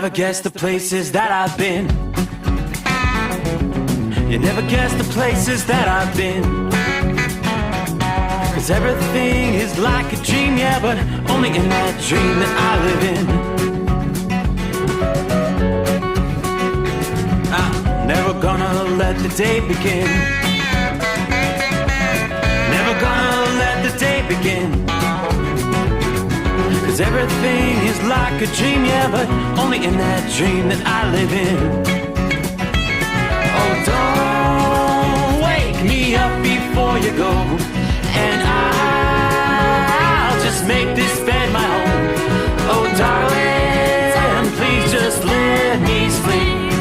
never guess the places that I've been. You never guess the places that I've been. 'Cause everything is like a dream, yeah, but only in that dream that I live in. I'm never gonna let the day begin. Never gonna let the day begin. 'Cause everything is like a dream, yeah, but only in that dream that I live in. Oh, don't wake me up before you go, and I'll just make this bed my home. Oh, darling, please just let me sleep.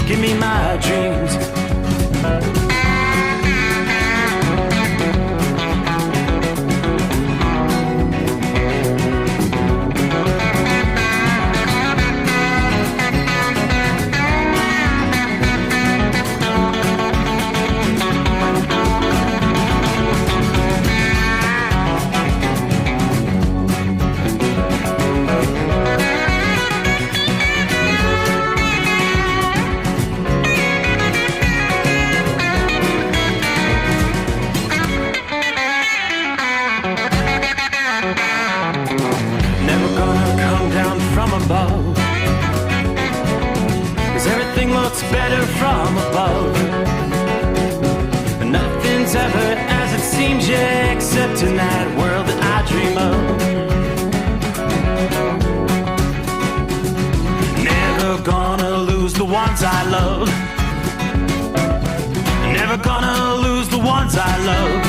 Give me my dreams. Better from above. Nothing's ever as it seems, yeah, except in that world that I dream of. Never gonna lose the ones I love. Never gonna lose the ones I love.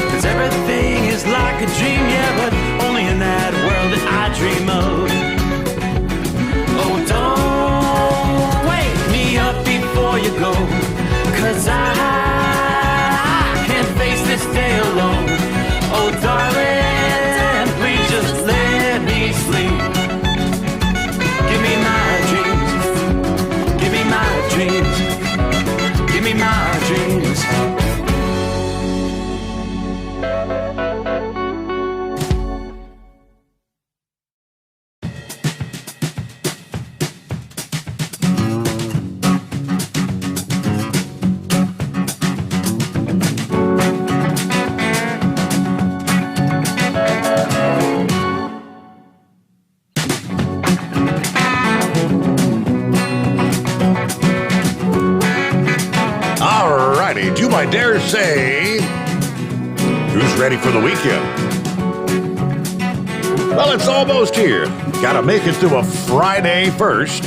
'Cause everything is like a dream, yeah, but only in that world that I dream of. Oh, don't wake me up before you go, 'cause I can't face this day alone. Oh, darling, please just let me sleep. Give me my dreams. Give me my dreams. Give me my dreams. I dare say, who's ready for the weekend? Well, it's almost here. Gotta make it through a Friday first.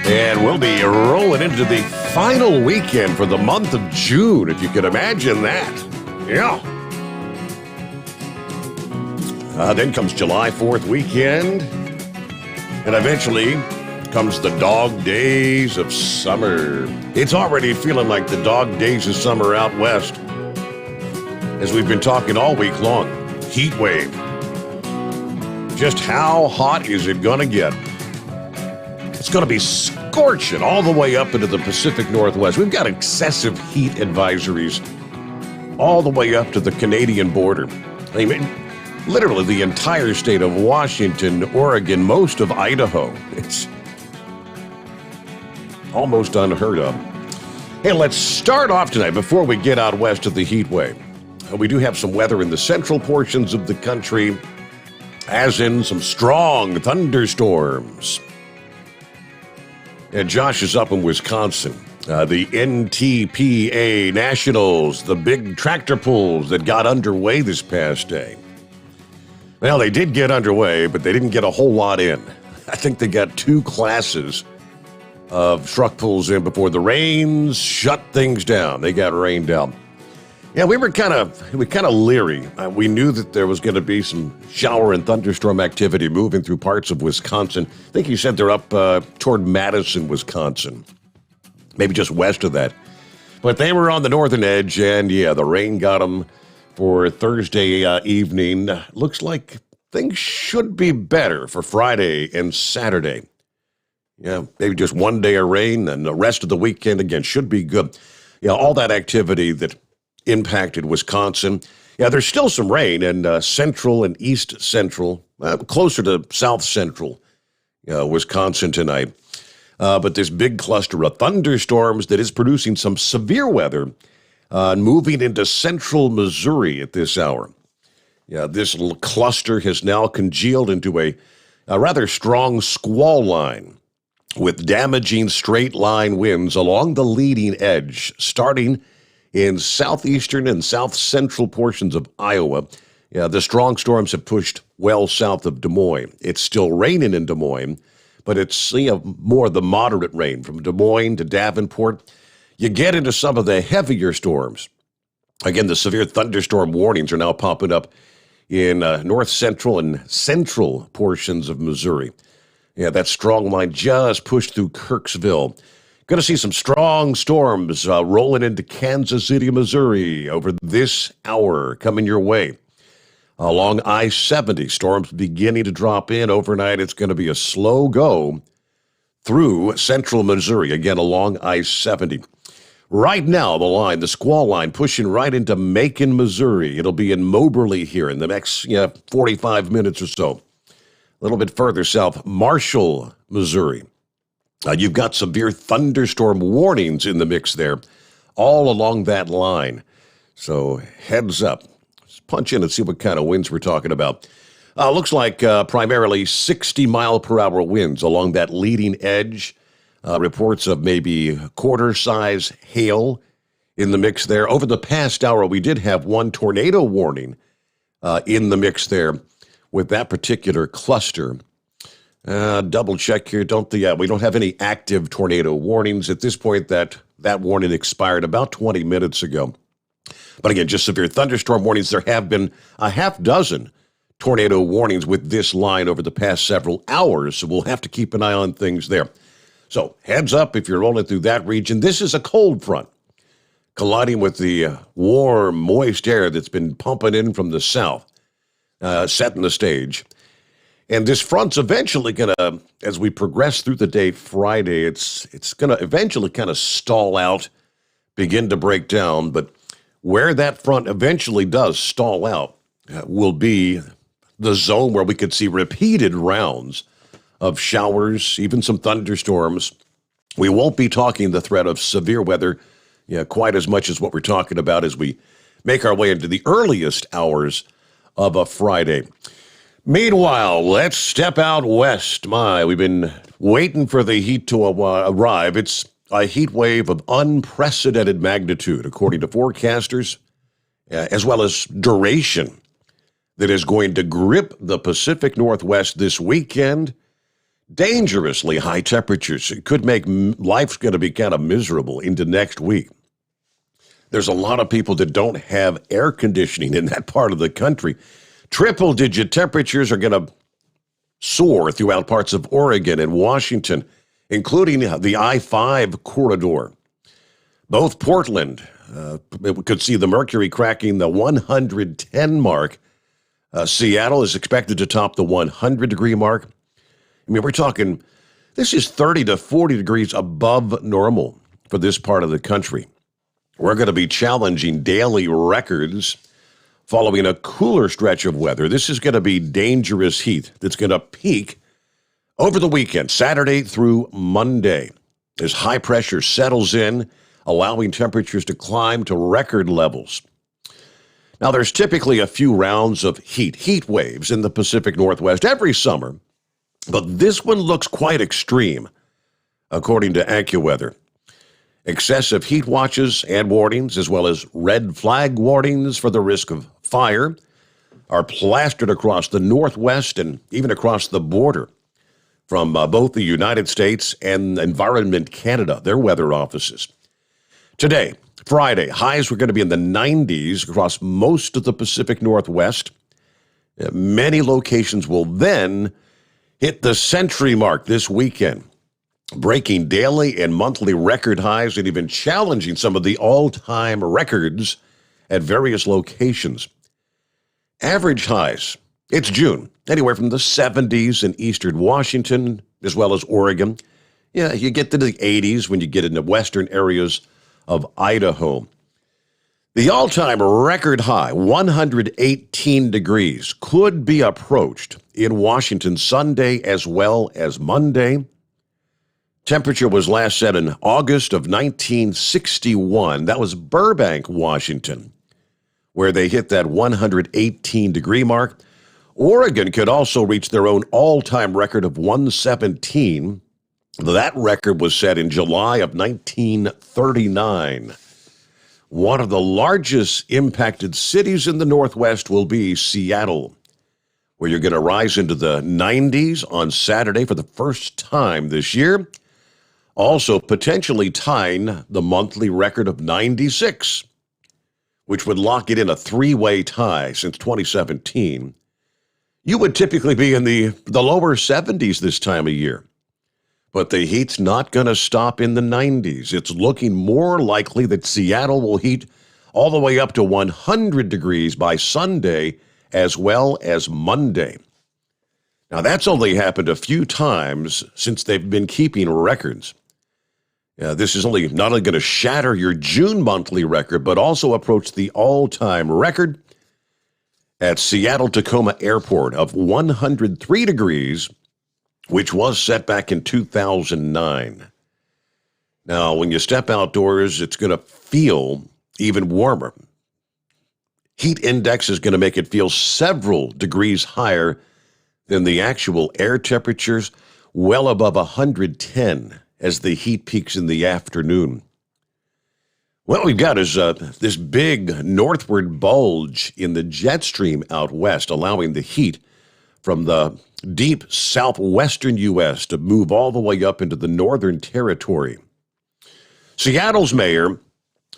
And we'll be rolling into the final weekend for the month of June, if you can imagine that. Yeah. Then comes July 4th weekend. And eventually comes the dog days of summer. It's already feeling like the dog days of summer out west. As we've been talking all week long, heat wave. Just how hot is it going to get? It's going to be scorching all the way up into the Pacific Northwest. We've got excessive heat advisories all the way up to the Canadian border. I mean, literally the entire state of Washington, Oregon, most of Idaho. It's almost unheard of. Hey, let's start off tonight before we get out west of the heat wave. We do have some weather in the central portions of the country, as in some strong thunderstorms. And Josh is up in Wisconsin. The NTPA Nationals, the big tractor pulls that got underway this past day. Well, they did get underway, but they didn't get a whole lot in. I think they got 2 classes of truck pulls in before the rains shut things down. They got rained out. Yeah, we were kind of leery. We knew that there was going to be some shower and thunderstorm activity moving through parts of Wisconsin. I think he said they're up toward Madison, Wisconsin, maybe just west of that. But they were on the northern edge, and yeah, the rain got them for Thursday evening. Looks like things should be better for Friday and Saturday. Yeah, maybe just one day of rain, and the rest of the weekend, again, should be good. Yeah, all that activity that impacted Wisconsin. Yeah, there's still some rain in central and east central, closer to south central Wisconsin tonight. But this big cluster of thunderstorms that is producing some severe weather moving into central Missouri at this hour. Yeah, this little cluster has now congealed into a rather strong squall line with damaging straight line winds along the leading edge, starting in southeastern and south central portions of Iowa. Yeah, the strong storms have pushed well south of Des Moines. It's still raining in Des Moines, but it's more of the moderate rain from Des Moines to Davenport. You get into some of the heavier storms. Again, the severe thunderstorm warnings are now popping up in north central and central portions of Missouri. Yeah, that strong line just pushed through Kirksville. Going to see some strong storms rolling into Kansas City, Missouri over this hour coming your way. Along I-70, storms beginning to drop in overnight. It's going to be a slow go through central Missouri, again along I-70. Right now, the squall line, pushing right into Macon, Missouri. It'll be in Moberly here in the next 45 minutes or so. A little bit further south, Marshall, Missouri. You've got severe thunderstorm warnings in the mix there, all along that line. So heads up. Let's punch in and see what kind of winds we're talking about. Looks like primarily 60-mile-per-hour winds along that leading edge. Reports of maybe quarter-size hail in the mix there. Over the past hour, we did have one tornado warning in the mix there with that particular cluster. Double check here. We don't have any active tornado warnings at this point. That warning expired about 20 minutes ago. But again, just severe thunderstorm warnings. There have been a half dozen tornado warnings with this line over the past several hours, so we'll have to keep an eye on things there. So heads up if you're rolling through that region. This is a cold front colliding with the warm, moist air that's been pumping in from the south, setting the stage. And this front's eventually going to, as we progress through the day Friday, it's going to eventually kind of stall out, begin to break down. But where that front eventually does stall out will be the zone where we could see repeated rounds of showers, even some thunderstorms. We won't be talking the threat of severe weather quite as much as what we're talking about as we make our way into the earliest hours of a Friday. Meanwhile, let's step out west. We've been waiting for the heat to arrive. It's a heat wave of unprecedented magnitude, according to forecasters, as well as duration, that is going to grip the Pacific Northwest this weekend. Dangerously high temperatures. It could make life's going to be kind of miserable into next week. There's a lot of people that don't have air conditioning in that part of the country. Triple-digit temperatures are going to soar throughout parts of Oregon and Washington, including the I-5 corridor. Both Portland could see the mercury cracking the 110 mark. Seattle is expected to top the 100-degree mark. I mean, we're talking, this is 30 to 40 degrees above normal for this part of the country. We're going to be challenging daily records following a cooler stretch of weather. This is going to be dangerous heat that's going to peak over the weekend, Saturday through Monday, as high pressure settles in, allowing temperatures to climb to record levels. Now, there's typically a few rounds of heat waves in the Pacific Northwest every summer, but this one looks quite extreme, according to AccuWeather. Excessive heat watches and warnings, as well as red flag warnings for the risk of fire, are plastered across the Northwest and even across the border from both the United States and Environment Canada, their weather offices. Today, Friday, highs were going to be in the 90s across most of the Pacific Northwest. Many locations will then hit the century mark this weekend, breaking daily and monthly record highs and even challenging some of the all-time records at various locations. Average highs, it's June, anywhere from the 70s in eastern Washington as well as Oregon. Yeah, you get to the 80s when you get into western areas of Idaho. The all-time record high, 118 degrees, could be approached in Washington Sunday as well as Monday. Temperature was last set in August of 1961. That was Burbank, Washington, where they hit that 118-degree mark. Oregon could also reach their own all-time record of 117. That record was set in July of 1939. One of the largest impacted cities in the Northwest will be Seattle, where you're going to rise into the 90s on Saturday for the first time this year, also potentially tying the monthly record of 96, which would lock it in a three-way tie since 2017. You would typically be in the lower 70s this time of year. But the heat's not going to stop in the 90s. It's looking more likely that Seattle will heat all the way up to 100 degrees by Sunday as well as Monday. Now, that's only happened a few times since they've been keeping records. This is not only going to shatter your June monthly record, but also approach the all-time record at Seattle-Tacoma Airport of 103 degrees, which was set back in 2009. Now, when you step outdoors, it's going to feel even warmer. Heat index is going to make it feel several degrees higher than the actual air temperatures, well above 110 as the heat peaks in the afternoon. What we've got is this big northward bulge in the jet stream out west, allowing the heat from the deep southwestern U.S. to move all the way up into the Northern Territory. Seattle's mayor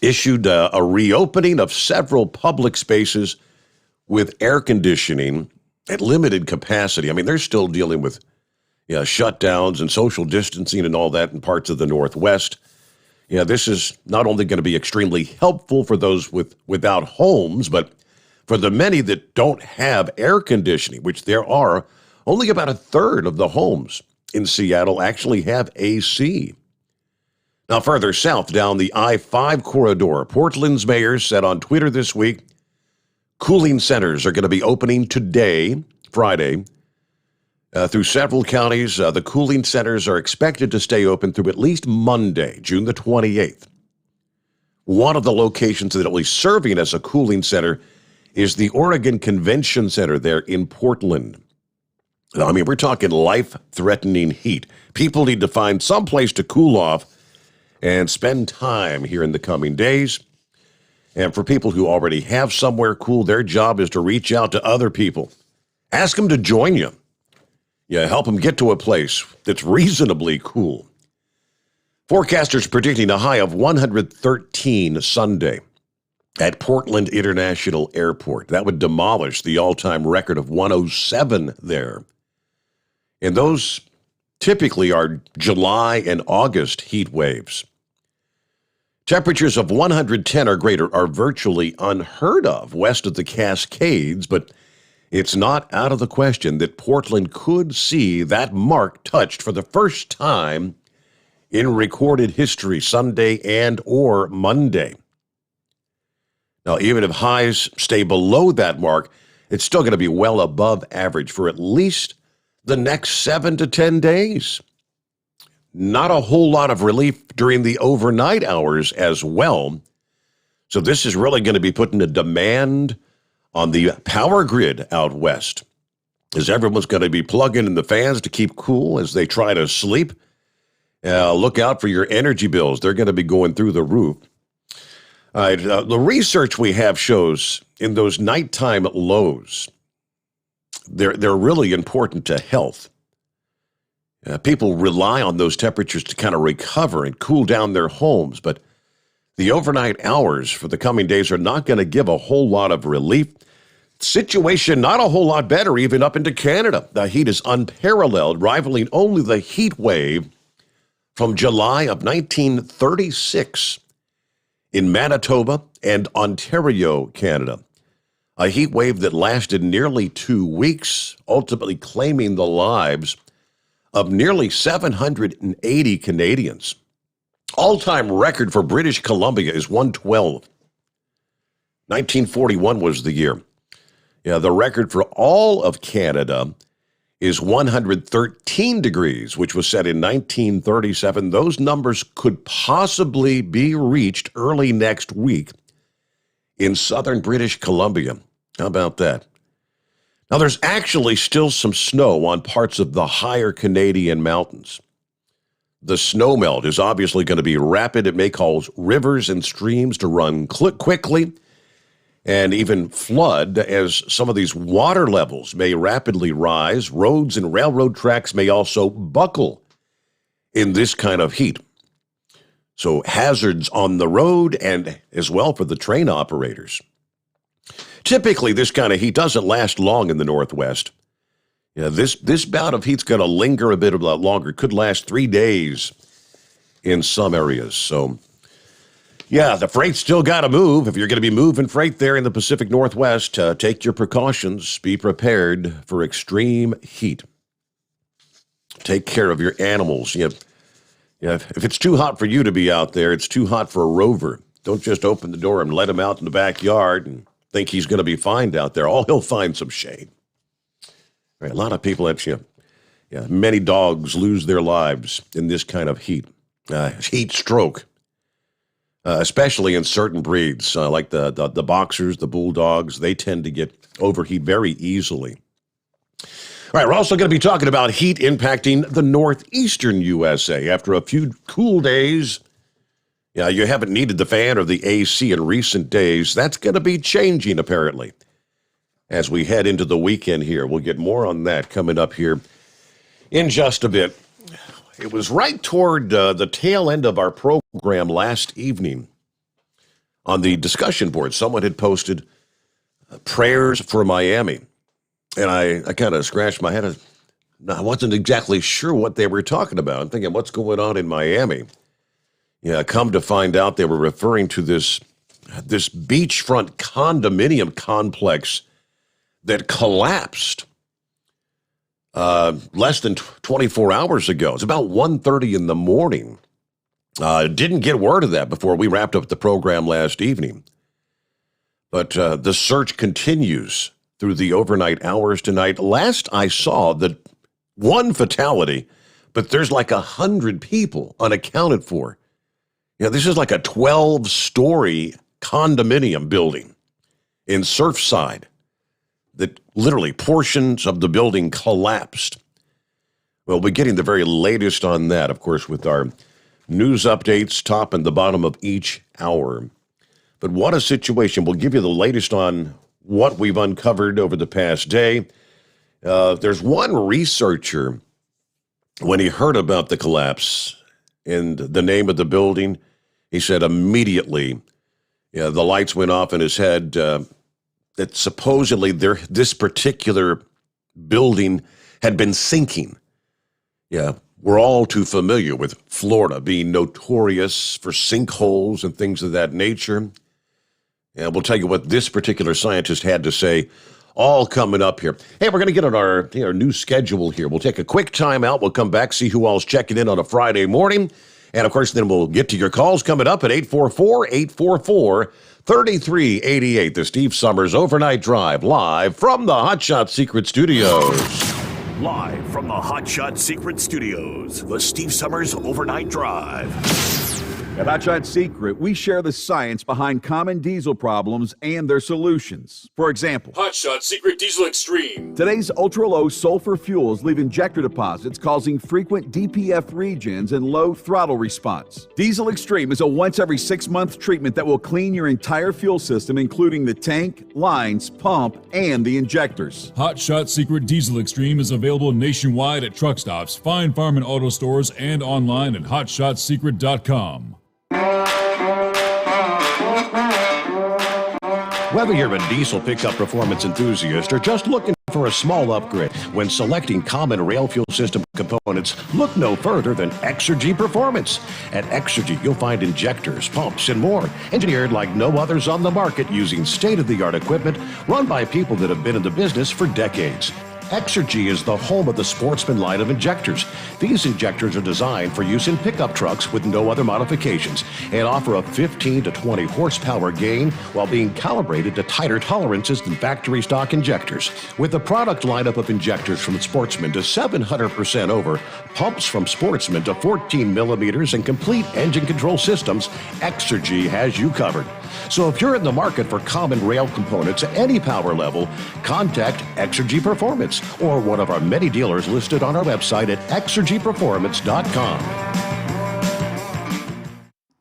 issued a reopening of several public spaces with air conditioning at limited capacity. I mean, they're still dealing with shutdowns and social distancing and all that in parts of the Northwest. This is not only going to be extremely helpful for those without homes, but for the many that don't have air conditioning, which there are, only about a third of the homes in Seattle actually have AC. Now, further south down the I-5 corridor, Portland's mayor said on Twitter this week, cooling centers are going to be opening today, Friday, through several counties. The cooling centers are expected to stay open through at least Monday, June the 28th. One of the locations that will be serving as a cooling center is the Oregon Convention Center there in Portland. I mean, we're talking life-threatening heat. People need to find some place to cool off and spend time here in the coming days. And for people who already have somewhere cool, their job is to reach out to other people. Ask them to join you. Help them get to a place that's reasonably cool. Forecasters predicting a high of 113 Sunday at Portland International Airport. That would demolish the all-time record of 107 there. And those typically are July and August heat waves. Temperatures of 110 or greater are virtually unheard of west of the Cascades, but it's not out of the question that Portland could see that mark touched for the first time in recorded history Sunday and or Monday. Now, even if highs stay below that mark, it's still going to be well above average for at least the next 7 to 10 days. Not a whole lot of relief during the overnight hours as well. So this is really going to be putting a demand on the power grid out west, as everyone's going to be plugging in the fans to keep cool as they try to sleep. Look out for your energy bills. They're going to be going through the roof. The research we have shows in those nighttime lows, they're really important to health. People rely on those temperatures to kind of recover and cool down their homes, but the overnight hours for the coming days are not going to give a whole lot of relief. Situation not a whole lot better even up into Canada. The heat is unparalleled, rivaling only the heat wave from July of 1936 in Manitoba and Ontario, Canada. A heat wave that lasted nearly 2 weeks, ultimately claiming the lives of nearly 780 Canadians. All-time record for British Columbia is 112. 1941 was the year. Yeah, the record for all of Canada is 113 degrees, which was set in 1937. Those numbers could possibly be reached early next week in southern British Columbia. How about that? Now, there's actually still some snow on parts of the higher Canadian mountains. The snowmelt is obviously going to be rapid. It may cause rivers and streams to run quickly and even flood as some of these water levels may rapidly rise. Roads and railroad tracks may also buckle in this kind of heat. So hazards on the road and as well for the train operators. Typically, this kind of heat doesn't last long in the Northwest. Yeah, this bout of heat's going to linger a bit longer. It could last 3 days in some areas. So, yeah, the freight's still got to move. If you're going to be moving freight there in the Pacific Northwest, take your precautions. Be prepared for extreme heat. Take care of your animals. Yeah, if it's too hot for you to be out there, it's too hot for a rover. Don't just open the door and let him out in the backyard and think he's going to be fine out there. He'll find some shade. Right, a lot of people, many dogs lose their lives in this kind of heat. Heat stroke, especially in certain breeds, like the boxers, the bulldogs. They tend to get overheat very easily. All right, we're also going to be talking about heat impacting the northeastern USA. After a few cool days, you haven't needed the fan or the AC in recent days. That's going to be changing, apparently, as we head into the weekend here. We'll get more on that coming up here in just a bit. It was right toward the tail end of our program last evening on the discussion board. Someone had posted prayers for Miami. And I kind of scratched my head. I wasn't exactly sure what they were talking about. I'm thinking, what's going on in Miami? Yeah, come to find out they were referring to this beachfront condominium complex that collapsed less than 24 hours ago. It's about 1:30 in the morning. Didn't get word of that before we wrapped up the program last evening. But the search continues through the overnight hours tonight. Last I saw, that one fatality, but there's like 100 people unaccounted for. This is like a 12-story condominium building in Surfside that literally portions of the building collapsed. Well, we're getting the very latest on that, of course, with our news updates, top and the bottom of each hour. But what a situation. We'll give you the latest on what we've uncovered over the past day. There's one researcher, when he heard about the collapse and the name of the building, he said immediately, the lights went off in his head. That supposedly this particular building had been sinking. Yeah, we're all too familiar with Florida being notorious for sinkholes and things of that nature. And we'll tell you what this particular scientist had to say, all coming up here. Hey, we're going to get on our new schedule here. We'll take a quick time out. We'll come back, see who all's checking in on a Friday morning. And, of course, then we'll get to your calls coming up at 844-844-3388. The Steve Sommers Overnight Drive, live from the Hot Shot Secret Studios. Live from the Hot Shot Secret Studios, the Steve Sommers Overnight Drive. At Hot Shot Secret, we share the science behind common diesel problems and their solutions. For example, Hot Shot Secret Diesel Extreme. Today's ultra-low sulfur fuels leave injector deposits causing frequent DPF regens and low throttle response. Diesel Extreme is a once every 6-month treatment that will clean your entire fuel system, including the tank, lines, pump, and the injectors. Hot Shot Secret Diesel Extreme is available nationwide at truck stops, fine farm and auto stores, and online at hotshotsecret.com. Whether you're a diesel pickup performance enthusiast or just looking for a small upgrade, when selecting common rail fuel system components, look no further than Exergy Performance. At Exergy, you'll find injectors, pumps, and more, engineered like no others on the market using state-of-the-art equipment run by people that have been in the business for decades. Exergy is the home of the Sportsman line of injectors. These injectors are designed for use in pickup trucks with no other modifications and offer a 15 to 20 horsepower gain while being calibrated to tighter tolerances than factory stock injectors. With the product lineup of injectors from Sportsman to 700% over, pumps from Sportsman to 14 millimeters, and complete engine control systems, Exergy has you covered. So if you're in the market for common rail components at any power level, contact Exergy Performance or one of our many dealers listed on our website at exergyperformance.com.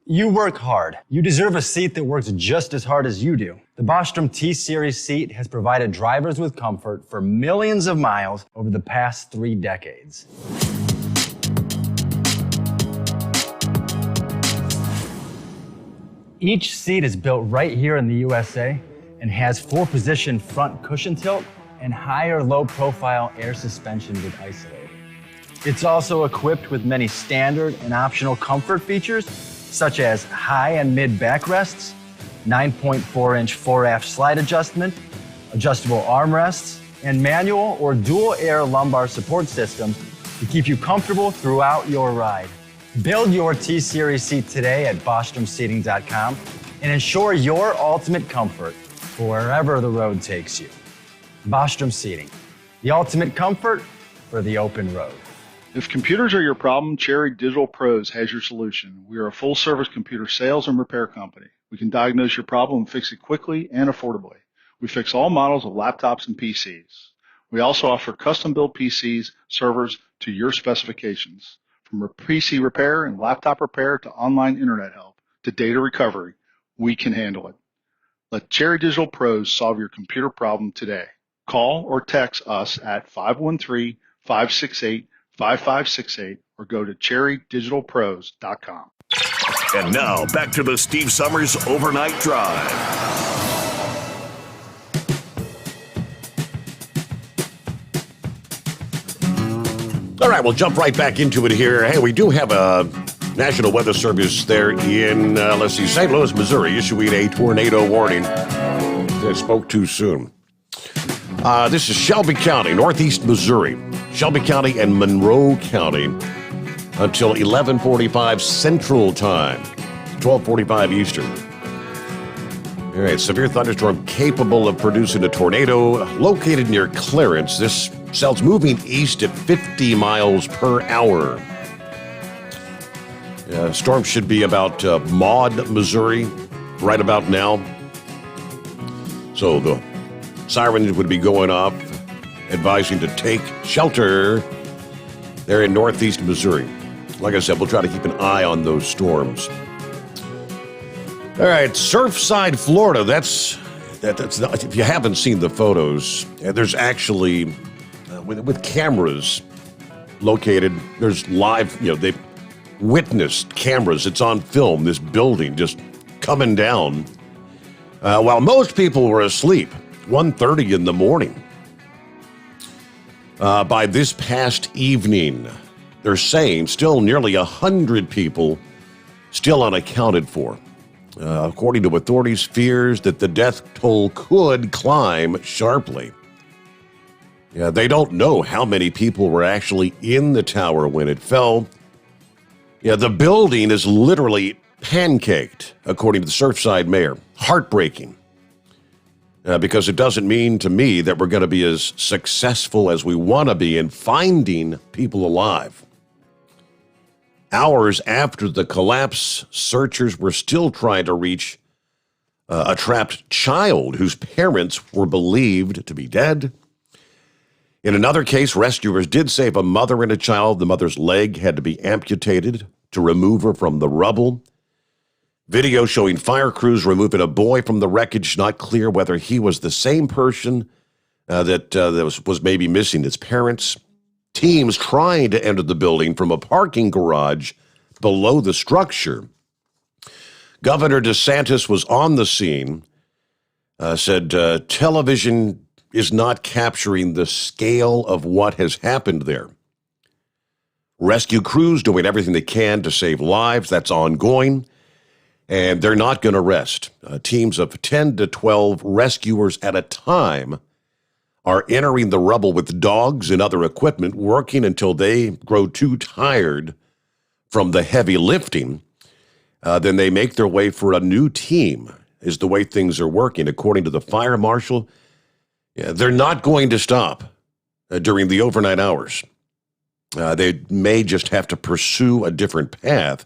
You work hard. You deserve a seat that works just as hard as you do. The Bostrom T-Series seat has provided drivers with comfort for millions of miles over the past 3 decades. Each seat is built right here in the USA and has 4-position front cushion tilt and higher low-profile air suspension with Isolate. It's also equipped with many standard and optional comfort features, such as high and mid backrests, 9.4-inch fore-aft slide adjustment, adjustable armrests, and manual or dual air lumbar support systems to keep you comfortable throughout your ride. Build your T-Series seat today at BostromSeating.com and ensure your ultimate comfort for wherever the road takes you. Bostrom Seating, the ultimate comfort for the open road. If computers are your problem, Cherry Digital Pros has your solution. We are a full-service computer sales and repair company. We can diagnose your problem and fix it quickly and affordably. We fix all models of laptops and PCs. We also offer custom-built PCs, servers to your specifications. From PC repair and laptop repair to online internet help to data recovery, we can handle it. Let Cherry Digital Pros solve your computer problem today. Call or text us at 513-568-5568 or go to cherrydigitalpros.com. And now back to the Steve Sommers Overnight Drive. All right, we'll jump right back into it here. Hey, we do have a National Weather Service there in, St. Louis, Missouri, issuing a tornado warning. I spoke too soon. This is Shelby County, northeast Missouri. Shelby County and Monroe County until 11:45 Central Time, 12:45 Eastern. All right, severe thunderstorm capable of producing a tornado located near Clarence. This cell's moving east at 50 miles per hour. Storm should be about Maud, Missouri, right about now. So the sirens would be going off, advising to take shelter there in northeast Missouri. Like I said, we'll try to keep an eye on those storms. All right, Surfside, Florida. That's not, if you haven't seen the photos, there's actually with cameras located. There's live. They've witnessed cameras. It's on film. This building just coming down while most people were asleep. 1:30 in the morning. By this past evening, they're saying still nearly 100 people still unaccounted for. According to authorities, fears that the death toll could climb sharply. They don't know how many people were actually in the tower when it fell. The building is literally pancaked, according to the Surfside mayor. Heartbreaking. Because it doesn't mean to me that we're going to be as successful as we want to be in finding people alive. Hours after the collapse, searchers were still trying to reach a trapped child whose parents were believed to be dead. In another case, rescuers did save a mother and a child. The mother's leg had to be amputated to remove her from the rubble. Video showing fire crews removing a boy from the wreckage. Not clear whether he was the same person that was maybe missing his parents. Teams trying to enter the building from a parking garage below the structure. Governor DeSantis was on the scene, said television is not capturing the scale of what has happened there. Rescue crews doing everything they can to save lives. That's ongoing. And they're not going to rest. Teams of 10 to 12 rescuers at a time are entering the rubble with dogs and other equipment, working until they grow too tired from the heavy lifting. Then they make their way for a new team, is the way things are working. According to the fire marshal, they're not going to stop during the overnight hours. They may just have to pursue a different path.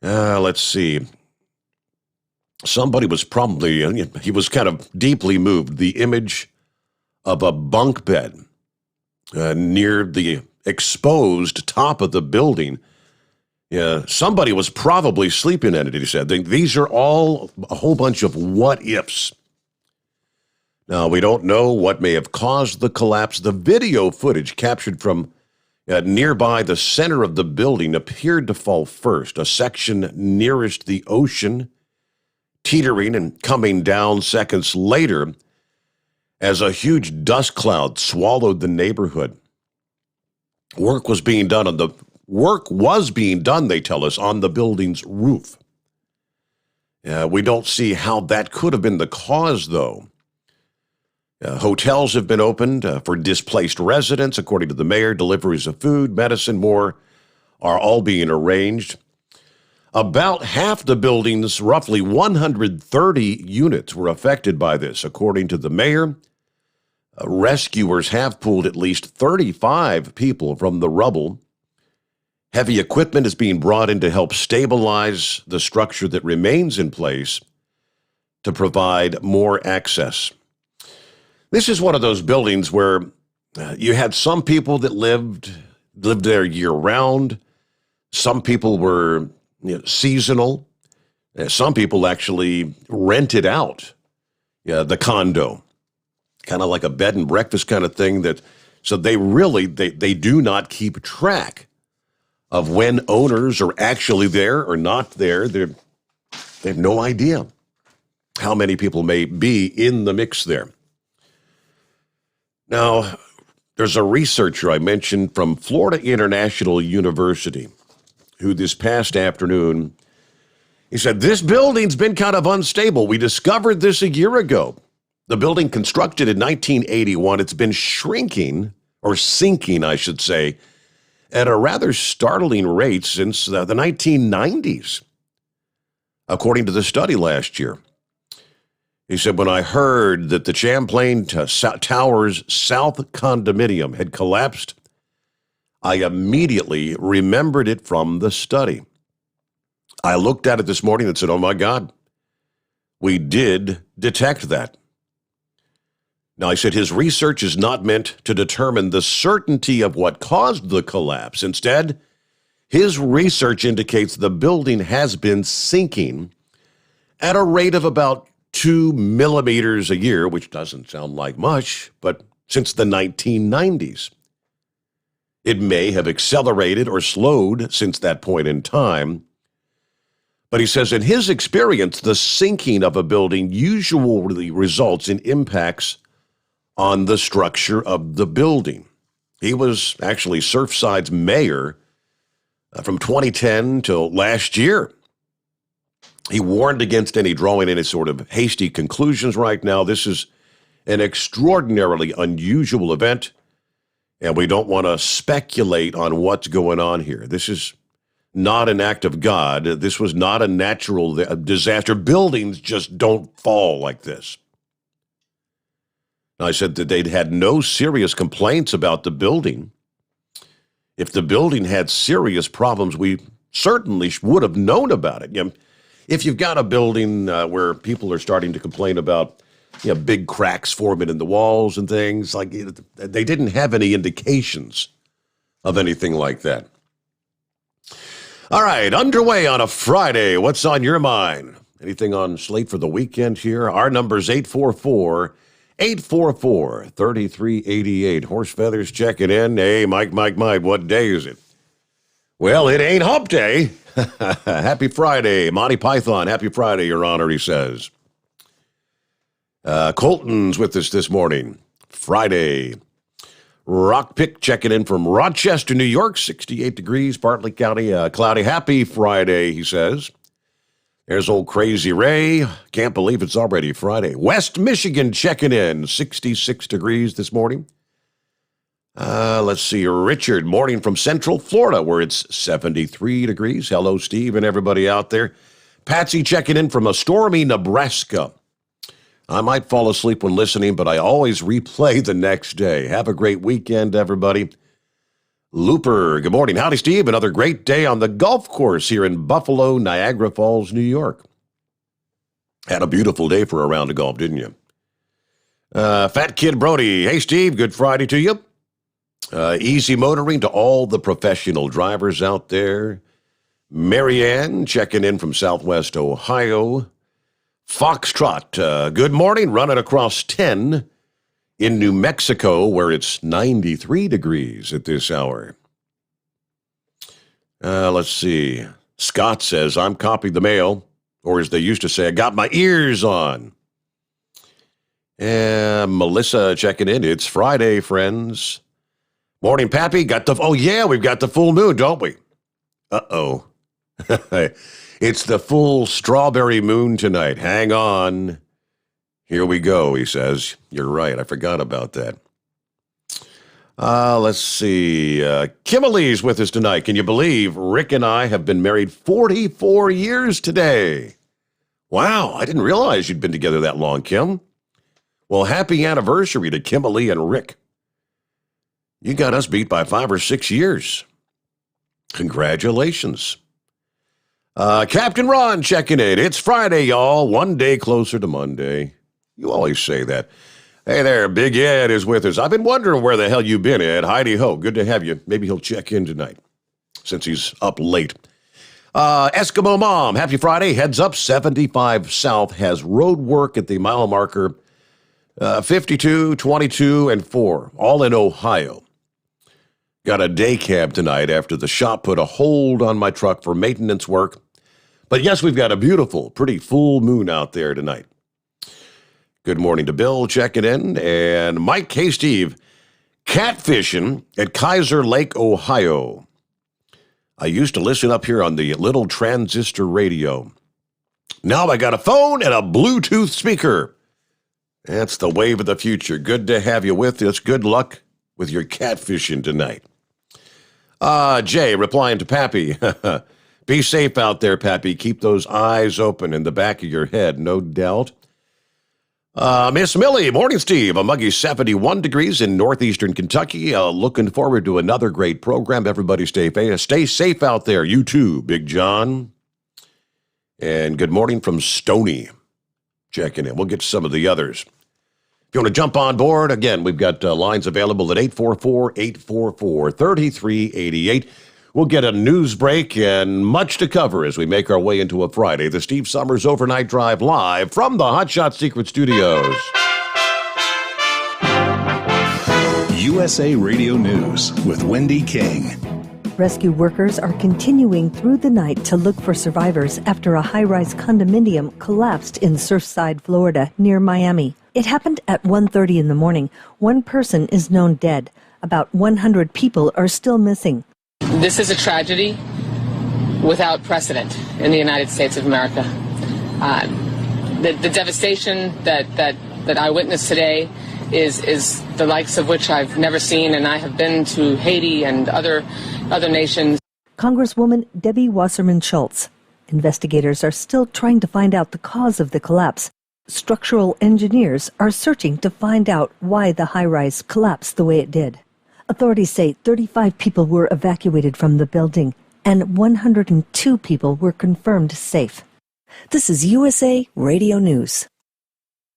Let's see. Somebody was probably, he was kind of deeply moved. The image of a bunk bed near the exposed top of the building. Yeah, somebody was probably sleeping in it, he said. These are all a whole bunch of what ifs. Now, we don't know what may have caused the collapse. The video footage captured from nearby the center of the building appeared to fall first, a section nearest the ocean, teetering and coming down seconds later as a huge dust cloud swallowed the neighborhood. Work was being done, they tell us, on the building's roof. We don't see how that could have been the cause, though. Hotels have been opened for displaced residents, according to the mayor. Deliveries of food, medicine, more are all being arranged. About half the building's roughly 130 units were affected by this, according to the mayor. Rescuers have pulled at least 35 people from the rubble. Heavy equipment is being brought in to help stabilize the structure that remains in place to provide more access. This is one of those buildings where you had some people that lived there year-round. Some people were seasonal. Some people actually rented out the condo, kind of like a bed and breakfast kind of thing. So they do not keep track of when owners are actually there or not there. They have no idea how many people may be in the mix there. Now, there's a researcher I mentioned from Florida International University who this past afternoon, he said, this building's been kind of unstable. We discovered this a year ago. The building constructed in 1981, it's been shrinking, or sinking, I should say, at a rather startling rate since the 1990s, according to the study last year. He said, when I heard that the Champlain Towers South condominium had collapsed, I immediately remembered it from the study. I looked at it this morning and said, oh my God, we did detect that. Now, I said his research is not meant to determine the certainty of what caused the collapse. Instead, his research indicates the building has been sinking at a rate of about 2 millimeters a year, which doesn't sound like much, but since the 1990s. It may have accelerated or slowed since that point in time. But he says in his experience, the sinking of a building usually results in impacts on the structure of the building. He was actually Surfside's mayor from 2010 till last year. He warned against drawing any sort of hasty conclusions right now. This is an extraordinarily unusual event, and we don't want to speculate on what's going on here. This is not an act of God. This was not a natural disaster. Buildings just don't fall like this. I said that they'd had no serious complaints about the building. If the building had serious problems, we certainly would have known about it. If you've got a building where people are starting to complain about big cracks forming in the walls and things, like they didn't have any indications of anything like that. All right, underway on a Friday. What's on your mind? Anything on slate for the weekend here? Our number's 844-3388. Horse Feathers checking in. Hey, Mike, what day is it? Well, it ain't hump day. Happy Friday. Monty Python, happy Friday, Your Honor, he says. Colton's with us this morning. Friday. Rock Pick checking in from Rochester, New York. 68 degrees, partly cloudy. Happy Friday, he says. There's old Crazy Ray. Can't believe it's already Friday. West Michigan checking in. 66 degrees this morning. Let's see. Richard, morning from Central Florida, where it's 73 degrees. Hello, Steve, and everybody out there. Patsy checking in from a stormy Nebraska. I might fall asleep when listening, but I always replay the next day. Have a great weekend, everybody. Looper, good morning. Howdy, Steve. Another great day on the golf course here in Buffalo, Niagara Falls, New York. Had a beautiful day for a round of golf, didn't you? Fat Kid Brody, hey, Steve, good Friday to you. Easy motoring to all the professional drivers out there. Marianne checking in from Southwest Ohio. Foxtrot, good morning, running across 10 in New Mexico, where it's 93 degrees at this hour. Let's see. Scott says, I'm copying the mail, or as they used to say, I got my ears on. And Melissa checking in. It's Friday, friends. Morning, Pappy. We've got the full moon, don't we? Uh-oh. It's the full strawberry moon tonight. Hang on. Here we go, he says. You're right. I forgot about that. Let's see. Kimberly's with us tonight. Can you believe Rick and I have been married 44 years today? Wow, I didn't realize you'd been together that long, Kim. Well, happy anniversary to Kimberly and Rick. You got us beat by 5 or 6 years. Congratulations. Captain Ron checking in. It's Friday, y'all. One day closer to Monday. You always say that. Hey there, Big Ed is with us. I've been wondering where the hell you've been, Ed. Heidi ho, good to have you. Maybe he'll check in tonight since he's up late. Eskimo Mom, happy Friday. Heads up, 75 South has road work at the mile marker 52, 22, and 4, all in Ohio. Got a day cab tonight after the shop put a hold on my truck for maintenance work. But yes, we've got a beautiful, pretty full moon out there tonight. Good morning to Bill checking in. And Mike, hey, Steve, catfishing at Kaiser Lake, Ohio. I used to listen up here on the little transistor radio. Now I got a phone and a Bluetooth speaker. That's the wave of the future. Good to have you with us. Good luck with your catfishing tonight. Jay replying to Pappy. Be safe out there, Pappy. Keep those eyes open in the back of your head, no doubt. Miss Millie, morning, Steve. A muggy 71 degrees in northeastern Kentucky. Looking forward to another great program. Everybody stay safe out there. You too, Big John. And good morning from Stony. Checking in. We'll get to some of the others. If you want to jump on board, again, we've got lines available at 844-844-3388. We'll get a news break and much to cover as we make our way into a Friday. The Steve Sommers Overnight Drive live from the Hot Shot Secret Studios. USA Radio News with Wendy King. Rescue workers are continuing through the night to look for survivors after a high-rise condominium collapsed in Surfside, Florida, near Miami. It happened at 1:30 in the morning. One person is known dead. About 100 people are still missing. This is a tragedy without precedent in the United States of America. The devastation that I witnessed today is the likes of which I've never seen, and I have been to Haiti and other nations. Congresswoman Debbie Wasserman Schultz. Investigators are still trying to find out the cause of the collapse. Structural engineers are searching to find out why the high-rise collapsed the way it did. Authorities say 35 people were evacuated from the building, and 102 people were confirmed safe. This is USA Radio News.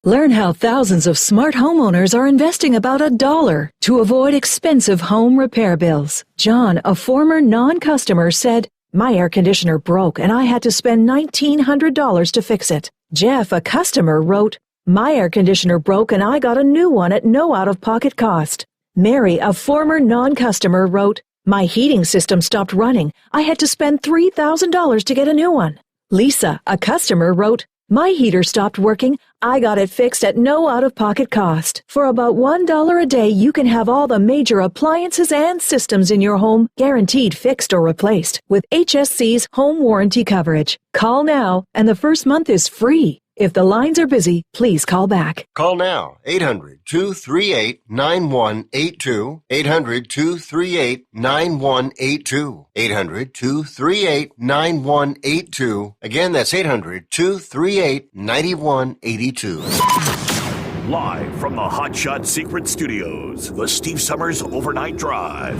Learn how thousands of smart homeowners are investing about $1 to avoid expensive home repair bills. John, a former non-customer, said, "My air conditioner broke and I had to spend $1,900 to fix it." Jeff, a customer, wrote, "My air conditioner broke and I got a new one at no out-of-pocket cost." Mary, a former non-customer, wrote, "My heating system stopped running. I had to spend $3,000 to get a new one." Lisa, a customer, wrote, My heater stopped working. I got it fixed at no out-of-pocket cost. For about $1 a day, you can have all the major appliances and systems in your home guaranteed fixed or replaced with HSC's home warranty coverage. Call now, and the first month is free. If the lines are busy, please call back. Call now, 800-238-9182, 800-238-9182, 800-238-9182. Again, that's 800-238-9182. Live from the Hot Shot Secret Studios, the Steve Summers Overnight Drive.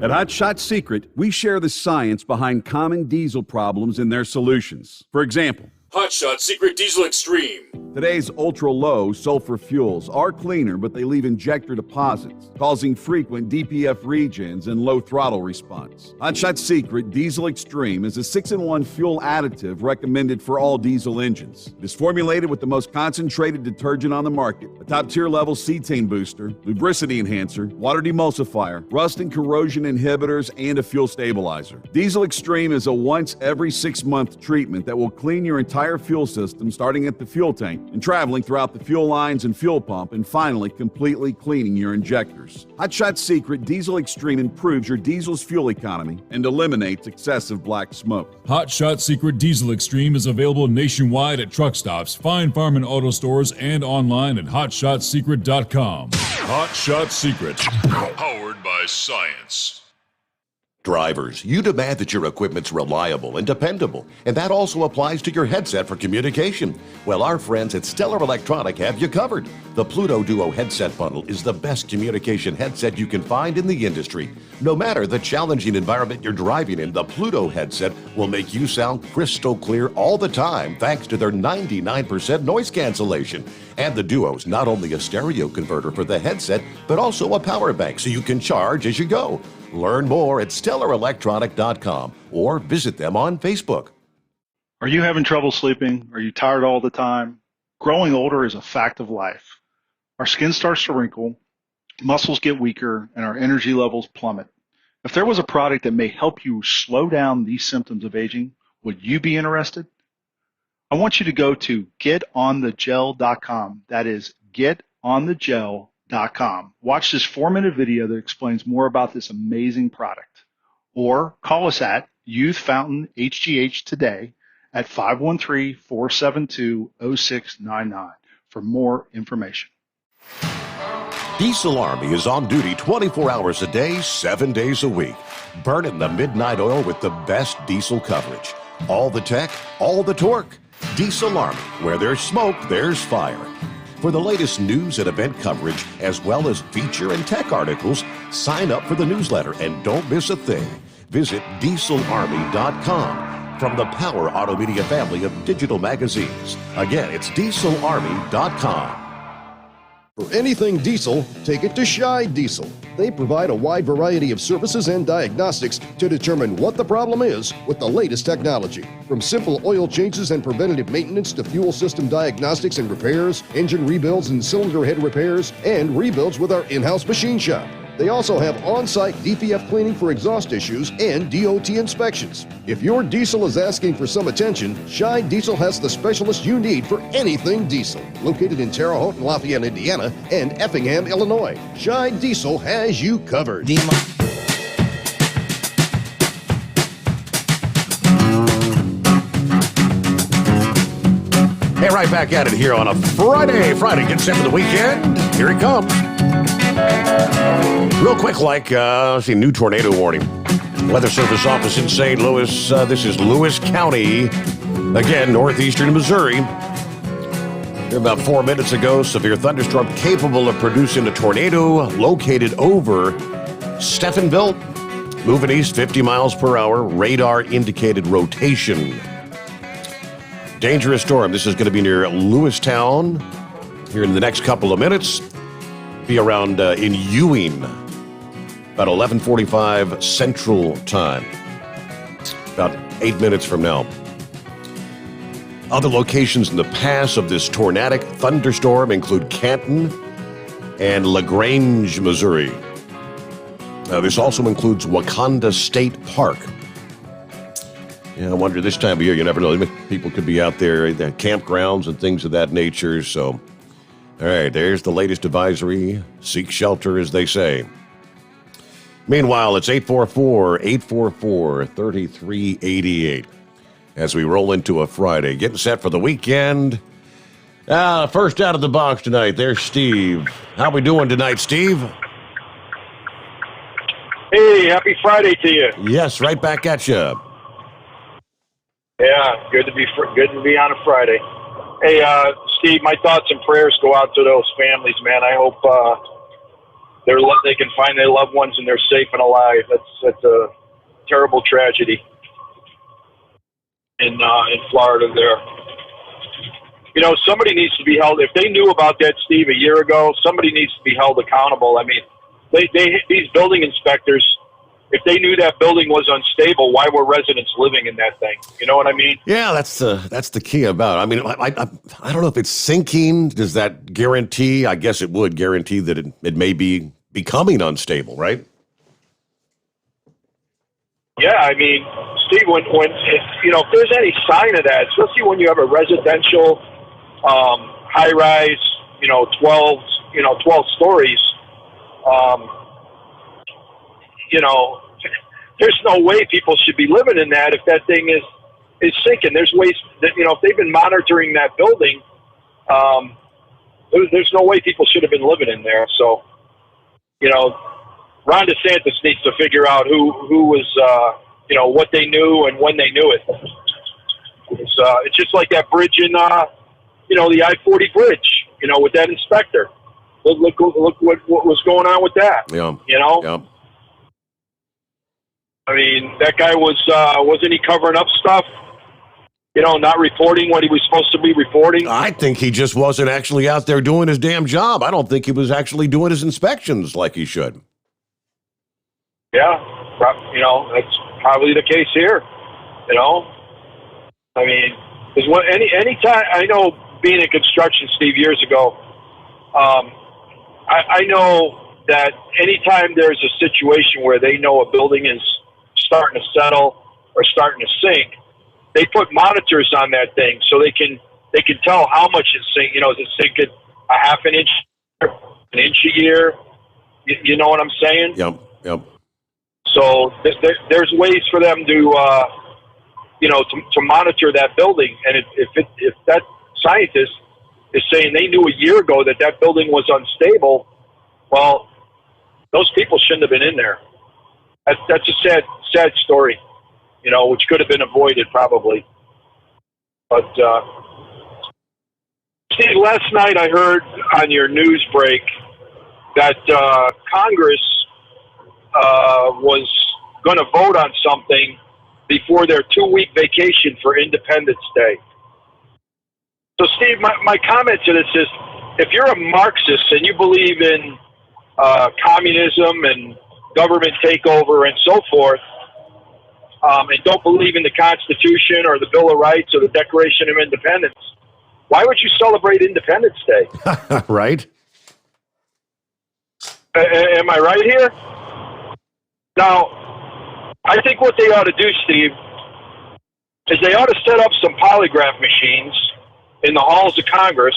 At Hot Shot Secret, we share the science behind common diesel problems and their solutions. For example, Hot Shot Secret Diesel Extreme. today's ultra-low sulfur fuels are cleaner, but they leave injector deposits, causing frequent DPF regens and low throttle response. Hot Shot Secret Diesel Extreme is a 6-in-1 fuel additive recommended for all diesel engines. It is formulated with the most concentrated detergent on the market, a top-tier level cetane booster, lubricity enhancer, water demulsifier, rust and corrosion inhibitors, and a fuel stabilizer. Diesel Extreme is a once every 6-month treatment that will clean your entire fuel system, starting at the fuel tank and traveling throughout the fuel lines and fuel pump, and finally completely cleaning your injectors. Hot Shot Secret Diesel Extreme improves your diesel's fuel economy and eliminates excessive black smoke. Hot Shot Secret Diesel Extreme is available nationwide at truck stops, fine farm and auto stores, and online at hotshotsecret.com. Hot Shot Secret, powered by science. Drivers, you demand that your equipment's reliable and dependable, and that also applies to your headset for communication. Well, our friends at Stellar Electronic have you covered. The Pluto Duo headset bundle is the best communication headset you can find in the industry. No matter the challenging environment you're driving in, the Pluto headset will make you sound crystal clear all the time thanks to their 99% noise cancellation. And the Duo's not only a stereo converter for the headset, but also a power bank so you can charge as you go. Learn more at StellarElectronic.com or visit them on Facebook. Are you having trouble sleeping? Are you tired all the time? Growing older is a fact of life. Our skin starts to wrinkle, muscles get weaker, and our energy levels plummet. If there was a product that may help you slow down these symptoms of aging, would you be interested? I want you to go to getonthegel.com. That is getonthegel.com. Watch this 4-minute video that explains more about this amazing product. Or call us at Youth Fountain HGH today at 513-472-0699 for more information. Diesel Army is on duty 24 hours a day, 7 days a week. Burning the midnight oil with the best diesel coverage. All the tech, all the torque. Diesel Army, where there's smoke, there's fire. For the latest news and event coverage, as well as feature and tech articles, sign up for the newsletter and don't miss a thing. Visit dieselarmy.com from the Power Auto Media family of digital magazines. Again, it's dieselarmy.com. For anything diesel, take it to Scheid Diesel. They provide a wide variety of services and diagnostics to determine what the problem is with the latest technology. From simple oil changes and preventative maintenance to fuel system diagnostics and repairs, engine rebuilds and cylinder head repairs, and rebuilds with our in-house machine shop. They also have on-site DPF cleaning for exhaust issues and DOT inspections. If your diesel is asking for some attention, Scheid Diesel has the specialist you need for anything diesel. Located in Terre Haute and Lafayette, Indiana, and Effingham, Illinois, Scheid Diesel has you covered. Hey, right back at it here on a Friday. Getting set for the weekend. Here it comes. Real quick, new tornado warning. Weather Service office in St. Louis. This is Lewis County. Again, northeastern Missouri. Here about 4 minutes ago, severe thunderstorm capable of producing a tornado located over Stephenville. Moving east 50 miles per hour. Radar indicated rotation. Dangerous storm. This is going to be near Lewistown here in the next couple of minutes. Be around in Ewing, about 11:45 Central Time, about 8 minutes from now. Other locations in the path of this tornadic thunderstorm include Canton and LaGrange, Missouri. This also includes Wakanda State Park. Yeah, I wonder this time of year, you never know. People could be out there at campgrounds and things of that nature. So, all right, there's the latest advisory. Seek shelter, as they say. Meanwhile, it's 844-844-3388 as we roll into a Friday. Getting set for the weekend. First out of the box tonight, there's Steve. How we doing tonight, Steve? Hey, happy Friday to you. Yes, right back at you. Yeah, good to be on a Friday. Hey, Steve, my thoughts and prayers go out to those families, man. I hope they can find their loved ones and they're safe and alive. That's a terrible tragedy in Florida there. You know, somebody needs to be held. If they knew about that, Steve, a year ago, somebody needs to be held accountable. I mean, these building inspectors, if they knew that building was unstable, why were residents living in that thing? You know what I mean? Yeah, that's the key about it. I mean, I don't know if it's sinking. Does that guarantee? I guess it would guarantee that it may be becoming unstable, right? Yeah, I mean, Steve, when if there's any sign of that, especially when you have a residential high rise, 12 stories. There's no way people should be living in that if that thing is sinking. There's ways that, if they've been monitoring that building, there's no way people should have been living in there. So, Ron DeSantis needs to figure out who was, what they knew and when they knew it. It's just like that bridge in, the I-40 bridge, with that inspector. Look what was going on with that. Yeah. Yeah. I mean, that guy wasn't he covering up stuff? Not reporting what he was supposed to be reporting? I think he just wasn't actually out there doing his damn job. I don't think he was actually doing his inspections like he should. Yeah. That's probably the case here. I mean, because any time, I know being in construction, Steve, years ago, I know that anytime there's a situation where they know a building is starting to settle or starting to sink, they put monitors on that thing so they can tell how much it's sinking. Is it sinking a half an inch, an inch a year? You know what I'm saying? Yep. So there's ways for them to monitor that building, and if that scientist is saying they knew a year ago that building was unstable, well, those people shouldn't have been in there. That's a sad story, which could have been avoided probably. But Steve, last night I heard on your news break that Congress was going to vote on something before their 2-week vacation for Independence Day. So, Steve, my comment to this is, if you're a Marxist and you believe in communism and government takeover and so forth, and don't believe in the Constitution or the Bill of Rights or the Declaration of Independence, why would you celebrate Independence Day? Right. Am I right here? Now, I think what they ought to do, Steve, is they ought to set up some polygraph machines in the halls of Congress,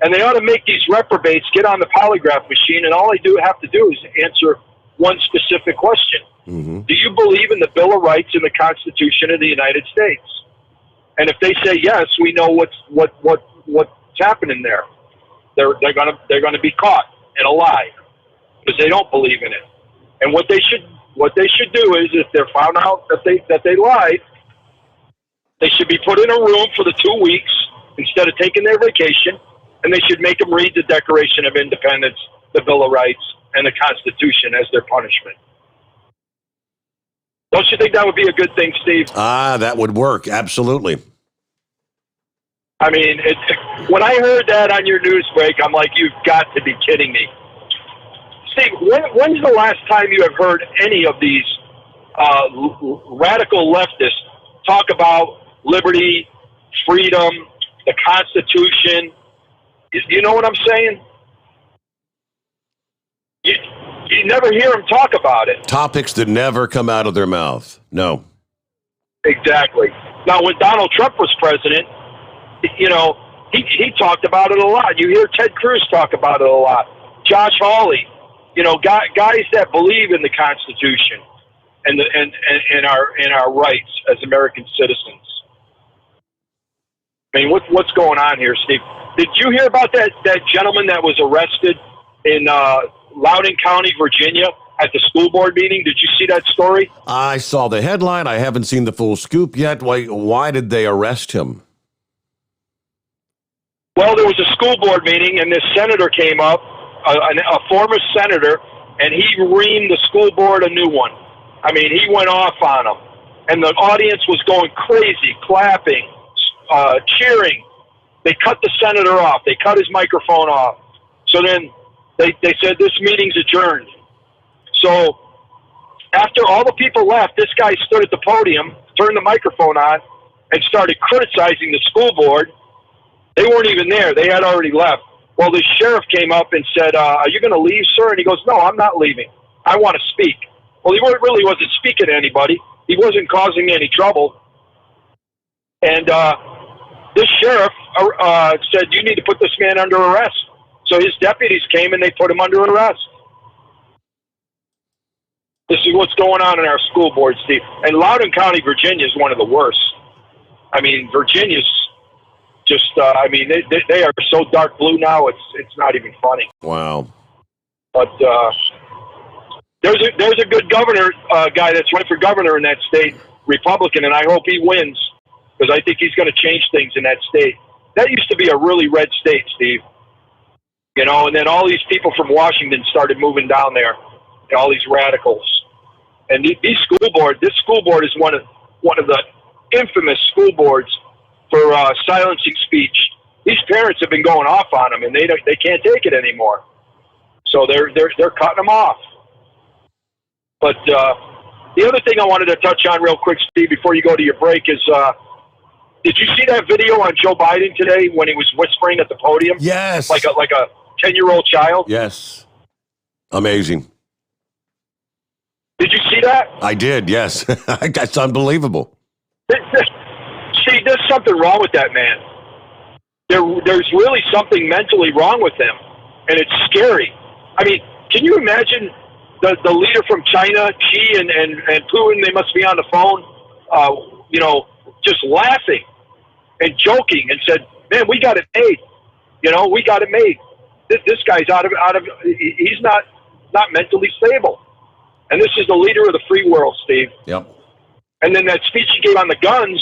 and they ought to make these reprobates get on the polygraph machine, and all they have to do is answer one specific question. Mm-hmm. Do you believe in the Bill of Rights and the Constitution of the United States? And if they say yes, we know what's happening there. They're gonna be caught in a lie because they don't believe in it. And what they should do is, if they're found out that they lied, they should be put in a room for the 2 weeks instead of taking their vacation, and they should make them read the Declaration of Independence, the Bill of Rights, and the Constitution as their punishment. Don't you think that would be a good thing, Steve? That would work. Absolutely. I mean, when I heard that on your news break, I'm like, you've got to be kidding me. Steve, when's the last time you have heard any of these radical leftists talk about liberty, freedom, the Constitution? You know what I'm saying? You never hear them talk about it. Topics that never come out of their mouth. No. Exactly. Now, when Donald Trump was president, you know, he talked about it a lot. You hear Ted Cruz talk about it a lot. Josh Hawley, you know, guys that believe in the Constitution and our rights as American citizens. I mean, what's going on here, Steve? Did you hear about that gentleman that was arrested in Loudoun County, Virginia, at the school board meeting? Did you see that story? I saw the headline. I haven't seen the full scoop yet. Why did they arrest him? Well, there was a school board meeting, and this senator came up, a former senator, and he reamed the school board a new one. I mean, he went off on them, and the audience was going crazy, clapping, cheering. They cut the senator off. They cut his microphone off. So then they said, this meeting's adjourned. So after all the people left, this guy stood at the podium, turned the microphone on, and started criticizing the school board. They weren't even there. They had already left. Well, the sheriff came up and said, are you going to leave, sir? And he goes, no, I'm not leaving. I want to speak. Well, he really wasn't speaking to anybody. He wasn't causing any trouble. And this sheriff said, you need to put this man under arrest. So his deputies came and they put him under arrest. This is what's going on in our school board, Steve. And Loudoun County, Virginia is one of the worst. I mean, Virginia's just, they are so dark blue now, it's not even funny. Wow. But there's a good governor, guy that's running for governor in that state, Republican, and I hope he wins, because I think he's going to change things in that state. That used to be a really red state, Steve. You know, and then all these people from Washington started moving down there, all these radicals. And this school board is one of the infamous school boards for silencing speech. These parents have been going off on them, and they can't take it anymore. So they're cutting them off. But the other thing I wanted to touch on real quick, Steve, before you go to your break is, did you see that video on Joe Biden today when he was whispering at the podium? Yes. Like a 10-year-old child? Yes. Amazing. Did you see that? I did, yes. That's unbelievable. See, there's something wrong with that man. There's really something mentally wrong with him, and it's scary. I mean, can you imagine the leader from China, Xi, and Putin? They must be on the phone, just laughing and joking, and said, "Man, we got it made. We got it made. This guy's out of. He's not mentally stable." And this is the leader of the free world, Steve. Yep. And then that speech he gave on the guns,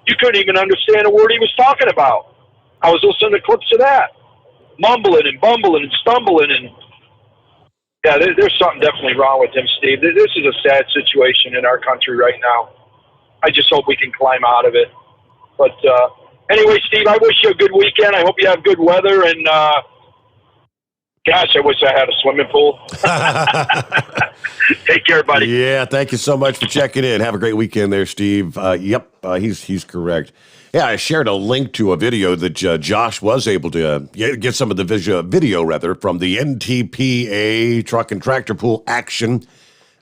you couldn't even understand a word he was talking about. I was listening to clips of that, mumbling and bumbling and stumbling, and yeah, there's something definitely wrong with him, Steve. This is a sad situation in our country right now. I just hope we can climb out of it. But anyway, Steve, I wish you a good weekend. I hope you have good weather, and gosh, I wish I had a swimming pool. Take care, buddy. Yeah, thank you so much for checking in. Have a great weekend there, Steve. He's correct. Yeah, I shared a link to a video that Josh was able to get some of the video from the NTPA truck and tractor pull action.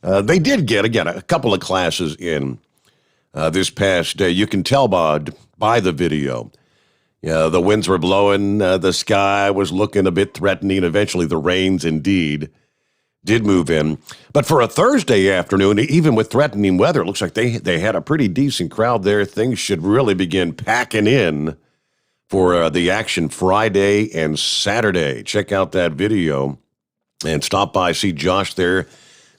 They did get, again, a couple of classes in this past day. You can tell by the video. Yeah, the winds were blowing. The sky was looking a bit threatening. Eventually, the rains indeed did move in. But for a Thursday afternoon, even with threatening weather, it looks like they had a pretty decent crowd there. Things should really begin packing in for the action Friday and Saturday. Check out that video and stop by, see Josh there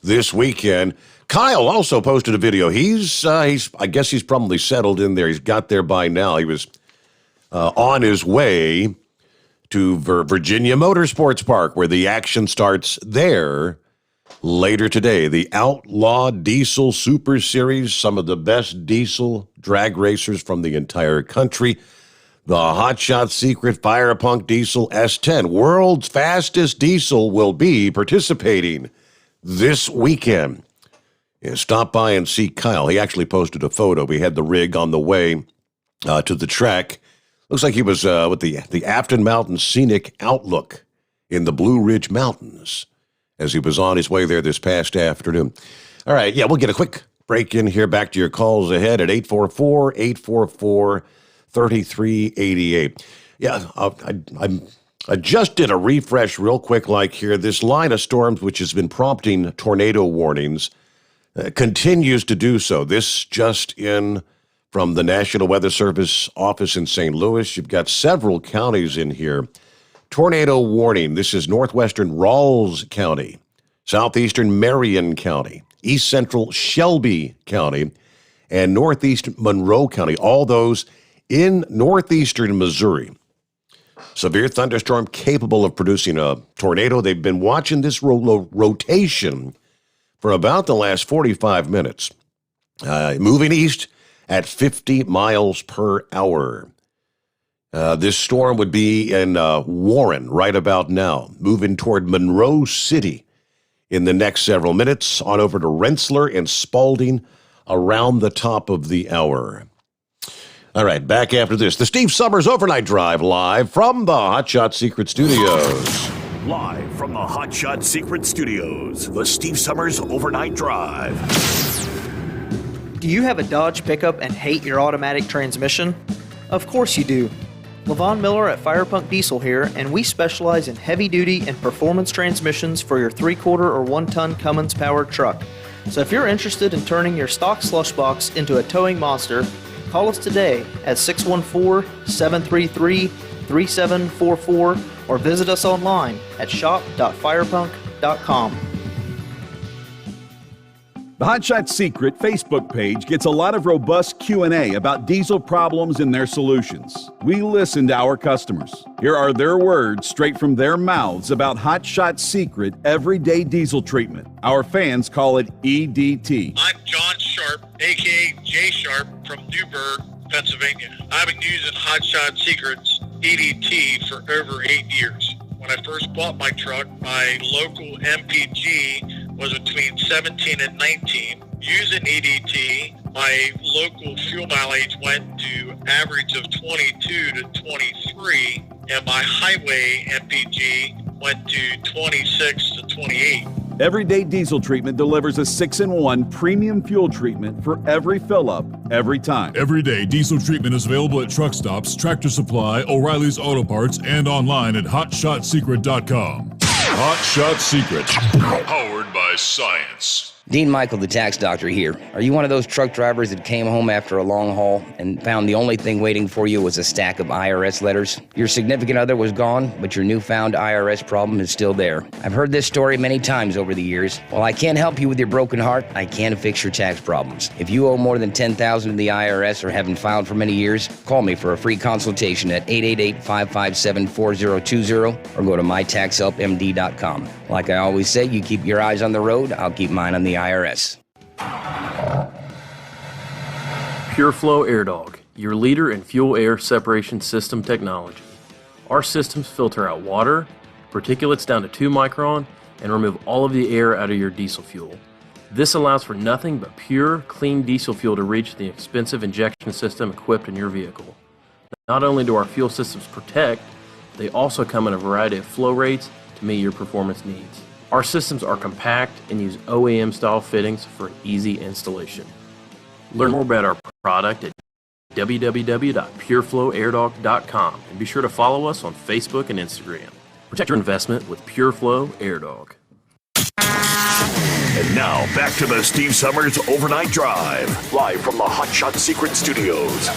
this weekend. Kyle also posted a video. He's I guess he's probably settled in there. He's got there by now. He was on his way to Virginia Motorsports Park, where the action starts there later today. The Outlaw Diesel Super Series, some of the best diesel drag racers from the entire country. The Hot Shot Secret Fire Punk Diesel S10, world's fastest diesel, will be participating this weekend. Yeah, stop by and see Kyle. He actually posted a photo. We had the rig on the way to the track. Looks like he was with the Afton Mountain Scenic Outlook in the Blue Ridge Mountains as he was on his way there this past afternoon. All right, yeah, we'll get a quick break in here back to your calls ahead at 844-844-3388. Yeah, I just did a refresh real quick like here. This line of storms, which has been prompting tornado warnings, continues to do so. This just in from the National Weather Service office in St. Louis. You've got several counties in here. Tornado warning. This is northwestern Rawls County, southeastern Marion County, east central Shelby County, and northeast Monroe County. All those in northeastern Missouri. Severe thunderstorm capable of producing a tornado. They've been watching this rotation for about the last 45 minutes. Moving east at 50 miles per hour. This storm would be in Warren right about now, moving toward Monroe City in the next several minutes, on over to Rensselaer and Spalding around the top of the hour. All right, back after this. The Steve Sommers Overnight Drive live from the Hot Shot Secret Studios. Live from the Hot Shot Secret Studios, the Steve Sommers Overnight Drive. Do you have a Dodge pickup and hate your automatic transmission? Of course you do. LaVon Miller at Firepunk Diesel here, and we specialize in heavy-duty and performance transmissions for your 3/4 or 1-ton Cummins-powered truck. So if you're interested in turning your stock slush box into a towing monster, call us today at 614-733-3744 or visit us online at shop.firepunk.com. The Hot Shot Secret Facebook page gets a lot of robust Q&A about diesel problems and their solutions. We listen to our customers. Here are their words straight from their mouths about Hot Shot Secret everyday diesel treatment. Our fans call it EDT. I'm John Sharp, a.k.a. Jay Sharp from Newburgh, Pennsylvania. I've been using Hot Shot Secret's EDT for over 8 years. When I first bought my truck, my local MPG was between 17 and 19. Using EDT, my local fuel mileage went to average of 22 to 23, and my highway MPG went to 26 to 28. Everyday Diesel Treatment delivers a 6-in-1 premium fuel treatment for every fill-up, every time. Everyday Diesel Treatment is available at truck stops, Tractor Supply, O'Reilly's Auto Parts, and online at HotShotSecret.com. Hot Shot Secret, powered by science. Dean Michael, the tax doctor here. Are you one of those truck drivers that came home after a long haul and found the only thing waiting for you was a stack of IRS letters? Your significant other was gone, but your newfound IRS problem is still there. I've heard this story many times over the years. While I can't help you with your broken heart, I can fix your tax problems. If you owe more than $10,000 to the IRS or haven't filed for many years, call me for a free consultation at 888-557-4020 or go to mytaxhelpmd.com. Like I always say, you keep your eyes on the road, I'll keep mine on the IRS. PureFlow Air Dog, your leader in fuel air separation system technology. Our systems filter out water, particulates down to 2 micron, and remove all of the air out of your diesel fuel. This allows for nothing but pure, clean diesel fuel to reach the expensive injection system equipped in your vehicle. Not only do our fuel systems protect, they also come in a variety of flow rates to meet your performance needs. Our systems are compact and use OEM-style fittings for easy installation. Learn more about our product at www.pureflowairdog.com and be sure to follow us on Facebook and Instagram. Protect your investment with PureFlow Air Dog. And now, back to the Steve Sommers Overnight Drive, live from the Hot Shot Secret Studios.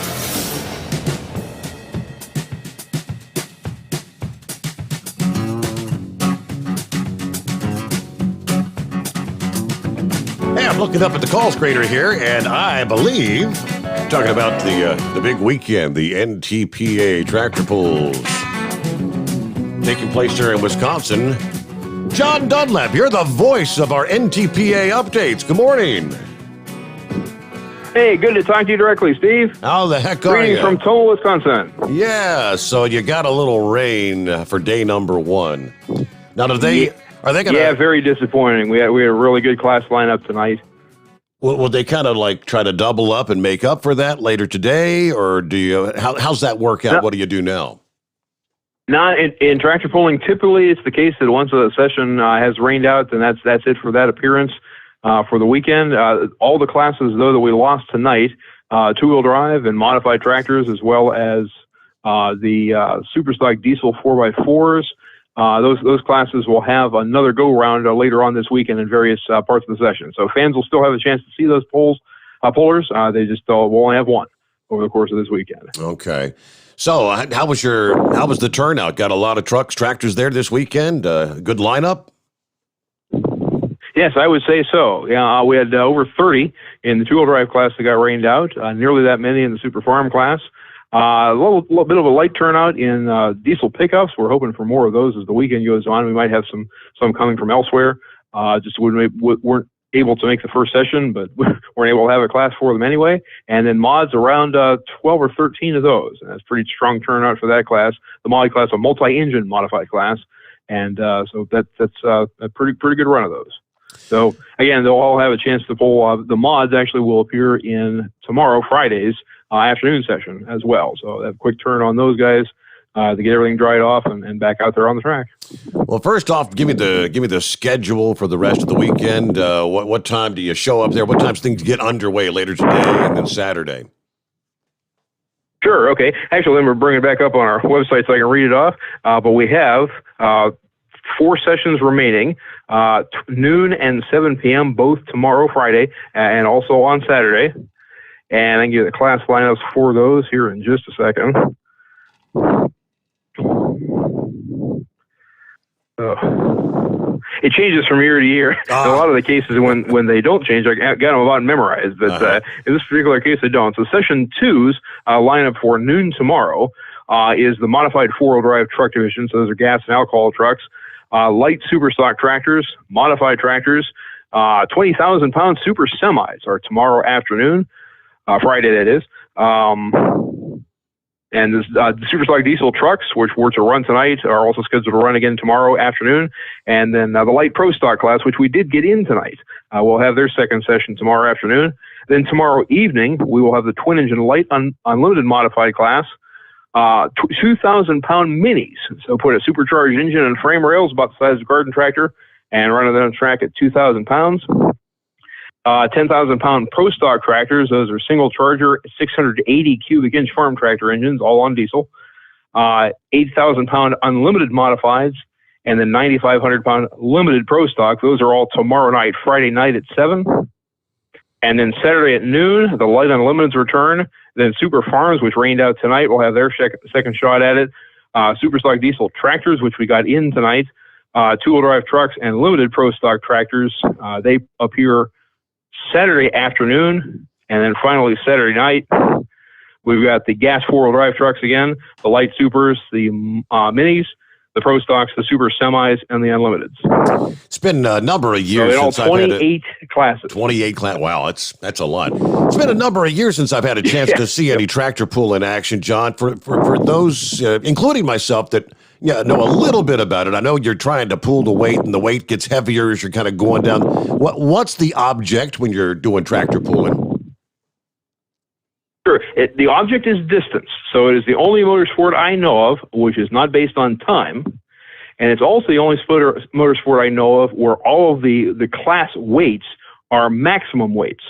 Hey, I'm looking up at the call screener here, and I believe, talking about the big weekend, the NTPA tractor pulls taking place here in Wisconsin. John Dunlap, you're the voice of our NTPA updates. Good morning. Hey, good to talk to you directly, Steve. How the heck are Greetings you? from Toll, Wisconsin. Yeah, so you got a little rain for day number 1. Now, are they going to... Yeah, very disappointing. We had a really good class lineup tonight. Will they kind of like try to double up and make up for that later today, or do you? How's that work out? What do you do now? Not in tractor pulling. Typically, it's the case that once a session has rained out, then that's it for that appearance. for the weekend. All the classes, though, that we lost tonight, two-wheel drive and modified tractors, as well as the Superstock diesel 4x4s, those classes will have another go-round later on this weekend in various parts of the session. So fans will still have a chance to see those pullers. They just will only have one over the course of this weekend. Okay. So how was the turnout? Got a lot of trucks, tractors there this weekend? Good lineup? Yes, I would say so. Yeah, we had over 30 in the two-wheel drive class that got rained out, nearly that many in the Super Farm class. A little bit of a light turnout in diesel pickups. We're hoping for more of those as the weekend goes on. We might have some coming from elsewhere. Just weren't able to make the first session, but weren't able to have a class for them anyway. And then mods, around 12 or 13 of those. And that's pretty strong turnout for that class. The Molly class, a multi-engine modified class. And so that's a pretty good run of those. So again, they'll all have a chance to pull. The mods actually will appear in tomorrow, Friday's afternoon session as well. So have a quick turn on those guys to get everything dried off and back out there on the track. Well, first off, give me the schedule for the rest of the weekend. What time do you show up there? What times things get underway later today and then Saturday? Sure. Okay. Actually, let me bring it back up on our website so I can read it off. But we have 4 sessions remaining, noon and 7 p.m., both tomorrow, Friday, and also on Saturday. And I can give the class lineups for those here in just a second. It changes from year to year. In a lot of the cases, when they don't change, I got them about memorized. But in this particular case, they don't. So session 2's lineup for noon tomorrow is the modified 4-wheel drive truck division. So those are gas and alcohol trucks. Light super stock tractors, modified tractors, 20,000-pound super semis are tomorrow afternoon, Friday that is. And the super stock diesel trucks, which were to run tonight, are also scheduled to run again tomorrow afternoon. And then the light pro stock class, which we did get in tonight, will have their second session tomorrow afternoon. Then tomorrow evening, we will have the twin engine light unlimited modified class. 2,000-pound minis. So put a supercharged engine and frame rails about the size of a garden tractor and run it on track at 2,000 pounds. 10,000-pound pro stock tractors. Those are single charger, 680 cubic inch farm tractor engines, all on diesel. 8,000-pound unlimited modifieds, and then 9,500-pound limited pro stock. Those are all tomorrow night, Friday night at 7. And then Saturday at noon, the light unlimiteds return. Then Super Farms, which rained out tonight, will have their second shot at it. Super stock diesel tractors, which we got in tonight. Two-wheel drive trucks and limited pro stock tractors. They appear Saturday afternoon. And then finally Saturday night, we've got the gas 4-wheel drive trucks again, the light supers, the minis, the pro stocks, the super semis, and the unlimiteds. It's been a number of years since I've had 28 classes. 28 classes. Wow, that's a lot. It's been a number of years since I've had a chance to see any tractor pull in action, John. For those, including myself, that know a little bit about it. I know you're trying to pull the weight, and the weight gets heavier as you're kind of going down. What's the object when you're doing tractor pulling? Sure. The object is distance. So it is the only motorsport I know of which is not based on time. And it's also the only motorsport I know of where all of the class weights are maximum weights.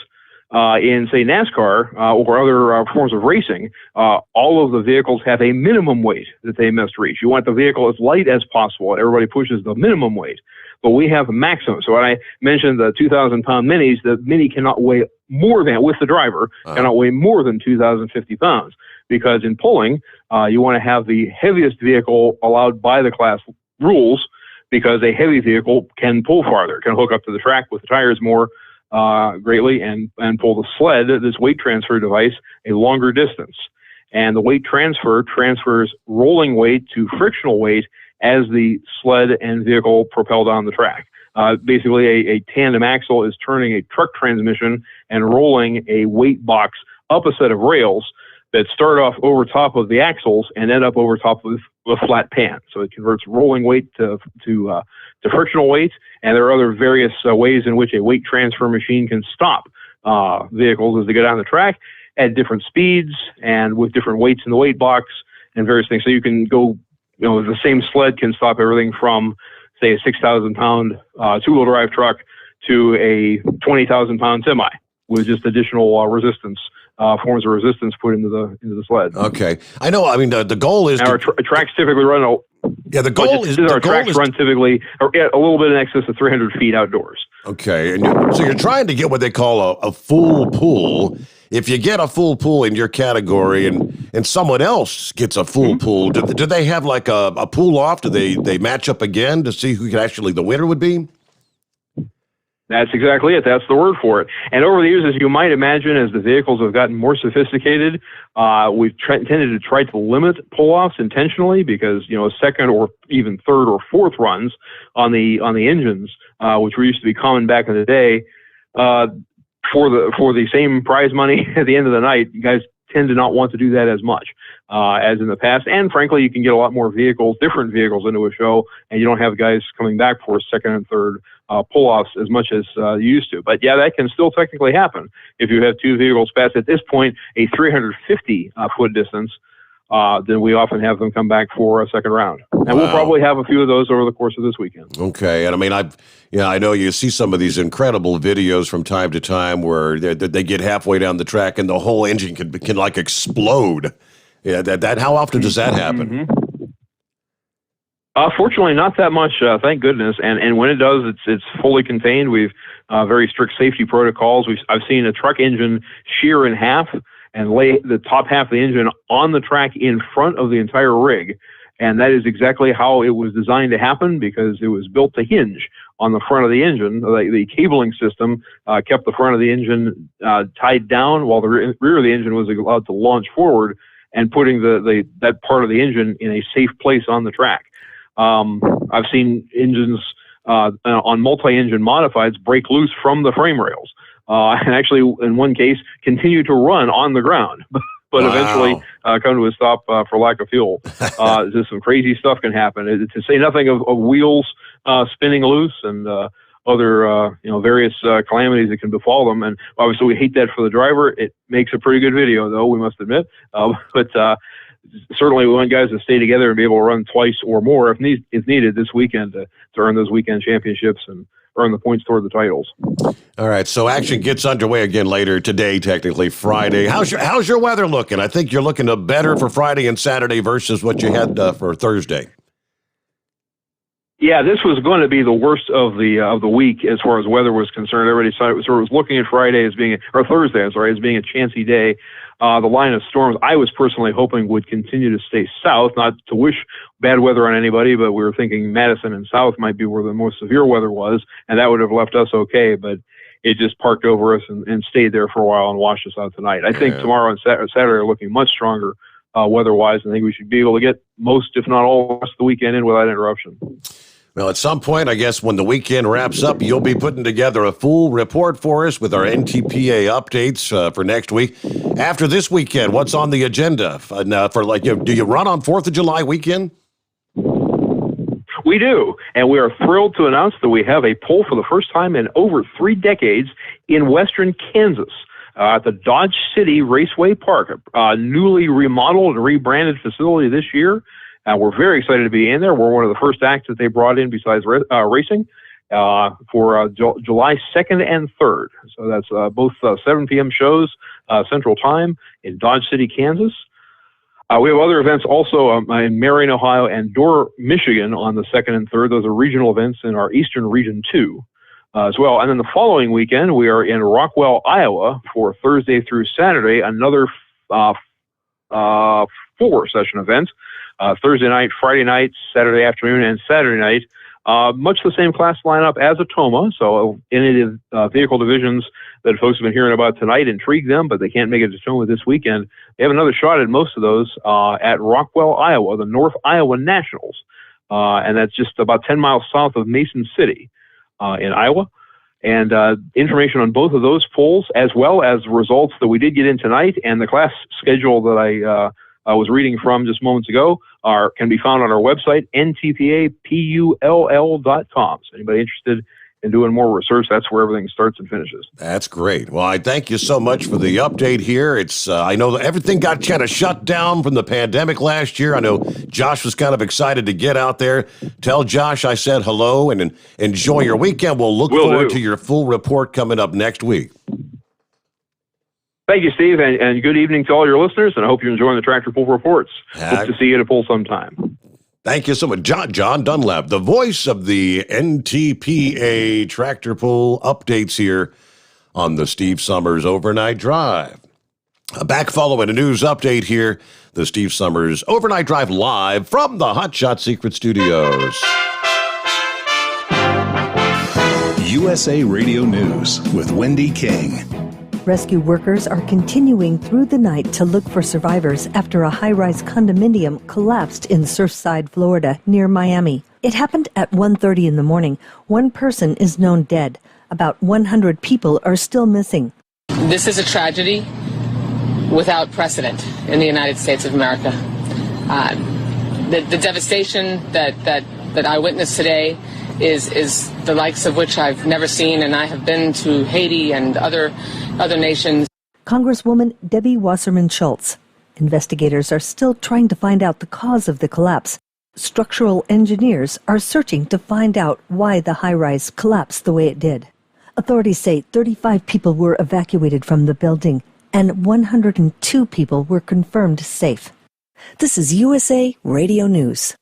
In, say, NASCAR or other forms of racing, all of the vehicles have a minimum weight that they must reach. You want the vehicle as light as possible. Everybody pushes the minimum weight. But we have a maximum. So when I mentioned the 2,000-pound minis, the mini cannot weigh more than, with the driver, cannot weigh more than 2,050 pounds. Because in pulling, you want to have the heaviest vehicle allowed by the class rules, because a heavy vehicle can pull farther, can hook up to the track with the tires more greatly and pull the sled, this weight transfer device, a longer distance. And the weight transfer transfers rolling weight to frictional weight as the sled and vehicle propel down the track. Basically, a tandem axle is turning a truck transmission and rolling a weight box up a set of rails that start off over top of the axles and end up over top of a flat pan. So it converts rolling weight to frictional weight, and there are other various ways in which a weight transfer machine can stop vehicles as they go down the track at different speeds and with different weights in the weight box and various things. So you can go, the same sled can stop everything from, say, a 6,000-pound two-wheel drive truck to a 20,000-pound semi with just additional resistance. Forms of resistance put into the sled. Okay, I know. I mean, the goal is our tracks typically run. The goal is our tracks run typically a little bit in excess of 300 feet outdoors. Okay, and so you're trying to get what they call a full pool. If you get a full pool in your category, and someone else gets a full pool, do they have like a pool off? Do they match up again to see who the winner would be? That's exactly it. That's the word for it. And over the years, as you might imagine, as the vehicles have gotten more sophisticated, we've tended to try to limit pull-offs intentionally because, second or even third or fourth runs on the engines, which were used to be common back in the day, for the same prize money at the end of the night, you guys tend to not want to do that as much as in the past. And frankly, you can get a lot more different vehicles into a show, and you don't have guys coming back for second and third pull-offs as much as you used to. But yeah, that can still technically happen if you have two vehicles pass at this point a 350-foot distance. Then we often have them come back for a second round, and we'll probably have a few of those over the course of this weekend. Okay, and I mean, I know you see some of these incredible videos from time to time where they get halfway down the track and the whole engine can like explode. Yeah, how often does that happen? Mm-hmm. Fortunately, not that much, thank goodness. And when it does, it's fully contained. We've very strict safety protocols. I've seen a truck engine shear in half and lay the top half of the engine on the track in front of the entire rig. And that is exactly how it was designed to happen because it was built to hinge on the front of the engine. The cabling system kept the front of the engine tied down while the rear of the engine was allowed to launch forward and putting that part of the engine in a safe place on the track. I've seen engines on multi-engine modifieds break loose from the frame rails. And actually, in one case, continue to run on the ground, but eventually come to a stop for lack of fuel. Just some crazy stuff can happen. To say nothing of wheels spinning loose and other various calamities that can befall them. And obviously, we hate that for the driver. It makes a pretty good video, though, we must admit. But certainly, we want guys to stay together and be able to run twice or more if needed this weekend to earn those weekend championships and earn the points toward the titles. All right, so action gets underway again later today, technically Friday. How's your weather looking? I think you're looking better for Friday and Saturday versus what you had for Thursday. Yeah, this was going to be the worst of the week as far as weather was concerned. Everybody sort of was looking at Thursday as being a chancy day. The line of storms I was personally hoping would continue to stay south, not to wish bad weather on anybody, but we were thinking Madison and south might be where the most severe weather was, and that would have left us okay, but it just parked over us and stayed there for a while and washed us out tonight. I think tomorrow and Saturday are looking much stronger weather-wise. I think we should be able to get most, if not all, of the weekend in without interruption. Well, at some point, I guess when the weekend wraps up, you'll be putting together a full report for us with our NTPA updates for next week. After this weekend, what's on the agenda? Do you run on 4th of July weekend? We do, and we are thrilled to announce that we have a poll for the first time in over 3 decades in western Kansas at the Dodge City Raceway Park, a newly remodeled and rebranded facility this year. We're very excited to be in there. We're one of the first acts that they brought in besides racing for July 2nd and 3rd. So that's both 7 p.m. shows Central Time in Dodge City, Kansas. We have other events also in Marion, Ohio, and Dorr, Michigan on the 2nd and 3rd. Those are regional events in our Eastern Region 2 as well. And then the following weekend, we are in Rockwell, Iowa for Thursday through Saturday, another 4-session event. Thursday night, Friday night, Saturday afternoon, and Saturday night. Much the same class lineup as a Toma, so any of the vehicle divisions that folks have been hearing about tonight intrigue them, but they can't make it to Toma this weekend. They have another shot at most of those at Rockwell, Iowa, the North Iowa Nationals, and that's just about 10 miles south of Mason City in Iowa. And information on both of those polls, as well as results that we did get in tonight, and the class schedule that I was reading from just moments ago, can be found on our website, ntpapull.com. So anybody interested and doing more research, that's where everything starts and finishes. That's great. Well, I thank you so much for the update here. It's I know that everything got kind of shut down from the pandemic last year. I know Josh was kind of excited to get out there. Tell Josh I said hello and enjoy your weekend. We'll look forward to your full report coming up next week. Thank you, Steve, and good evening to all your listeners, and I hope you're enjoying the Tractor Pull Reports. Hope to see you at a pull sometime. Thank you so much. John Dunlap, the voice of the NTPA Tractor Pull updates here on the Steve Sommers Overnight Drive. Back following a news update here, the Steve Sommers Overnight Drive live from the Hot Shot Secret Studios. USA Radio News with Wendy King. Rescue workers are continuing through the night to look for survivors after a high-rise condominium collapsed in Surfside, Florida, near Miami. It happened at 1:30 in the morning. One person is known dead. About 100 people are still missing. This is a tragedy without precedent in the United States of America. The devastation that I witnessed today is the likes of which I've never seen, and I have been to Haiti and other nations. Congresswoman Debbie Wasserman Schultz. Investigators are still trying to find out the cause of the collapse. Structural engineers are searching to find out why the high-rise collapsed the way it did. Authorities say 35 people were evacuated from the building, and 102 people were confirmed safe. This is USA Radio News.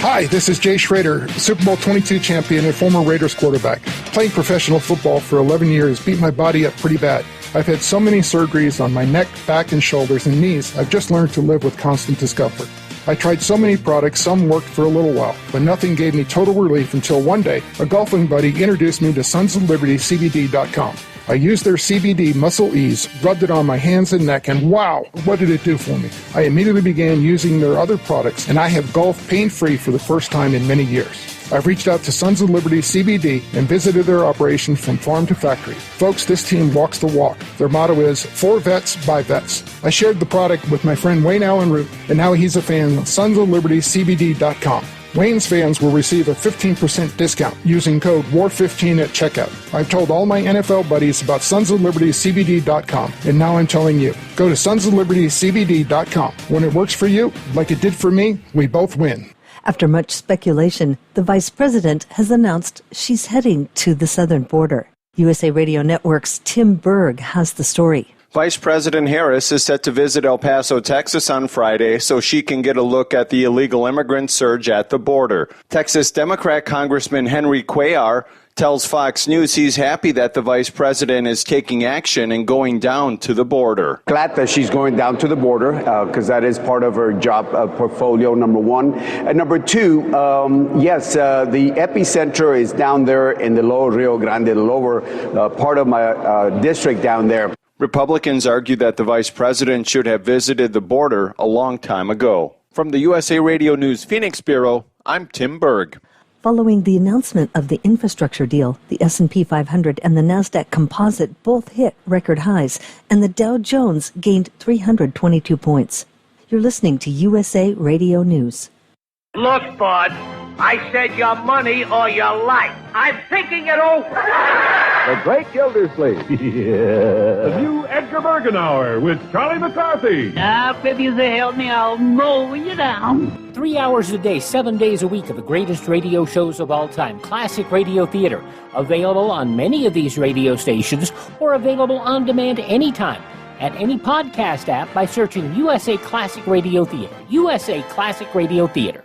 Hi, this is Jay Schrader, Super Bowl 22 champion and former Raiders quarterback. Playing professional football for 11 years beat my body up pretty bad. I've had so many surgeries on my neck, back, and shoulders and knees, I've just learned to live with constant discomfort. I tried so many products, some worked for a little while, but nothing gave me total relief until one day, a golfing buddy introduced me to sonsoflibertycbd.com. I used their CBD Muscle Ease, rubbed it on my hands and neck, and wow, what did it do for me? I immediately began using their other products, and I have golfed pain-free for the first time in many years. I've reached out to Sons of Liberty CBD and visited their operation from farm to factory. Folks, this team walks the walk. Their motto is, for vets, by vets. I shared the product with my friend Wayne Allen Root, and now he's a fan of sonsoflibertycbd.com. Wayne's fans will receive a 15% discount using code WAR15 at checkout. I've told all my NFL buddies about sonsoflibertycbd.com, and now I'm telling you. Go to sonsoflibertycbd.com. When it works for you, like it did for me, we both win. After much speculation, the vice president has announced she's heading to the southern border. USA Radio Network's Tim Berg has the story. Vice President Harris is set to visit El Paso, Texas on Friday so she can get a look at the illegal immigrant surge at the border. Texas Democrat Congressman Henry Cuellar tells Fox News he's happy that the vice president is taking action and going down to the border. Glad that she's going down to the border because that is part of her job portfolio, number one. And number two, yes, the epicenter is down there in the lower Rio Grande, the lower part of my district down there. Republicans argue that the vice president should have visited the border a long time ago. From the USA Radio News Phoenix Bureau, I'm Tim Berg. Following the announcement of the infrastructure deal, the S&P 500 and the NASDAQ Composite both hit record highs, and the Dow Jones gained 322 points. You're listening to USA Radio News. Look, bud, I said your money or your life. I'm thinking it over. The Great Gildersleeve. The new Edgar Bergenauer with Charlie McCarthy. Now, if you help me, I'll mow you down. 3 hours a day, 7 days a week of the greatest radio shows of all time. Classic Radio Theater. Available on many of these radio stations or available on demand anytime at any podcast app by searching USA Classic Radio Theater. USA Classic Radio Theater.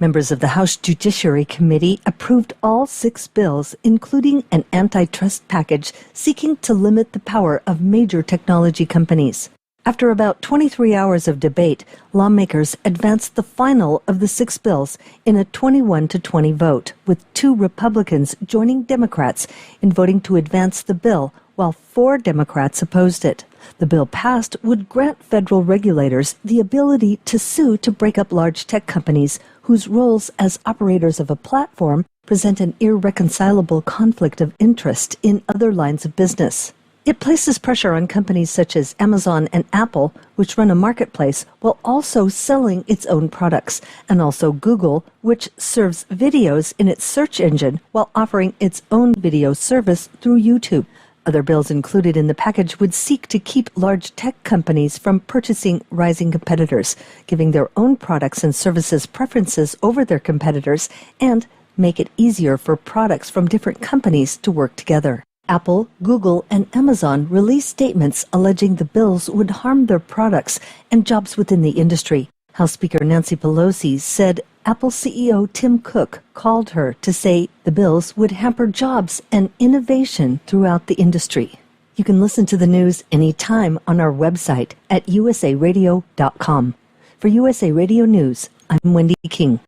Members of the House Judiciary Committee approved all 6 bills, including an antitrust package seeking to limit the power of major technology companies. After about 23 hours of debate, lawmakers advanced the final of the 6 bills in a 21-20 vote, with 2 Republicans joining Democrats in voting to advance the bill, while 4 Democrats opposed it. The bill passed would grant federal regulators the ability to sue to break up large tech companies whose roles as operators of a platform present an irreconcilable conflict of interest in other lines of business. It places pressure on companies such as Amazon and Apple, which run a marketplace, while also selling its own products, and also Google, which serves videos in its search engine while offering its own video service through YouTube. Other bills included in the package would seek to keep large tech companies from purchasing rising competitors, giving their own products and services preferences over their competitors, and make it easier for products from different companies to work together. Apple, Google, and Amazon released statements alleging the bills would harm their products and jobs within the industry. House Speaker Nancy Pelosi said Apple CEO Tim Cook called her to say the bills would hamper jobs and innovation throughout the industry. You can listen to the news anytime on our website at usaradio.com. For USA Radio News, I'm Wendy King.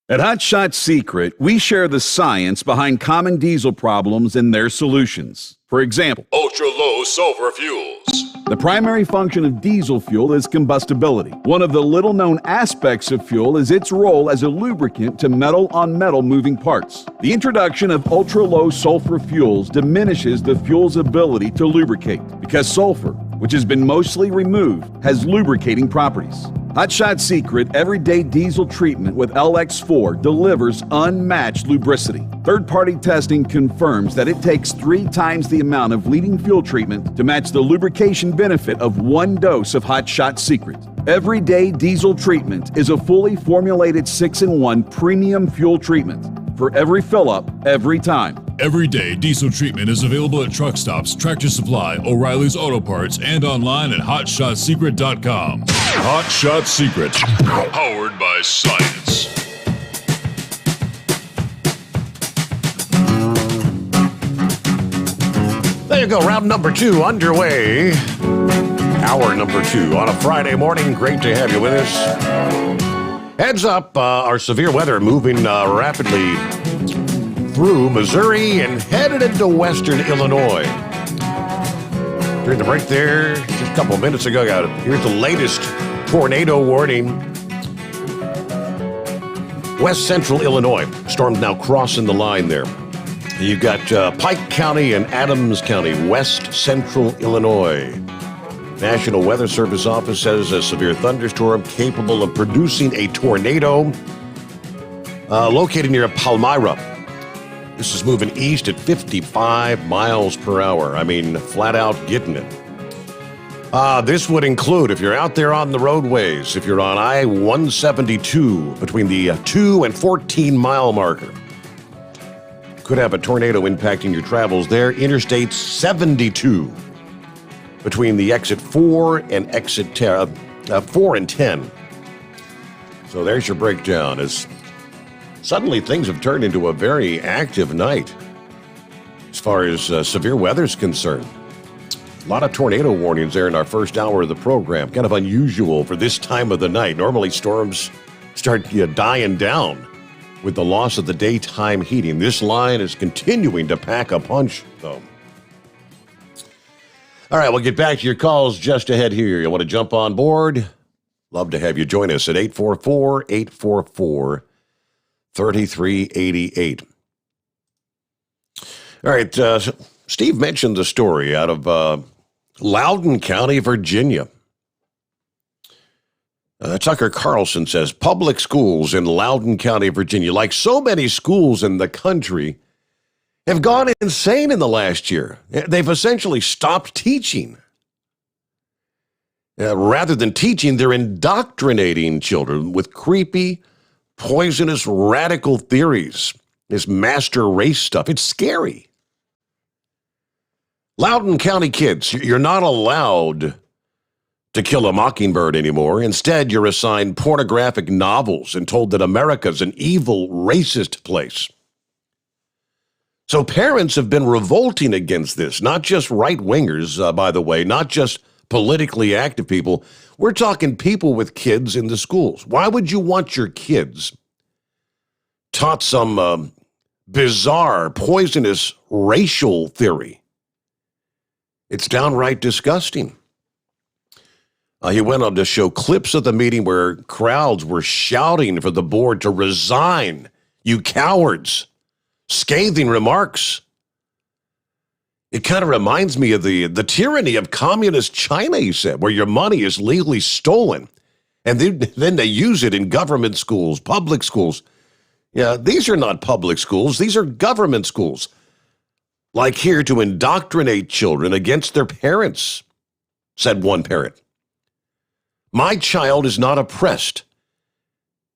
At Hot Shot Secret, we share the science behind common diesel problems and their solutions. For example, ultra-low sulfur fuels. The primary function of diesel fuel is combustibility. One of the little-known aspects of fuel is its role as a lubricant to metal-on-metal moving parts. The introduction of ultra-low sulfur fuels diminishes the fuel's ability to lubricate because sulfur, which has been mostly removed, has lubricating properties. Hot Shot Secret Everyday Diesel Treatment with LX4 delivers unmatched lubricity. Third-party testing confirms that it takes 3 times the amount of leading fuel treatment to match the lubrication benefit of 1 dose of Hot Shot Secret. Everyday Diesel Treatment is a fully formulated 6-in-1 premium fuel treatment for every fill-up, every time. Everyday Diesel Treatment is available at truck stops, Tractor Supply, O'Reilly's Auto Parts, and online at HotShotSecret.com. Hot Shot Secret, powered by science. There you go, round number 2 underway. Hour number 2 on a Friday morning. Great to have you with us. Heads up, our severe weather moving rapidly through Missouri and headed into western Illinois. During the break there, just a couple of minutes ago, here's the latest tornado warning. West central Illinois. Storm's now crossing the line there. You've got Pike County and Adams County, west central Illinois. National Weather Service office says a severe thunderstorm capable of producing a tornado located near Palmyra. This is moving east at 55 miles per hour. I mean, flat out getting it. This would include, if you're out there on the roadways, if you're on I-172 between the 2 and 14 mile marker, could have a tornado impacting your travels there. Interstate 72 between the exit 4 and exit 4 and 10. So there's your breakdown. As suddenly things have turned into a very active night as far as severe weather is concerned. A lot of tornado warnings there in our first hour of the program. Kind of unusual for this time of the night. Normally storms start dying down with the loss of the daytime heating. This line is continuing to pack a punch, though. All right, we'll get back to your calls just ahead here. You want to jump on board? Love to have you join us at 844-844-3388. All right, Steve mentioned the story out of Loudoun County, Virginia. Tucker Carlson says, public schools in Loudoun County, Virginia, like so many schools in the country, have gone insane in the last year. They've essentially stopped teaching. Rather than teaching, they're indoctrinating children with creepy, poisonous, radical theories. This master race stuff. It's scary. Loudoun County kids, you're not allowed to kill a mockingbird anymore. Instead, you're assigned pornographic novels and told that America's an evil, racist place. So parents have been revolting against this, not just right-wingers, by the way, not just politically active people. We're talking people with kids in the schools. Why would you want your kids taught some bizarre, poisonous racial theory? It's downright disgusting. He went on to show clips of the meeting where crowds were shouting for the board to resign. You cowards. Scathing remarks. It kind of reminds me of the tyranny of communist China, he said, where your money is legally stolen. And then they use it in government schools, public schools. Yeah, these are not public schools. These are government schools. Like here to indoctrinate children against their parents, said one parent. My child is not oppressed.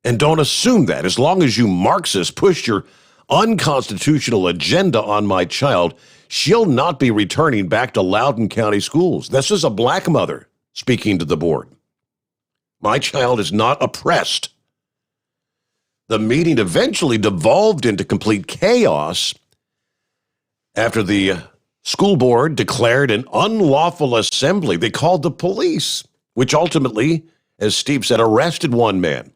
And don't assume that. As long as you Marxists push your unconstitutional agenda on my child, she'll not be returning back to Loudoun County schools. This is a black mother speaking to the board. My child is not oppressed. The meeting eventually devolved into complete chaos after the school board declared an unlawful assembly. They called the police, which ultimately, as Steve said, arrested one man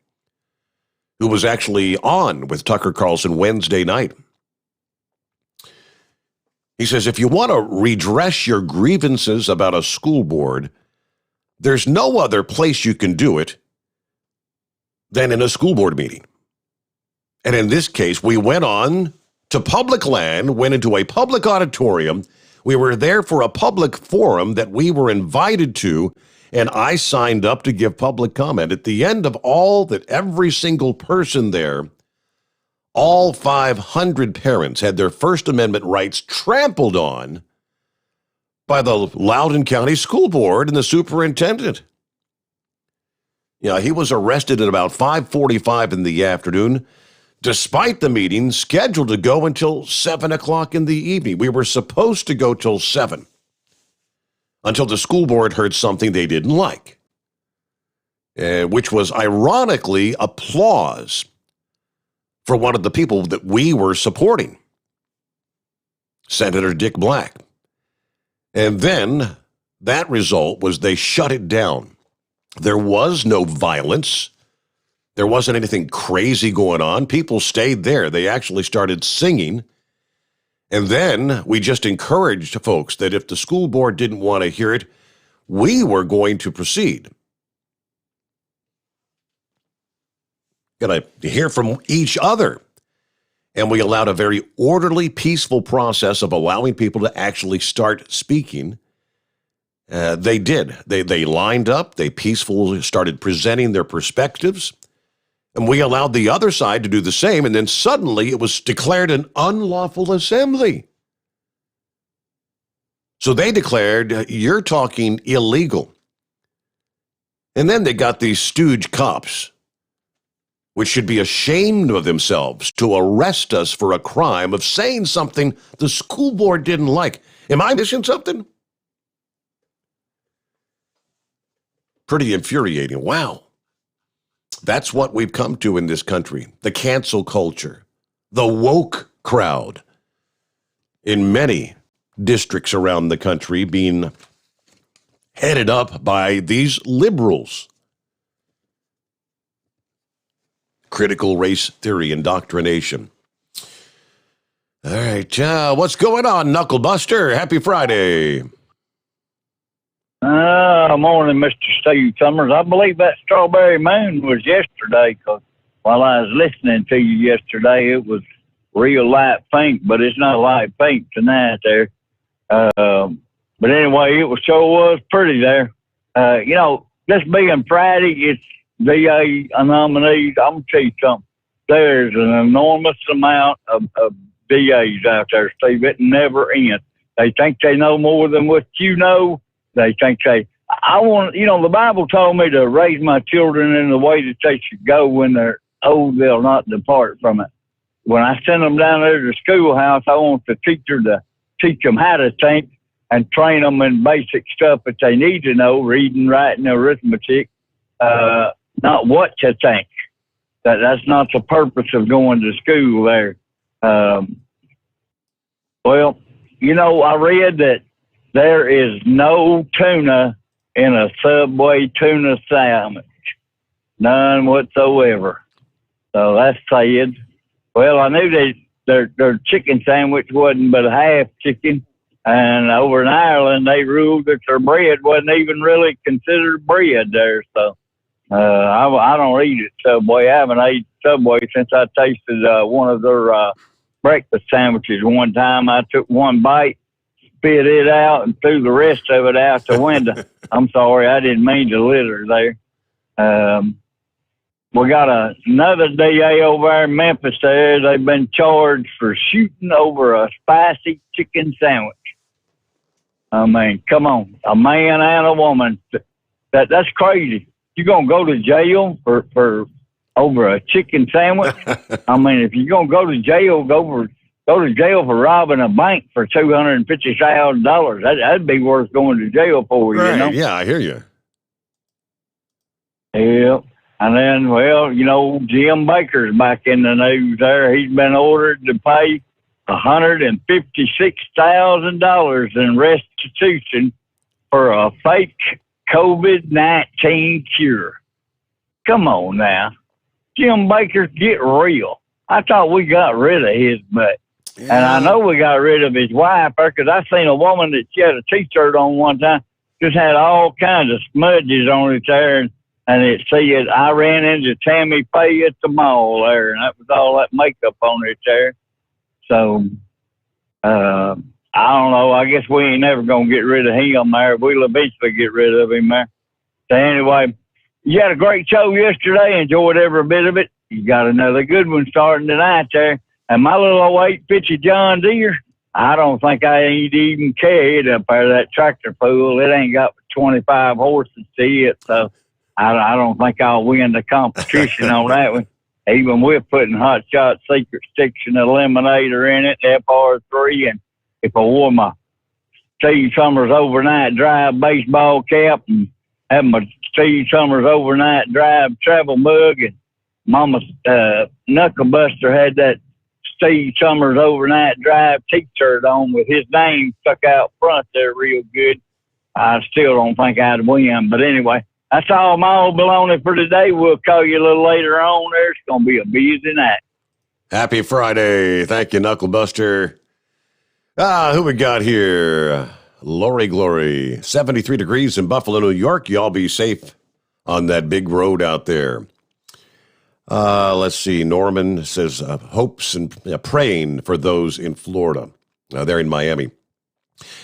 who was actually on with Tucker Carlson Wednesday night. He says, if you want to redress your grievances about a school board, there's no other place you can do it than in a school board meeting. And in this case, we went on to public land, went into a public auditorium. We were there for a public forum that we were invited to, and I signed up to give public comment. At the end of all that, every single person there, all 500 parents had their First Amendment rights trampled on by the Loudoun County School Board and the superintendent. Yeah, he was arrested at about 5:45 in the afternoon, despite the meeting scheduled to go until 7 o'clock in the evening. We were supposed to go till 7, until the school board heard something they didn't like, which was ironically applause for one of the people that we were supporting, Senator Dick Black. And then that result was they shut it down. There was no violence. There wasn't anything crazy going on. People stayed there. They actually started singing. And then we just encouraged folks that if the school board didn't want to hear it, we were going to proceed. Going to hear from each other. And we allowed a very orderly, peaceful process of allowing people to actually start speaking. They did. They lined up. They peacefully started presenting their perspectives. And we allowed the other side to do the same. And then suddenly it was declared an unlawful assembly. So they declared, you're talking illegal. And then they got these stooge cops, which should be ashamed of themselves, to arrest us for a crime of saying something the school board didn't like. Am I missing something? Pretty infuriating. Wow. That's what we've come to in this country. The cancel culture, the woke crowd in many districts around the country being headed up by these liberals. Critical race theory indoctrination. All right, what's going on, Knucklebuster? Happy Friday. Morning, Mr. Steve Summers. I believe that strawberry moon was yesterday, because while I was listening to you yesterday, it was real light pink, but it's not light pink tonight there. But anyway, it sure was pretty there. This being Friday, it's VA nominees. I'm going to tell you something. There's an enormous amount of VAs out there, Steve. It never ends. They think they know more than what you know. They think the Bible told me to raise my children in the way that they should go. When they're old, they'll not depart from it. When I send them down there to the schoolhouse, I want the teacher to teach them how to think and train them in basic stuff that they need to know, reading, writing, arithmetic, not what to think. That's not the purpose of going to school there. I read that there is no tuna in a Subway tuna sandwich. None whatsoever. So that's sad. Well, I knew their chicken sandwich wasn't but a half chicken. And over in Ireland, they ruled that their bread wasn't even really considered bread there. So I don't eat at Subway. I haven't ate Subway since I tasted one of their breakfast sandwiches one time. I took one bite, spit it out and threw the rest of it out the window. I'm sorry, I didn't mean to litter there. We got another DA over there in Memphis there. They've been charged for shooting over a spicy chicken sandwich. I mean, come on, a man and a woman. That's crazy. You gonna go to jail for over a chicken sandwich? I mean, if you're gonna go to jail, go to jail for robbing a bank for $250,000. That'd be worth going to jail for, right. You know? Yeah, I hear you. Yeah. And then, well, you know, Jim Baker's back in the news there. He's been ordered to pay $156,000 in restitution for a fake COVID-19 cure. Come on now. Jim Baker, get real. I thought we got rid of his butt. Yeah. And I know we got rid of his wife because I seen a woman that she had a T-shirt on one time, just had all kinds of smudges on it there. And it said, I ran into Tammy Faye at the mall there. And that was all that makeup on it there. So, I don't know. I guess we ain't never going to get rid of him there. We'll eventually get rid of him there. So anyway, you had a great show yesterday. Enjoyed every bit of it. You got another good one starting tonight there. And my little 0850 John Deere, I don't think I ain't even carried up there that tractor pool. It ain't got 25 horses to it. So I don't think I'll win the competition on that one. Even with putting Hot Shot Secret Sticks and Eliminator in it, FR3, and if I wore my Steve Summers Overnight Drive baseball cap and had my Steve Summers Overnight Drive travel mug, and Mama's Knuckle Buster had that Steve Summers Overnight Drive T-shirt on with his name stuck out front there real good, I still don't think I'd win. But anyway, that's all my old baloney for today. We'll call you a little later on there. It's going to be a busy night. Happy Friday. Thank you, Knuckle Buster. Who we got here? Lori Glory. 73 degrees in Buffalo, New York. Y'all be safe on that big road out there. Let's see. Norman says hopes and praying for those in Florida. They're in Miami.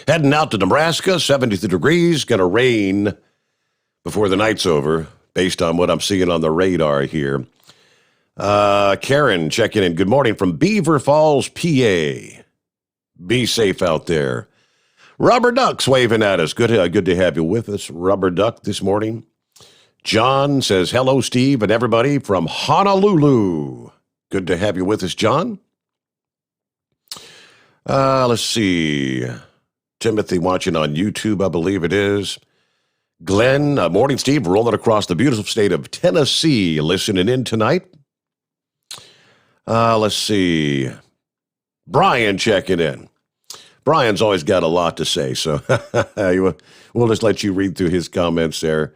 Heading out to Nebraska, 73 degrees. Going to rain before the night's over, based on what I'm seeing on the radar here. Karen checking in. Good morning from Beaver Falls, PA. Be safe out there. Rubber Duck's waving at us. Good to have you with us, Rubber Duck, this morning. John says, hello, Steve, and everybody from Honolulu. Good to have you with us, John. Let's see. Timothy watching on YouTube, I believe it is. Glenn, morning, Steve, rolling across the beautiful state of Tennessee, listening in tonight. Let's see. Brian checking in. Brian's always got a lot to say, so we'll just let you read through his comments there.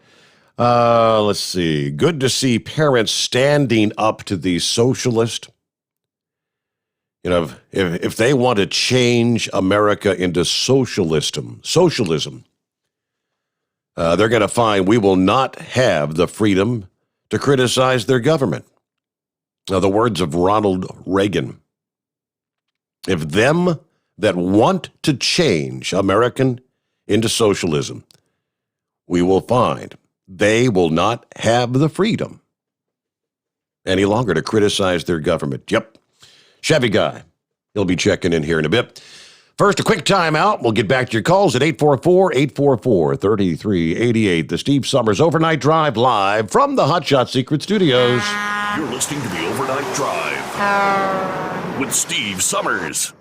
Let's see. Good to see parents standing up to these socialists. You know, if they want to change America into socialism, they're going to find we will not have the freedom to criticize their government. Now, the words of Ronald Reagan. If them that want to change American into socialism, we will find they will not have the freedom any longer to criticize their government. Yep. Chevy Guy. He'll be checking in here in a bit. First, a quick timeout. We'll get back to your calls at 844-844-3388. The Steve Summers Overnight Drive live from the Hot Shot Secret Studios. You're listening to the Overnight Drive with Steve Summers.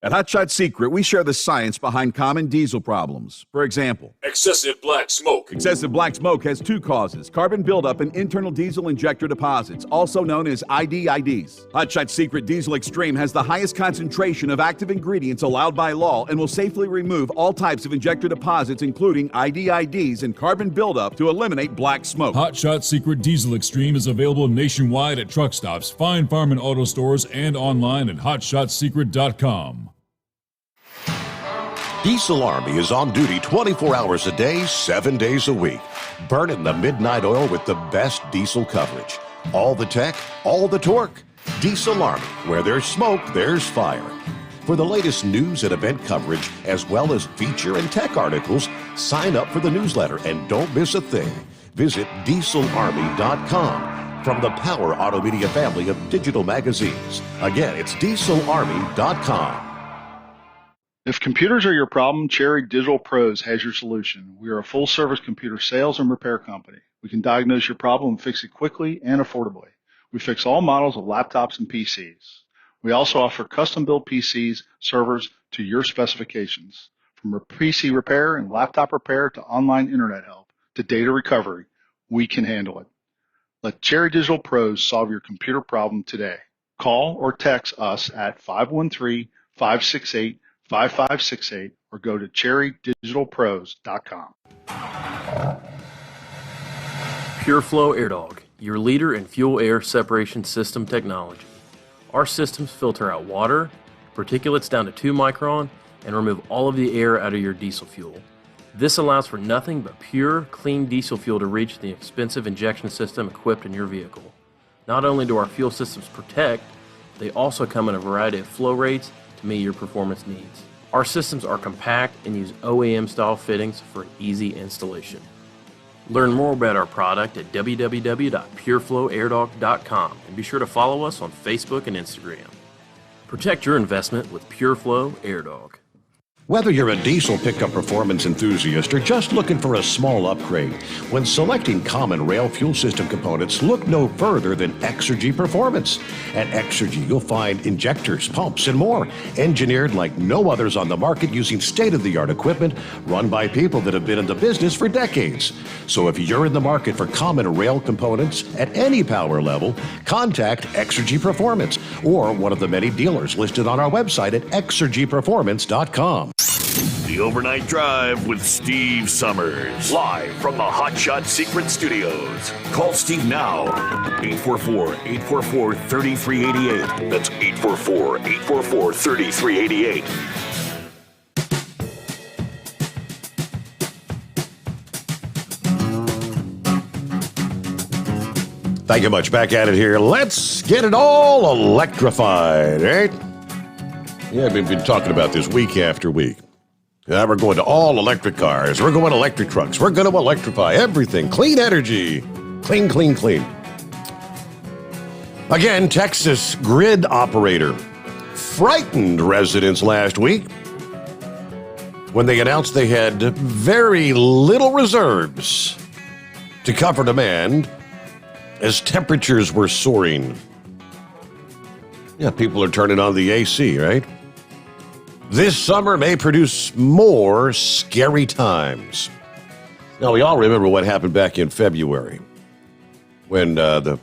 At Hot Shot Secret, we share the science behind common diesel problems. For example, excessive black smoke. Excessive black smoke has two causes: carbon buildup and internal diesel injector deposits, also known as IDIDs. Hot Shot Secret Diesel Extreme has the highest concentration of active ingredients allowed by law and will safely remove all types of injector deposits, including IDIDs and carbon buildup, to eliminate black smoke. Hot Shot Secret Diesel Extreme is available nationwide at truck stops, fine farm and auto stores, and online at hotshotsecret.com. Diesel Army is on duty 24 hours a day, 7 days a week. Burning the midnight oil with the best diesel coverage. All the tech, all the torque. Diesel Army, where there's smoke, there's fire. For the latest news and event coverage, as well as feature and tech articles, sign up for the newsletter and don't miss a thing. Visit dieselarmy.com from the Power Auto Media family of digital magazines. Again, it's dieselarmy.com. If computers are your problem, Cherry Digital Pros has your solution. We are a full-service computer sales and repair company. We can diagnose your problem and fix it quickly and affordably. We fix all models of laptops and PCs. We also offer custom-built PCs, servers to your specifications. From PC repair and laptop repair to online internet help to data recovery, we can handle it. Let Cherry Digital Pros solve your computer problem today. Call or text us at 513-568-5568 or go to cherrydigitalpros.com. PureFlow AirDog, your leader in fuel air separation system technology. Our systems filter out water, particulates down to 2 micron, and remove all of the air out of your diesel fuel. This allows for nothing but pure, clean diesel fuel to reach the expensive injection system equipped in your vehicle. Not only do our fuel systems protect, they also come in a variety of flow rates to meet your performance needs. Our systems are compact and use OEM-style fittings for easy installation. Learn more about our product at www.pureflowairdog.com and be sure to follow us on Facebook and Instagram. Protect your investment with PureFlow AirDog. Whether you're a diesel pickup performance enthusiast or just looking for a small upgrade, when selecting common rail fuel system components, look no further than Exergy Performance. At Exergy, you'll find injectors, pumps, and more, engineered like no others on the market using state-of-the-art equipment run by people that have been in the business for decades. So if you're in the market for common rail components at any power level, contact Exergy Performance or one of the many dealers listed on our website at exergyperformance.com. The Overnight Drive with Steve Sommers. Live from the Hot Shot Secret Studios. Call Steve now. 844-844-3388. That's 844-844-3388. Thank you much. Back at it here. Let's get it all electrified, right? Yeah, we've been talking about this week after week. We're going to all electric cars. We're going to electric trucks. We're going to electrify everything. Clean energy. Clean, clean, clean. Again, Texas grid operator frightened residents last week when they announced they had very little reserves to cover demand as temperatures were soaring. Yeah, people are turning on the AC, right? This summer may produce more scary times. Now, we all remember what happened back in February when the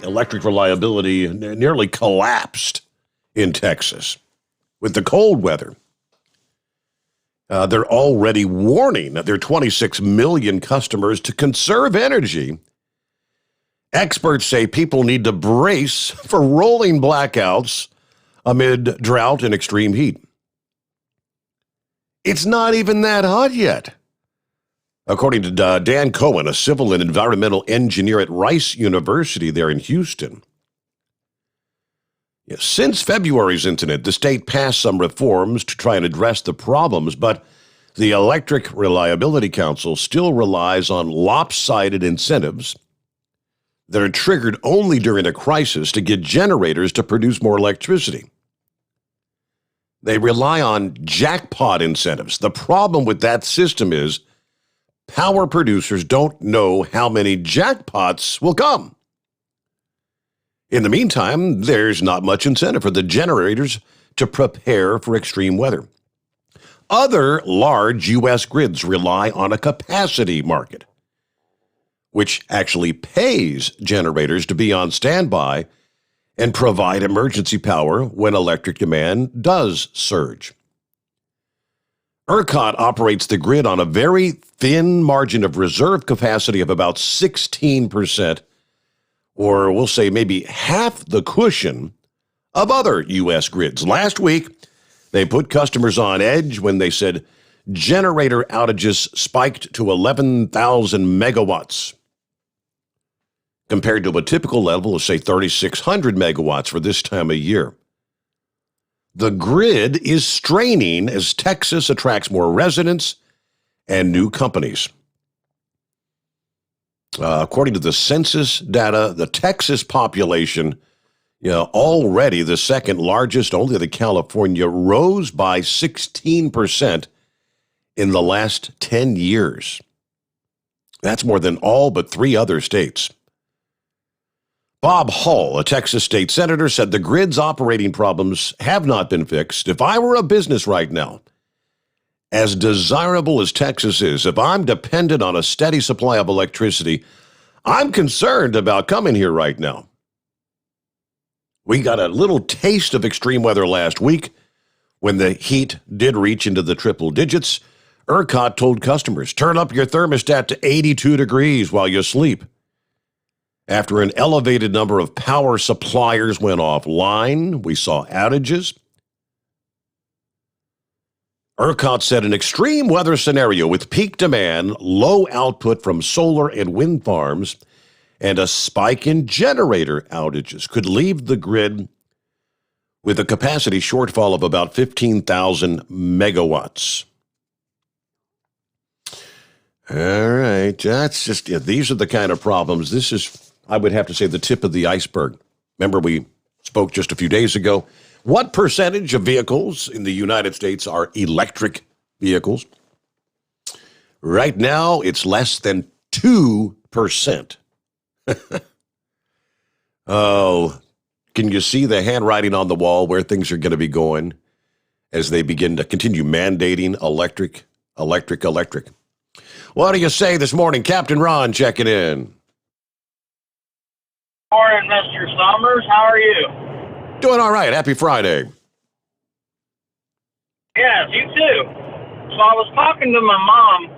electric reliability nearly collapsed in Texas with the cold weather. They're already warning their 26 million customers to conserve energy. Experts say people need to brace for rolling blackouts amid drought and extreme heat. It's not even that hot yet. According to Dan Cohen, a civil and environmental engineer at Rice University there in Houston. Since February's incident, the state passed some reforms to try and address the problems, but the Electric Reliability Council still relies on lopsided incentives that are triggered only during a crisis to get generators to produce more electricity. They rely on jackpot incentives. The problem with that system is power producers don't know how many jackpots will come. In the meantime, there's not much incentive for the generators to prepare for extreme weather. Other large U.S. grids rely on a capacity market, which actually pays generators to be on standby and provide emergency power when electric demand does surge. ERCOT operates the grid on a very thin margin of reserve capacity of about 16%, or we'll say maybe half the cushion of other U.S. grids. Last week, they put customers on edge when they said generator outages spiked to 11,000 megawatts, compared to a typical level of, say, 3,600 megawatts for this time of year. The grid is straining as Texas attracts more residents and new companies. According to the census data, the Texas population, already the second largest, only to California, rose by 16% in the last 10 years. That's more than all but 3 other states. Bob Hull, a Texas state senator, said the grid's operating problems have not been fixed. If I were a business right now, as desirable as Texas is, if I'm dependent on a steady supply of electricity, I'm concerned about coming here right now. We got a little taste of extreme weather last week when the heat did reach into the triple digits. ERCOT told customers, turn up your thermostat to 82 degrees while you sleep. After an elevated number of power suppliers went offline, we saw outages. ERCOT said an extreme weather scenario with peak demand, low output from solar and wind farms, and a spike in generator outages could leave the grid with a capacity shortfall of about 15,000 megawatts. All right, that's just, these are the kind of problems. This is, I would have to say, the tip of the iceberg. Remember, we spoke just a few days ago. What percentage of vehicles in the United States are electric vehicles? Right now, it's less than 2%. Oh, can you see the handwriting on the wall where things are going to be going as they begin to continue mandating electric? What do you say this morning? Captain Ron checking in. Morning, Mr. Sommers. How are you? Doing all right. Happy Friday. Yes, you too. So I was talking to my mom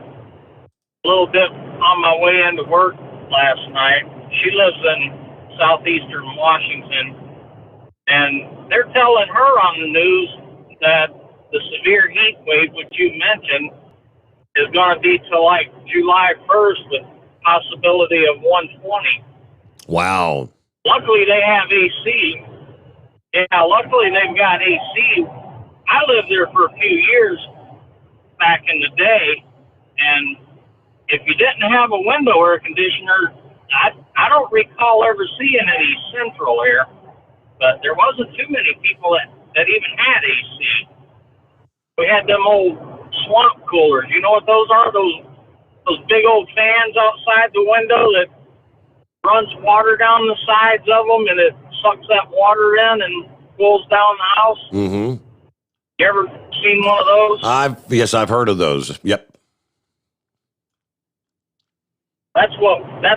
a little bit on my way into work last night. She lives in southeastern Washington, and they're telling her on the news that the severe heat wave, which you mentioned, is going to be till like July 1st with possibility of 120. Wow. Luckily, they have AC. Yeah, luckily they've got AC. I lived there for a few years back in the day, and if you didn't have a window air conditioner, I don't recall ever seeing any central air, but there wasn't too many people that even had AC. We had them old swamp coolers. You know what those are? Those big old fans outside the window that runs water down the sides of them, and it sucks that water in and cools down the house. Mm-hmm. You ever seen one of those? Yes, I've heard of those. Yep. That's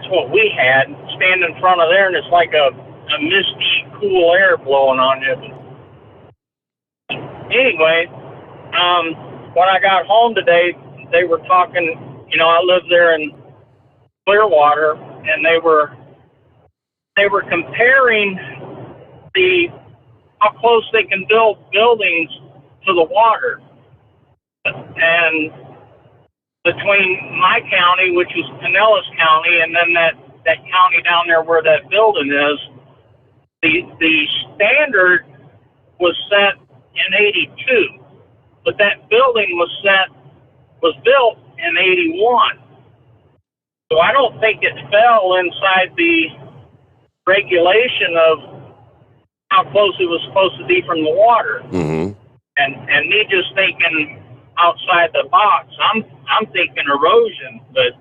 what we had. Stand in front of there, and it's like a misty, cool air blowing on you. Anyway, when I got home today, they were talking. I live there in Clearwater, and they were comparing how close they can build buildings to the water. And between my county, which is Pinellas County, and then that county down there where that building is, the standard was set in 82, but that building was built in 81. So I don't think it fell inside the regulation of how close it was supposed to be from the water. Mm-hmm. And me just thinking outside the box, I'm thinking erosion, but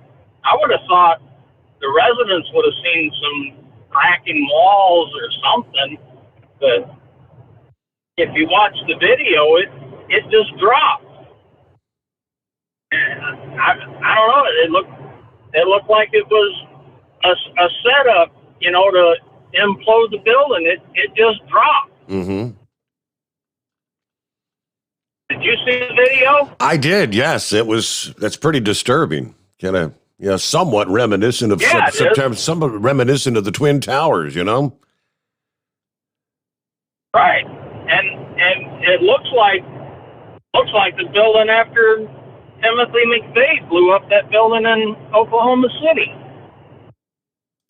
I would have thought the residents would have seen some cracking walls or something. But if you watch the video, it just dropped. I don't know. It looked like it was a setup, to implode the building. It just dropped. Mm-hmm. Did you see the video? I did, yes. That's pretty disturbing. Kind of, somewhat reminiscent of somewhat reminiscent of the Twin Towers, Right. And it looks like the building after Timothy McVeigh blew up that building in Oklahoma City.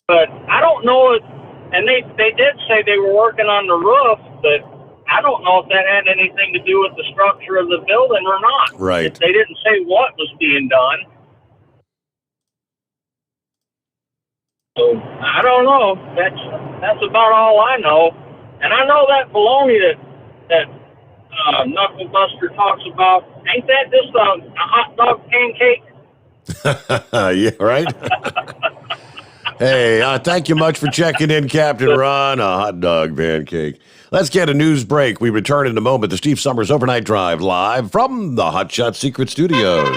But I don't know and they did say they were working on the roof, but I don't know if that had anything to do with the structure of the building or not. Right. They didn't say what was being done. So I don't know. That's about all I know. And I know that bologna that Knuckle Buster talks about, ain't that just a hot dog pancake? Yeah, right? Hey, thank you much for checking in, Captain Ron. A hot dog pancake. Let's get a news break. We return in a moment to Steve Summers' Overnight Drive live from the Hot Shot Secret Studios.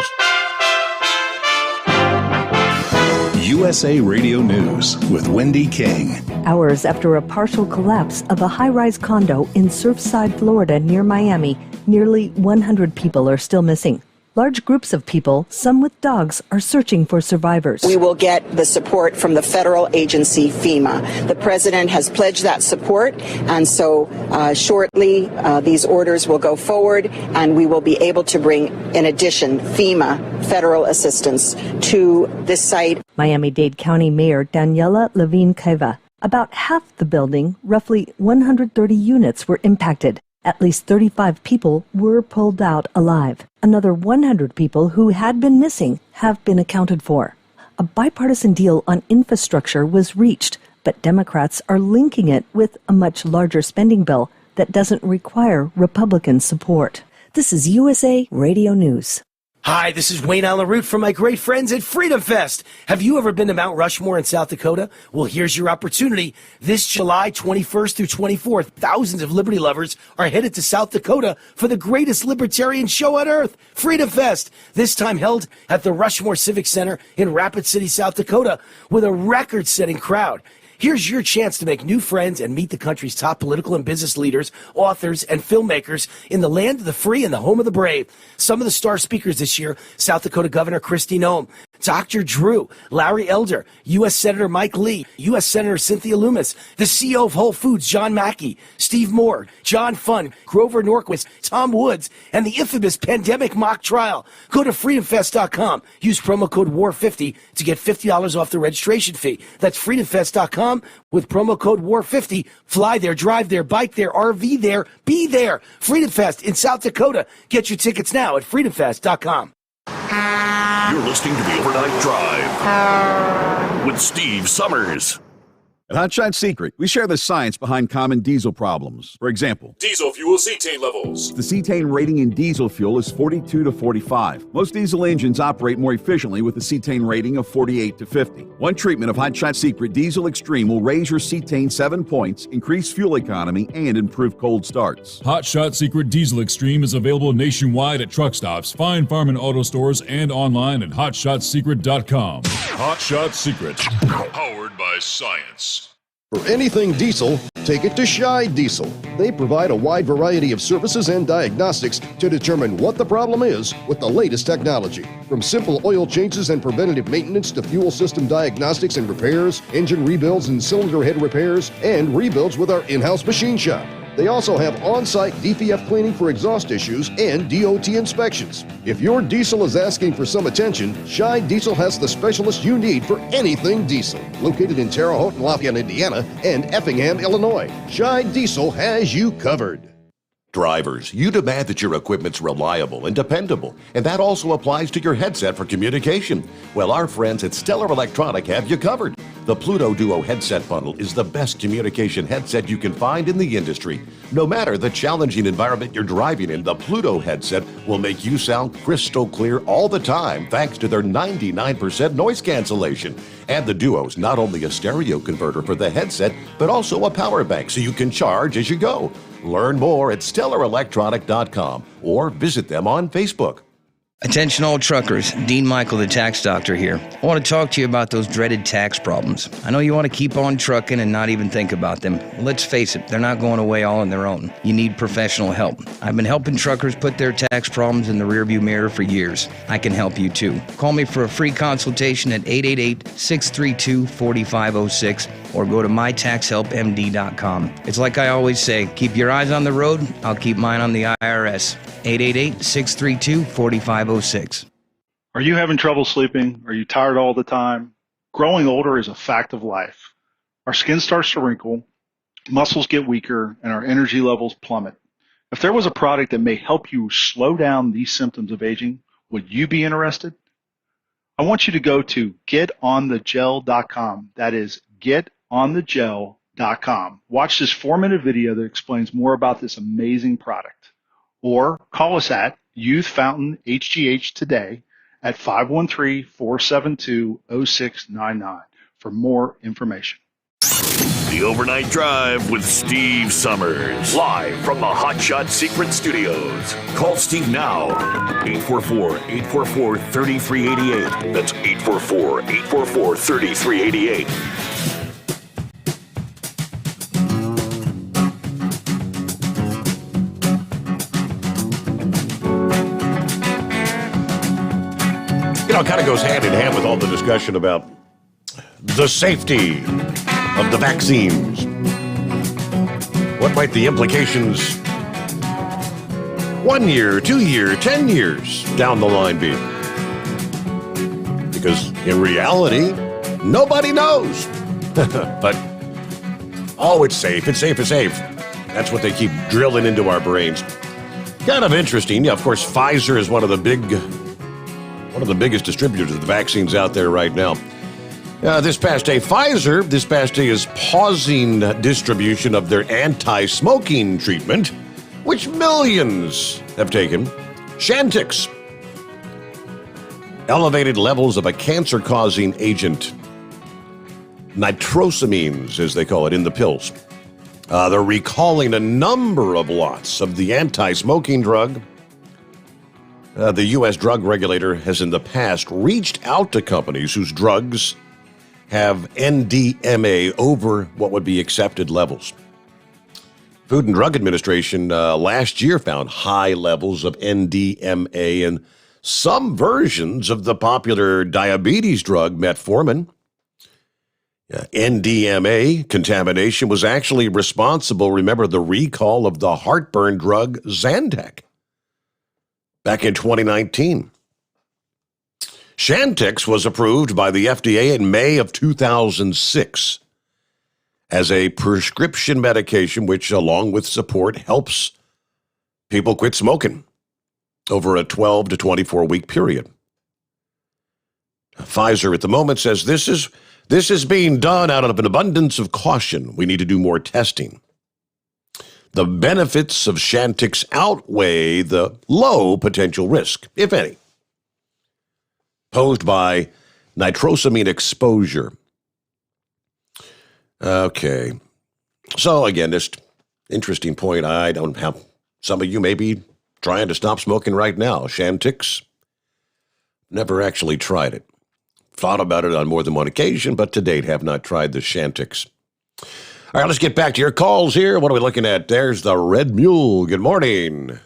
USA Radio News with Wendy King. Hours after a partial collapse of a high-rise condo in Surfside, Florida, near Miami, nearly 100 people are still missing. Large groups of people, some with dogs, are searching for survivors. We will get the support from the federal agency FEMA. The president has pledged that support, and so shortly these orders will go forward, and we will be able to bring, in addition, FEMA federal assistance to this site. Miami-Dade County Mayor Daniela Levine-Cava. About half the building, roughly 130 units, were impacted. At least 35 people were pulled out alive. Another 100 people who had been missing have been accounted for. A bipartisan deal on infrastructure was reached, but Democrats are linking it with a much larger spending bill that doesn't require Republican support. This is USA Radio News. Hi, this is Wayne Allen Root from my great friends at Freedom Fest. Have you ever been to Mount Rushmore in South Dakota? Well, here's your opportunity. This July 21st through 24th, thousands of liberty lovers are headed to South Dakota for the greatest libertarian show on earth, Freedom Fest. This time held at the Rushmore Civic Center in Rapid City, South Dakota, with a record-setting crowd. Here's your chance to make new friends and meet the country's top political and business leaders, authors, and filmmakers in the land of the free and the home of the brave. Some of the star speakers this year: South Dakota Governor Kristi Noem, Dr. Drew, Larry Elder, U.S. Senator Mike Lee, U.S. Senator Cynthia Lummis, the CEO of Whole Foods, John Mackey, Steve Moore, John Funn, Grover Norquist, Tom Woods, and the infamous pandemic mock trial. Go to freedomfest.com. Use promo code WAR50 to get $50 off the registration fee. That's freedomfest.com with promo code WAR50. Fly there, drive there, bike there, RV there, be there. Freedom Fest in South Dakota. Get your tickets now at freedomfest.com. You're listening to the Overnight Drive with Steve Summers. At Hot Shot Secret, we share the science behind common diesel problems. For example, Diesel fuel cetane levels. the cetane rating in diesel fuel is 42 to 45. Most diesel engines operate more efficiently with a cetane rating of 48 to 50. One treatment of Hot Shot Secret Diesel Extreme will raise your cetane 7 points, increase fuel economy, and improve cold starts. Hot Shot Secret Diesel Extreme is available nationwide at truck stops, fine farm and auto stores, and online at hotshotsecret.com. Hot Shot Secret, powered by science. For anything diesel, take it to Shy Diesel. They provide a wide variety of services and diagnostics to determine what the problem is with the latest technology. From simple oil changes and preventative maintenance to fuel system diagnostics and repairs, engine rebuilds and cylinder head repairs, and rebuilds with our in-house machine shop. They also have on-site DPF cleaning for exhaust issues and DOT inspections. If your diesel is asking for some attention, Shy Diesel has the specialist you need for anything diesel. Located in Terre Haute and Lafayette, Indiana, and Effingham, Illinois, Shy Diesel has you covered. Drivers, you demand that your equipment's reliable and dependable, and that also applies to your headset for communication. Well, our friends at Stellar Electronic have you covered. The Pluto Duo headset bundle is the best communication headset you can find in the industry. No matter the challenging environment you're driving in, the Pluto headset will make you sound crystal clear all the time thanks to their 99% noise cancellation. And the Duo's not only a stereo converter for the headset, but also a power bank so you can charge as you go. Learn more at stellarelectronic.com or visit them on Facebook. Attention all truckers, Dean Michael, the tax doctor here. I want to talk to you about those dreaded tax problems. I know you want to keep on trucking and not even think about them. Let's face it, they're not going away all on their own. You need professional help. I've been helping truckers put their tax problems in the rearview mirror for years. I can help you too. Call me for a free consultation at 888-632-4506 or go to mytaxhelpmd.com. It's like I always say, keep your eyes on the road, I'll keep mine on the IRS. 888-632-4506. Are you having trouble sleeping? Are you tired all the time? Growing older is a fact of life. Our skin starts to wrinkle, muscles get weaker, and our energy levels plummet. If there was a product that may help you slow down these symptoms of aging, would you be interested? I want you to go to getonthegel.com. That is getonthegel.com. Watch this 4-minute video that explains more about this amazing product. Or call us at Youth Fountain HGH today at 513-472-0699 for more information. The Overnight Drive with Steve Summers. Live from the Hot Shot Secret Studios. Call Steve now. 844-844-3388. That's 844-844-3388. You know, it kind of goes hand in hand with all the discussion about the safety of the vaccines. What might the implications 1 year, 2 year, 10 years down the line be? Because in reality, nobody knows. But, oh, it's safe, it's safe, it's safe. That's what they keep drilling into our brains. Kind of interesting. Yeah, of course, Pfizer is one of the biggest distributors of the vaccines out there right now. Pfizer this past day is pausing distribution of their anti-smoking treatment, which millions have taken, Chantix. Elevated levels of a cancer-causing agent, nitrosamines, as they call it, in the pills. They're recalling a number of lots of the anti-smoking drug. The U.S. drug regulator has in the past reached out to companies whose drugs have NDMA over what would be accepted levels. Food and Drug Administration last year found high levels of NDMA in some versions of the popular diabetes drug metformin. NDMA contamination was actually responsible, remember, the recall of the heartburn drug Zantac back in 2019. Chantix was approved by the FDA in May of 2006 as a prescription medication which, along with support, helps people quit smoking over a 12 to 24-week period. Pfizer at the moment says this is being done out of an abundance of caution. We need to do more testing. The benefits of Chantix outweigh the low potential risk, if any, posed by nitrosamine exposure. Okay. So again, this interesting point. I don't have, some of you may be trying to stop smoking right now. Chantix, never actually tried it. Thought about it on more than one occasion, but to date have not tried the Chantix. All right, let's get back to your calls here. What are we looking at? There's the Red Mule. Good morning.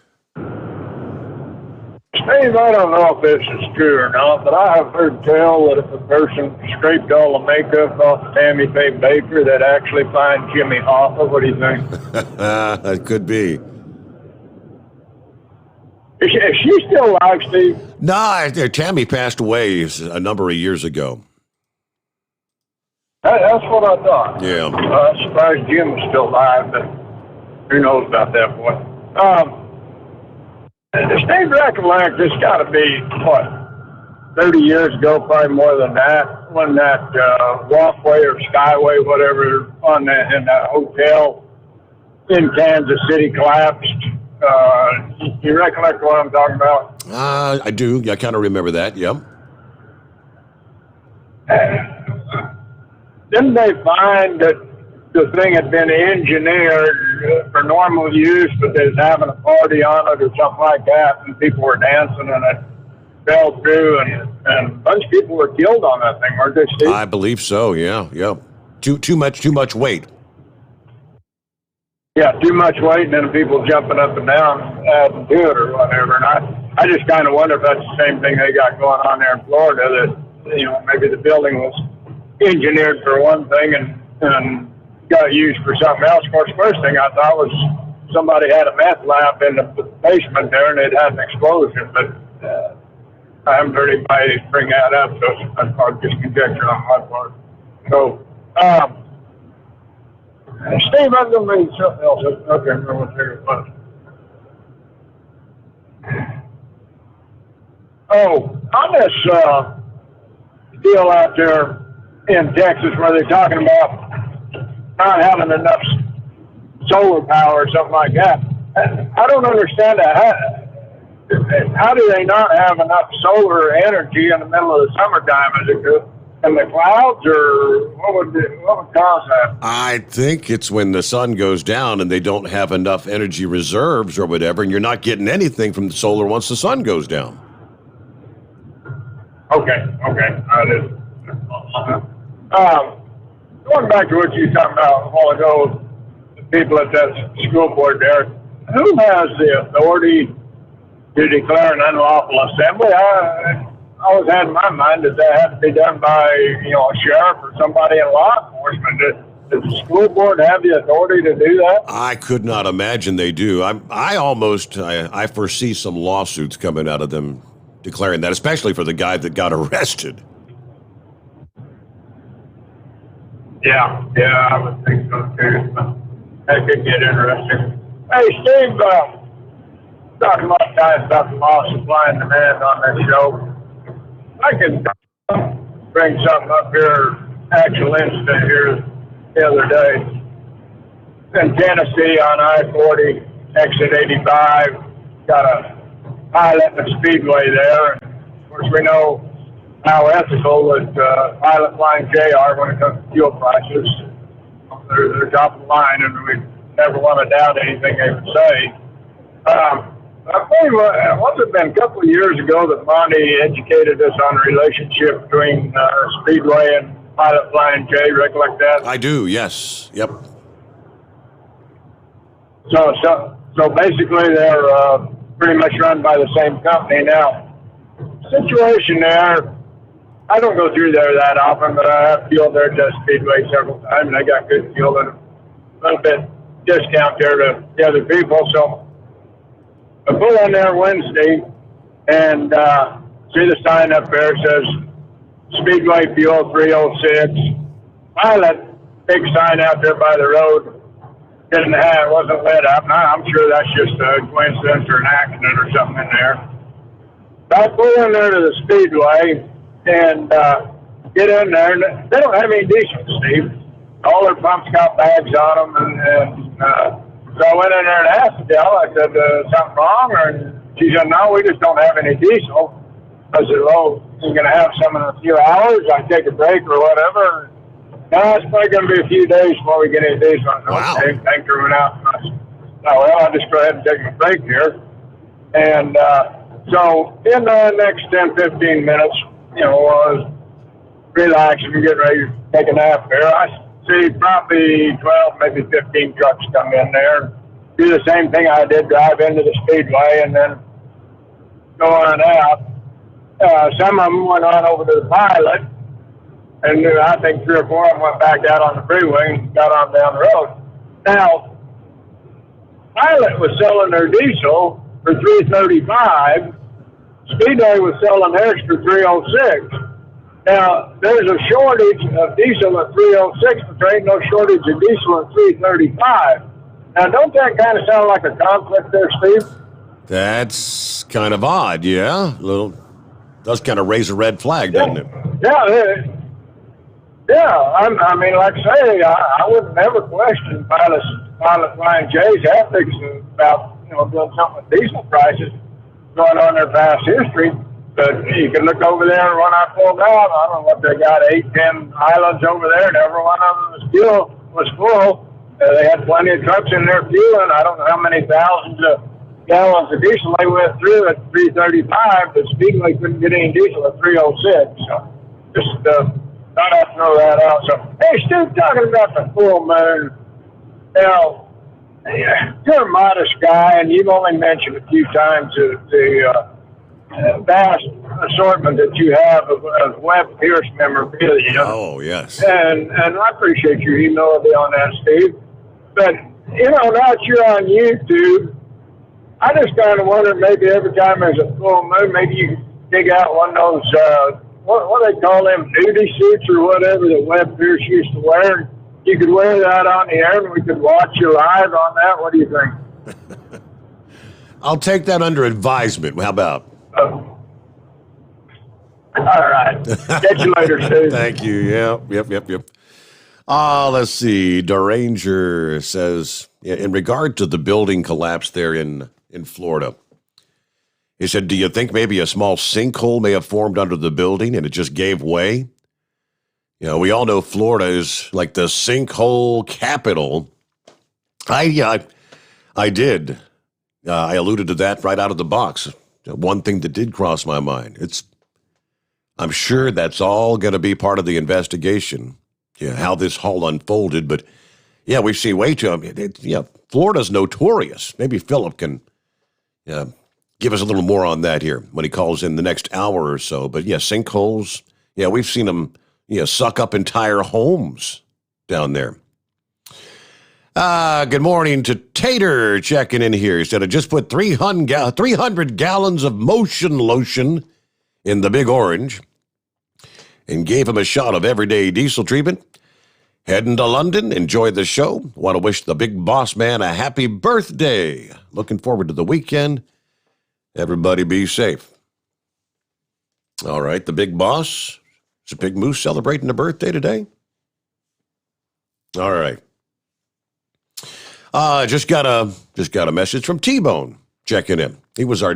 Steve, I don't know if this is true or not, but I have heard tell that if a person scraped all the makeup off Tammy Faye Baker, they'd actually find Jimmy Hoffa. What do you think? That could be. Is she still alive, Steve? No, Tammy passed away a number of years ago. That's what I thought. Yeah. I'm surprised Jim was still alive, but who knows about that boy. Steve, recollect, this got to be, 30 years ago, probably more than that, when that walkway or skyway, whatever, in that hotel in Kansas City collapsed. You recollect what I'm talking about? I do. I kind of remember that, yep. Didn't they find that the thing had been engineered for normal use, but they was having a party on it or something like that, and people were dancing and it fell through, and a bunch of people were killed on that thing, weren't they, Steve? I believe so, yeah. Too much weight. Yeah, too much weight, and then people jumping up and down adding to it or whatever. And I just kind of wonder if that's the same thing they got going on there in Florida, that, maybe the building was engineered for one thing and got used for something else. Of course, first thing I thought was somebody had a meth lab in the basement there and it had an explosion, but I haven't heard anybody bring that up, so that's probably just conjecture on my part. So, Steve, I'm going to read something else. Okay, I remember what it was. Oh, on this deal out there in Texas where they're talking about not having enough solar power or something like that, I don't understand that. How do they not have enough solar energy in the middle of the summertime? Is it in the clouds, or what would cause that? I think it's when the sun goes down and they don't have enough energy reserves or whatever, and you're not getting anything from the solar once the sun goes down. Okay. Going back to what you were talking about a while ago, the people at that school board there, who has the authority to declare an unlawful assembly? I always had in my mind that that had to be done by, a sheriff or somebody in law enforcement. Does the school board have the authority to do that? I could not imagine they do. I foresee some lawsuits coming out of them declaring that, especially for the guy that got arrested. Yeah, I would think so too. That could get interesting. Hey, Steve, talking about guys about the law, supply and demand on this show. I can bring something up here, actual incident here the other day. In Tennessee on I-40, exit 85, got a pilot in a speedway there. And of course, we know how ethical that Pilot Flying J are when it comes to fuel prices. They're top of the line, and we never want to doubt anything they would say. I believe, what's it been, a couple of years ago that Monty educated us on the relationship between Speedway and Pilot Flying J, recollect that? I do, yes. Yep. So basically they're pretty much run by the same company. Now, situation there, I don't go through there that often, but I have fueled there to Speedway several times, and I got good fuel and a little bit discount there to the other people. So I pull in there Wednesday and see the sign up there says Speedway Fuel 306. Pilot, big sign out there by the road. It wasn't lit up. I'm sure that's just a coincidence or an accident or something in there. So I pull in there to the Speedway and get in there, and they don't have any diesel, Steve. All their pumps got bags on them, and so I went in there and asked the gal, I said, something wrong? And she said, no, we just don't have any diesel. I said, well, you're going to have some in a few hours? I take a break or whatever. No, it's probably going to be a few days before we get any diesel. I said, wow. Okay, thank you very much. I'll just go ahead and take a break here. And so in the next 10, 15 minutes, I was relaxing and getting ready to take a nap there. I see probably 12, maybe 15 trucks come in there, do the same thing I did, drive into the Speedway and then go on out. Some of them went on over to the Pilot, and I think 3 or 4 of them went back out on the freeway and got on down the road. Now, Pilot was selling their diesel for $3.35. Speedway was selling theirs for $3.06. Now, there's a shortage of diesel at $3.06, but there ain't no shortage of diesel at $3.35. Now, don't that kind of sound like a conflict there, Steve? That's kind of odd, yeah. Does kind of raise a red flag, doesn't it? Yeah. I mean, like I say, I would never question Pilot Flying J's ethics about doing something with diesel prices going on their past history. But you can look over there, and when I pulled out, I don't know what they got, 8, 10 islands over there, and every one of them was full. They had plenty of trucks in there fueling. I don't know how many thousands of gallons of diesel they went through at $3.35, but Speedway couldn't get any diesel at $3.06. So just thought I'd throw that out. So, hey, Stu, talking about the full moon, you're a modest guy, and you've only mentioned a few times the vast assortment that you have of Webb Pierce memorabilia. Oh, yes. And I appreciate your humility on that, Steve. But, now that you're on YouTube, I just kind of wonder, maybe every time there's a full moon, maybe you dig out one of those, what do they call them, duty suits or whatever that Webb Pierce used to wear, and you could wear that on the air and we could watch you live on that? What do you think? I'll take that under advisement. How about? All right. Catch you later, Steve. Thank you. Yep. Let's see. Deranger says, in regard to the building collapse there in Florida, he said, do you think maybe a small sinkhole may have formed under the building and it just gave way? You know, we all know Florida is like the sinkhole capital. I did. I alluded to that right out of the box. One thing that did cross my mind. I'm sure that's all going to be part of the investigation, how this all unfolded. But, we've seen way too much. Florida's notorious. Maybe Philip can give us a little more on that here when he calls in the next hour or so. But, sinkholes, we've seen them, suck up entire homes down there. Good morning to Tater checking in here. He said, I just put 300 gallons of motion lotion in the Big Orange and gave him a shot of everyday diesel treatment. Heading to London. Enjoy the show. Want to wish the big boss man a happy birthday. Looking forward to the weekend. Everybody be safe. All right, the big boss. Is a Big Moose celebrating a birthday today? All right. Just got a message from T-Bone checking in. He was our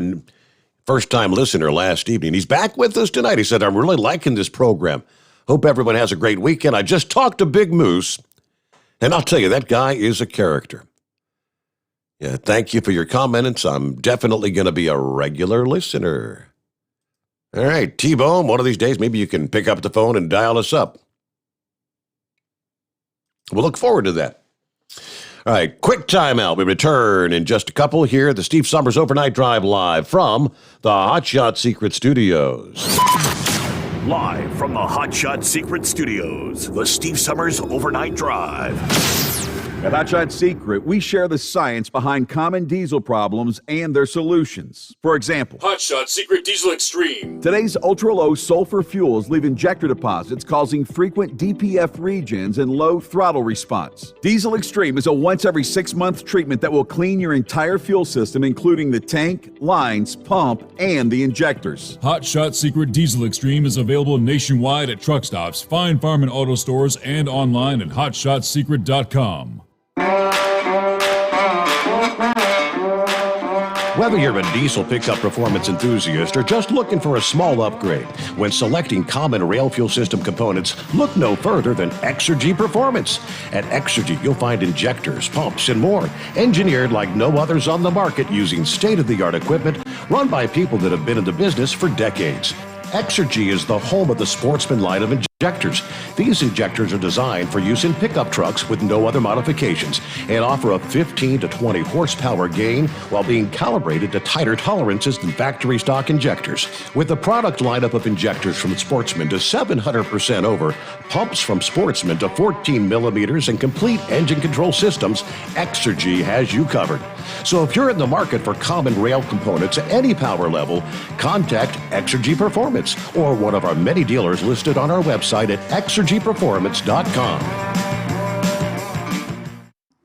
first-time listener last evening. He's back with us tonight. He said, I'm really liking this program. Hope everyone has a great weekend. I just talked to Big Moose, and I'll tell you, that guy is a character. Yeah, thank you for your comments. I'm definitely going to be a regular listener. All right, T-Bone, one of these days, maybe you can pick up the phone and dial us up. We'll look forward to that. All right, quick timeout. We return in just a couple here. The Steve Sommers Overnight Drive live from the Hot Shot Secret Studios. Live from the Hot Shot Secret Studios, the Steve Sommers Overnight Drive. At Hot Shot Secret, we share the science behind common diesel problems and their solutions. For example, Hot Shot Secret Diesel Extreme. Today's ultra-low sulfur fuels leave injector deposits causing frequent DPF regens and low throttle response. Diesel Extreme is a once every 6-month treatment that will clean your entire fuel system, including the tank, lines, pump, and the injectors. Hot Shot Secret Diesel Extreme is available nationwide at truck stops, fine farm and auto stores, and online at hotshotsecret.com. Whether you're a diesel pickup performance enthusiast or just looking for a small upgrade, when selecting common rail fuel system components, look no further than Exergy Performance. At Exergy, you'll find injectors, pumps, and more, engineered like no others on the market using state-of-the-art equipment run by people that have been in the business for decades. Exergy is the home of the Sportsman line of injectors. These injectors are designed for use in pickup trucks with no other modifications and offer a 15 to 20 horsepower gain while being calibrated to tighter tolerances than factory stock injectors. With a product lineup of injectors from Sportsman to 700% over, pumps from Sportsman to 14 millimeters, and complete engine control systems, Exergy has you covered. So if you're in the market for common rail components at any power level, contact Exergy Performance or one of our many dealers listed on our website at exergyperformance.com.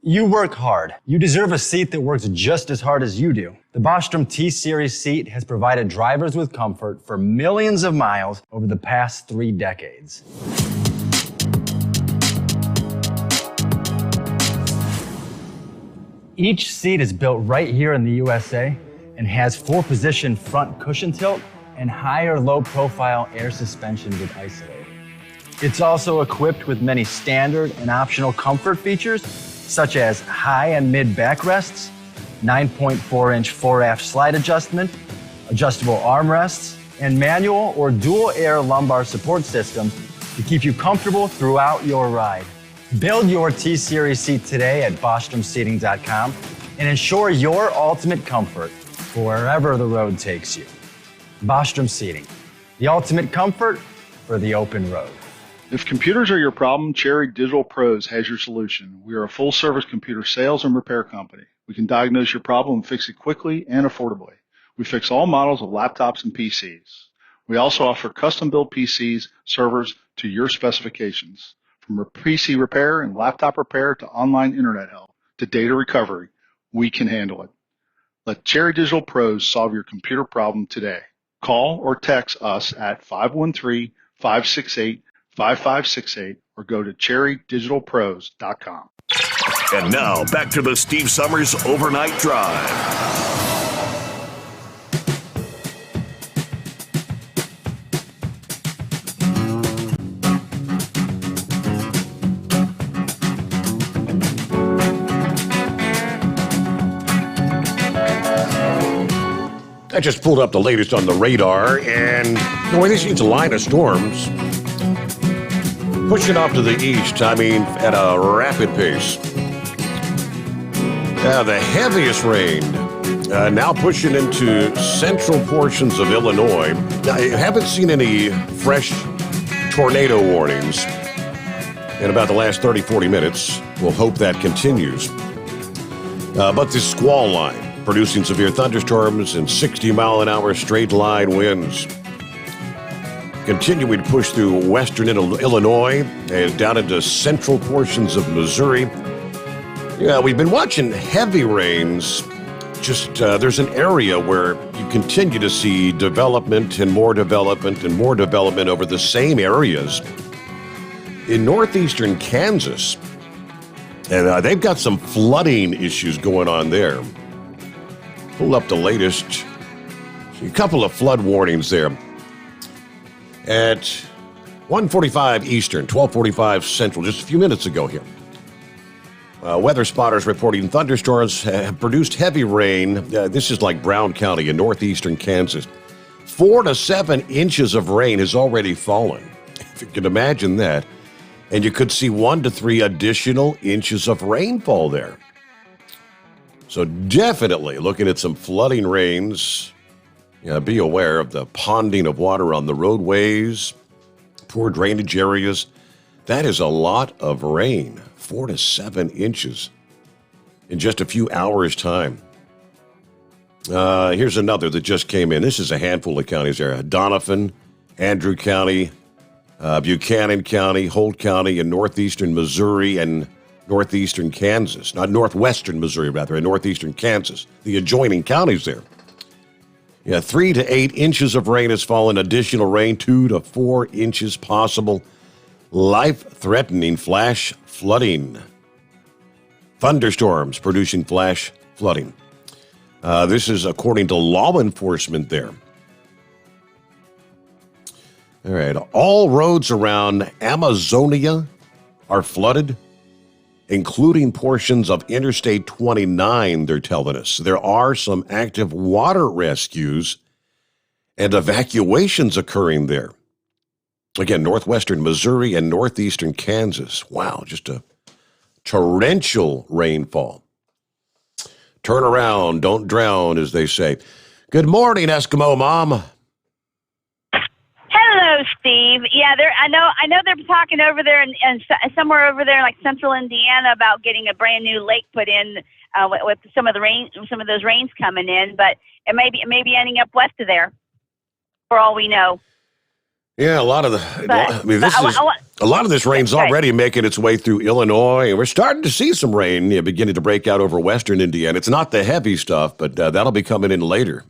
You work hard. You deserve a seat that works just as hard as you do. The Bostrom T-Series seat has provided drivers with comfort for millions of miles over the past 3 decades. Each seat is built right here in the USA and has 4-position front cushion tilt and higher low-profile air suspension with Isolate. It's also equipped with many standard and optional comfort features, such as high and mid backrests, 9.4-inch 4-aft slide adjustment, adjustable armrests, and manual or dual air lumbar support systems to keep you comfortable throughout your ride. Build your T-Series seat today at BostromSeating.com and ensure your ultimate comfort for wherever the road takes you. Bostrom Seating, the ultimate comfort for the open road. If computers are your problem, Cherry Digital Pros has your solution. We are a full-service computer sales and repair company. We can diagnose your problem and fix it quickly and affordably. We fix all models of laptops and PCs. We also offer custom-built PCs, servers to your specifications. From PC repair and laptop repair to online internet help to data recovery, we can handle it. Let Cherry Digital Pros solve your computer problem today. Call or text us at 513-568-5568 or go to cherrydigitalpros.com. And now back to the Steve Summers Overnight Drive. I just pulled up the latest on the radar, and boy, this needs a line of storms pushing off to the east, at a rapid pace. The heaviest rain now pushing into central portions of Illinois. Now, I haven't seen any fresh tornado warnings in about the last 30, 40 minutes. We'll hope that continues. But this squall line producing severe thunderstorms and 60-mile-an-hour straight-line winds. Continuing to push through western Illinois and down into central portions of Missouri. Yeah, we've been watching heavy rains. There's an area where you continue to see development and more development and more development over the same areas. In northeastern Kansas, and they've got some flooding issues going on there. Pull up the latest. A couple of flood warnings there. At 1:45 Eastern, 12:45 Central, just a few minutes ago here. Weather spotters reporting thunderstorms have produced heavy rain. This is like Brown County in northeastern Kansas. 4 to 7 inches of rain has already fallen. If you can imagine that. And you could see 1 to 3 additional inches of rainfall there. So definitely looking at some flooding rains. Be aware of the ponding of water on the roadways, poor drainage areas. That is a lot of rain, 4 to 7 inches in just a few hours' time. Here's another that just came in. This is a handful of counties there. Doniphan, Andrew County, Buchanan County, Holt County, in northeastern Missouri and northeastern Kansas. Not northwestern Missouri, rather, in northeastern Kansas. The adjoining counties there. 3 to 8 inches of rain has fallen. Additional rain, 2 to 4 inches possible. Life-threatening flash flooding. Thunderstorms producing flash flooding. This is according to law enforcement there. All right. All roads around Amazonia are flooded, including portions of Interstate 29, they're telling us. There are some active water rescues and evacuations occurring there. Again, northwestern Missouri and northeastern Kansas. Wow, just a torrential rainfall. Turn around, don't drown, as they say. Good morning, Eskimo Mom. Hello, Steve. Yeah, I know they're talking over there and somewhere over there, like central Indiana, about getting a brand new lake put in with some of those rains coming in. But it may be ending up west of there, for all we know. Yeah, a lot of this rain's already making its way through Illinois, and we're starting to see some rain beginning to break out over western Indiana. It's not the heavy stuff, but that'll be coming in later.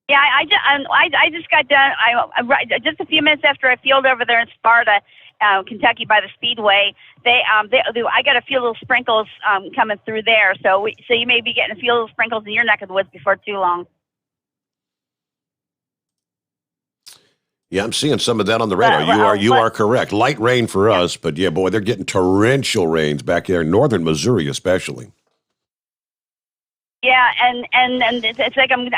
Yeah, I just got done. Just a few minutes after I fielded over there in Sparta, Kentucky, by the Speedway. I got a few little sprinkles coming through there. So you may be getting a few little sprinkles in your neck of the woods before too long. Yeah, I'm seeing some of that on the radar. You are correct. Light rain for us, but yeah, boy, they're getting torrential rains back there in northern Missouri, especially. Yeah, and it's like I'm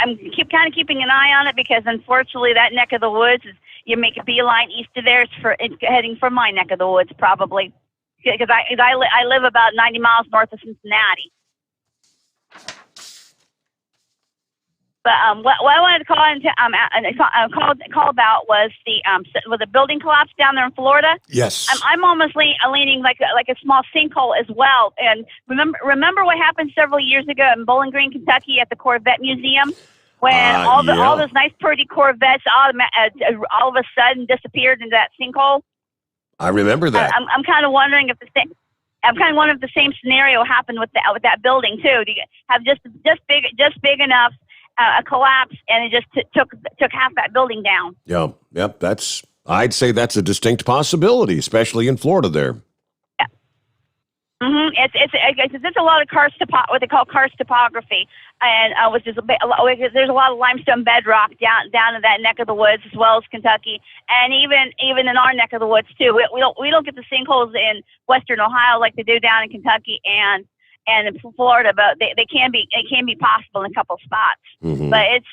keeping an eye on it, because unfortunately that neck of the woods you make a beeline east of there. It's heading for my neck of the woods probably, because I live about 90 miles north of Cincinnati. But what I wanted to call about was the building collapse down there in Florida. Yes, I'm almost leaning like a small sinkhole as well. And remember what happened several years ago in Bowling Green, Kentucky, at the Corvette Museum, when all those nice, pretty Corvettes all of a sudden disappeared into that sinkhole. I remember that. I'm kind of wondering if the same scenario happened with that building too. Do you have just big enough a collapse, and it just took half that building down? Yeah, yep. I'd say that's a distinct possibility, especially in Florida there. Yeah. Mm-hmm. It's a lot of what they call karst topography, and which is there's a lot of limestone bedrock down in that neck of the woods, as well as Kentucky, and even in our neck of the woods too. We don't get the sinkholes in western Ohio like they do down in Kentucky and in Florida, but it can be possible in a couple spots. Mm-hmm. But it's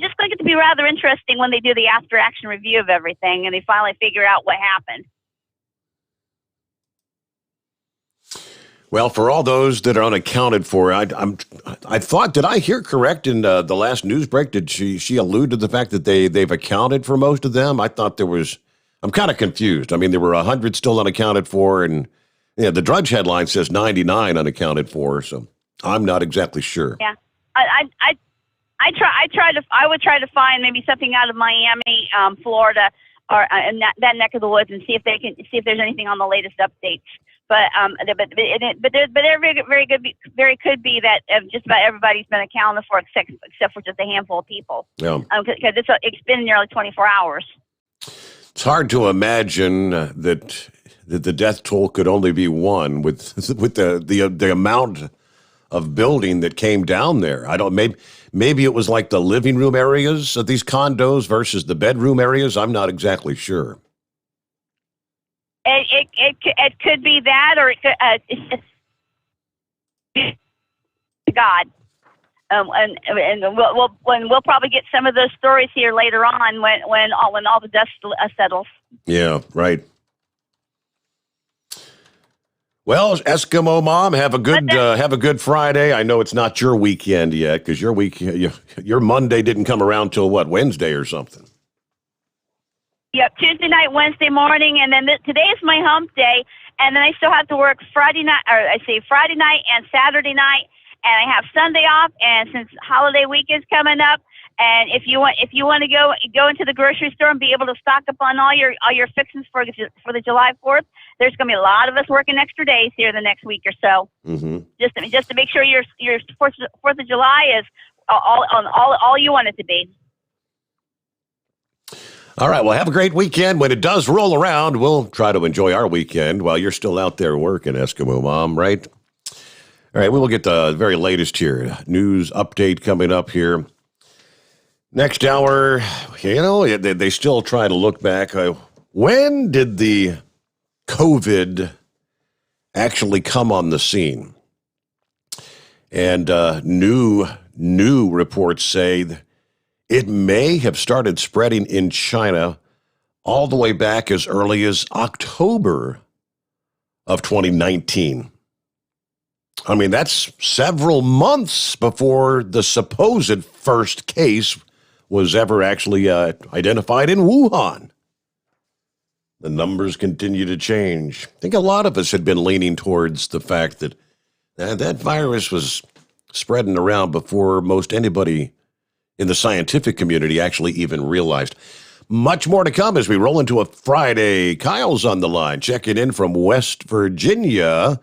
just going to get to be rather interesting when they do the after action review of everything and they finally figure out what happened. Well, for all those that are unaccounted for, I thought, did I hear correct in the last news break? Did she allude to the fact that they've accounted for most of them? I thought I'm kind of confused. I mean, there were 100 still unaccounted for, and the Drudge headline says 99 unaccounted for, so I'm not exactly sure. Yeah, I would try to find maybe something out of Miami, Florida, or in that neck of the woods, and see if there's anything on the latest updates. But very could be that just about everybody's been accounted for except for just a handful of people. Yeah. Because it's been nearly 24 hours. It's hard to imagine that the death toll could only be one with the amount of building that came down there. Maybe it was like the living room areas of these condos versus the bedroom areas. I'm not exactly sure. It could be that, or it could, God. And we'll probably get some of those stories here later on when all the dust settles. Yeah, right. Well, Eskimo Mom, have a good Friday. I know it's not your weekend yet because your Monday didn't come around till Wednesday or something. Yep, Tuesday night, Wednesday morning, and then today is my hump day, and then I still have to work Friday night and Saturday night, and I have Sunday off. And since holiday week is coming up, and if you want to go into the grocery store and be able to stock up on all your fixings for the July 4th, there's going to be a lot of us working extra days here the next week or so. Mm-hmm. Just to make sure your 4th of July is all you want it to be. All right, well, have a great weekend. When it does roll around, we'll try to enjoy our weekend while you're still out there working, Eskimo Mom, right? All right, we will get the very latest here. News update coming up here. Next hour, they still try to look back. When did the COVID actually come on the scene? And new reports say that it may have started spreading in China all the way back as early as October of 2019. I mean, that's several months before the supposed first case was ever actually identified in Wuhan. The numbers continue to change. I think a lot of us had been leaning towards the fact that that virus was spreading around before most anybody in the scientific community actually even realized. Much more to come as we roll into a Friday. Kyle's on the line, checking in from West Virginia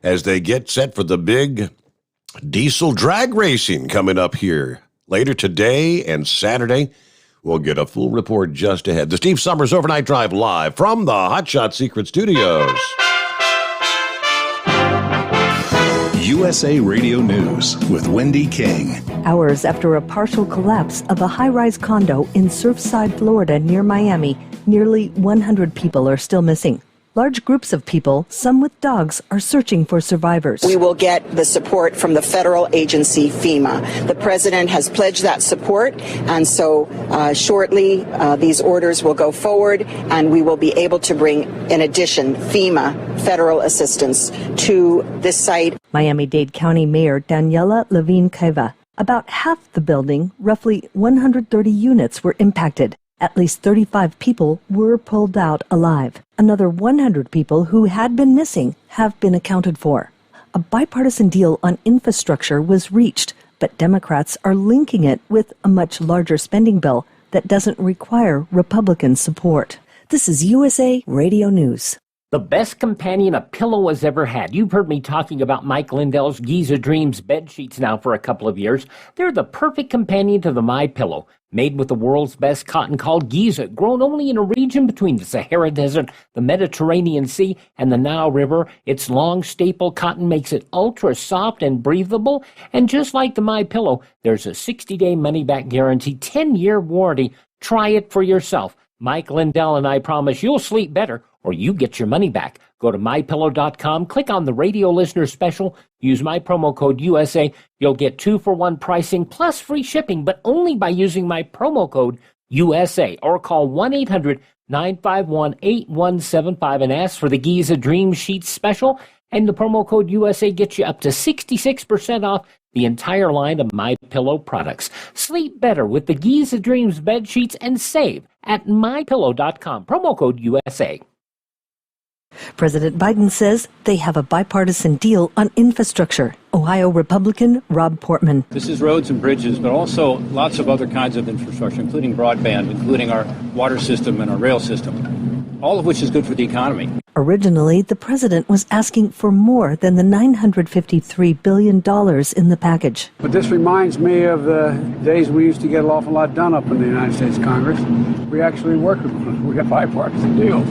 as they get set for the big diesel drag racing coming up here later today and Saturday. We'll get a full report just ahead. The Steve Sommers Overnight Drive live from the Hot Shot Secret Studios. USA Radio News with Wendy King. Hours after a partial collapse of a high-rise condo in Surfside, Florida, near Miami, nearly 100 people are still missing. Large groups of people, some with dogs, are searching for survivors. We will get the support from the federal agency FEMA. The president has pledged that support, and so shortly these orders will go forward, and we will be able to bring, in addition, FEMA federal assistance to this site. Miami-Dade County Mayor Daniela Levine Cava. About half the building, roughly 130 units, were impacted. At least 35 people were pulled out alive. Another 100 people who had been missing have been accounted for. A bipartisan deal on infrastructure was reached, but Democrats are linking it with a much larger spending bill that doesn't require Republican support. This is USA Radio News. The best companion a pillow has ever had. You've heard me talking about Mike Lindell's Giza Dreams bed sheets now for a couple of years. They're the perfect companion to the MyPillow. Made with the world's best cotton called Giza, grown only in a region between the Sahara Desert, the Mediterranean Sea, and the Nile River. Its long staple cotton makes it ultra soft and breathable. And just like the MyPillow, there's a 60-day money-back guarantee, 10-year warranty. Try it for yourself. Mike Lindell and I promise you'll sleep better or you get your money back. Go to MyPillow.com, click on the radio listener special, use my promo code USA. You'll get 2-for-1 pricing plus free shipping, but only by using my promo code USA, or call 1-800-951-8175 and ask for the Giza Dream Sheets special. And the promo code USA gets you up to 66% off the entire line of MyPillow products. Sleep better with the Giza Dreams bed sheets and save at MyPillow.com. Promo code USA. President Biden says they have a bipartisan deal on infrastructure. Ohio Republican Rob Portman. This is roads and bridges, but also lots of other kinds of infrastructure, including broadband, including our water system and our rail system, all of which is good for the economy. Originally, the president was asking for more than the $953 billion in the package. But this reminds me of the days we used to get an awful lot done up in the United States Congress. We actually work with a bipartisan deal.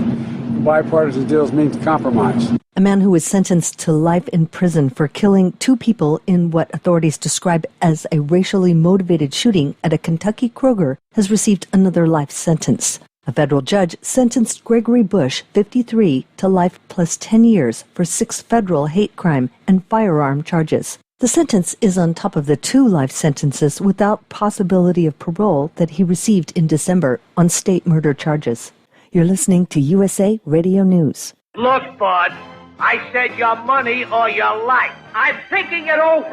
Bipartisan deals mean compromise. A man who was sentenced to life in prison for killing 2 people in what authorities describe as a racially motivated shooting at a Kentucky Kroger has received another life sentence. A federal judge sentenced Gregory Bush, 53, to life plus 10 years for 6 federal hate crime and firearm charges. The sentence is on top of the 2 life sentences without possibility of parole that he received in December on state murder charges. You're listening to USA Radio News. Look, bud, I said your money or your life. I'm thinking it over.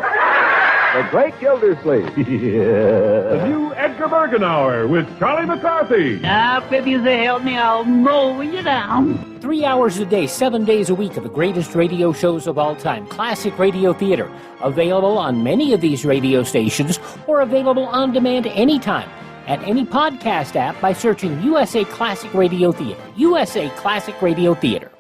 The Great Gildersleeve. The new Edgar Bergen Hour with Charlie McCarthy. Now, if you help me, I'll mow you down. 3 hours a day, 7 days a week of the greatest radio shows of all time. Classic radio theater. Available on many of these radio stations or available on demand anytime at any podcast app by searching USA Classic Radio Theater. USA Classic Radio Theater.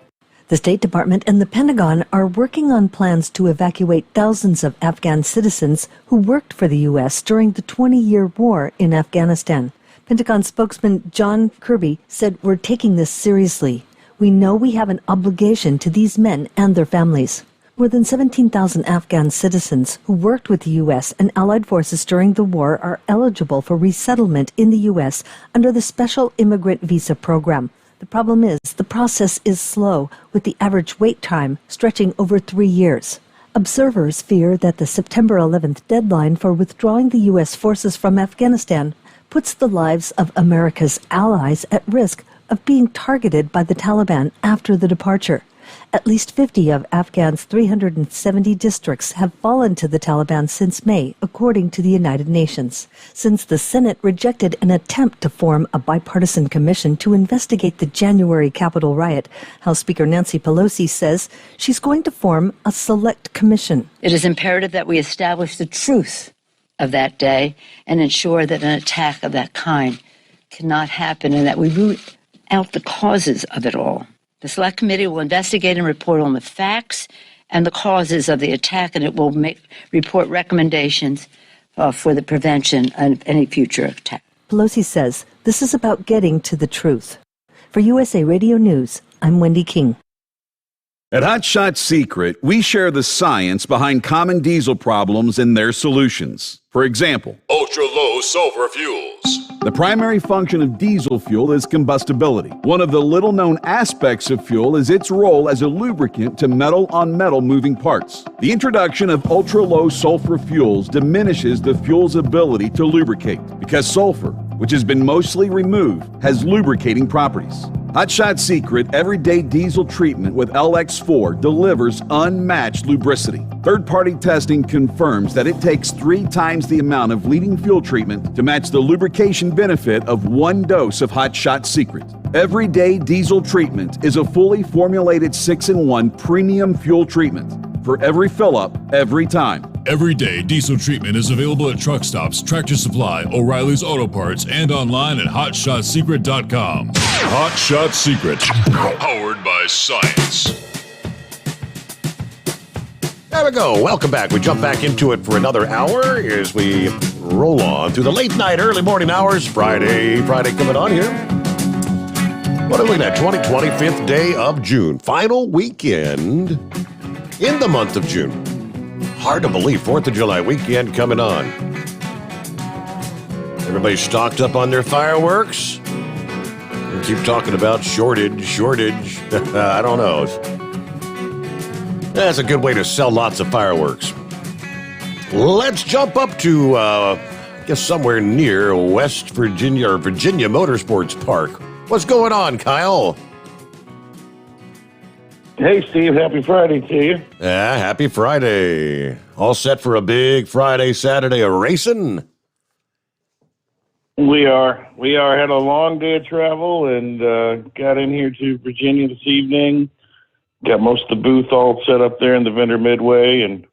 The State Department and the Pentagon are working on plans to evacuate thousands of Afghan citizens who worked for the U.S. during the 20-year war in Afghanistan. Pentagon spokesman John Kirby said, "We're taking this seriously. We know we have an obligation to these men and their families." More than 17,000 Afghan citizens who worked with the U.S. and allied forces during the war are eligible for resettlement in the U.S. under the Special Immigrant Visa Program. The problem is the process is slow, with the average wait time stretching over 3 years. Observers fear that the September 11th deadline for withdrawing the U.S. forces from Afghanistan puts the lives of America's allies at risk of being targeted by the Taliban after the departure. At least 50 of Afghan's 370 districts have fallen to the Taliban since May, according to the United Nations. Since the Senate rejected an attempt to form a bipartisan commission to investigate the January Capitol riot, House Speaker Nancy Pelosi says she's going to form a select commission. It is imperative that we establish the truth of that day and ensure that an attack of that kind cannot happen and that we root out the causes of it all. The Select Committee will investigate and report on the facts and the causes of the attack, and it will report recommendations for the prevention of any future attack. Pelosi says this is about getting to the truth. For USA Radio News, I'm Wendy King. At Hot Shot Secret, we share the science behind common diesel problems and their solutions. For example, ultra-low sulfur fuels. The primary function of diesel fuel is combustibility. One of the little-known aspects of fuel is its role as a lubricant to metal-on-metal moving parts. The introduction of ultra-low sulfur fuels diminishes the fuel's ability to lubricate because sulfur, which has been mostly removed, has lubricating properties. Hot Shot Secret Everyday Diesel Treatment with LX4 delivers unmatched lubricity. Third-party testing confirms that it takes 3 times the amount of leading fuel treatment to match the lubrication benefit of 1 dose of Hot Shot Secret. Everyday Diesel Treatment is a fully formulated 6-in-1 premium fuel treatment for every fill-up, every time. Everyday diesel treatment is available at truck stops, Tractor Supply, O'Reilly's Auto Parts, and online at HotShotSecret.com. Hot Shot Secret, powered by science. There we go. Welcome back. We jump back into it for another hour as we roll on through the late night, early morning hours. Friday coming on here. What are we looking at? 25th day of June. Final weekend in the month of June. Hard to believe. 4th of July weekend coming on. Everybody's stocked up on their fireworks. We keep talking about shortage. I don't know. That's a good way to sell lots of fireworks. Let's jump up to, I guess, somewhere near West Virginia or Virginia Motorsports Park. What's going on, Kyle? Hey, Steve. Happy Friday to you. Yeah, happy Friday. All set for a big Friday, Saturday of racing? We are. Had a long day of travel and got in here to Virginia this evening. Got most of the booth all set up there in the vendor midway and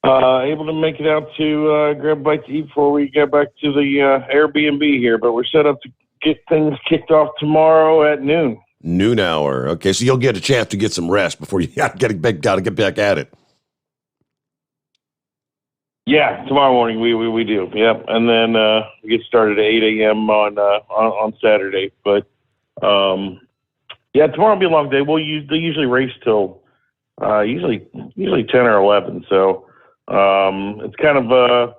able to make it out to grab a bite to eat before we get back to the Airbnb here. But we're set up to get things kicked off tomorrow at noon. Noon hour. Okay, so you'll get a chance to get some rest before you got to get back at it. Yeah, tomorrow morning we do. Yep, and then we get started at 8 a.m. on Saturday. But yeah, tomorrow will be a long day. They usually race till usually 10 or 11. So it's kind of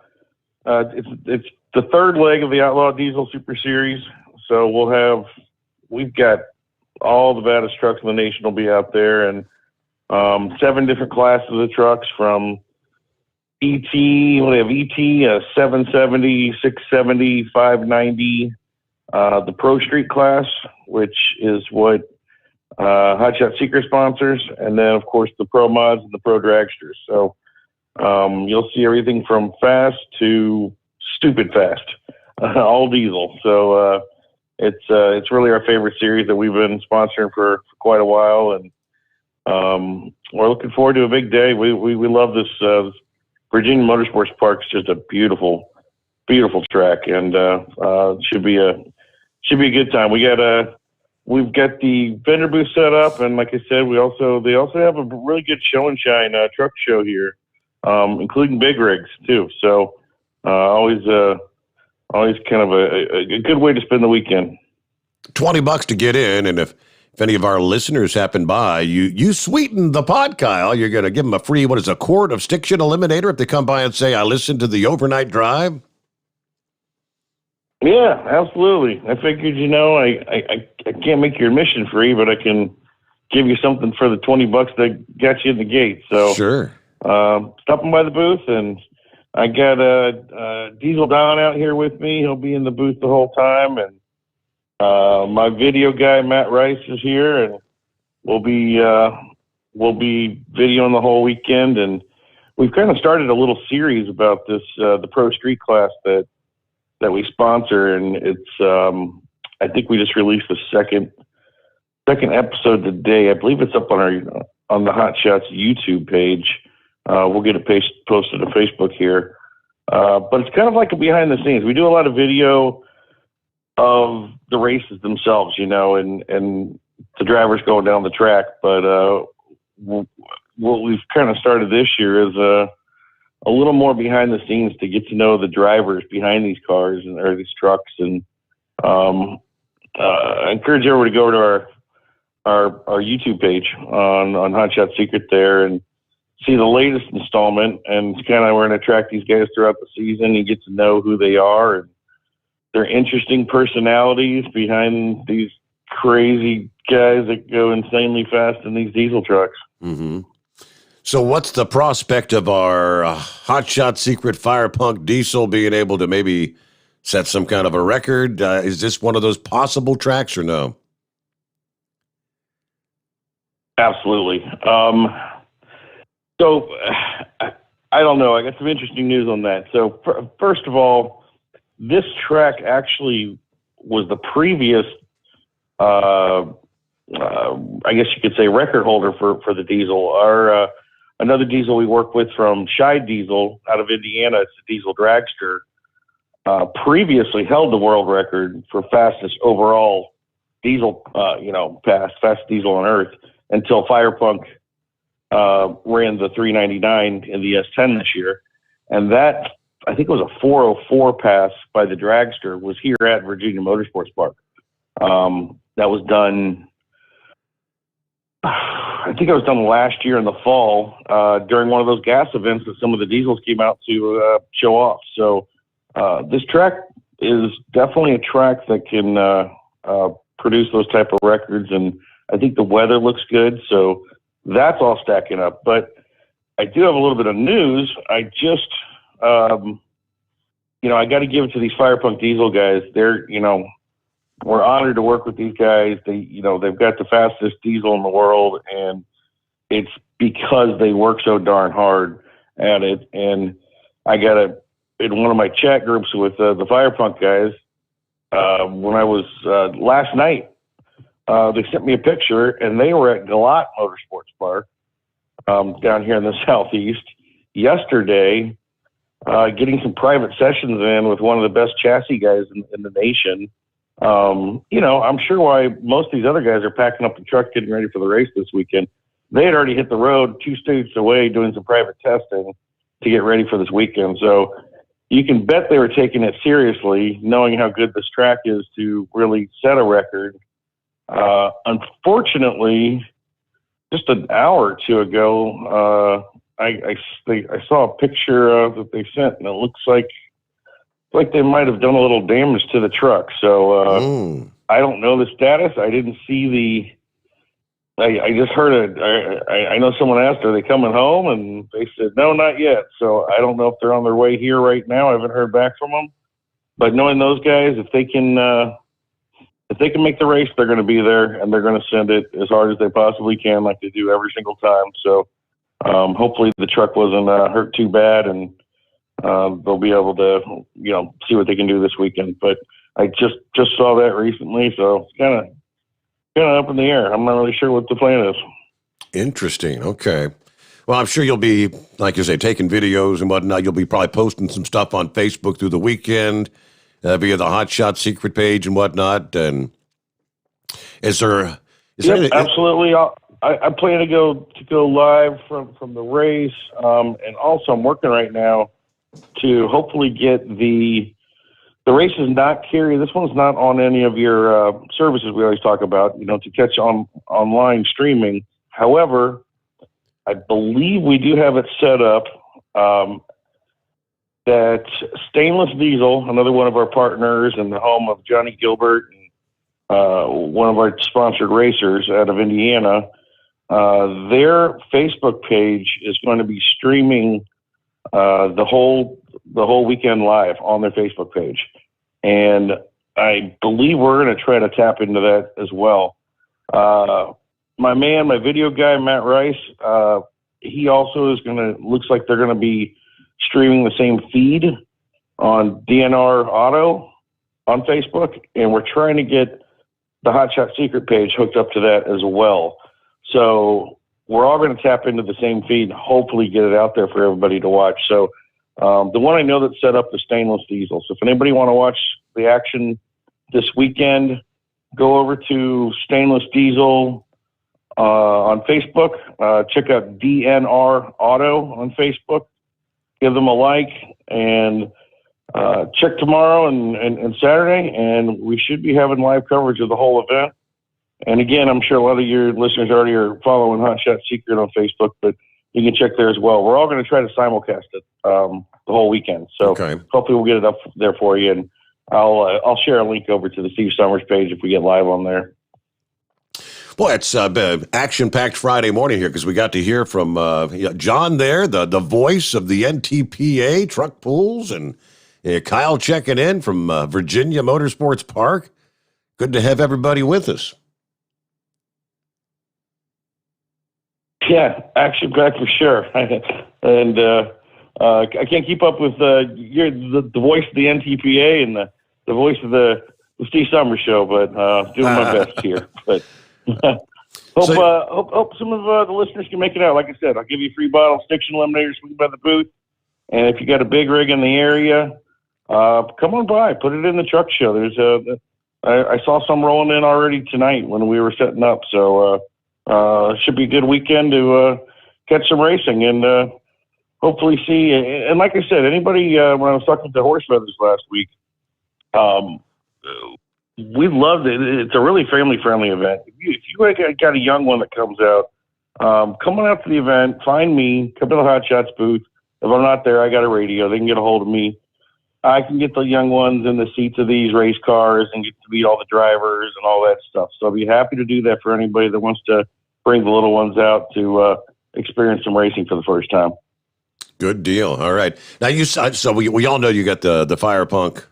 it's the third leg of the Outlaw Diesel Super Series. So we've got all the baddest trucks in the nation will be out there, and 7 different classes of trucks from ET, we have ET, 770, 670, 590, the Pro Street class, which is what Hot Shot Secret sponsors, and then, of course, the Pro Mods and the Pro Dragsters. So you'll see everything from fast to stupid fast, all diesel. So it's really our favorite series that we've been sponsoring for quite a while, and we're looking forward to a big day. We love this. Virginia Motorsports Park is just a beautiful, beautiful track, and should be a good time. We've got the vendor booth set up, and like I said, they also have a really good show and shine truck show here, including big rigs too. So always kind of a good way to spend the weekend. $20 to get in, and if any of our listeners happen by, you sweeten the pot, Kyle. You're going to give them a free, a quart of Stiction Eliminator if they come by and say, I listened to the overnight drive? Yeah, absolutely. I figured, I can't make your admission free, but I can give you something for the $20 that got you in the gate. So sure. Stopping by the booth, and I got Diesel Don out here with me. He'll be in the booth the whole time, and my video guy, Matt Rice, is here, and we'll be videoing the whole weekend. And we've kind of started a little series about this, the Pro Street class that we sponsor. And it's, I think we just released the second episode today. I believe it's up on the Hot Shots YouTube page. We'll get it posted to Facebook here. But it's kind of like a behind the scenes. We do a lot of video of the races themselves, and the drivers going down the track. But what we've kind of started this year is a little more behind the scenes to get to know the drivers behind these cars or these trucks. And I encourage everyone to go to our YouTube page on Hot Shot Secret there and see the latest installment. And it's kind of, we're going to track these guys throughout the season. You get to know who they are and their interesting personalities behind these crazy guys that go insanely fast in these diesel trucks. Mm-hmm. So what's the prospect of our Hot Shot Secret Fire Punk Diesel being able to maybe set some kind of a record? Is this one of those possible tracks or no? Absolutely. So I don't know. I got some interesting news on that. So first of all, this track actually was the previous, I guess you could say, record holder for the diesel. another diesel we work with from Scheid Diesel out of Indiana. It's a diesel dragster. Previously held the world record for fastest overall diesel, fastest diesel on Earth until Firepunk ran the 399 in the S10 this year. And that, I think it was a 404 pass by the dragster, was here at Virginia Motorsports Park. That was done, I think it was done last year in the fall during one of those gas events that some of the diesels came out to show off. So this track is definitely a track that can produce those type of records, and I think the weather looks good, so that's all stacking up. But I do have a little bit of news. I just, I got to give it to these Firepunk Diesel guys. They're, we're honored to work with these guys. They've got the fastest diesel in the world, and it's because they work so darn hard at it. And I got in one of my chat groups with the Firepunk guys, when I was last night, they sent me a picture, and they were at Galat Motorsports Park down here in the southeast yesterday, getting some private sessions in with one of the best chassis guys in the nation. I'm sure why most of these other guys are packing up the truck, getting ready for the race this weekend. They had already hit the road 2 states away doing some private testing to get ready for this weekend. So you can bet they were taking it seriously, knowing how good this track is to really set a record. Unfortunately, just an hour or two ago, I saw a picture that they sent, and it looks like they might have done a little damage to the truck. So I don't know the status. I didn't see I just heard I know someone asked, are they coming home? And they said, no, not yet. So I don't know if they're on their way here right now. I haven't heard back from them. But knowing those guys, if they can make the race, they're going to be there, and they're going to send it as hard as they possibly can, like they do every single time. So hopefully the truck wasn't hurt too bad, and they'll be able to, see what they can do this weekend. But I just saw that recently, so it's kind of up in the air. I'm not really sure what the plan is. Interesting. Okay. Well, I'm sure you'll be, like you say, taking videos and whatnot. You'll be probably posting some stuff on Facebook through the weekend via the Hot Shot secret page and whatnot. And is there anything? Absolutely. I plan to go live from the race, and also I'm working right now to hopefully get the race is not carried. This one's not on any of your services we always talk about, to catch online streaming. However, I believe we do have it set up that Stainless Diesel, another one of our partners and the home of Johnny Gilbert, and one of our sponsored racers out of Indiana, their Facebook page is going to be streaming the whole weekend live on their Facebook page. And I believe we're going to try to tap into that as well. My video guy, Matt Rice, he also is looks like they're going to be streaming the same feed on DNR Auto on Facebook. And we're trying to get the Hot Shot secret page hooked up to that as well. So we're all going to tap into the same feed and hopefully get it out there for everybody to watch. So the one I know that's set up is Stainless Diesel. So if anybody want to watch the action this weekend, go over to Stainless Diesel on Facebook. Check out DNR Auto on Facebook. Give them a like, and check tomorrow and Saturday, and we should be having live coverage of the whole event. And again, I'm sure a lot of your listeners already are following Hot Shot Secret on Facebook, but you can check there as well. We're all going to try to simulcast it the whole weekend. So hopefully we'll get it up there for you. And I'll share a link over to the Steve Sommers page if we get live on there. Boy, it's action-packed Friday morning here because we got to hear from John there, the voice of the NTPA truck pools, and Kyle checking in from Virginia Motorsports Park. Good to have everybody with us. Yeah, action-packed for sure. And I can't keep up with you're the voice of the NTPA and the voice of the Steve Sommers show, but doing my best here. But Hope some of the listeners can make it out. Like I said, I'll give you a free bottle of Stiction Eliminator swing by the booth. And if you got a big rig in the area, come on by. Put it in the truck show. I saw some rolling in already tonight when we were setting up. So should be a good weekend to catch some racing and hopefully see. And like I said, anybody, when I was talking to Horse Feathers last week, we loved it. It's a really family-friendly event. If you got a young one that comes out, come on out to the event, find me, come to the Hot Shots booth. If I'm not there, I got a radio. They can get a hold of me. I can get the young ones in the seats of these race cars and get to meet all the drivers and all that stuff. So I'll be happy to do that for anybody that wants to bring the little ones out to experience some racing for the first time. Good deal. All right. Now, so we all know you got the Fire Punk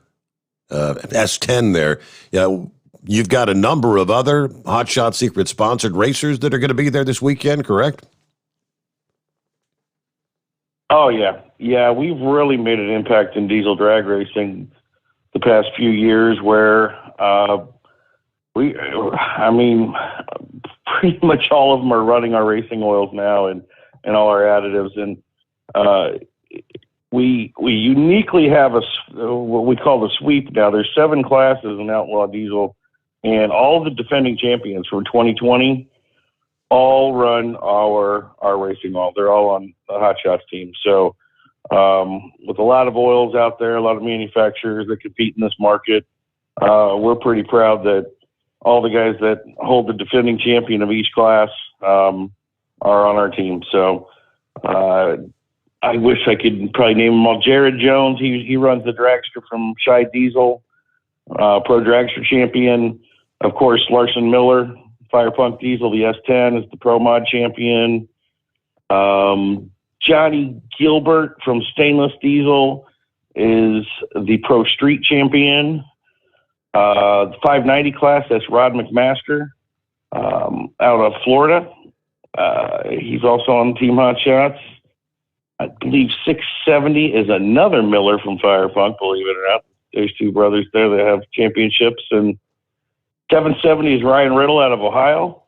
S10 there. Yeah, you've got a number of other Hot Shot Secret sponsored racers that are going to be there this weekend, correct? Oh yeah, we've really made an impact in diesel drag racing the past few years. Where pretty much all of them are running our racing oils now and all our additives, and we uniquely have what we call the sweep now. There's 7 classes in Outlaw Diesel, and all the defending champions from 2020 all run our racing oil. They're all on the Hot Shots team. So with a lot of oils out there, a lot of manufacturers that compete in this market, we're pretty proud that all the guys that hold the defending champion of each class are on our team. So I wish I could probably name them all. Jared Jones, he runs the dragster from Shy Diesel, pro dragster champion. Of course, Larson Miller, Fire Punk Diesel, the S10 is the pro mod champion. Johnny Gilbert from Stainless Diesel is the pro street champion. The 590 class, that's Rod McMaster out of Florida. He's also on Team Hot Shots. I believe 670 is another Miller from Fire Punk, believe it or not. There's 2 brothers there that have championships. And 770 is Ryan Riddle out of Ohio.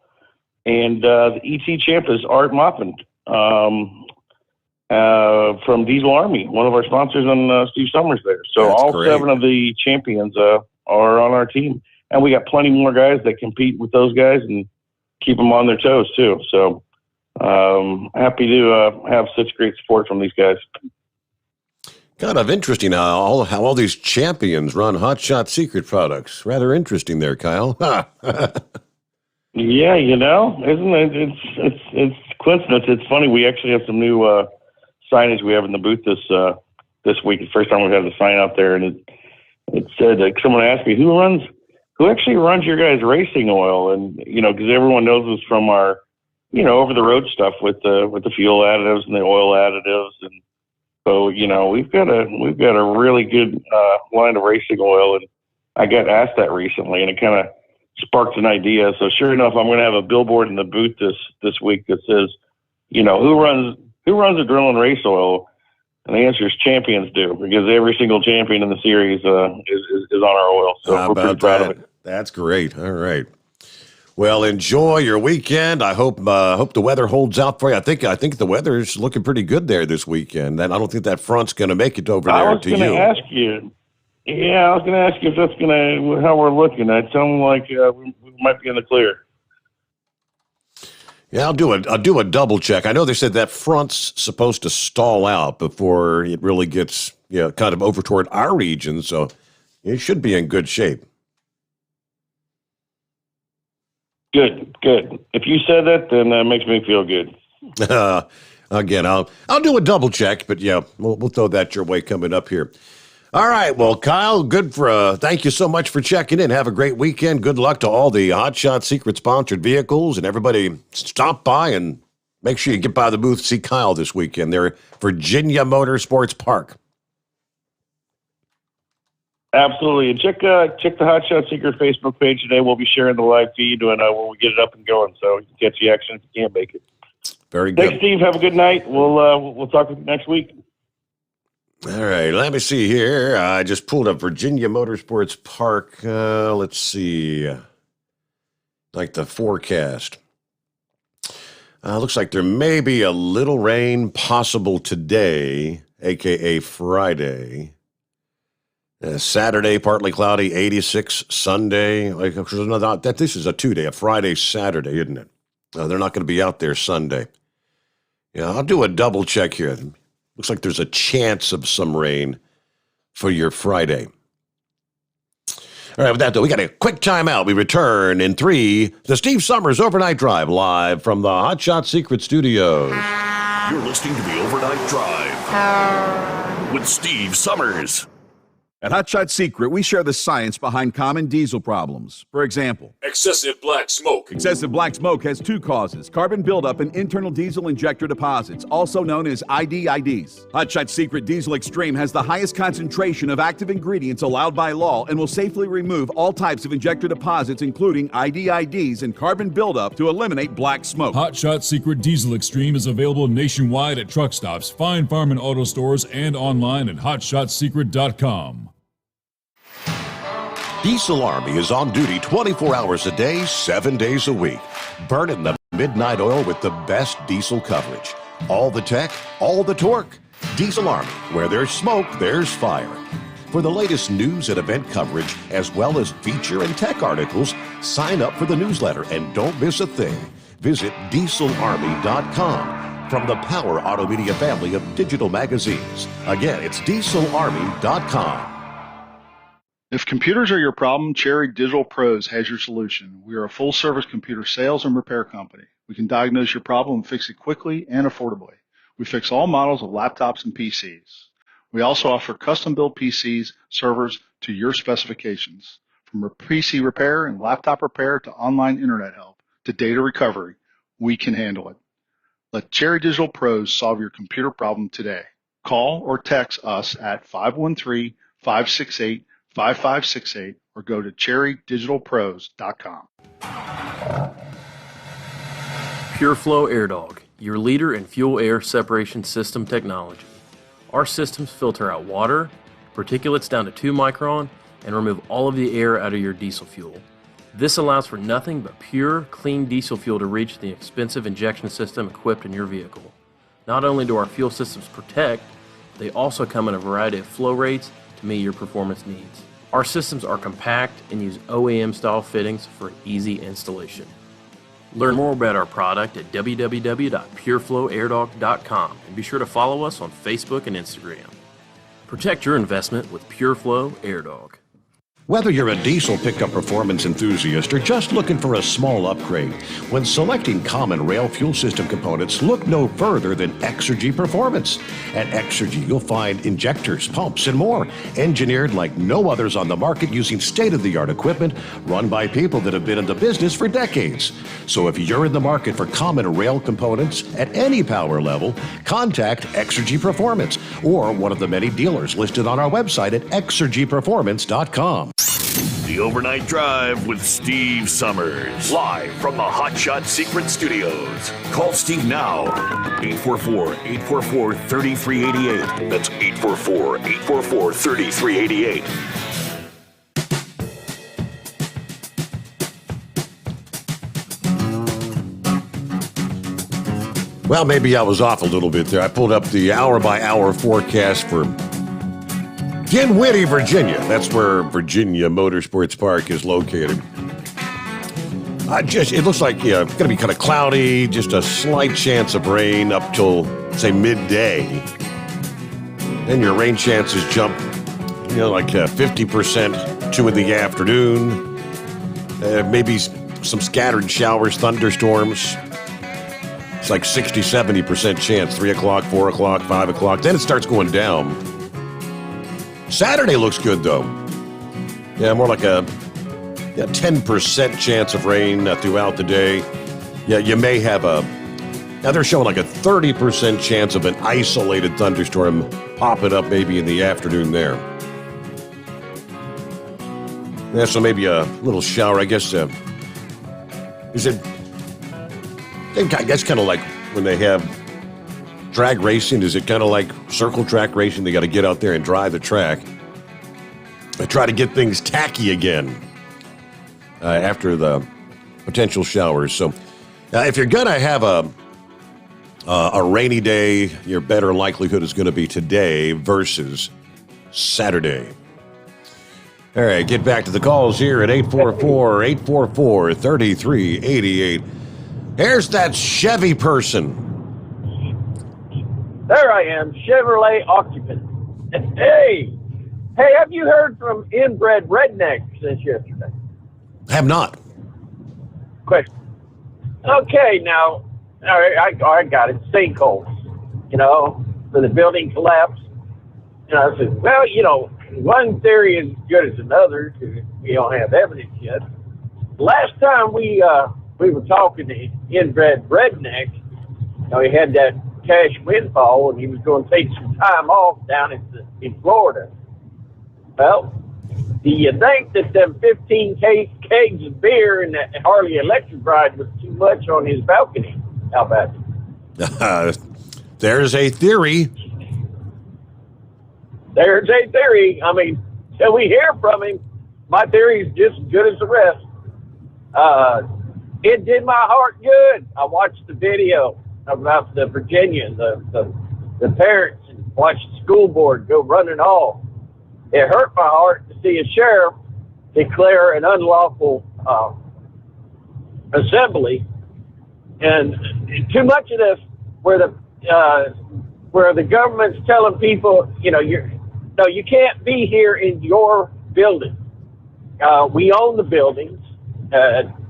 And the ET champ is Art Moppin from Diesel Army, one of our sponsors on Steve Sommers there. So that's all great. 7 of the champions are on our team. And we got plenty more guys that compete with those guys and keep them on their toes too. So happy to have such great support from these guys. Kind of interesting how all these champions run Hot Shot Secret products. Rather interesting there, Kyle. Yeah, isn't it? It's coincidence. It's funny. We actually have some new signage we have in the booth this week. The first time we've had the sign out there, and it said someone asked me who actually runs your guys' racing oil, and because everyone knows us from our over the road stuff with the fuel additives and the oil additives, and so we've got a really good line of racing oil, and I got asked that recently, and it kind of sparked an idea. So sure enough, I'm going to have a billboard in the booth this week that says, who runs Adrenaline race oil, and the answer is champions do, because every single champion in the series is on our oil. So we're pretty proud of it. That's great. All right. Well, enjoy your weekend. I hope the weather holds out for you. I think the weather's looking pretty good there this weekend. And I don't think that front's going to make it over there to you. I was going to ask you. Yeah, I was going to ask you if that's how we're looking. It sounds like we might be in the clear. Yeah, I'll do a double check. I know they said that front's supposed to stall out before it really gets kind of over toward our region, so it should be in good shape. Good. If you said that, then that makes me feel good. Again, I'll do a double check, but yeah, we'll throw that your way coming up here. All right, well, Kyle, thank you so much for checking in. Have a great weekend. Good luck to all the Hot Shot Secret sponsored vehicles, and everybody stop by and make sure you get by the booth, see Kyle this weekend. They're at Virginia Motorsports Park. Absolutely. And check the Hot Shot Secret Facebook page today. We'll be sharing the live feed when we get it up and going, so you can catch the action if you can't make it. Very good. Thanks, Steve. Have a good night. We'll talk with you next week. All right, let me see here. I just pulled up Virginia Motorsports Park. Let's see. Like the forecast. Looks like there may be a little rain possible today, a.k.a. Friday. Saturday, partly cloudy, 86. Sunday, this is a 2-day, a Friday, Saturday, isn't it? They're not going to be out there Sunday. Yeah, I'll do a double check here. Looks like there's a chance of some rain for your Friday. All right, with that, though, we got a quick timeout. We return in 3, the Steve Sommers Overnight Drive, live from the Hot Shot Secret Studios. You're listening to the Overnight Drive with Steve Sommers. At Hot Shot Secret, we share the science behind common diesel problems. For example, excessive black smoke. Excessive black smoke has 2 causes: carbon buildup and internal diesel injector deposits, also known as IDIDs. Hot Shot Secret Diesel Extreme has the highest concentration of active ingredients allowed by law and will safely remove all types of injector deposits, including IDIDs and carbon buildup, to eliminate black smoke. Hot Shot Secret Diesel Extreme is available nationwide at truck stops, fine farm and auto stores, and online at hotshotsecret.com. Diesel Army is on duty 24 hours a day, 7 days a week. Burning the midnight oil with the best diesel coverage. All the tech, all the torque. Diesel Army, where there's smoke, there's fire. For the latest news and event coverage, as well as feature and tech articles, sign up for the newsletter and don't miss a thing. Visit dieselarmy.com from the Power Auto Media family of digital magazines. Again, it's dieselarmy.com. If computers are your problem, Cherry Digital Pros has your solution. We are a full-service computer sales and repair company. We can diagnose your problem and fix it quickly and affordably. We fix all models of laptops and PCs. We also offer custom-built PCs, servers to your specifications. From PC repair and laptop repair to online internet help to data recovery, we can handle it. Let Cherry Digital Pros solve your computer problem today. Call or text us at 513-568-5568 or go to cherrydigitalpros.com. PureFlow AirDog, your leader in fuel air separation system technology. Our systems filter out water, particulates down to 2 micron, and remove all of the air out of your diesel fuel. This allows for nothing but pure, clean diesel fuel to reach the expensive injection system equipped in your vehicle. Not only do our fuel systems protect, they also come in a variety of flow rates to meet your performance needs. Our systems are compact and use OEM-style fittings for easy installation. Learn more about our product at www.pureflowairdog.com and be sure to follow us on Facebook and Instagram. Protect your investment with PureFlow AirDog. Whether you're a diesel pickup performance enthusiast or just looking for a small upgrade, when selecting common rail fuel system components, look no further than Exergy Performance. At Exergy, you'll find injectors, pumps, and more, engineered like no others on the market using state-of-the-art equipment run by people that have been in the business for decades. So if you're in the market for common rail components at any power level, contact Exergy Performance or one of the many dealers listed on our website at exergyperformance.com. The Overnight Drive with Steve Sommers. Live from the Hot Shot Secret Studios. Call Steve now. 844-844-3388. That's 844-844-3388. Well, maybe I was off a little bit there. I pulled up the hour-by-hour forecast for Dinwiddie, Virginia. That's where Virginia Motorsports Park is located. It looks like it's going to be kind of cloudy, just a slight chance of rain up till, say, midday. Then your rain chances jump, like 50% 2 in the afternoon. Maybe some scattered showers, thunderstorms. It's like 60-70% chance, 3 o'clock, 4 o'clock, 5 o'clock. Then it starts going down. Saturday looks good, though. Yeah, more like a 10% chance of rain throughout the day. Yeah, you may have now they're showing like a 30% chance of an isolated thunderstorm popping up maybe in the afternoon there. Yeah, so maybe a little shower, I guess. Is it? I guess kind of like when they have drag racing. Is it kind of like circle track racing? They got to get out there and drive the track. They try to get things tacky again after the potential showers. So if you're going to have a A rainy day, your better likelihood is going to be today versus Saturday. All right, get back to the calls here at 844-844-3388. Here's that Chevy person. There I am, Chevrolet occupant. Hey, have you heard from inbred rednecks since yesterday? Have not. Question. Okay, now, all right, I got it. Sinkholes, for the building collapse. And I said, well, one theory is as good as another because we don't have evidence yet. Last time we were talking to inbred redneck, he had that cash windfall and he was going to take some time off down in Florida. Well, do you think that them 15 kegs of beer and that Harley electric ride was too much on his balcony? How about it? There's a theory. There's a theory. I mean, till we hear from him, my theory is just as good as the rest. It did my heart good. I watched the video about the Virginia, the parents, and watched the school board go running off. It hurt my heart to see a sheriff declare an unlawful assembly, and too much of this where the government's telling people, you can't be here in your building. We own the buildings,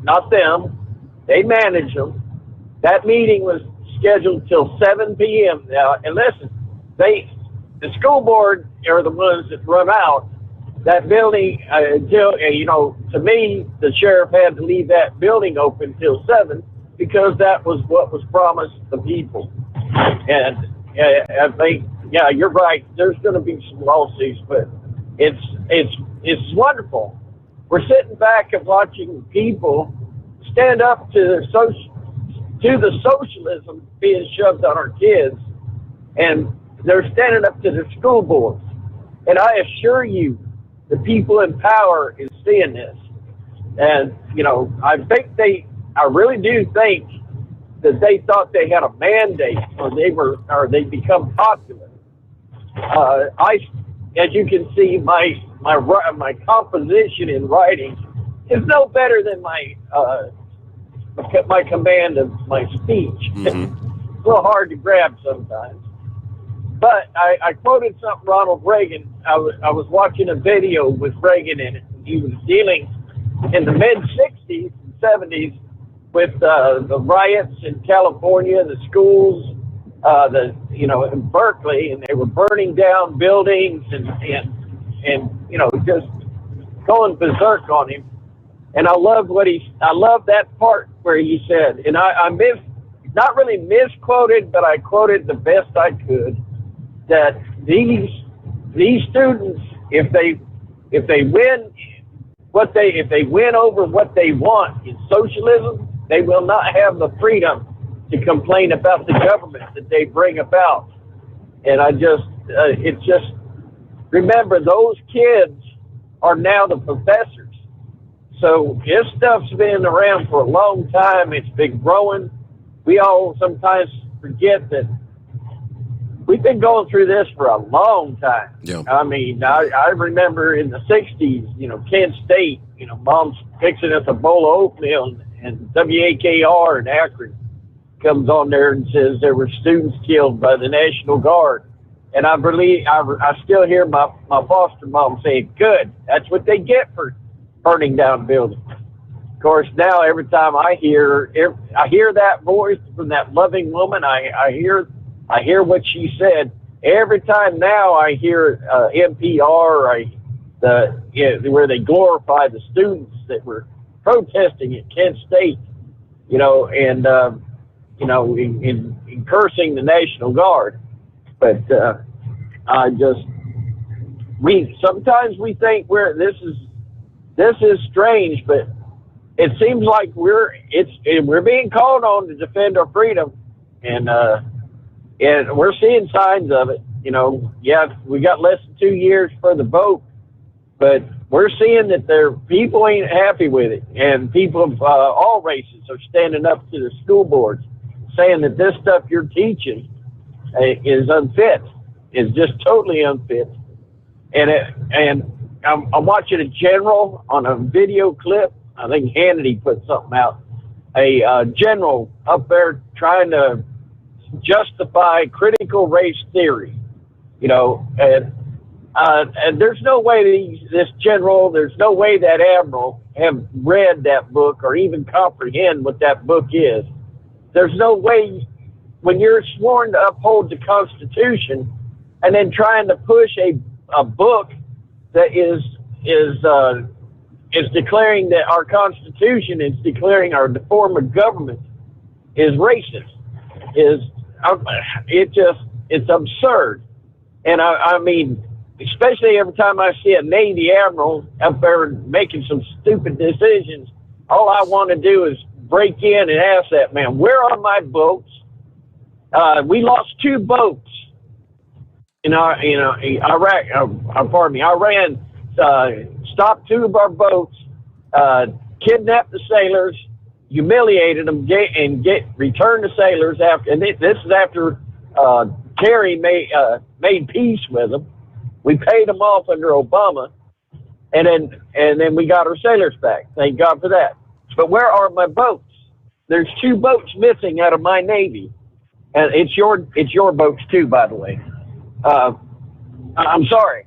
not them. They manage them. That meeting was scheduled till 7 p.m. Now, and listen, the school board are the ones that run out that building until, to me, the sheriff had to leave that building open till 7 because that was what was promised the people. And I think, yeah, you're right. There's going to be some lawsuits, but it's wonderful. We're sitting back and watching people stand up to the socialism being shoved on our kids, and they're standing up to the school boards. And I assure you, the people in power is seeing this. And, I really do think that they thought they had a mandate or they become popular. As you can see, my composition in writing is no better than my command of my speech. Mm-hmm. It's a little hard to grab sometimes. But I quoted something Ronald Reagan. I was watching a video with Reagan in it. He was dealing in the mid-'60s and '70s with the riots in California, the schools, in Berkeley, and they were burning down buildings and just going berserk on him. And I love that part where he said, and I not really misquoted, but I quoted the best I could, that these students, if they win over what they want in socialism, they will not have the freedom to complain about the government that they bring about. And it's just remember, those kids are now the professors. So this stuff's been around for a long time. It's been growing. We all sometimes forget that we've been going through this for a long time. Yeah. I mean, I remember in the 60s, Kent State, mom's fixing us a bowl of oatmeal, and WAKR in Akron comes on there and says there were students killed by the National Guard. And I still hear my foster mom say, good, that's what they get for burning down buildings. Of course, now every time I hear that voice from that loving woman, I hear what she said. Every time now I hear NPR where they glorify the students that were protesting at Kent State, and in cursing the National Guard. But sometimes we think this is strange, but it seems like we're being called on to defend our freedom, and we're seeing signs of it. We got less than 2 years for the vote, but we're seeing that people ain't happy with it, and people of all races are standing up to the school boards. saying that this stuff you're teaching is unfit, is just totally unfit. And I'm watching a general on a video clip. I think Hannity put something out. A general up there trying to justify critical race theory, and there's no way this general, there's no way that admiral have read that book or even comprehend what that book is. There's no way, when you're sworn to uphold the Constitution and then trying to push a book that is declaring that our Constitution is declaring our form of government is racist, it's absurd. And I mean, especially every time I see a Navy admiral up there making some stupid decisions, all I want to do is break in and ask that man, where are my boats? We lost 2 boats in Iraq. Iran stopped 2 of our boats, kidnapped the sailors, humiliated them, and returned the sailors after. And this is after Kerry made peace with them. We paid them off under Obama, and then we got our sailors back. Thank God for that. But where are my boats? There's 2 boats missing out of my Navy, and it's your boats too, by the way. I'm sorry.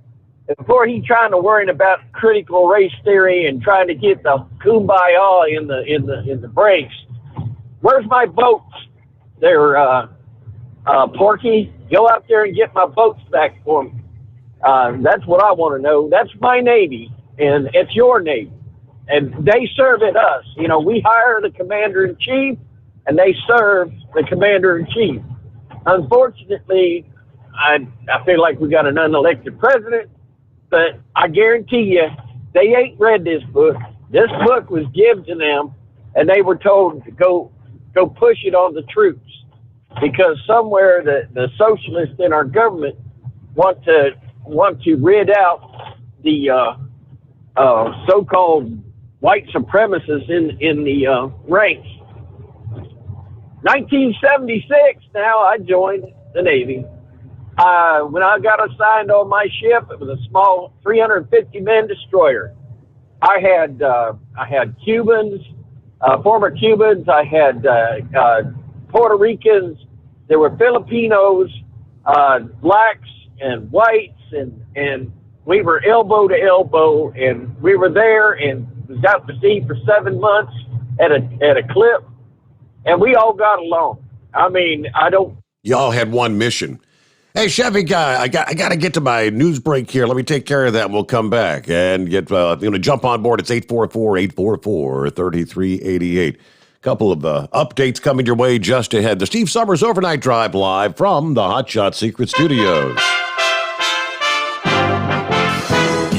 Before he trying to worry about critical race theory and trying to get the kumbaya in the breaks, where's my boats? They're Porky. Go out there and get my boats back for me. That's what I want to know. That's my Navy, and it's your Navy, and they serve at us. We hire the commander-in-chief, and they serve the commander-in-chief. Unfortunately, I feel like we got an unelected president, but I guarantee you, they ain't read this book. This book was given to them, and they were told to go push it on the troops, because somewhere the socialists in our government want to rid out the so-called white supremacists in the ranks. 1976. Now I joined the Navy. When I got assigned on my ship, it was a small 350-man destroyer. I had Cubans, former Cubans. I had Puerto Ricans. There were Filipinos, blacks and whites, and we were elbow to elbow, and we were there and was out to sea for 7 months at a clip, and we all got along. I mean, Y'all had one mission. Hey, Chevy guy, I got to get to my news break here. Let me take care of that, and we'll come back and get jump on board. It's 844-844-3388. Couple of updates coming your way just ahead. The Steve Summers Overnight Drive live from the Hot Shot Secret Studios.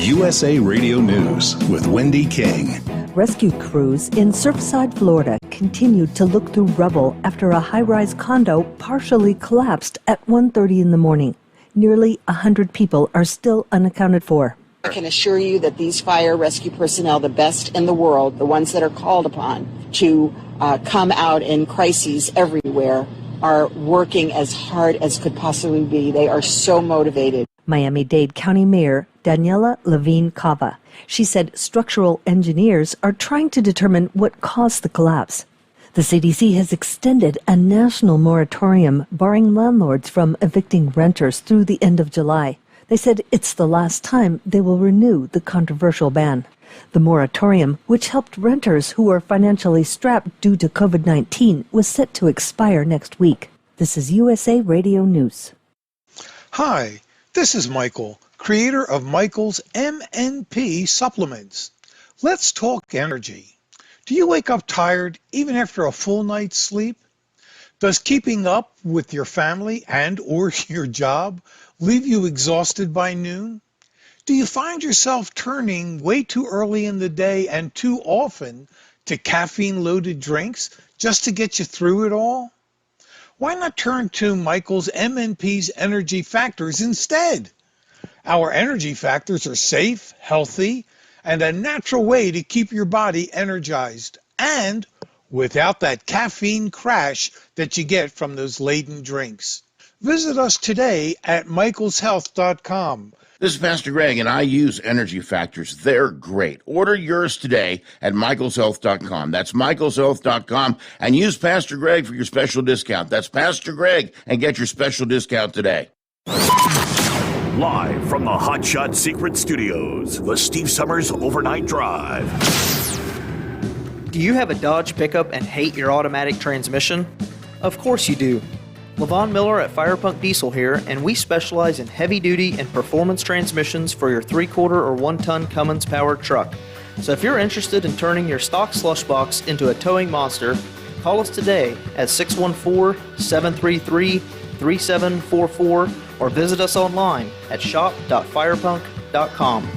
USA Radio News with Wendy King. Rescue crews in Surfside, Florida continued to look through rubble after a high-rise condo partially collapsed at 1:30 in the morning. Nearly 100 people are still unaccounted for. I can assure you that these fire rescue personnel, the best in the world, the ones that are called upon to come out in crises everywhere, are working as hard as could possibly be. They are so motivated. Miami-Dade County Mayor Daniela Levine Cava. She said structural engineers are trying to determine what caused the collapse. The CDC has extended a national moratorium barring landlords from evicting renters through the end of July. They said it's the last time they will renew the controversial ban. The moratorium, which helped renters who are financially strapped due to COVID-19, was set to expire next week. This is USA Radio News. Hi, this is Michael, creator of Michael's MNP supplements. Let's talk energy. Do you wake up tired even after a full night's sleep? Does keeping up with your family and or your job leave you exhausted by noon? Do you find yourself turning way too early in the day and too often to caffeine-loaded drinks just to get you through it all? Why not turn to Michael's MNP's Energy Factors instead? Our Energy Factors are safe, healthy, and a natural way to keep your body energized and without that caffeine crash that you get from those laden drinks. Visit us today at michaelshealth.com. This is Pastor Greg, and I use Energy Factors. They're great. Order yours today at michaelshealth.com. That's michaelshealth.com, and use Pastor Greg for your special discount. That's Pastor Greg, and get your special discount today. Live from the Hot Shot Secret Studios, the Steve Summers Overnight Drive. Do you have a Dodge pickup and hate your automatic transmission? Of course you do. Levon Miller at Firepunk Diesel here, and we specialize in heavy-duty and performance transmissions for your 3-quarter or 1-ton Cummins-powered truck. So if you're interested in turning your stock slush box into a towing monster, call us today at 614-733-3744 or visit us online at shop.firepunk.com.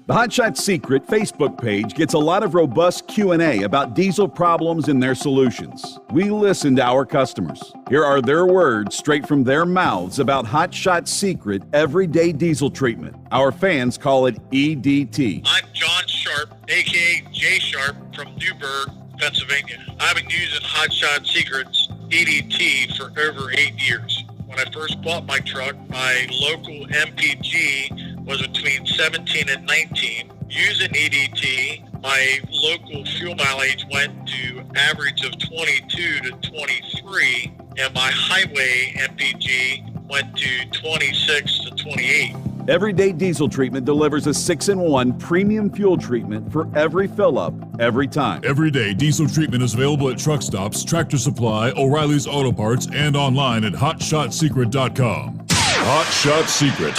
The Hot Shot Secret Facebook page gets a lot of robust Q&A about diesel problems and their solutions. We listen to our customers. Here are their words straight from their mouths about Hot Shot Secret everyday diesel treatment. Our fans call it EDT. I'm John Sharp, a.k.a. Jay Sharp from Newburgh, Pennsylvania. I've been using Hot Shot Secret's EDT for over 8 years. When I first bought my truck, my local MPG was between 17 and 19. Using EDT, my local fuel mileage went to average of 22 to 23, and my highway MPG went to 26 to 28. Everyday diesel treatment delivers a 6-in-1 premium fuel treatment for every fill-up, every time. Everyday diesel treatment is available at truck stops, Tractor Supply, O'Reilly's Auto Parts, and online at hotshotsecret.com. Hot Shot Secret,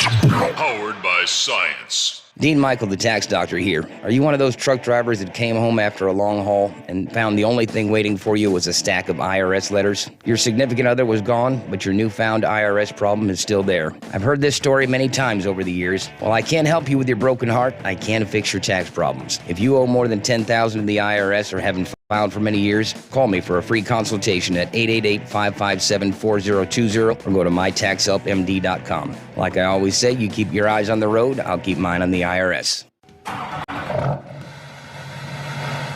powered by science. Dean Michael, the tax doctor here. Are you one of those truck drivers that came home after a long haul and found the only thing waiting for you was a stack of IRS letters? Your significant other was gone, but your newfound IRS problem is still there. I've heard this story many times over the years. While I can't help you with your broken heart, I can fix your tax problems. If you owe more than $10,000 to the IRS or haven't filed for many years, call me for a free consultation at 888-557-4020 or go to mytaxhelpmd.com. Like I always say, you keep your eyes on the road, I'll keep mine on the IRS.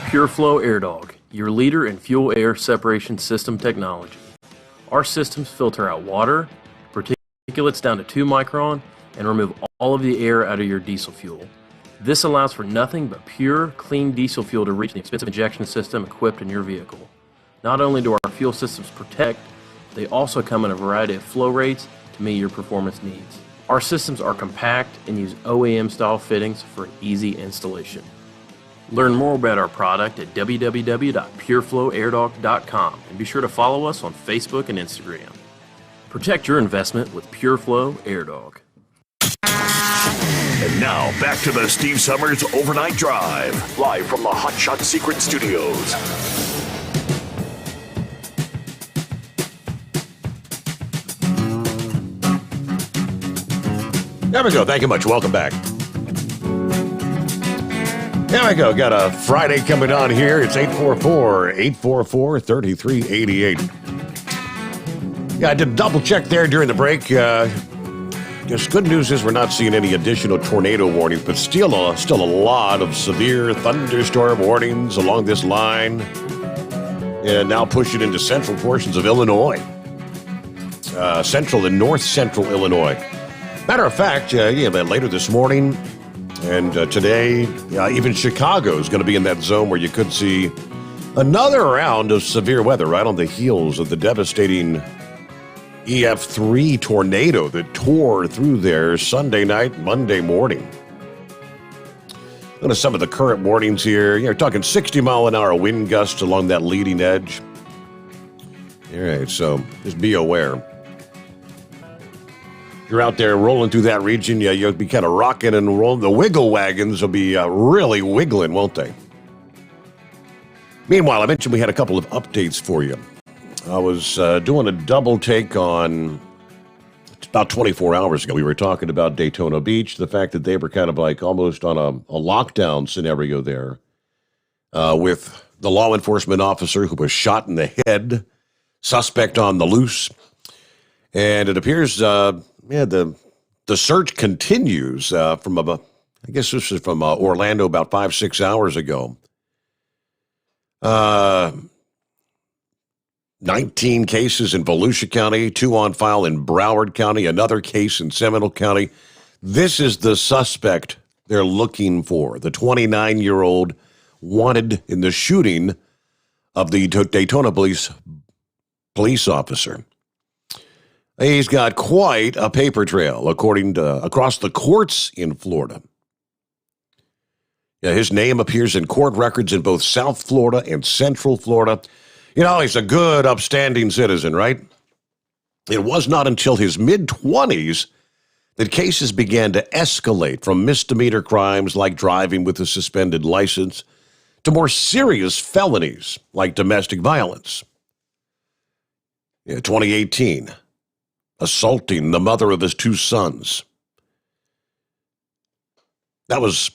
Pure Flow Air Dog, your leader in fuel air separation system technology. Our systems filter out water, particulates down to 2 micron, and remove all of the air out of your diesel fuel. This allows for nothing but pure, clean diesel fuel to reach the expensive injection system equipped in your vehicle. Not only do our fuel systems protect, they also come in a variety of flow rates to meet your performance needs. Our systems are compact and use OEM-style fittings for an easy installation. Learn more about our product at www.pureflowairdog.com and be sure to follow us on Facebook and Instagram. Protect your investment with Pure Flow Air Dog. And now, back to the Steve Summers Overnight Drive, live from the Hot Shot Secret Studios. There we go. Thank you much. Welcome back. There we go. Got a Friday coming on here. It's 844-844-3388. Yeah, I did a double check there during the break. Just good news is we're not seeing any additional tornado warnings, but still a lot of severe thunderstorm warnings along this line, and now pushing into central portions of Illinois, central and north central Illinois. Matter of fact, later this morning and today, even Chicago is going to be in that zone where you could see another round of severe weather right on the heels of the devastating EF3 tornado that tore through there Sunday night, Monday morning. Look at some of the current warnings here. You're talking 60-mile-an-hour wind gusts along that leading edge. All right, so just be aware. If you're out there rolling through that region, you'll be kind of rocking and rolling. The wiggle wagons will be really wiggling, won't they? Meanwhile, I mentioned we had a couple of updates for you. I was doing a double take on about 24 hours ago. We were talking about Daytona Beach, the fact that they were kind of like almost on a lockdown scenario there with the law enforcement officer who was shot in the head, suspect on the loose. And it appears, the search continues from, I guess this is from Orlando about 5-6 hours ago. 19 cases in Volusia County, 2 on file in Broward County, another case in Seminole County. This is the suspect they're looking for, the 29-year-old wanted in the shooting of the Daytona police officer. He's got quite a paper trail, according to across the courts in Florida. Yeah, his name appears in court records in both South Florida and Central Florida. You know, he's a good, upstanding citizen, right? It was not until his mid-20s that cases began to escalate from misdemeanor crimes like driving with a suspended license to more serious felonies like domestic violence. 2018, assaulting the mother of his 2 sons. That was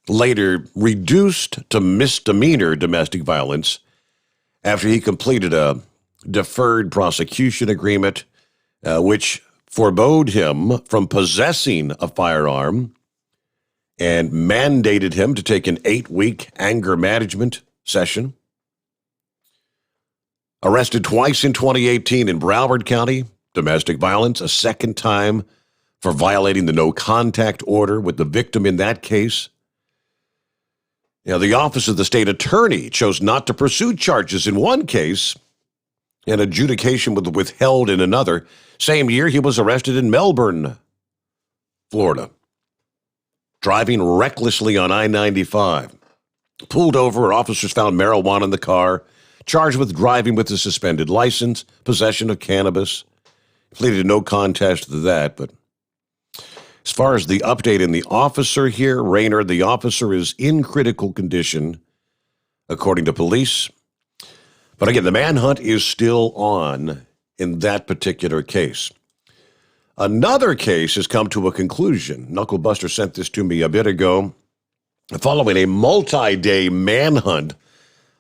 later reduced to misdemeanor domestic violence after he completed a deferred prosecution agreement, which forbade him from possessing a firearm and mandated him to take an 8-week anger management session. Arrested twice in 2018 in Broward County, domestic violence, a second time for violating the no contact order with the victim in that case. The Office of the State Attorney chose not to pursue charges in one case, and adjudication was withheld in another. Same year, he was arrested in Melbourne, Florida, driving recklessly on I-95. Pulled over, officers found marijuana in the car, charged with driving with a suspended license, possession of cannabis. Pleaded no contest to that, but as far as the update in the officer here, Rayner, the officer is in critical condition, according to police. But again, the manhunt is still on in that particular case. Another case has come to a conclusion. Knuckle Buster sent this to me a bit ago. Following a multi-day manhunt,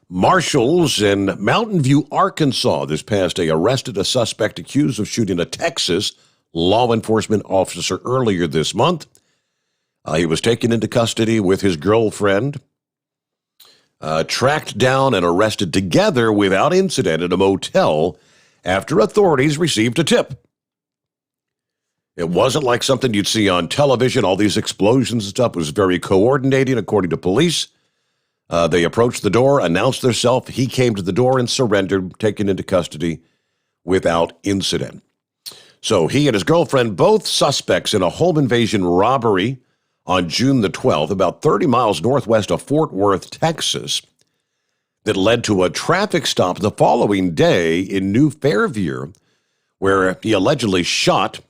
marshals in Mountain View, Arkansas, this past day arrested a suspect accused of shooting a Texas law enforcement officer earlier this month. He was taken into custody with his girlfriend, tracked down and arrested together without incident at a motel after authorities received a tip. It wasn't like something you'd see on television. All these explosions and stuff was very coordinated, according to police. They approached the door, announced themselves. He came to the door and surrendered, taken into custody without incident. So he and his girlfriend, both suspects in a home invasion robbery on June the 12th, about 30 miles northwest of Fort Worth, Texas, that led to a traffic stop the following day in New Fairview, where he allegedly shot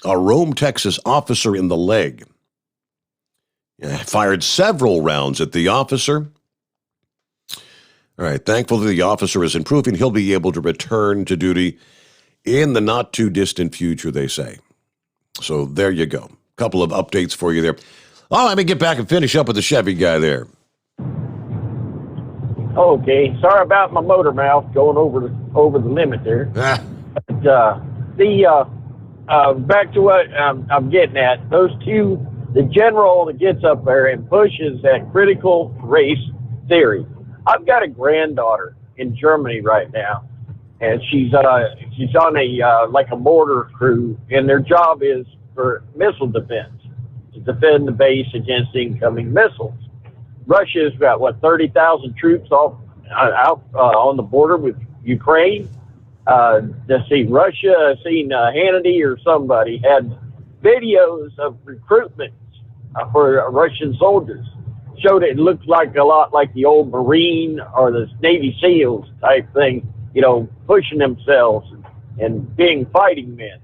a Rome, Texas officer in the leg. Fired several rounds at the officer. All right, thankfully the officer is improving. He'll be able to return to duty in the not-too-distant future, they say. So there you go. Couple of updates for you there. Oh, let me get back and finish up with the Chevy guy there. Okay, sorry about my motor mouth going over the limit there. But, back to what I'm getting at, those two, the general that gets up there and pushes that critical race theory. I've got a granddaughter in Germany right now, and she's on a like a mortar crew, and their job is for missile defense, to defend the base against incoming missiles. Russia's got 30,000 troops out on the border with Ukraine. Let's see, Russia, seen Hannity or somebody had videos of recruitment for Russian soldiers. Showed it looked like a lot like the old Marine or the Navy SEALs type thing, pushing themselves and being fighting men.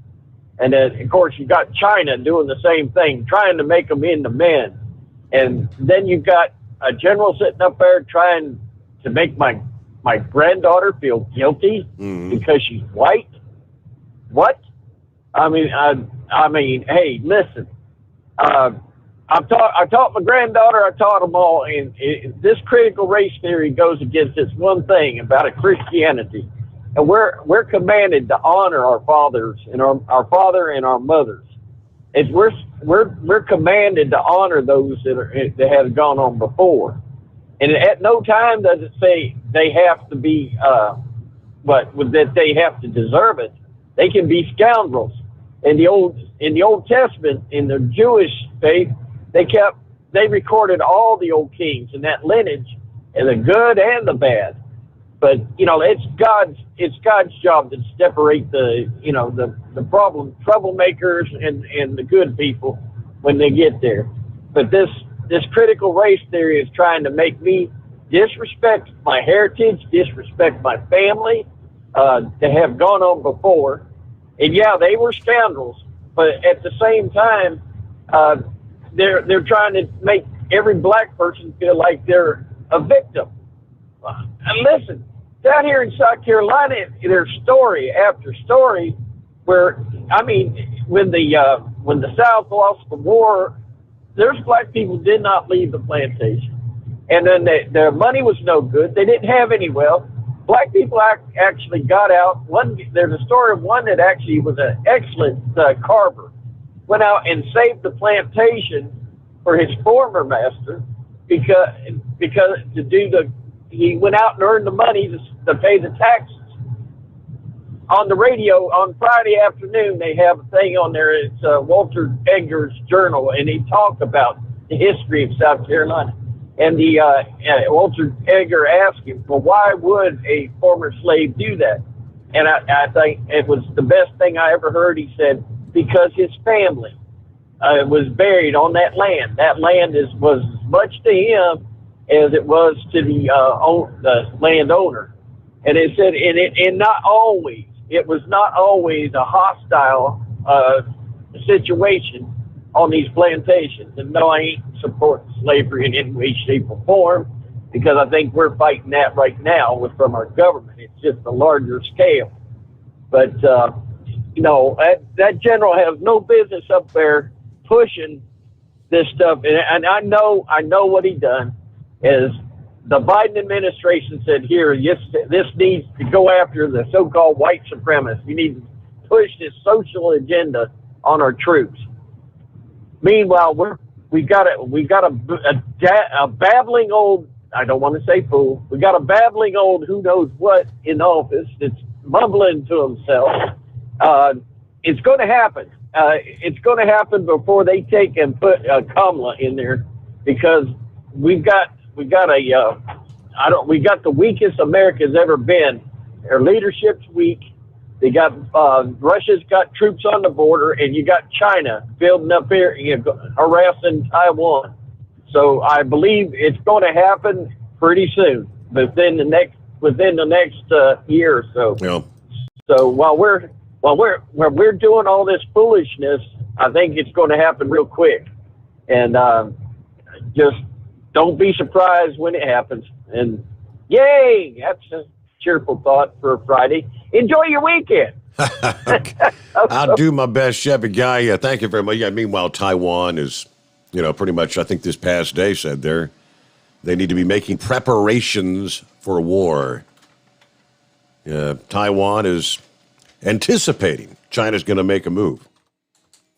And then, of course, you got China doing the same thing, trying to make them into men. And then you've got a general sitting up there trying to make my granddaughter feel guilty because she's white. What? I mean, hey, listen. I taught my granddaughter. I taught them all, and this critical race theory goes against this one thing about a Christianity, and we're commanded to honor our fathers and our father and our mothers. As we're commanded to honor those that have gone on before, and at no time does it say they have to be that they have to deserve it. They can be scoundrels. In the Old Testament, in the Jewish faith, they recorded all the old kings in that lineage, and the good and the bad. But it's God's job to separate the troublemakers and the good people when they get there. But this critical race theory is trying to make me disrespect my heritage, disrespect my family, that have gone on before. And yeah, they were scoundrels, but at the same time, they're trying to make every black person feel like they're a victim. And listen, down here in South Carolina, there's story after story where, when the South lost the war, there's black people did not leave the plantation. And then their money was no good. They didn't have any wealth. Black people actually got out. There's a story of one that actually was an excellent carver. Went out and saved the plantation for his former master because he went out and earned the money to pay the taxes. On the radio on Friday afternoon, they have a thing on there. It's Walter Edgar's journal, and he talked about the history of South Carolina. And Walter Edgar asked him, well, why would a former slave do that? And I think it was the best thing I ever heard. He said, because his family was buried on that land. That land was as much to him as it was to the landowner. And it said, it was not always a hostile situation on these plantations. And no, I ain't supporting slavery in any way, shape, or form, because I think we're fighting that right now from our government. It's just a larger scale. But, that general has no business up there pushing this stuff. And I know what he done is the Biden administration said, here, this needs to go after the so-called white supremacists. You need to push this social agenda on our troops. Meanwhile, we got a babbling old, I don't want to say fool, we got a babbling old who knows what in office that's mumbling to himself. It's going to happen. It's going to happen before they take and put Kamala in there, because we got the weakest America's ever been. Their leadership's weak. They got Russia's got troops on the border, and you got China building up here, harassing Taiwan. So I believe it's going to happen pretty soon, within the next year or so. Yeah. So while we're doing all this foolishness, I think it's going to happen real quick, and just don't be surprised when it happens. And yay, that's a cheerful thought for a Friday. Enjoy your weekend. I'll do my best, Chevy Guy. Yeah, thank you very much. Yeah, meanwhile, Taiwan is, pretty much, I think this past day said they need to be making preparations for war. Taiwan is anticipating China's going to make a move.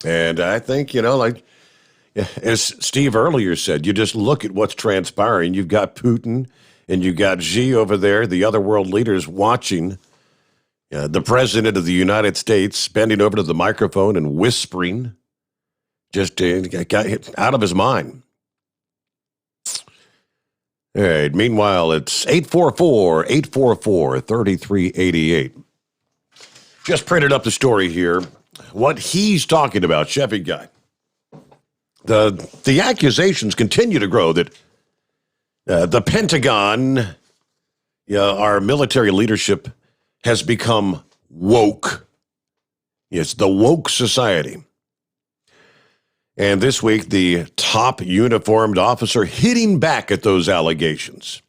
And I think, as Steve earlier said, you just look at what's transpiring. You've got Putin and you've got Xi over there, the other world leaders watching the president of the United States bending over to the microphone and whispering, just got out of his mind. All right, meanwhile, it's 844-844-3388. Just printed up the story here. What he's talking about, Chevy Guy. The accusations continue to grow that the Pentagon, our military leadership, has become woke. It's the woke society. And this week, the top uniformed officer hitting back at those allegations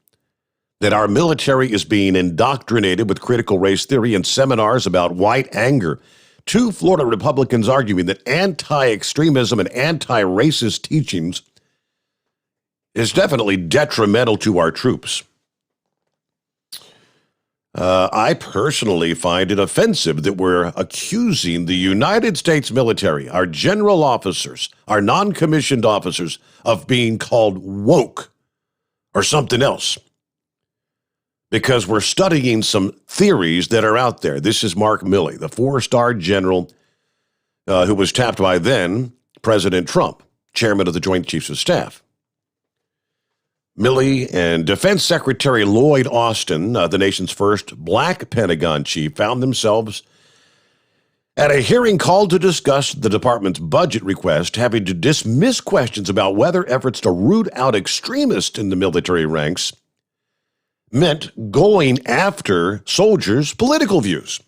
that our military is being indoctrinated with critical race theory and seminars about white anger. Two Florida Republicans arguing that anti-extremism and anti-racist teachings is definitely detrimental to our troops. I personally find it offensive that we're accusing the United States military, our general officers, our non-commissioned officers, of being called woke or something else. because we're studying some theories that are out there. This is Mark Milley, the 4-star general who was tapped by then President Trump, chairman of the Joint Chiefs of Staff. Milley and Defense Secretary Lloyd Austin, the nation's first black Pentagon chief, found themselves at a hearing called to discuss the department's budget request, having to dismiss questions about whether efforts to root out extremists in the military ranks meant going after soldiers' political views.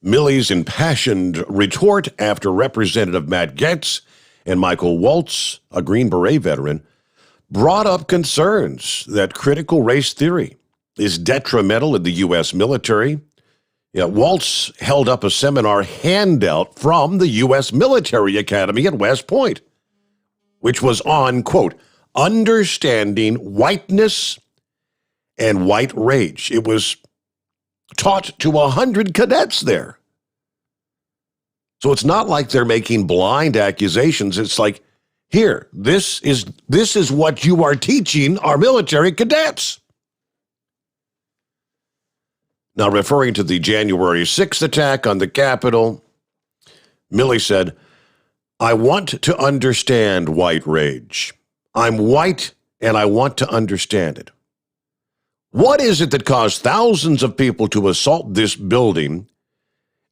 Milley's impassioned retort after Representative Matt Gaetz and Michael Waltz, a Green Beret veteran, brought up concerns that critical race theory is detrimental in the U.S. military. Waltz held up a seminar handout from the U.S. Military Academy at West Point, which was on, quote, understanding whiteness and white rage. It was taught to 100 cadets there. So it's not like they're making blind accusations. It's like, here, this is what you are teaching our military cadets. Now, referring to the January 6th attack on the Capitol, Milley said, I want to understand white rage. I'm white and I want to understand it. What is it that caused thousands of people to assault this building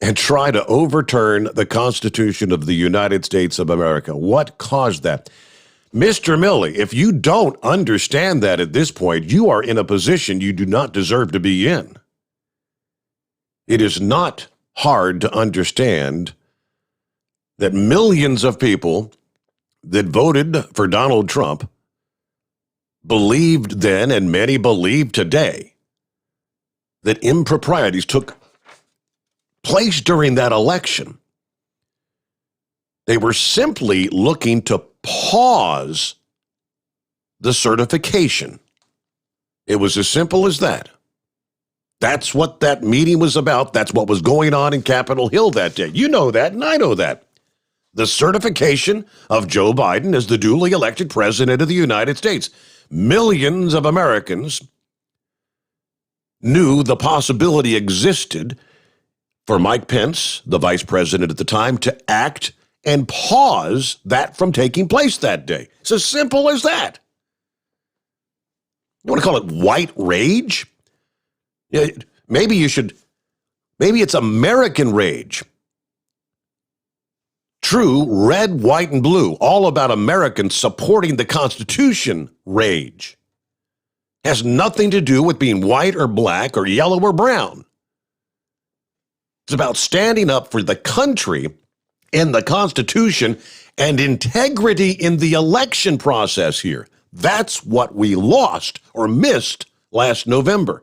and try to overturn the Constitution of the United States of America? What caused that? Mr. Milley, if you don't understand that at this point, you are in a position you do not deserve to be in. It is not hard to understand that millions of people that voted for Donald Trump believed then, and many believe today, that improprieties took place during that election. They were simply looking to pause the certification. It was as simple as that. That's what that meeting was about. That's what was going on in Capitol Hill that day. You know that, and I know that. The certification of Joe Biden as the duly elected president of the United States. Millions of Americans knew the possibility existed for Mike Pence, the vice president at the time, to act and pause that from taking place that day. It's as simple as that. You want to call it white rage? Yeah, maybe it's American rage. True, red, white, and blue, all about Americans supporting the Constitution rage. Has nothing to do with being white or black or yellow or brown. It's about standing up for the country and the Constitution and integrity in the election process here. That's what we lost or missed last November.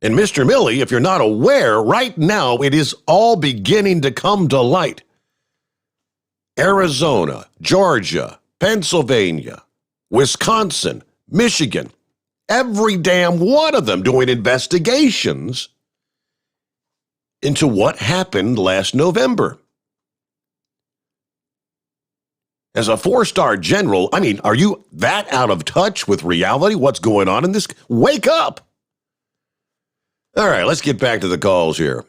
And Mr. Milley, if you're not aware, right now it is all beginning to come to light. Arizona, Georgia, Pennsylvania, Wisconsin, Michigan, every damn one of them doing investigations into what happened last November. As a 4-star general, I mean, are you that out of touch with reality? What's going on in this? Wake up! All right, let's get back to the calls here.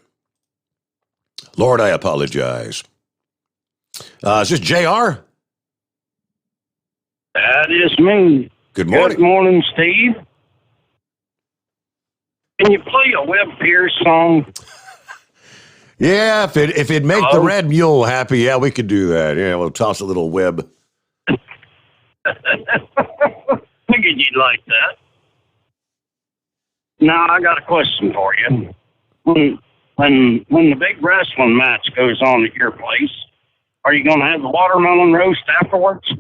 Lord, I apologize. Is this JR? That is me. Good morning. Good morning, Steve. Can you play a Webb Pierce song? Yeah, if it make the red mule happy, yeah, we could do that. Yeah, we'll toss a little Webb. Figured you'd like that. Now, I got a question for you. When the big wrestling match goes on at your place, are you going to have the watermelon roast afterwards?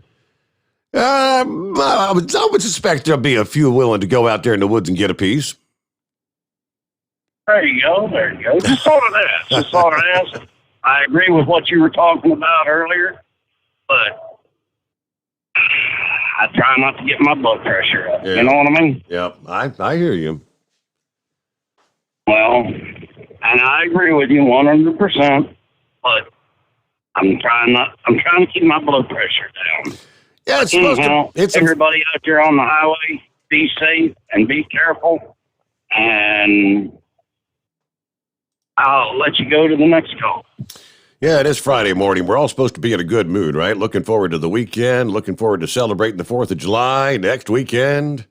I would suspect there'll be a few willing to go out there in the woods and get a piece. There you go. Just sort of that. I agree with what you were talking about earlier, but I try not to get my blood pressure up. Yeah. You know what I mean? Yep, I hear you. Well, and I agree with you 100%, but I'm trying to keep my blood pressure down. Yeah, it's supposed to. Everybody out there on the highway, be safe and be careful. And I'll let you go to the next call. Yeah, it is Friday morning. We're all supposed to be in a good mood, right? Looking forward to the weekend, looking forward to celebrating the 4th of July next weekend.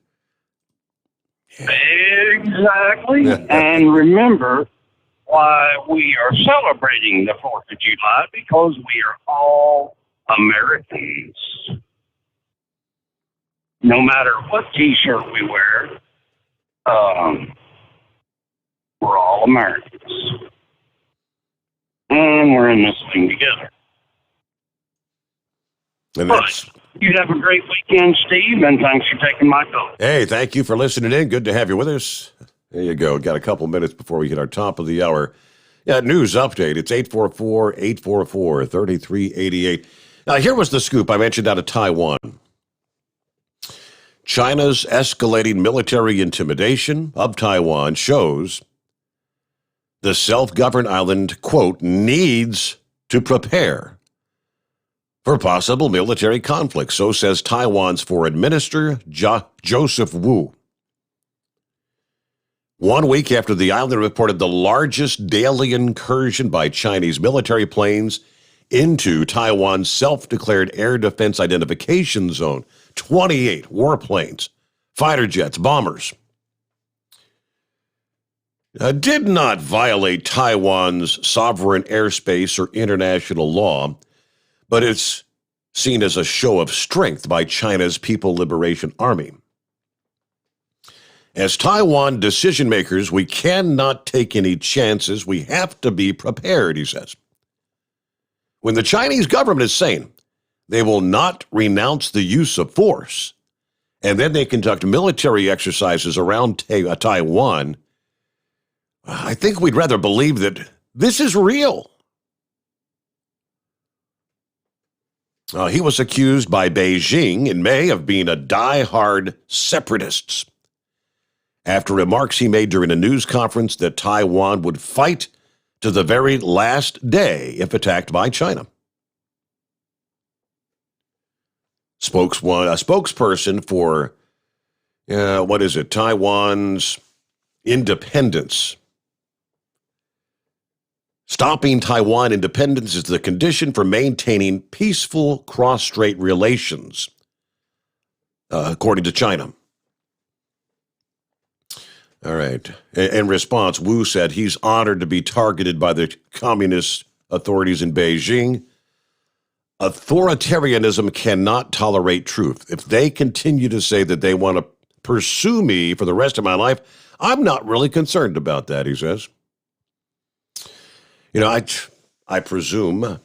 Exactly. And remember why we are celebrating the 4th of July, because we are all Americans. No matter what T-shirt we wear, we're all Americans. And we're in this thing together. And that's, you have a great weekend, Steve, and thanks for taking my call. hey, thank you for listening in. Good to have you with us. There you go. Got a couple minutes before we hit our top of the hour. Yeah, news update. It's 844-844-3388. Now, here was the scoop I mentioned out of Taiwan. China's escalating military intimidation of Taiwan shows the self-governed island, quote, needs to prepare for possible military conflict. So says Taiwan's Foreign Minister, Joseph Wu. 1 week after the island reported the largest daily incursion by Chinese military planes into Taiwan's self-declared air defense identification zone, 28 warplanes, fighter jets, bombers, did not violate Taiwan's sovereign airspace or international law, but it's seen as a show of strength by China's People Liberation Army. As Taiwan decision makers, we cannot take any chances. We have to be prepared, he says. When the Chinese government is saying they will not renounce the use of force, and then they conduct military exercises around Taiwan, I think we'd rather believe that this is real. He was accused by Beijing in May of being a die-hard separatist after remarks he made during a news conference that Taiwan would fight to the very last day if attacked by China. A spokesperson for, Taiwan's independence. Stopping Taiwan independence is the condition for maintaining peaceful cross-strait relations, according to China. All right. In response, Wu said he's honored to be targeted by the communist authorities in Beijing. Authoritarianism cannot tolerate truth. If they continue to say that they want to pursue me for the rest of my life, I'm not really concerned about that, he says. You know, I presume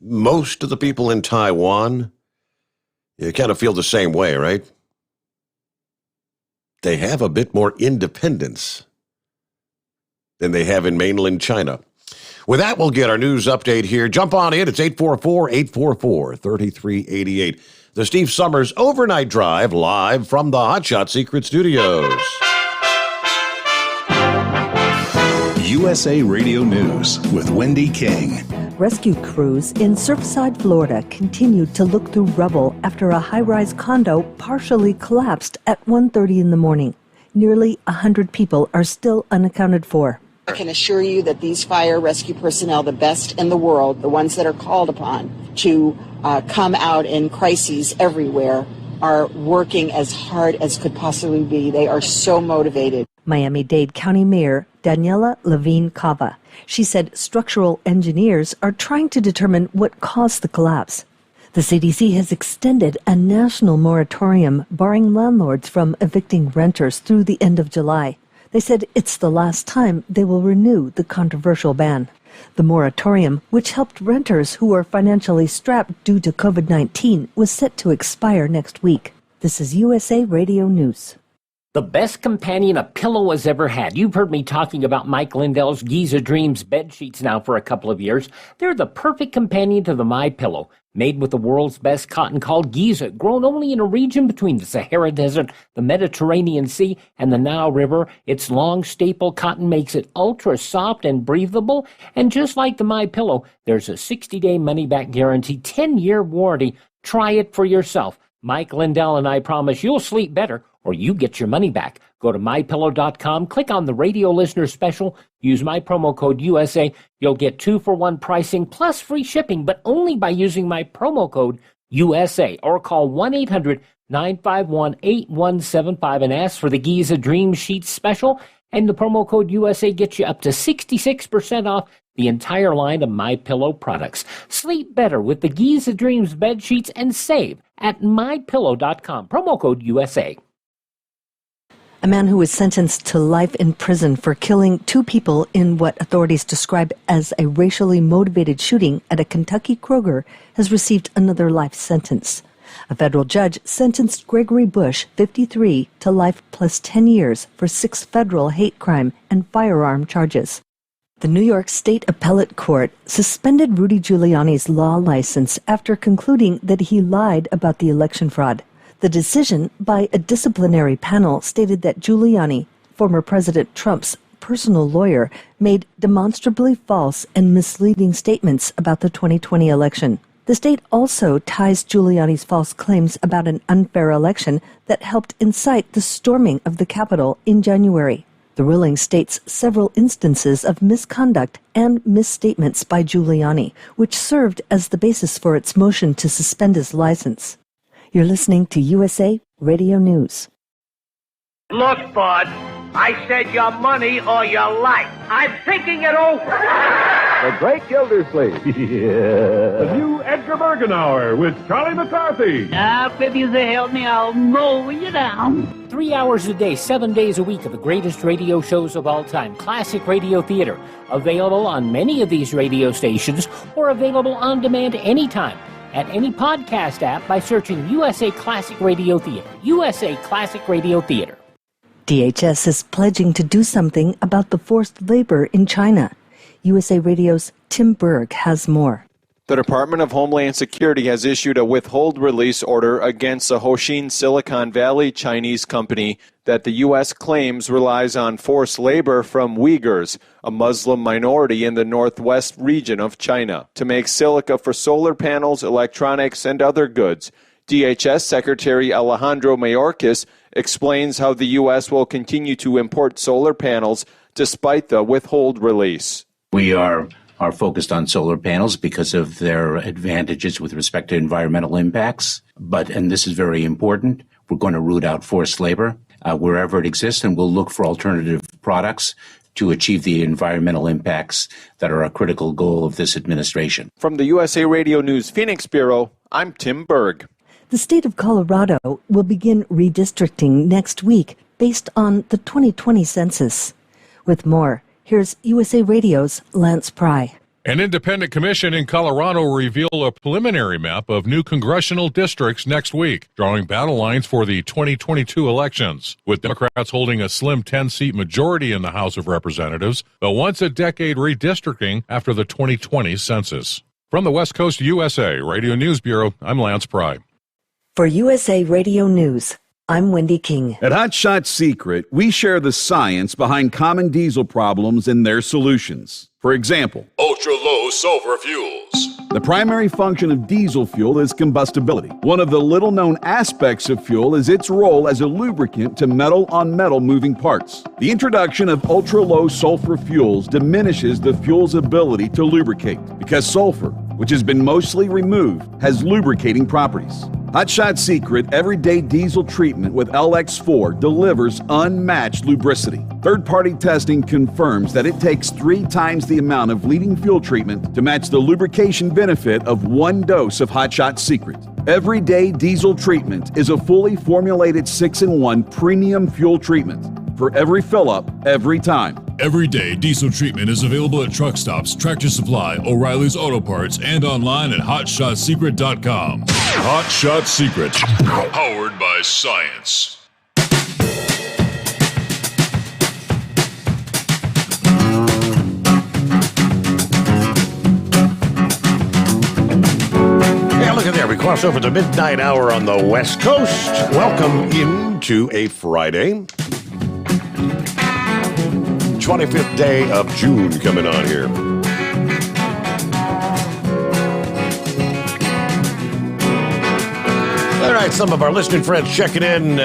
most of the people in Taiwan, you kind of feel the same way, right? They have a bit more independence than they have in mainland China. With that, we'll get our news update here. Jump on in. It's 844-844-3388. The Steve Sommers Overnight Drive, live from the Hotshot Secret Studios. USA Radio News with Wendy King. Rescue crews in Surfside, Florida continued to look through rubble after a high-rise condo partially collapsed at 1:30 in the morning. Nearly 100 people are still unaccounted for. I can assure you that these fire rescue personnel, the best in the world, the ones that are called upon to come out in crises everywhere, are working as hard as could possibly be. They are so motivated. Miami-Dade County Mayor Daniela Levine Cava. She said structural engineers are trying to determine what caused the collapse. The CDC has extended a national moratorium barring landlords from evicting renters through the end of July. They said it's the last time they will renew the controversial ban. The moratorium, which helped renters who are financially strapped due to COVID-19, was set to expire next week. This is USA Radio News. The best companion a pillow has ever had. You've heard me talking about Mike Lindell's Giza Dreams bed sheets now for a couple of years. They're the perfect companion to the MyPillow. Made with the world's best cotton called Giza, grown only in a region between the Sahara Desert, the Mediterranean Sea, and the Nile River. Its long staple cotton makes it ultra soft and breathable. And just like the MyPillow, there's a 60-day money-back guarantee, 10-year warranty. Try it for yourself. Mike Lindell and I promise you'll sleep better, or you get your money back. Go to MyPillow.com, click on the radio listener special, use my promo code USA. You'll get 2-for-1 pricing plus free shipping, but only by using my promo code USA, or call 1-800-951-8175 and ask for the Giza Dream Sheets special. And the promo code USA gets you up to 66% off the entire line of MyPillow products. Sleep better with the Giza Dreams bed sheets and save at MyPillow.com. Promo code USA. A man who was sentenced to life in prison for killing 2 people in what authorities describe as a racially motivated shooting at a Kentucky Kroger has received another life sentence. A federal judge sentenced Gregory Bush, 53, to life plus 10 years for 6 federal hate crime and firearm charges. The New York State Appellate Court suspended Rudy Giuliani's law license after concluding that he lied about the election fraud. The decision by a disciplinary panel stated that Giuliani, former President Trump's personal lawyer, made demonstrably false and misleading statements about the 2020 election. The state also ties Giuliani's false claims about an unfair election that helped incite the storming of the Capitol in January. The ruling states several instances of misconduct and misstatements by Giuliani, which served as the basis for its motion to suspend his license. You're listening to USA Radio News. Look, bud, I said your money or your life. I'm thinking it over. The Great Gildersleeve. The new Edgar Bergen Hour with Charlie McCarthy. Now, if you help me, I'll mow you down. 3 hours a day, 7 days a week of the greatest radio shows of all time. Classic radio theater. Available on many of these radio stations or available on demand anytime at any podcast app by searching USA Classic Radio Theater. USA Classic Radio Theater. DHS is pledging to do something about the forced labor in China. USA Radio's Tim Berg has more. The Department of Homeland Security has issued a withhold release order against the Hoshin Silicon Valley Chinese company that the U.S. claims relies on forced labor from Uyghurs, a Muslim minority in the northwest region of China, to make silica for solar panels, electronics, and other goods. DHS Secretary Alejandro Mayorkas explains how the U.S. will continue to import solar panels despite the withhold release. We are focused on solar panels because of their advantages with respect to environmental impacts. And this is very important, we're going to root out forced labor wherever it exists, and we'll look for alternative products to achieve the environmental impacts that are a critical goal of this administration. From the USA Radio News Phoenix Bureau, I'm Tim Berg. The state of Colorado will begin redistricting next week based on the 2020 census. With more, here's USA Radio's Lance Pry. An independent commission in Colorado will reveal a preliminary map of new congressional districts next week, drawing battle lines for the 2022 elections. With Democrats holding a slim 10-seat majority in the House of Representatives, the once-a-decade redistricting after the 2020 census. From the West Coast USA Radio News Bureau, I'm Lance Pry. For USA Radio News, I'm Wendy King. At Hot Shot Secret, we share the science behind common diesel problems and their solutions. For example, ultra-low sulfur fuels. The primary function of diesel fuel is combustibility. One of the little-known aspects of fuel is its role as a lubricant to metal-on-metal moving parts. The introduction of ultra-low sulfur fuels diminishes the fuel's ability to lubricate because sulfur, which has been mostly removed, has lubricating properties. Hot Shot Secret Everyday Diesel Treatment with LX4 delivers unmatched lubricity. Third-party testing confirms that it takes 3 times the amount of leading fuel treatment to match the lubrication benefit of 1 dose of Hot Shot Secret. Everyday Diesel Treatment is a fully formulated 6-in-1 premium fuel treatment for every fill-up, every time. Everyday Diesel Treatment is available at truck stops, Tractor Supply, O'Reilly's Auto Parts, and online at HotShotSecret.com. Hot Shot Secret, powered by science. Yeah, look at there. We cross over the midnight hour on the West Coast. Welcome into a Friday. 25th day of June coming on here. All right, some of our listening friends checking in.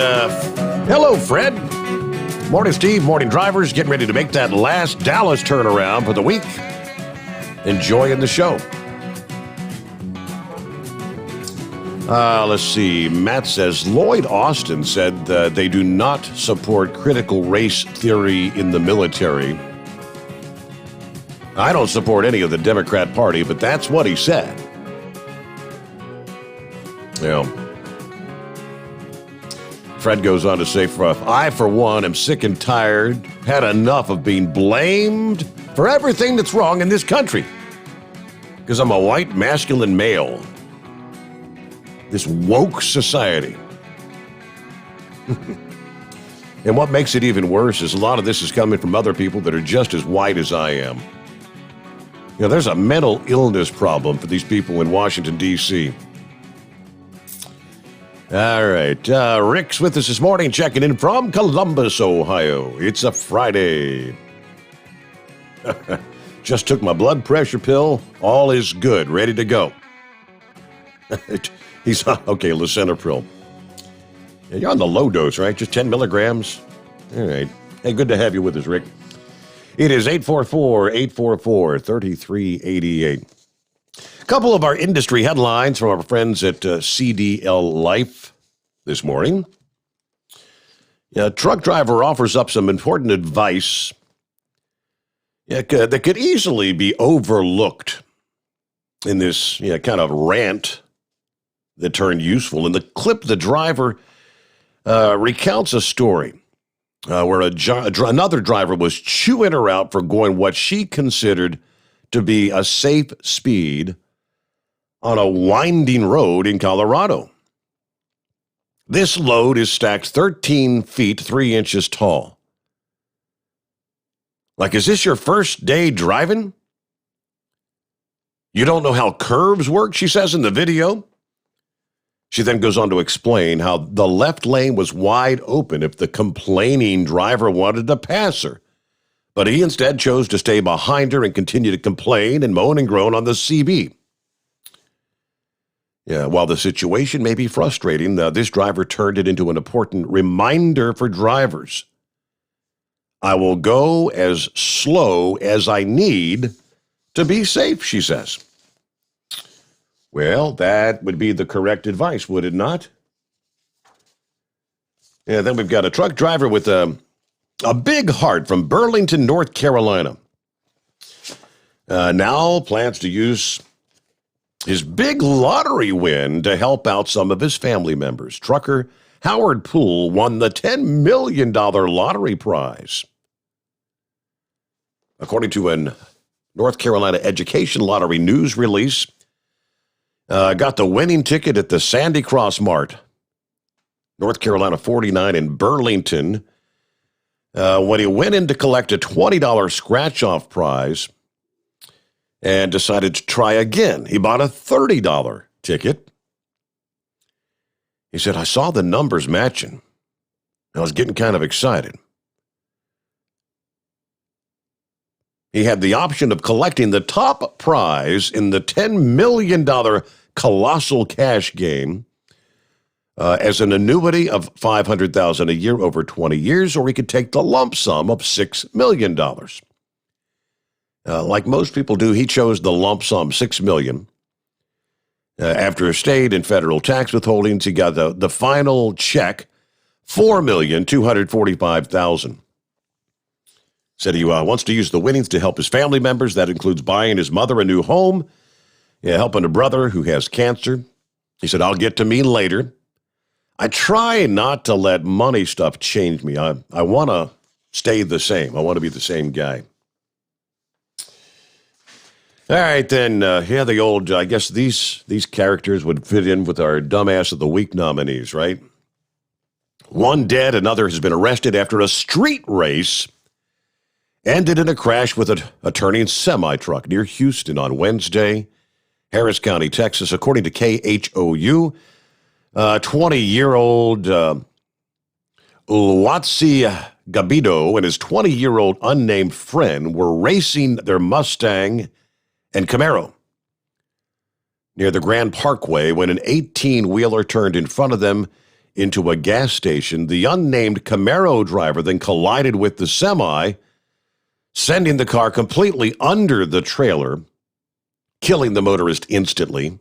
Hello, Fred. Morning, Steve. Morning, drivers. Getting ready to make that last Dallas turnaround for the week. Enjoying the show. Let's see. Matt says, Lloyd Austin said they do not support critical race theory in the military. I don't support any of the Democrat Party, but that's what he said. Yeah. Fred goes on to say, I, for one, am sick and tired, had enough of being blamed for everything that's wrong in this country. Because I'm a white, masculine male. This woke society. And what makes it even worse is a lot of this is coming from other people that are just as white as I am. You know, there's a mental illness problem for these people in Washington, D.C. All right. Rick's with us this morning, checking in from Columbus, Ohio. It's a Friday. Just took my blood pressure pill. All is good. Ready to go. He's okay, lisinopril. Yeah, you're on the low dose, right? Just 10 milligrams. All right. Hey, good to have you with us, Rick. It is 844-844-3388. A couple of our industry headlines from our friends at CDL Life this morning. A truck driver offers up some important advice that could easily be overlooked in this kind of rant that turned useful. In the clip, the driver recounts a story where another driver was chewing her out for going what she considered to be a safe speed on a winding road in Colorado. This load is stacked 13 feet, 3 inches tall. Like, is this your first day driving? You don't know how curves work, she says in the video. She then goes on to explain how the left lane was wide open if the complaining driver wanted to pass her. But he instead chose to stay behind her and continue to complain and moan and groan on the CB. Yeah, while the situation may be frustrating, this driver turned it into an important reminder for drivers. I will go as slow as I need to be safe, she says. Well, that would be the correct advice, would it not? Yeah, then we've got a truck driver with a big heart from Burlington, North Carolina. Now plans to use his big lottery win to help out some of his family members. Trucker Howard Poole won the $10 million lottery prize. According to a North Carolina Education Lottery news release, got the winning ticket at the Sandy Cross Mart, North Carolina 49 in Burlington. When he went in to collect a $20 scratch-off prize and decided to try again, he bought a $30 ticket. He said, I saw the numbers matching. I was getting kind of excited. He had the option of collecting the top prize in the $10 million colossal cash game as an annuity of $500,000 a year over 20 years, or he could take the lump sum of $6 million. Like most people do, he chose the lump sum, $6 million. After a state and federal tax withholdings, he got the final check, $4,245,000. Said he wants to use the winnings to help his family members. That includes buying his mother a new home, helping a brother who has cancer. He said, I'll get to me later. I try not to let money stuff change me. I want to stay the same. I want to be the same guy. All right, then, the old, I guess these characters would fit in with our Dumbass of the Week nominees, right? One dead, another has been arrested after a street race ended in a crash with a turning semi-truck near Houston on Wednesday, Harris County, Texas. According to KHOU, 20-year-old Luatsi Gabido and his 20-year-old unnamed friend were racing their Mustang and Camaro near the Grand Parkway when an 18-wheeler turned in front of them into a gas station. The unnamed Camaro driver then collided with the semi, sending the car completely under the trailer, killing the motorist instantly.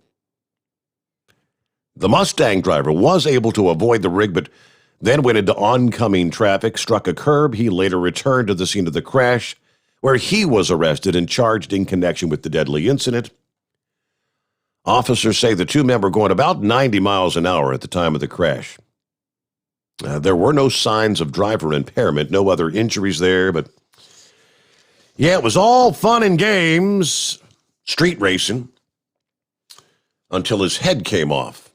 The Mustang driver was able to avoid the rig, but then went into oncoming traffic, struck a curb. He later returned to the scene of the crash, where he was arrested and charged in connection with the deadly incident. Officers say the two men were going about 90 miles an hour at the time of the crash. There were no signs of driver impairment, no other injuries there, but yeah, it was all fun and games, street racing, until his head came off.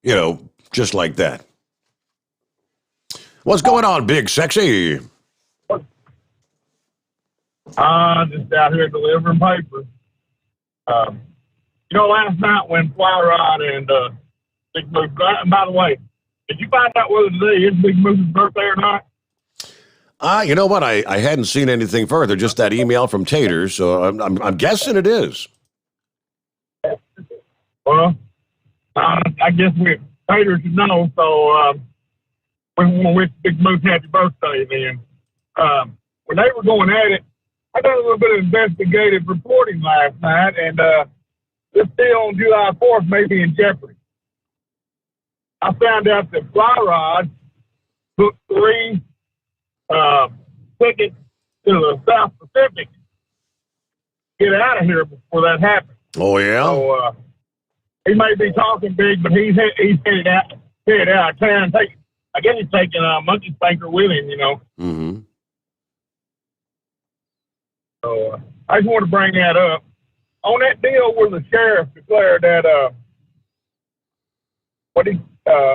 You know, just like that. What's going on, Big Sexy? Just out here delivering papers. Last night when Fly Rod and Big Moose, by the way, did you find out whether today is Big Moose's birthday or not? You know what? I hadn't seen anything further, just that email from Tater, so I'm guessing it is. Well, I guess Tater should know, so we want to wish Big Moose happy birthday then. When they were going at it, I done a little bit of investigative reporting last night, and this deal on July 4th may be in jeopardy. I found out that Fly Rod took 3 tickets to the South Pacific to get out of here before that happened. Oh, yeah? So he may be talking big, but he's headed out of town. I guess he's taking a monkey spanker with him, Mm-hmm. So I just want to bring that up. On that deal where the sheriff declared that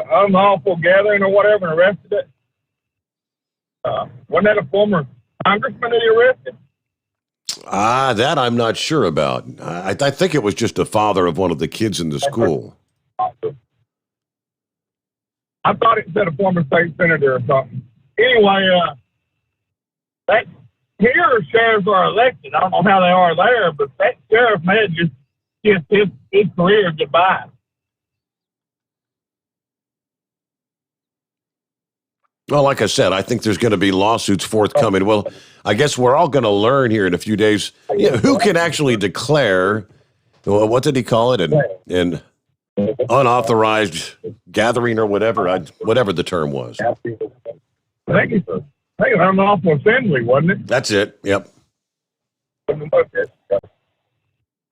unlawful gathering or whatever and arrested it, wasn't that a former congressman that he arrested? That I'm not sure about. I think it was just a father of one of the kids in the school. I thought it said a former state senator or something. Anyway, that here sheriffs are elected. I don't know how they are there, but that sheriff may just kissed his career goodbye. Well, like I said, I think there's going to be lawsuits forthcoming. Well, I guess we're all going to learn here in a few days who can actually declare, what did he call it, an unauthorized gathering or whatever, whatever the term was. I think it's an unlawful assembly, wasn't it? That's it, yep. But,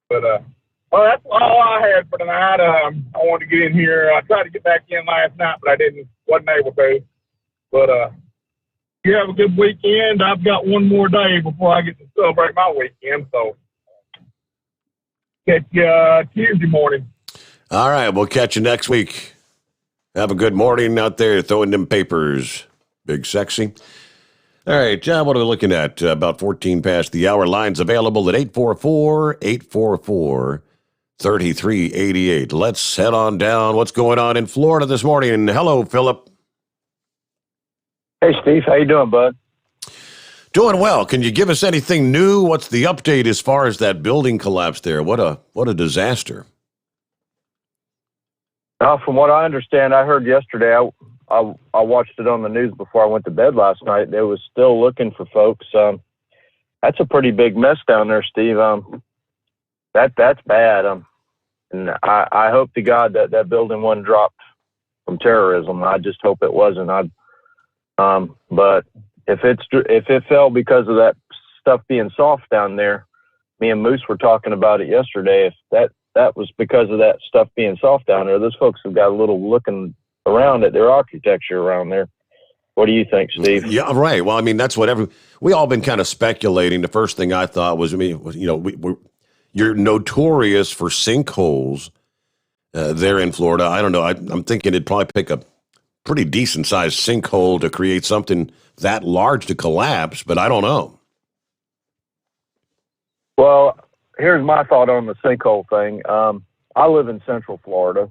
well, that's all I had for tonight. I wanted to get in here. I tried to get back in last night, but I wasn't able to. But you have a good weekend. I've got one more day before I get to celebrate my weekend, so catch you Tuesday morning. All right, we'll catch you next week. Have a good morning out there throwing them papers, Big Sexy. All right, John, what are we looking at? About 14 past the hour. Lines available at 844-844-3388. Let's head on down. What's going on in Florida this morning? Hello, Philip. Hey, Steve. How you doing, bud? Doing well. Can you give us anything new? What's the update as far as that building collapse there? What a disaster. From what I understand, I heard yesterday, I watched it on the news before I went to bed last night. They was still looking for folks. That's a pretty big mess down there, Steve. That's bad. And I hope to God that building wasn't dropped from terrorism. I just hope it wasn't. But if it fell because of that stuff being soft down there, me and Moose were talking about it yesterday. If that was because of that stuff being soft down there, those folks have got a little looking around at their architecture around there. What do you think, Steve? Yeah, right. Well, I mean, that's what we all been kind of speculating. The first thing I thought was, you're notorious for sinkholes there in Florida. I don't know. I'm thinking it'd probably pick a pretty decent sized sinkhole to create something that large to collapse, but I don't know. Well, here's my thought on the sinkhole thing. I live in Central Florida.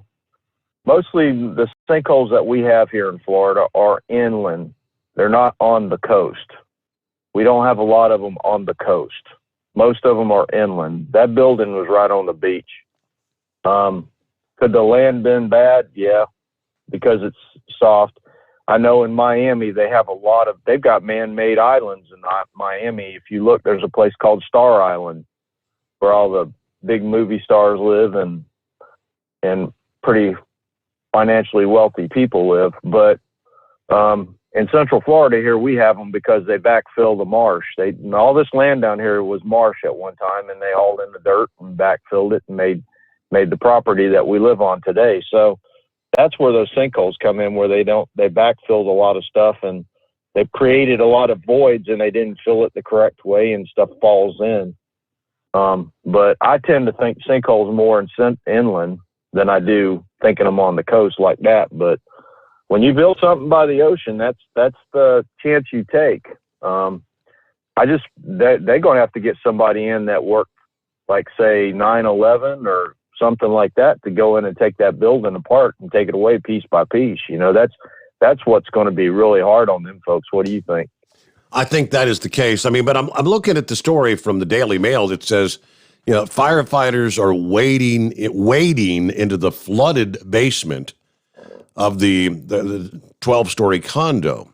Mostly the sinkholes that we have here in Florida are inland. They're not on the coast. We don't have a lot of them on the coast. Most of them are inland. That building was right on the beach. Could the land been bad? Yeah. because it's soft. I know in Miami they've got man-made islands in Miami. If you look, there's a place called Star Island where all the big movie stars live and pretty financially wealthy people live. But in Central Florida here, we have them because they backfill the marsh. All this land down here was marsh at one time, and they hauled in the dirt and backfilled it and made the property that we live on today. So that's where those sinkholes come in, where they backfilled a lot of stuff, and they've created a lot of voids, and they didn't fill it the correct way, and stuff falls in. But I tend to think sinkholes more inland than I do thinking them on the coast like that. But when you build something by the ocean, that's the chance you take. They're going to have to get somebody in that worked, like, say, 9/11 or something like that, to go in and take that building apart and take it away piece by piece. That's what's going to be really hard on them folks. What do you think? I think that is the case. I mean, but I'm looking at the story from the Daily Mail that says, firefighters are wading into the flooded basement of the 12-story condo.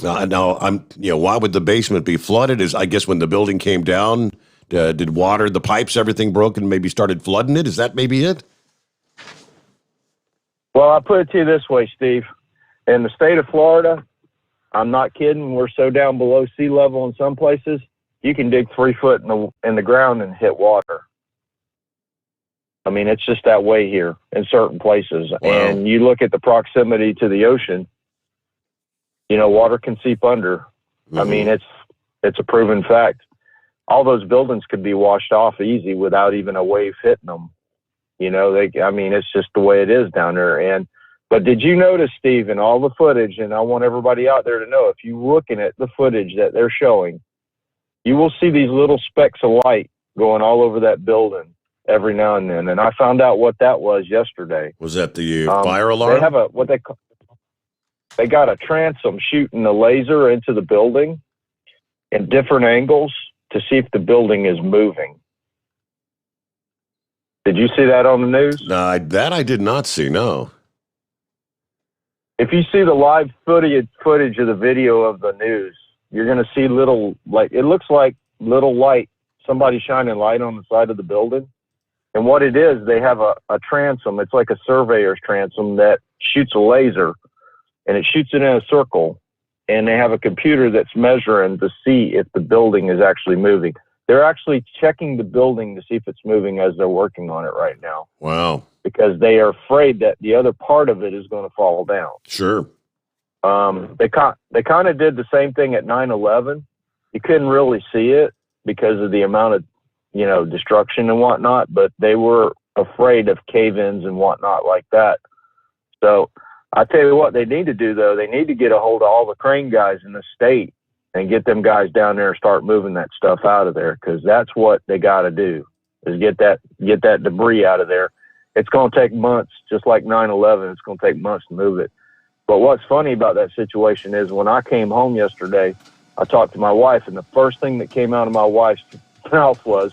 Now, why would the basement be flooded? Is, I guess, when the building came down, did water, the pipes, everything broke and maybe started flooding it? Is that maybe it? Well, I'll put it to you this way, Steve. In the state of Florida, I'm not kidding, we're so down below sea level in some places, you can dig 3 foot in the ground and hit water. I mean, it's just that way here in certain places. Wow. And you look at the proximity to the ocean, water can seep under. Mm-hmm. I mean, it's a proven fact. All those buildings could be washed off easy without even a wave hitting them. It's just the way it is down there. But did you notice, Steve, in all the footage, and I want everybody out there to know, if you're looking at the footage that they're showing, you will see these little specks of light going all over that building every now and then. And I found out what that was yesterday. Was that the fire alarm? They have they got a transom shooting a laser into the building in different angles to see if the building is moving. Did you see that on the news? That I did not see, no. If you see the live footage of the video of the news, you're going to see it looks like little light, somebody shining light on the side of the building. And what it is, they have a transom. It's like a surveyor's transom that shoots a laser, and it shoots it in a circle. And they have a computer that's measuring to see if the building is actually moving. They're actually checking the building to see if it's moving as they're working on it right now. Wow. Because they are afraid that the other part of it is going to fall down. Sure. They kind of did the same thing at 9/11. You couldn't really see it because of the amount of, destruction and whatnot, but they were afraid of cave-ins and whatnot like that. So I tell you what they need to do, though. They need to get a hold of all the crane guys in the state and get them guys down there and start moving that stuff out of there, because that's what they got to do, is get that debris out of there. It's going to take months, just like 9/11. It's going to take months to move it. But what's funny about that situation is when I came home yesterday, I talked to my wife, and the first thing that came out of my wife's mouth was,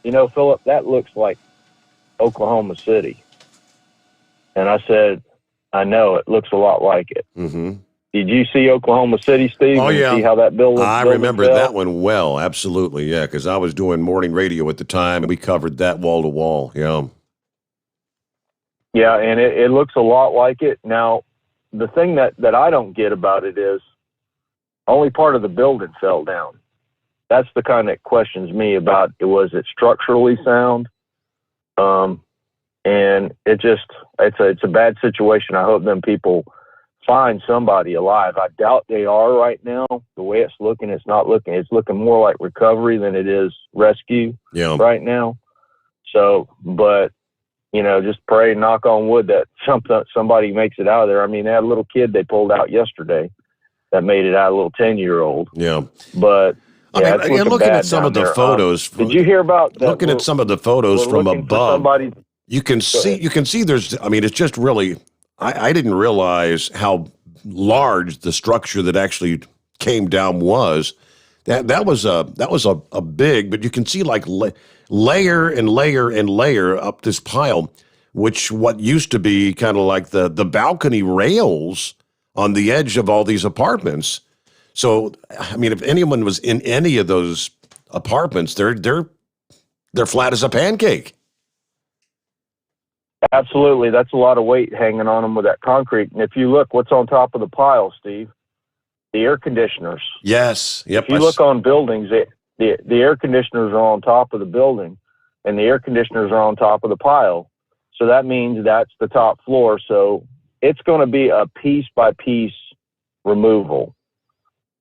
Philip, that looks like Oklahoma City. And I said, I know, it looks a lot like it. Mm-hmm. Did you see Oklahoma City, Steve? Oh, yeah. See how that building I remember that one well, absolutely, yeah, because I was doing morning radio at the time, and we covered that wall to wall, yeah. Yeah, and it looks a lot like it. Now, the thing that I don't get about it is only part of the building fell down. That's the kind that questions me about, was it structurally sound? And it's a bad situation. I hope them people find somebody alive. I doubt they are right now. The way it's looking, it's looking more like recovery than it is rescue right now. So, but, just pray and knock on wood that somebody makes it out of there. I mean, they had a little kid they pulled out yesterday that made it out, a little 10-year-old. Yeah. But yeah, I mean, looking at some of the photos. Did you hear about that? Looking at some of the photos from above, you can see there's, I mean, it's just really, I didn't realize how large the structure that actually came down was. That was a big, but you can see like layer and layer and layer up this pile. what used to be kind of like the balcony rails on the edge of all these apartments. So, I mean, if anyone was in any of those apartments, they're flat as a pancake. Absolutely. That's a lot of weight hanging on them with that concrete. And if you look, what's on top of the pile, Steve? The air conditioners. Yes. Yep. If you look on buildings, the air conditioners are on top of the building, and the air conditioners are on top of the pile. So that means that's the top floor. So it's going to be a piece-by-piece removal.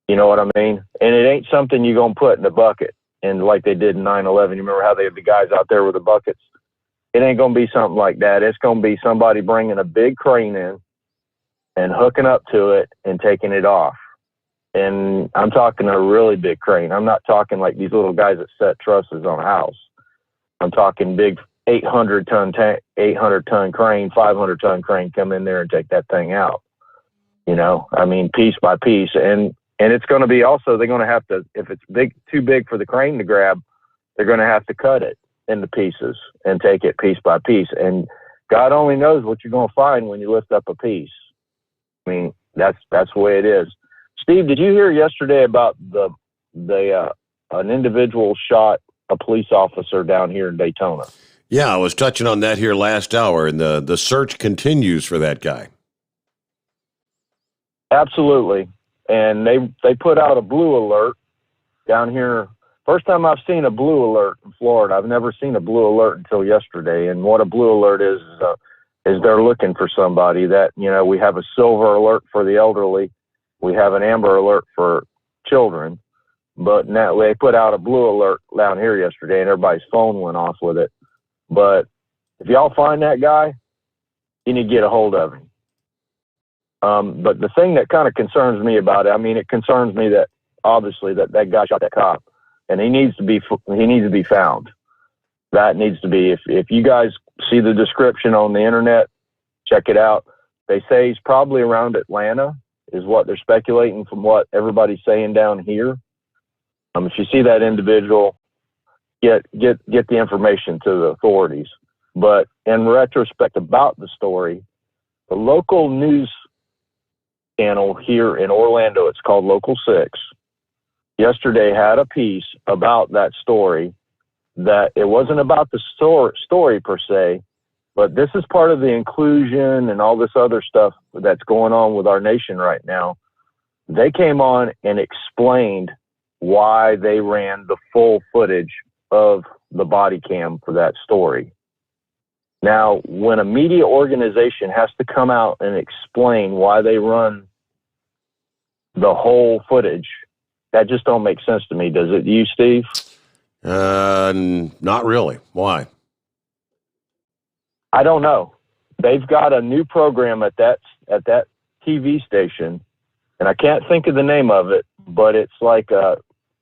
You know what I mean? And it ain't something you're going to put in a bucket. And like they did in 9/11, you remember how they had the guys out there with the buckets? It ain't going to be something like that. It's going to be somebody bringing a big crane in and hooking up to it and taking it off. And I'm talking a really big crane. I'm not talking like these little guys that set trusses on a house. I'm talking big 800-ton crane, 500-ton crane come in there and take that thing out. You know, I mean, piece by piece. And it's going to be also, they're going to have to, if it's too big for the crane to grab, they're going to have to cut it into pieces and take it piece by piece. And God only knows what you're going to find when you lift up a piece. I mean, that's the way it is. Steve, did you hear yesterday about an individual shot a police officer down here in Daytona? Yeah, I was touching on that here last hour, and the search continues for that guy. Absolutely. And they put out a blue alert down here. First time I've seen a blue alert in Florida. I've never seen a blue alert until yesterday. And what a blue alert is they're looking for somebody. That, you know, we have a silver alert for the elderly. We have an amber alert for children. But now they put out a blue alert down here yesterday, and everybody's phone went off with it. But if y'all find that guy, you need to get a hold of him. But the thing that kind of concerns me about it, I mean, it concerns me that obviously that guy shot that cop, and he needs to be found. That needs to be, if you guys see the description on the internet, check it out. They say he's probably around Atlanta, is what they're speculating from what everybody's saying down here. If you see that individual, get the information to the authorities. But in retrospect about the story, the local news channel here in Orlando, it's called Local 6, yesterday had a piece about that story, that it wasn't about the story per se, but this is part of the inclusion and all this other stuff that's going on with our nation right now. They came on and explained why they ran the full footage of the body cam for that story. Now, when a media organization has to come out and explain why they run the whole footage, that just don't make sense to me. Does it to you, Steve? Not really. Why? I don't know. They've got a new program at that TV station, and I can't think of the name of it, but it's like a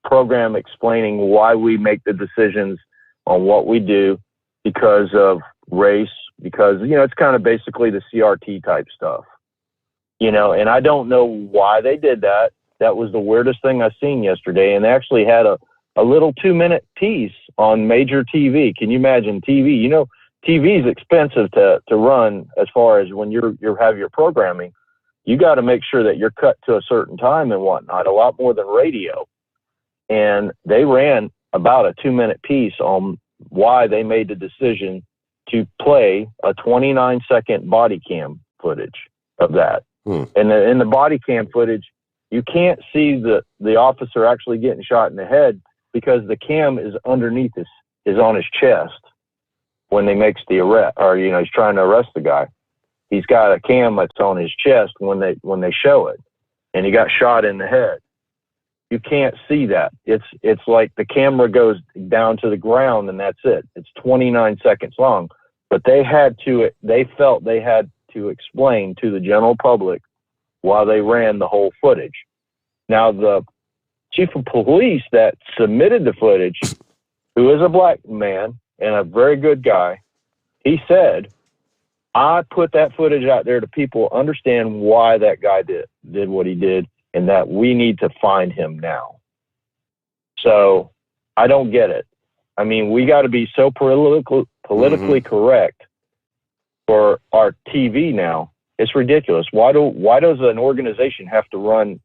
program explaining why we make the decisions on what we do because of race, because, you know, it's kind of basically the CRT type stuff, you know, and I don't know why they did that. That was the weirdest thing I seen yesterday. And they actually had a little 2-minute piece on major TV. Can you imagine TV? You know, TV is expensive to run as far as when you have your programming. You got to make sure that you're cut to a certain time and whatnot, a lot more than radio. And they ran about a 2-minute piece on why they made the decision to play a 29-second body cam footage of that. And in the body cam footage, you can't see the officer actually getting shot in the head because the cam is underneath is on his chest when they makes the arrest, or, you know, he's trying to arrest the guy. He's got a cam that's on his chest when they show it, and he got shot in the head. You can't see that. It's like the camera goes down to the ground and that's it. It's 29 seconds long. But they felt they had to explain to the general public why they ran the whole footage. Now, the chief of police that submitted the footage, who is a black man and a very good guy, he said, I put that footage out there to people understand why that guy did what he did, and that we need to find him now. So I don't get it. I mean, we got to be so politically correct for our TV now. It's ridiculous. Why does an organization have to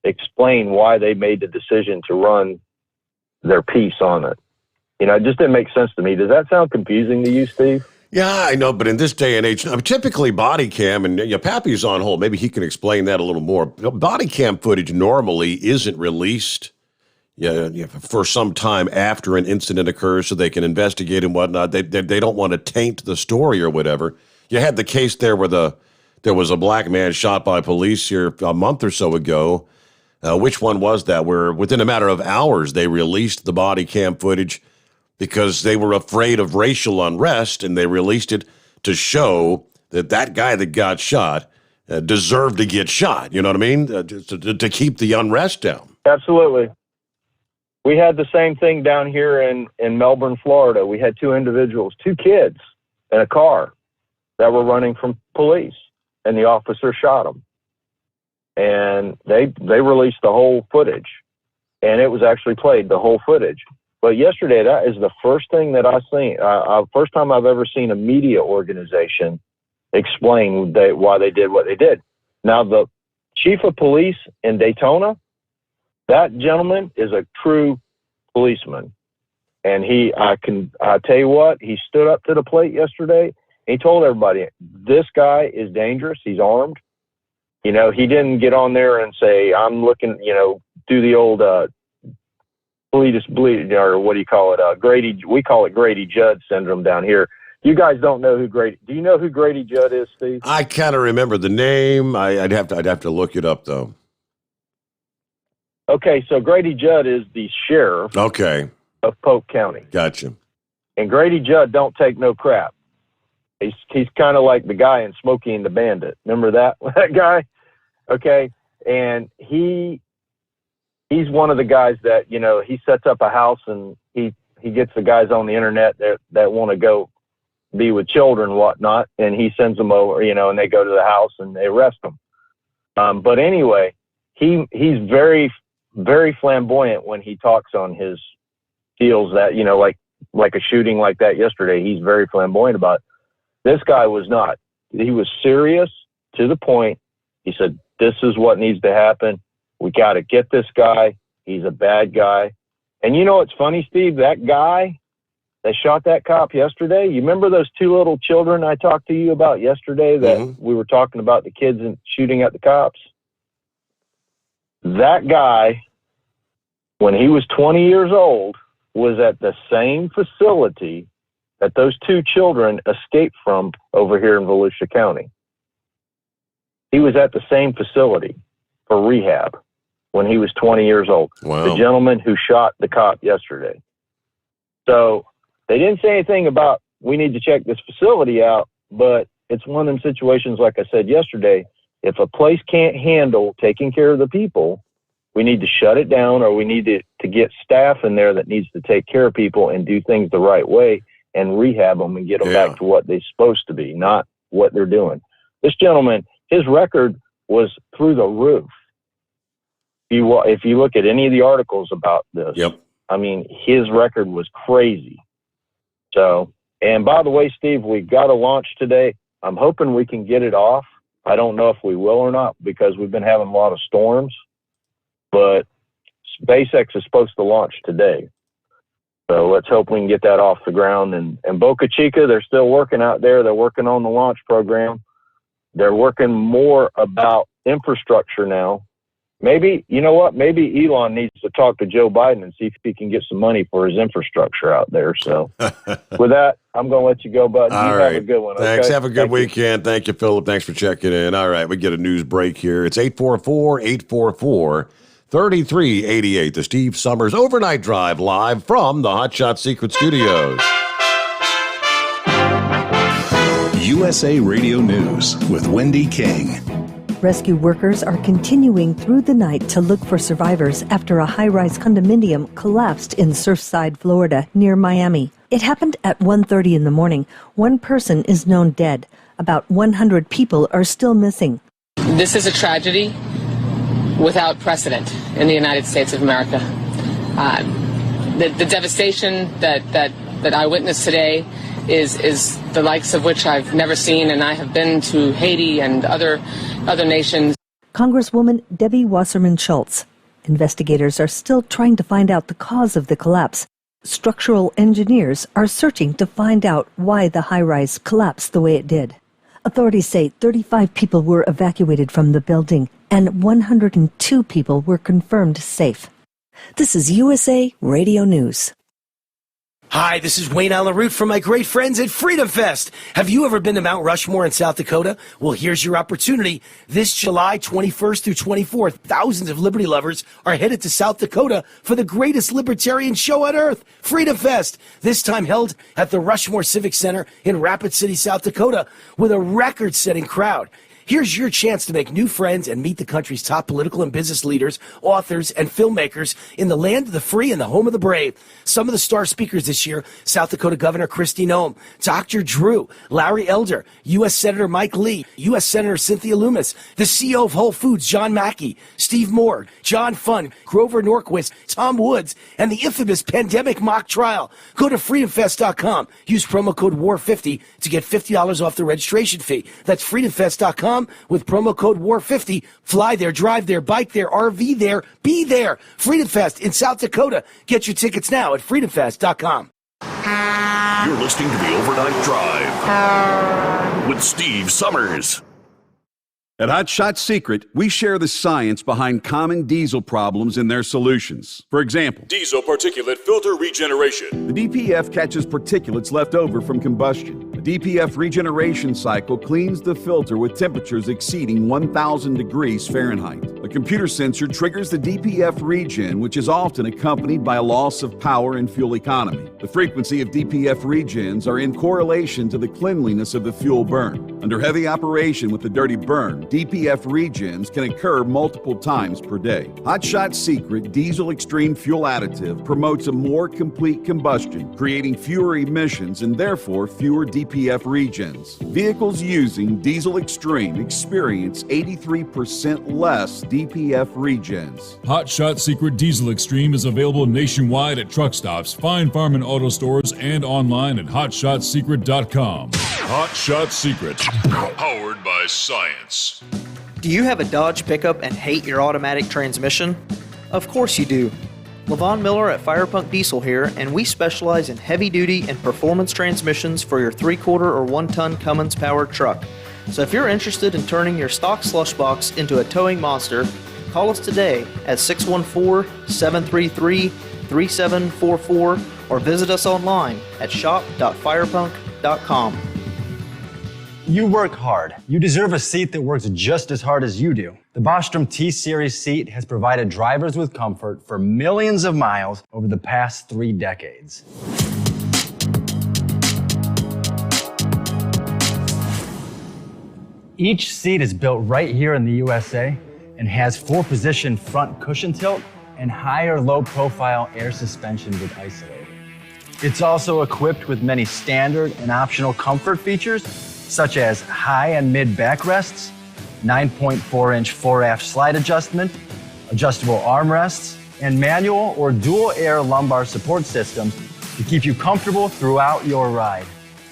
explain why they made the decision to run their piece on it? You know, it just didn't make sense to me. Does that sound confusing to you, Steve? Yeah, I know, but in this day and age, typically body cam, and Pappy's on hold, maybe he can explain that a little more. Body cam footage normally isn't released for some time after an incident occurs so they can investigate and whatnot. They don't want to taint the story or whatever. You had the case there where there was a black man shot by police here a month or so ago. Which one was that? Where within a matter of hours they released the body cam footage because they were afraid of racial unrest, and they released it to show that guy that got shot deserved to get shot. You know what I mean? To keep the unrest down. Absolutely. We had the same thing down here in Melbourne, Florida. We had two individuals, two kids in a car that were running from police, and the officer shot them. And they released the whole footage, and it was actually played, the whole footage. But yesterday, that is the first thing that I've seen, first time I've ever seen a media organization explain why they did what they did. Now, the chief of police in Daytona, that gentleman is a true policeman. And I tell you what, he stood up to the plate yesterday. And he told everybody, this guy is dangerous. He's armed. You know, he didn't get on there and say, I'm looking, do the old bleed, or what do you call it? Grady, we call it Grady Judd syndrome down here. You guys don't know who Grady, do you know who Grady Judd is, Steve? I kind of remember the name. I'd have to look it up though. Okay, so Grady Judd is the sheriff of Polk County. Gotcha. And Grady Judd don't take no crap. He's kind of like the guy in Smokey and the Bandit. Remember that guy? Okay, and he's one of the guys that, he sets up a house and he gets the guys on the internet that want to go be with children and whatnot, and he sends them over, and they go to the house and they arrest them. But anyway, he's very, very flamboyant when he talks on his deals that, like a shooting like that yesterday. He's very flamboyant about it. This guy was not. He was serious to the point. He said, this is what needs to happen. We got to get this guy. He's a bad guy. And it's funny, Steve, that guy that shot that cop yesterday, you remember those two little children I talked to you about yesterday that we were talking about, the kids and shooting at the cops? That guy, when he was 20 years old, was at the same facility that those two children escaped from over here in Volusia County. He was at the same facility for rehab when he was 20 years old. Wow. The gentleman who shot the cop yesterday. So they didn't say anything about, we need to check this facility out, but it's one of them situations, like I said yesterday, if a place can't handle taking care of the people, we need to shut it down, or we need to get staff in there that needs to take care of people and do things the right way and rehab them and get them back to what they're supposed to be, not what they're doing. This gentleman, his record was through the roof. If you look at any of the articles about this, I mean, his record was crazy. So, and by the way, Steve, we've got a launch today. I'm hoping we can get it off. I don't know if we will or not because we've been having a lot of storms, but SpaceX is supposed to launch today. So let's hope we can get that off the ground. And Boca Chica, they're still working out there. They're working on the launch program. They're working more about infrastructure now. Maybe, you know what? Maybe Elon needs to talk to Joe Biden and see if he can get some money for his infrastructure out there. So with that, I'm going to let you go, bud. All you right. have a good one. Thanks. Okay? Have a good weekend. Thank you, Philip. Thanks for checking in. All right. We get a news break here. It's 844-844-3388. The Steve Sommers Overnight Drive live from the Hot Shot Secret Studios. USA Radio News with Wendy King. Rescue workers are continuing through the night to look for survivors after a high-rise condominium collapsed in Surfside, Florida, near Miami. It happened at 1:30 in the morning. One person is known dead. About 100 people are still missing. This is a tragedy without precedent in the United States of America. The devastation that I witnessed today is the likes of which I've never seen, and I have been to Haiti and other nations. Congresswoman Debbie Wasserman Schultz. Investigators are still trying to find out the cause of the collapse. Structural engineers are searching to find out why the high-rise collapsed the way it did. Authorities say 35 people were evacuated from the building and 102 people were confirmed safe. This is USA Radio News. Hi, this is Wayne Allen Root from my great friends at Freedom Fest. Have you ever been to Mount Rushmore in South Dakota? Well, here's your opportunity. This July 21st through 24th, thousands of liberty lovers are headed to South Dakota for the greatest libertarian show on earth, Freedom Fest. This time held at the Rushmore Civic Center in Rapid City, South Dakota, with a record-setting crowd. Here's your chance to make new friends and meet the country's top political and business leaders, authors, and filmmakers in the land of the free and the home of the brave. Some of the star speakers this year: South Dakota Governor Kristi Noem, Dr. Drew, Larry Elder, U.S. Senator Mike Lee, U.S. Senator Cynthia Lummis, the CEO of Whole Foods, John Mackey, Steve Moore, John Funn, Grover Norquist, Tom Woods, and the infamous pandemic mock trial. Go to freedomfest.com. Use promo code WAR50 to get $50 off the registration fee. That's freedomfest.com with promo code WAR50. Fly there, drive there, bike there, RV there, be there. Freedom Fest in South Dakota. Get your tickets now at freedomfest.com. You're listening to the Overnight Drive with Steve Summers. At Hot Shot Secret, we share the science behind common diesel problems and their solutions. For example, diesel particulate filter regeneration. The DPF catches particulates left over from combustion. The DPF regeneration cycle cleans the filter with temperatures exceeding 1,000 degrees Fahrenheit. A computer sensor triggers the DPF regen, which is often accompanied by a loss of power and fuel economy. The frequency of DPF regens are in correlation to the cleanliness of the fuel burn. Under heavy operation with the dirty burn, DPF regens can occur multiple times per day. Hot Shot Secret Diesel Extreme Fuel Additive promotes a more complete combustion, creating fewer emissions and therefore fewer DPF regens. Vehicles using Diesel Extreme experience 83% less DPF regens. Hot Shot Secret Diesel Extreme is available nationwide at truck stops, Fine Farm and auto stores, and online at hotshotsecret.com. Hot Shot Secret, powered by science. Do you have a Dodge pickup and hate your automatic transmission? Of course you do. Levon Miller at Firepunk Diesel here, and we specialize in heavy-duty and performance transmissions for your 3/4 or 1-ton Cummins-powered truck. So if you're interested in turning your stock slush box into a towing monster, call us today at 614-733-3744 or visit us online at shop.firepunk.com. You work hard. You deserve a seat that works just as hard as you do. The Bostrom T-Series seat has provided drivers with comfort for millions of miles over the past 3 decades. Each seat is built right here in the USA and has 4-position front cushion tilt and higher low-profile air suspension with Isolate. It's also equipped with many standard and optional comfort features, such as high and mid backrests, 9.4-inch 4-aft slide adjustment, adjustable armrests, and manual or dual air lumbar support systems to keep you comfortable throughout your ride.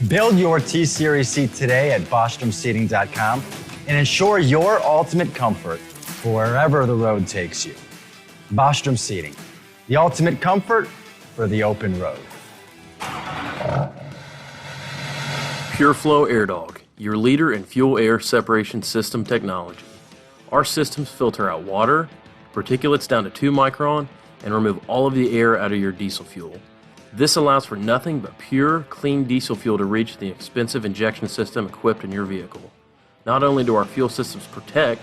Build your T-Series seat today at BostromSeating.com and ensure your ultimate comfort for wherever the road takes you. Bostrom Seating, the ultimate comfort for the open road. PureFlow AirDog, your leader in fuel air separation system technology. Our systems filter out water, particulates down to 2 micron, and remove all of the air out of your diesel fuel. This allows for nothing but pure, clean diesel fuel to reach the expensive injection system equipped in your vehicle. Not only do our fuel systems protect,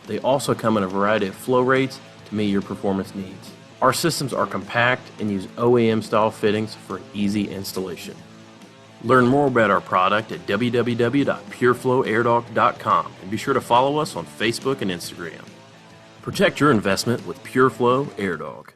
they also come in a variety of flow rates to meet your performance needs. Our systems are compact and use OEM-style fittings for an easy installation. Learn more about our product at www.pureflowairdog.com and be sure to follow us on Facebook and Instagram. Protect your investment with PureFlow AirDog.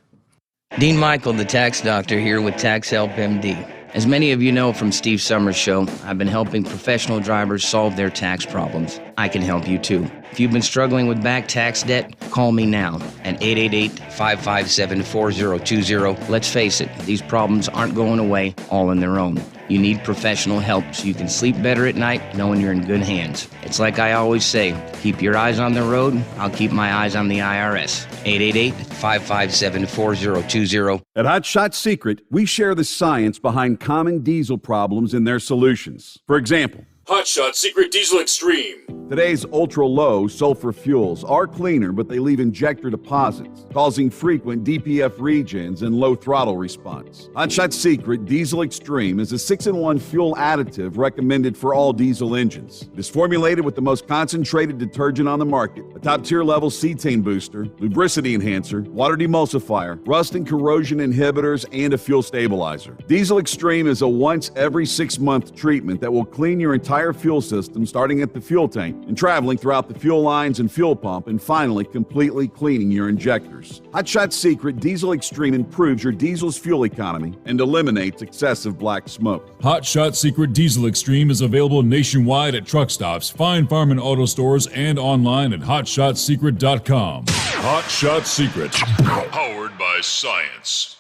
Dean Michael, the tax doctor, here with Tax Help MD. As many of you know from Steve Summers' show, I've been helping professional drivers solve their tax problems. I can help you too. If you've been struggling with back tax debt, call me now at 888-557-4020. Let's face it, these problems aren't going away all on their own. You need professional help so you can sleep better at night knowing you're in good hands. It's like I always say, keep your eyes on the road, I'll keep my eyes on the IRS. 888-557-4020. At Hot Shot Secret, we share the science behind common diesel problems and their solutions. For example, Hot Shot Secret Diesel Extreme. today's ultra-low sulfur fuels are cleaner, but they leave injector deposits, causing frequent DPF regens and low throttle response. Hot Shot Secret Diesel Extreme is a 6-in-1 fuel additive recommended for all diesel engines. It is formulated with the most concentrated detergent on the market, a top-tier level cetane booster, lubricity enhancer, water demulsifier, rust and corrosion inhibitors, and a fuel stabilizer. Diesel Extreme is a once every 6-month treatment that will clean your entire fuel system, starting at the fuel tank and traveling throughout the fuel lines and fuel pump, and finally completely cleaning your injectors. Hot Shot Secret Diesel Extreme improves your diesel's fuel economy and eliminates excessive black smoke. Hot Shot Secret Diesel Extreme is available nationwide at truck stops, Fine Farm and Auto Stores, and online at hotshotsecret.com. Hot Shot Secret, powered by science.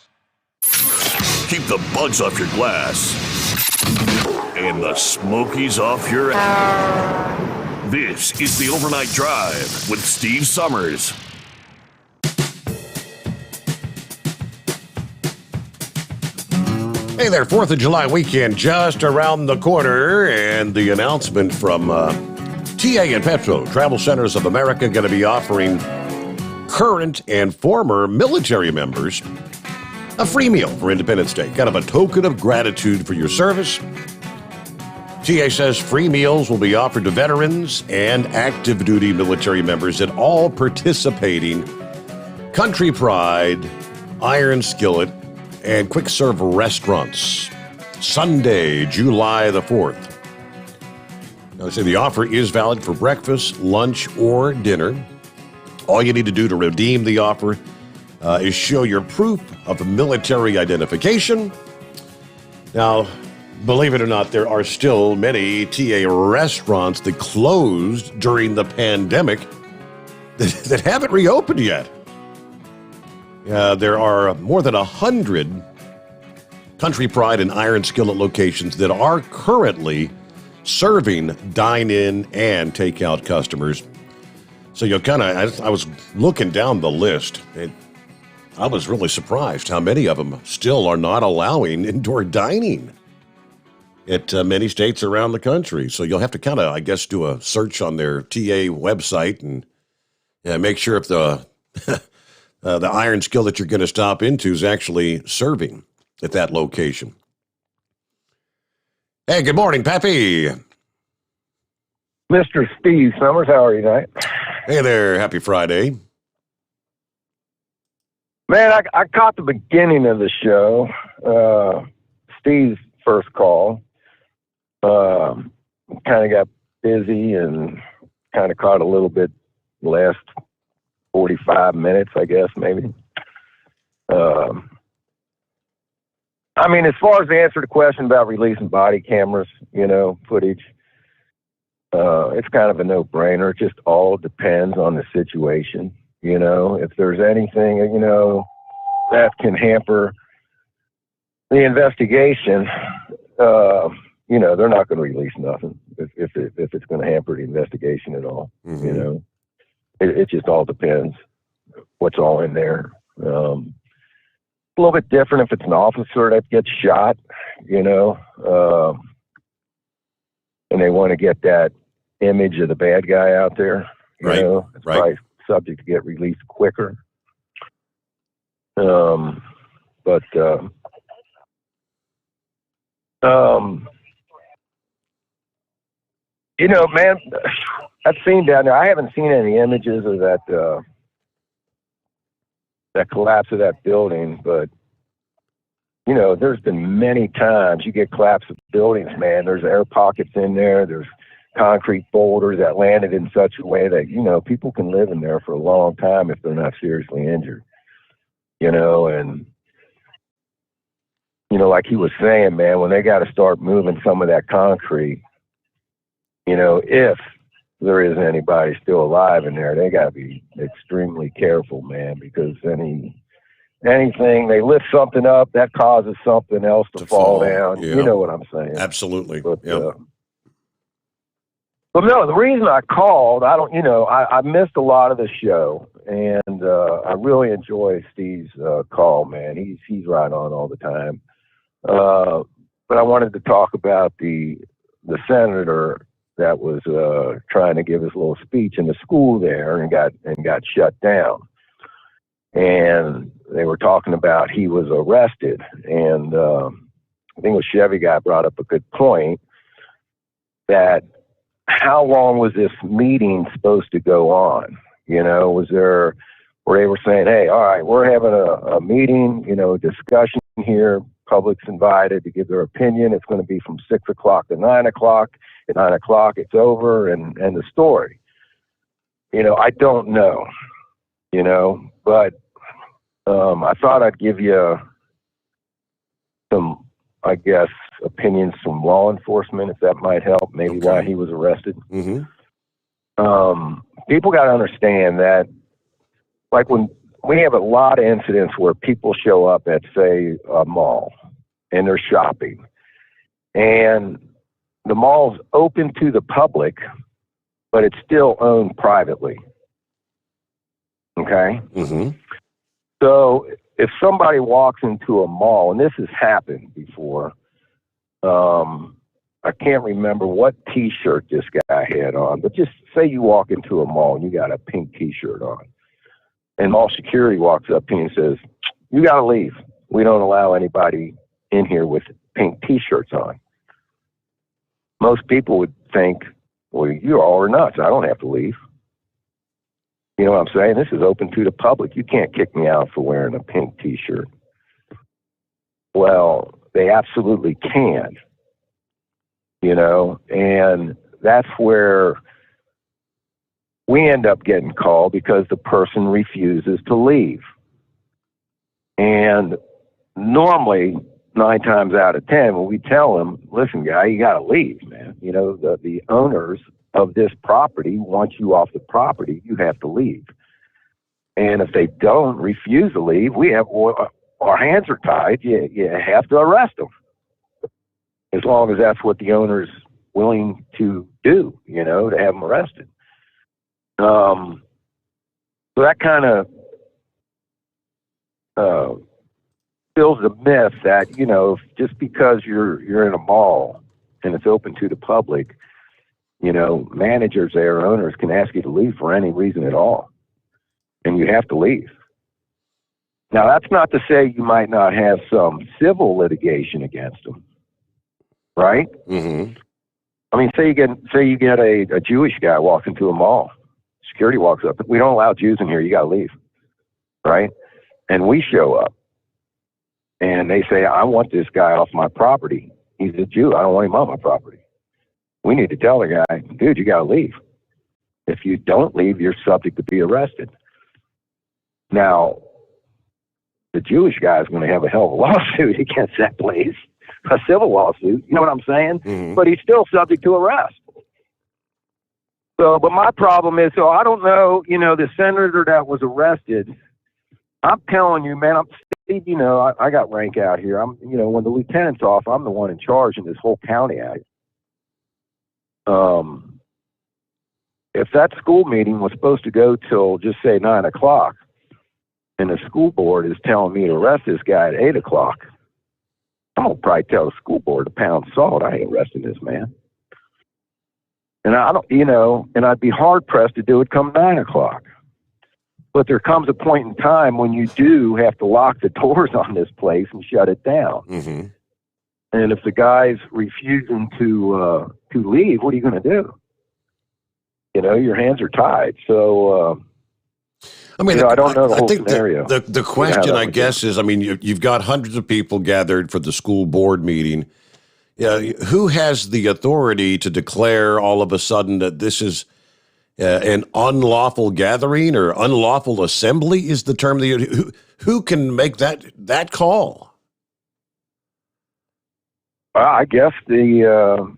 Keep the bugs off your glass and the smokies off your ass. This is the Overnight Drive with Steve Sommers. Hey there, 4th of July weekend just around the corner, and the announcement from TA and Petro, Travel Centers of America, going to be offering current and former military members a free meal for Independence Day, kind of a token of gratitude for your service. TA says free meals will be offered to veterans and active duty military members at all participating Country Pride, Iron Skillet, and quick serve restaurants. Sunday, July the 4th. Now, they say the offer is valid for breakfast, lunch, or dinner. All you need to do to redeem the offer is show your proof of military identification. Now, believe it or not, there are still many TA restaurants that closed during the pandemic that haven't reopened yet. There are more than 100 Country Pride and Iron Skillet locations that are currently serving dine-in and take-out customers. So you'll I was looking down the list, and I was really surprised how many of them still are not allowing indoor dining at many states around the country. So you'll have to do a search on their TA website and make sure if the Iron Skillet you're going to stop into is actually serving at that location. Hey, good morning, Pappy. Mr. Steve Sommers, how are you tonight? Hey there, happy Friday. Man, I caught the beginning of the show, Steve's first call. Kind of got busy and kind of caught a little bit last 45 minutes, I guess, maybe. I mean, as far as the answer to the question about releasing body cameras, footage, it's kind of a no-brainer. It just all depends on the situation. If there's anything, that can hamper the investigation, they're not going to release nothing if it's going to hamper the investigation at all. Mm-hmm. It just all depends what's all in there. A little bit different if it's an officer that gets shot, and they want to get that image of the bad guy out there. Right. It's probably subject to get released quicker. Man, that scene down there, I haven't seen any images of that collapse of that building, but there's been many times you get collapse of buildings, man. There's air pockets in there. There's concrete boulders that landed in such a way that, people can live in there for a long time if they're not seriously injured, and, like he was saying, man, when they got to start moving some of that concrete, if there is anybody still alive in there, they got to be extremely careful, man, because any anything, they lift something up, that causes something else to fall down. yeah. You know what I'm saying? Absolutely. But, Yep. but no, the reason I called, I missed a lot of the show, and I really enjoy Steve's call, man. He's right on all the time. But I wanted to talk about the senator that was trying to give his little speech in the school there and got shut down. And they were talking about he was arrested, and I think it was Chevy guy brought up a good point that how long was this meeting supposed to go on? Was there where they were saying, hey, all right, we're having a meeting, discussion here. Public's invited to give their opinion. It's going to be from 6 o'clock to 9 o'clock. At 9 o'clock, it's over, and the story. I don't know, but I thought I'd give you some, I guess, opinions from law enforcement, if that might help, maybe why he was arrested. Mm-hmm. People got to understand that, like when we have a lot of incidents where people show up at, say, a mall, and they're shopping, and the mall's open to the public, but it's still owned privately. Okay? Mm-hmm. So if somebody walks into a mall, and this has happened before, I can't remember what T-shirt this guy had on, but just say you walk into a mall and you got a pink T-shirt on, and mall security walks up to you and says, you got to leave. We don't allow anybody in here with pink T-shirts on. Most people would think, well, you're all or nuts. I don't have to leave. You know what I'm saying? This is open to the public. You can't kick me out for wearing a pink T-shirt. Well, they absolutely can. And that's where we end up getting called because the person refuses to leave. And normally, 9 times out of 10, when we tell them, listen, guy, you got to leave, man. The owners of this property want you off the property. You have to leave. And if they don't refuse to leave, our hands are tied. You have to arrest them. As long as that's what the owner's willing to do, to have them arrested. So that kind of fills the myth that, just because you're in a mall and it's open to the public, managers there, owners can ask you to leave for any reason at all. And you have to leave. Now, that's not to say you might not have some civil litigation against them. Right? Mm-hmm. I mean, say you get a Jewish guy walks into a mall. Security walks up. We don't allow Jews in here. You got to leave. Right? And we show up. And they say, I want this guy off my property. He's a Jew. I don't want him on my property. We need to tell the guy, dude, you got to leave. If you don't leave, you're subject to be arrested. Now, the Jewish guy is going to have a hell of a lawsuit against that place. A civil lawsuit, you know what I'm saying? Mm-hmm. But he's still subject to arrest. So, but my problem is, I don't know, the senator that was arrested, I'm telling you, man, Steve, I got rank out here. When the lieutenant's off, I'm the one in charge in this whole county act. If that school meeting was supposed to go till, just say, 9 o'clock, and the school board is telling me to arrest this guy at 8 o'clock, I'm going to probably tell the school board to pound salt. I ain't arresting this man. And and I'd be hard pressed to do it come 9 o'clock. But there comes a point in time when you do have to lock the doors on this place and shut it down. Mm-hmm. And if the guy's refusing to leave, what are you going to do? Your hands are tied. So, I don't know the whole scenario. The question, I guess, is, you've got hundreds of people gathered for the school board meeting. Who has the authority to declare all of a sudden that this is an unlawful gathering or unlawful assembly is the term? Who can make that call? I guess the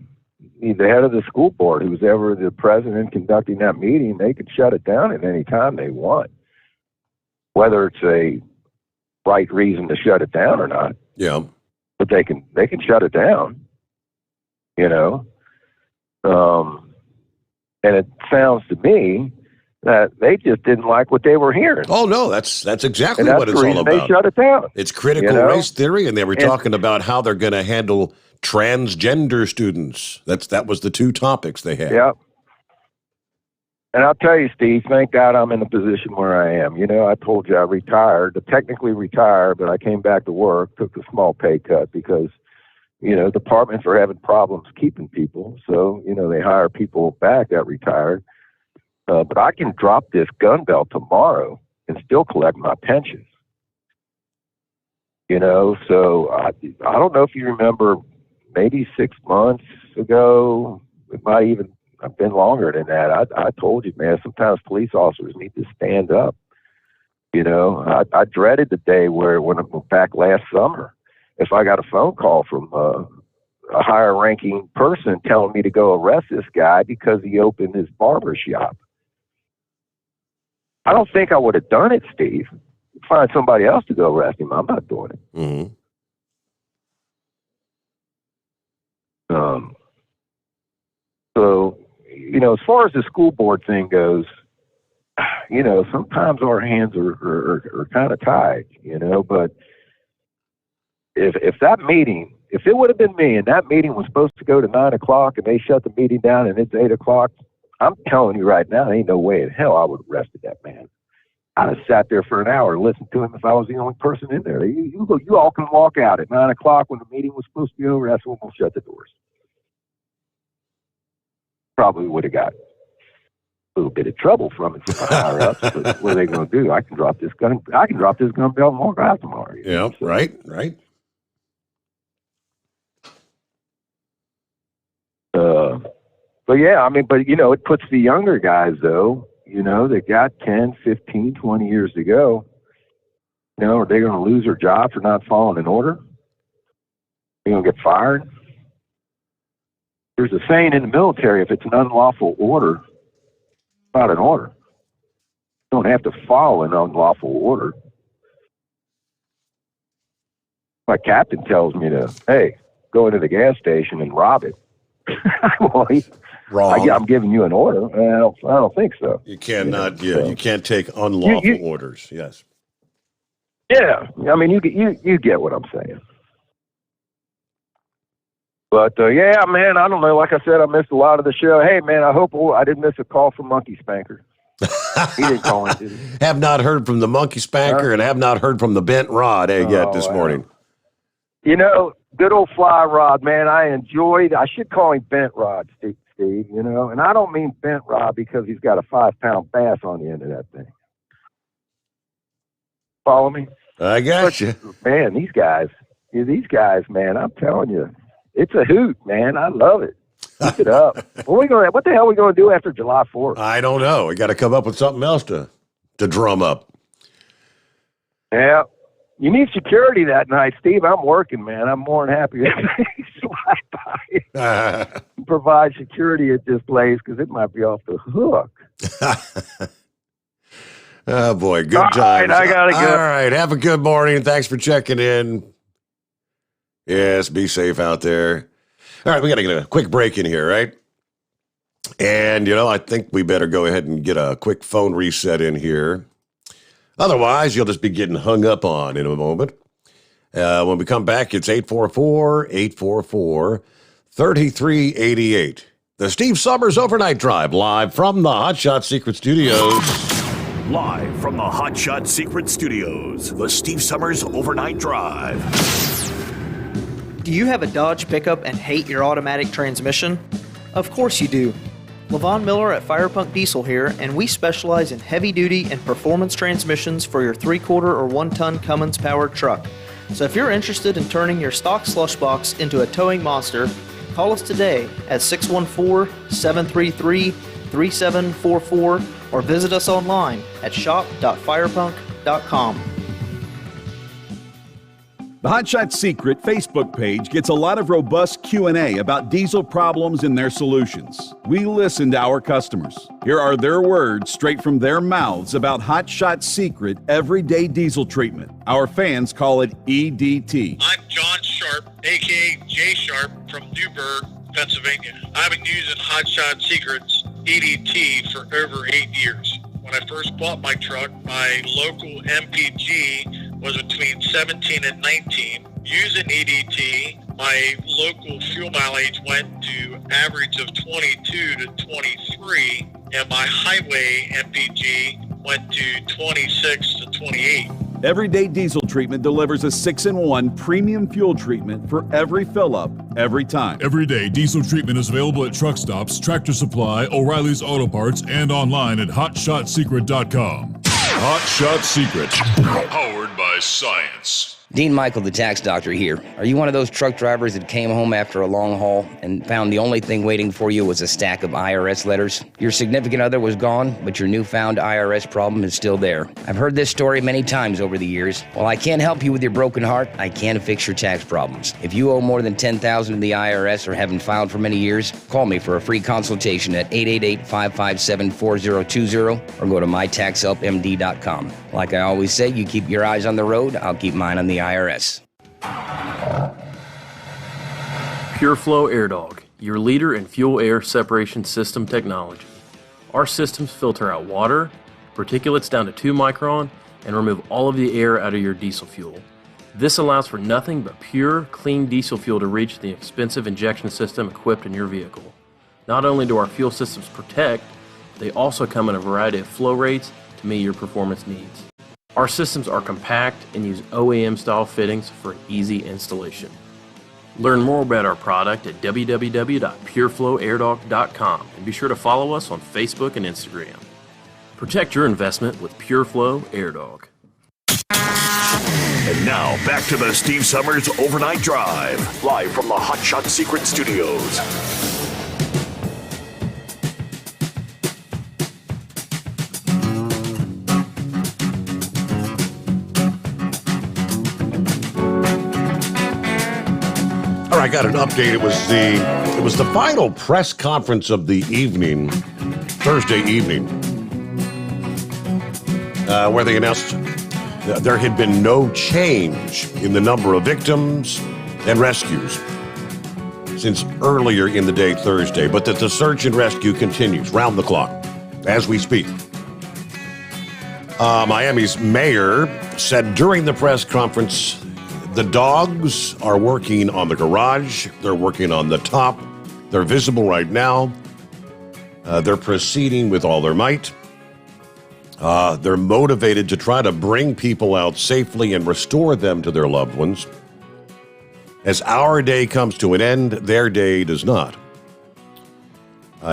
head of the school board, who's ever the president conducting that meeting, they could shut it down at any time they want. Whether it's a right reason to shut it down or not. Yeah. But they can shut it down, you know. And it sounds to me that they just didn't like what they were hearing. Oh no, that's exactly and that's what it's the all reason about. They shut it down. It's critical race theory, and they were talking about how they're going to handle transgender students. That was the two topics they had. Yeah. And I'll tell you, Steve, thank God I'm in the position where I am. You know, I told you I retired, technically retired, but I came back to work, took a small pay cut because, you know, departments are having problems keeping people. So, you know, they hire people back that retired. But I can drop this gun belt tomorrow and still collect my pension. You know, so I don't know if you remember, maybe 6 months ago, it might even have been longer than that. I told you, man, sometimes police officers need to stand up. You know, I dreaded the day when I went back last summer, if I got a phone call from a higher ranking person telling me to go arrest this guy because he opened his barber shop. I don't think I would have done it, Steve. Find somebody else to go arrest him. I'm not doing it. Mm-hmm. So, you know, as far as the school board thing goes, you know, sometimes our hands are kind of tied, you know, but if that meeting, if it would have been me and that meeting was supposed to go to 9 o'clock and they shut the meeting down and it's 8 o'clock, I'm telling you right now, there ain't no way in hell I would have arrested that man. I'd have sat there for an hour and listened to him if I was the only person in there. You all can walk out at 9 o'clock when the meeting was supposed to be over. That's when we'll shut the doors. Probably would have got a little bit of trouble from it from the higher ups, but what are they going to do? I can drop this gun belt and walk out tomorrow. Yeah, so, right. But yeah, I mean, but you know, it puts the younger guys though, you know, that got 10, 15, 20 years to go, you know, are they going to lose their job for not following an order? They're going to get fired? There's a saying in the military, if it's an unlawful order, it's not an order. You don't have to follow an unlawful order. My captain tells me to, hey, go into the gas station and rob it. Well, Wrong. I'm giving you an order. I don't think so. You cannot. You can't take unlawful orders. Yes. Yeah, I mean, you get what I'm saying. But yeah, man, I don't know. Like I said, I missed a lot of the show. Hey, man, I hope I didn't miss a call from Monkey Spanker. He didn't call in, did he? Have not heard from the Monkey Spanker and have not heard from the Bent Rod yet this morning. You know, good old Fly Rod, man. I should call him Bent Rod, Steve, you know. And I don't mean Bent Rod because he's got a 5-pound bass on the end of that thing. Follow me? I got you. Man, these guys, man, I'm telling you, it's a hoot, man. I love it. Keep it up. What the hell are we going to do after July 4th? I don't know. We got to come up with something else to drum up. Yeah. You need security that night, Steve. I'm working, man. I'm more than happy to slide by and provide security at this place because it might be off the hook. Oh, boy. Good times. All right, I got to go. All right. Have a good morning. Thanks for checking in. Yes, be safe out there. All right, we got to get a quick break in here, right? And, you know, I think we better go ahead and get a quick phone reset in here. Otherwise, you'll just be getting hung up on in a moment. When we come back, it's 844-844-3388. The Steve Sommers Overnight Drive, live from the Hot Shot Secret Studios. Live from the Hot Shot Secret Studios, the Steve Sommers Overnight Drive. Do you have a Dodge pickup and hate your automatic transmission? Of course you do. Levon Miller at Firepunk Diesel here, and we specialize in heavy-duty and performance transmissions for your 3-quarter or 1-ton Cummins-powered truck. So if you're interested in turning your stock slush box into a towing monster, call us today at 614-733-3744 or visit us online at shop.firepunk.com. The Hot Shot Secret Facebook page gets a lot of robust Q&A about diesel problems and their solutions. We listen to our customers. Here are their words straight from their mouths about Hot Shot Secret everyday diesel treatment. Our fans call it EDT. I'm John Sharp, a.k.a. Jay Sharp from Newburgh, Pennsylvania. I've been using Hot Shot Secret's EDT for over 8 years. When I first bought my truck, my local MPG was between 17 and 19. Using EDT, my local fuel mileage went to average of 22 to 23, and my highway MPG went to 26 to 28. Everyday Diesel Treatment delivers a 6-in-1 premium fuel treatment for every fill-up, every time. Everyday Diesel Treatment is available at truck stops, Tractor Supply, O'Reilly's Auto Parts, and online at HotShotSecret.com. Hot Shot Secret, powered by science. Dean Michael, the tax doctor here. Are you one of those truck drivers that came home after a long haul and found the only thing waiting for you was a stack of IRS letters? Your significant other was gone, but your newfound IRS problem is still there. I've heard this story many times over the years. While I can't help you with your broken heart, I can fix your tax problems. If you owe more than $10,000 to the IRS or haven't filed for many years, call me for a free consultation at 888-557-4020 or go to mytaxhelpmd.com. Like I always say, you keep your eyes on the road, I'll keep mine on the IRS. Pure Flow Air Dog, your leader in fuel air separation system technology. Our systems filter out water, particulates down to 2 micron, and remove all of the air out of your diesel fuel. This allows for nothing but pure, clean diesel fuel to reach the expensive injection system equipped in your vehicle. Not only do our fuel systems protect, they also come in a variety of flow rates to meet your performance needs. Our systems are compact and use OEM-style fittings for an easy installation. Learn more about our product at www.pureflowairdog.com and be sure to follow us on Facebook and Instagram. Protect your investment with Pure Flow Air Dog. And now, back to the Steve Summers Overnight Drive, live from the Hot Shot Secret Studios. I got an update. It was the final press conference of the evening, Thursday evening, where they announced there had been no change in the number of victims and rescues since earlier in the day Thursday, but that the search and rescue continues round the clock as we speak. Miami's mayor said during the press conference, the dogs are working on the garage. They're working on the top. They're visible right now. They're proceeding with all their might. They're motivated to try to bring people out safely and restore them to their loved ones. As our day comes to an end, their day does not.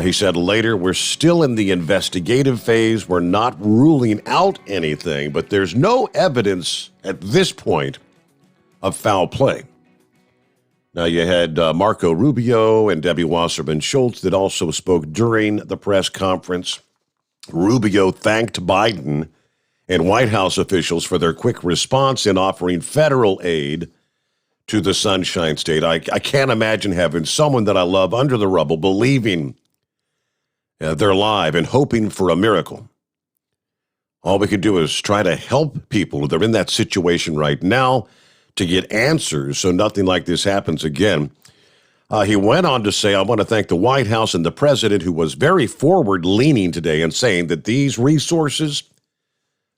He said later, we're still in the investigative phase. We're not ruling out anything, but there's no evidence at this point of foul play. Now, you had Marco Rubio and Debbie Wasserman Schultz that also spoke during the press conference. Rubio thanked Biden and White House officials for their quick response in offering federal aid to the Sunshine State. I can't imagine having someone that I love under the rubble believing they're alive and hoping for a miracle. All we can do is try to help people that are in that situation right now to get answers so nothing like this happens again. He went on to say, I want to thank the White House and the president, who was very forward-leaning today in saying that these resources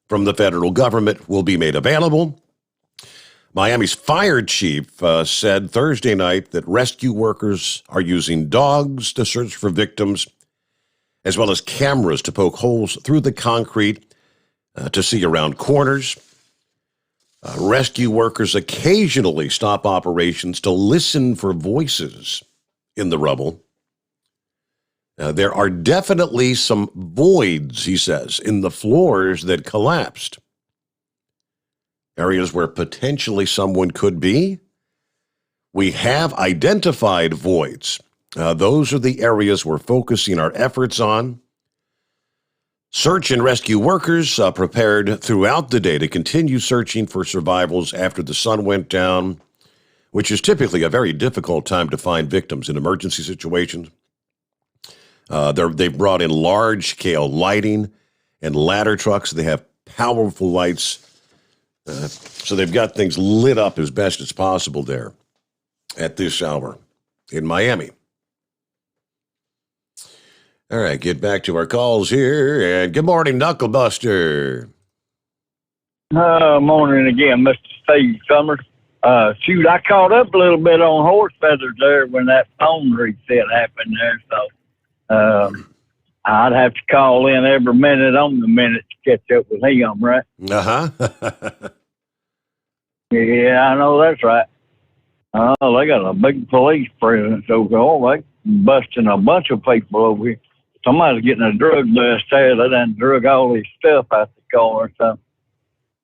from the federal government will be made available. Miami's fire chief said Thursday night that rescue workers are using dogs to search for victims, as well as cameras to poke holes through the concrete to see around corners. Rescue workers occasionally stop operations to listen for voices in the rubble. There are definitely some voids, he says, in the floors that collapsed. Areas where potentially someone could be. We have identified voids. Those are the areas we're focusing our efforts on. Search and rescue workers prepared throughout the day to continue searching for survivors after the sun went down, which is typically a very difficult time to find victims in emergency situations. They've brought in large-scale lighting and ladder trucks. They have powerful lights. So they've got things lit up as best as possible there at this hour in Miami. All right, get back to our calls here. And good morning, Knucklebuster. Morning again, Mr. Steve Summers. Shoot, I caught up a little bit on horse feathers there when that phone reset happened there. So I'd have to call in every minute on the minute to catch up with him, right? Uh-huh. Yeah, I know that's right. Oh, they got a big police presence over there. They busting a bunch of people over here. Somebody's getting a drug bust there. They done drug all this stuff out the car or something.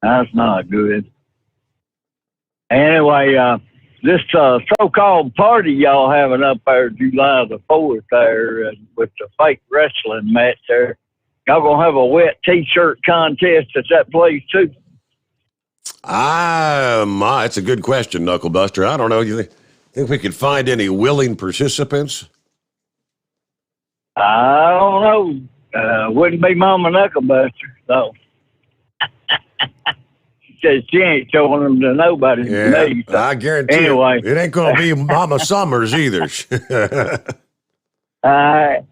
That's not good. Anyway, this so-called party y'all having up there July the 4th there with the fake wrestling match there, y'all gonna have a wet T-shirt contest at that place too? It's a good question, Knucklebuster. I don't know. You think we could find any willing participants? I don't know. Wouldn't be Mama Knucklebuster, though. She says she ain't showing them to nobody. Yeah, Me, so. I guarantee anyway. it ain't going to be Mama Sommers either. Yeah, I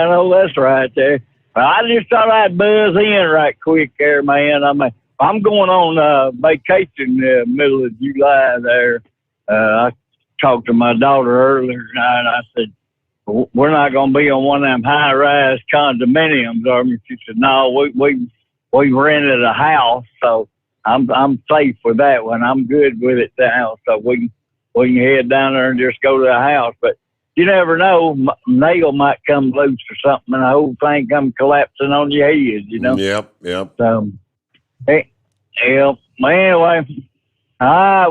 know that's right there. I just thought I'd buzz in right quick there, man. I mean, I'm going on vacation middle of July there. I talked to my daughter earlier tonight. I said, we're not going to be on one of them high-rise condominiums, are we? She said, no, we rented a house, so I'm safe with that one. I'm good with it now, so we can head down there and just go to the house. But you never know, nail might come loose or something, and the whole thing come collapsing on your head, you know? Yep. So, well, anyway, all right,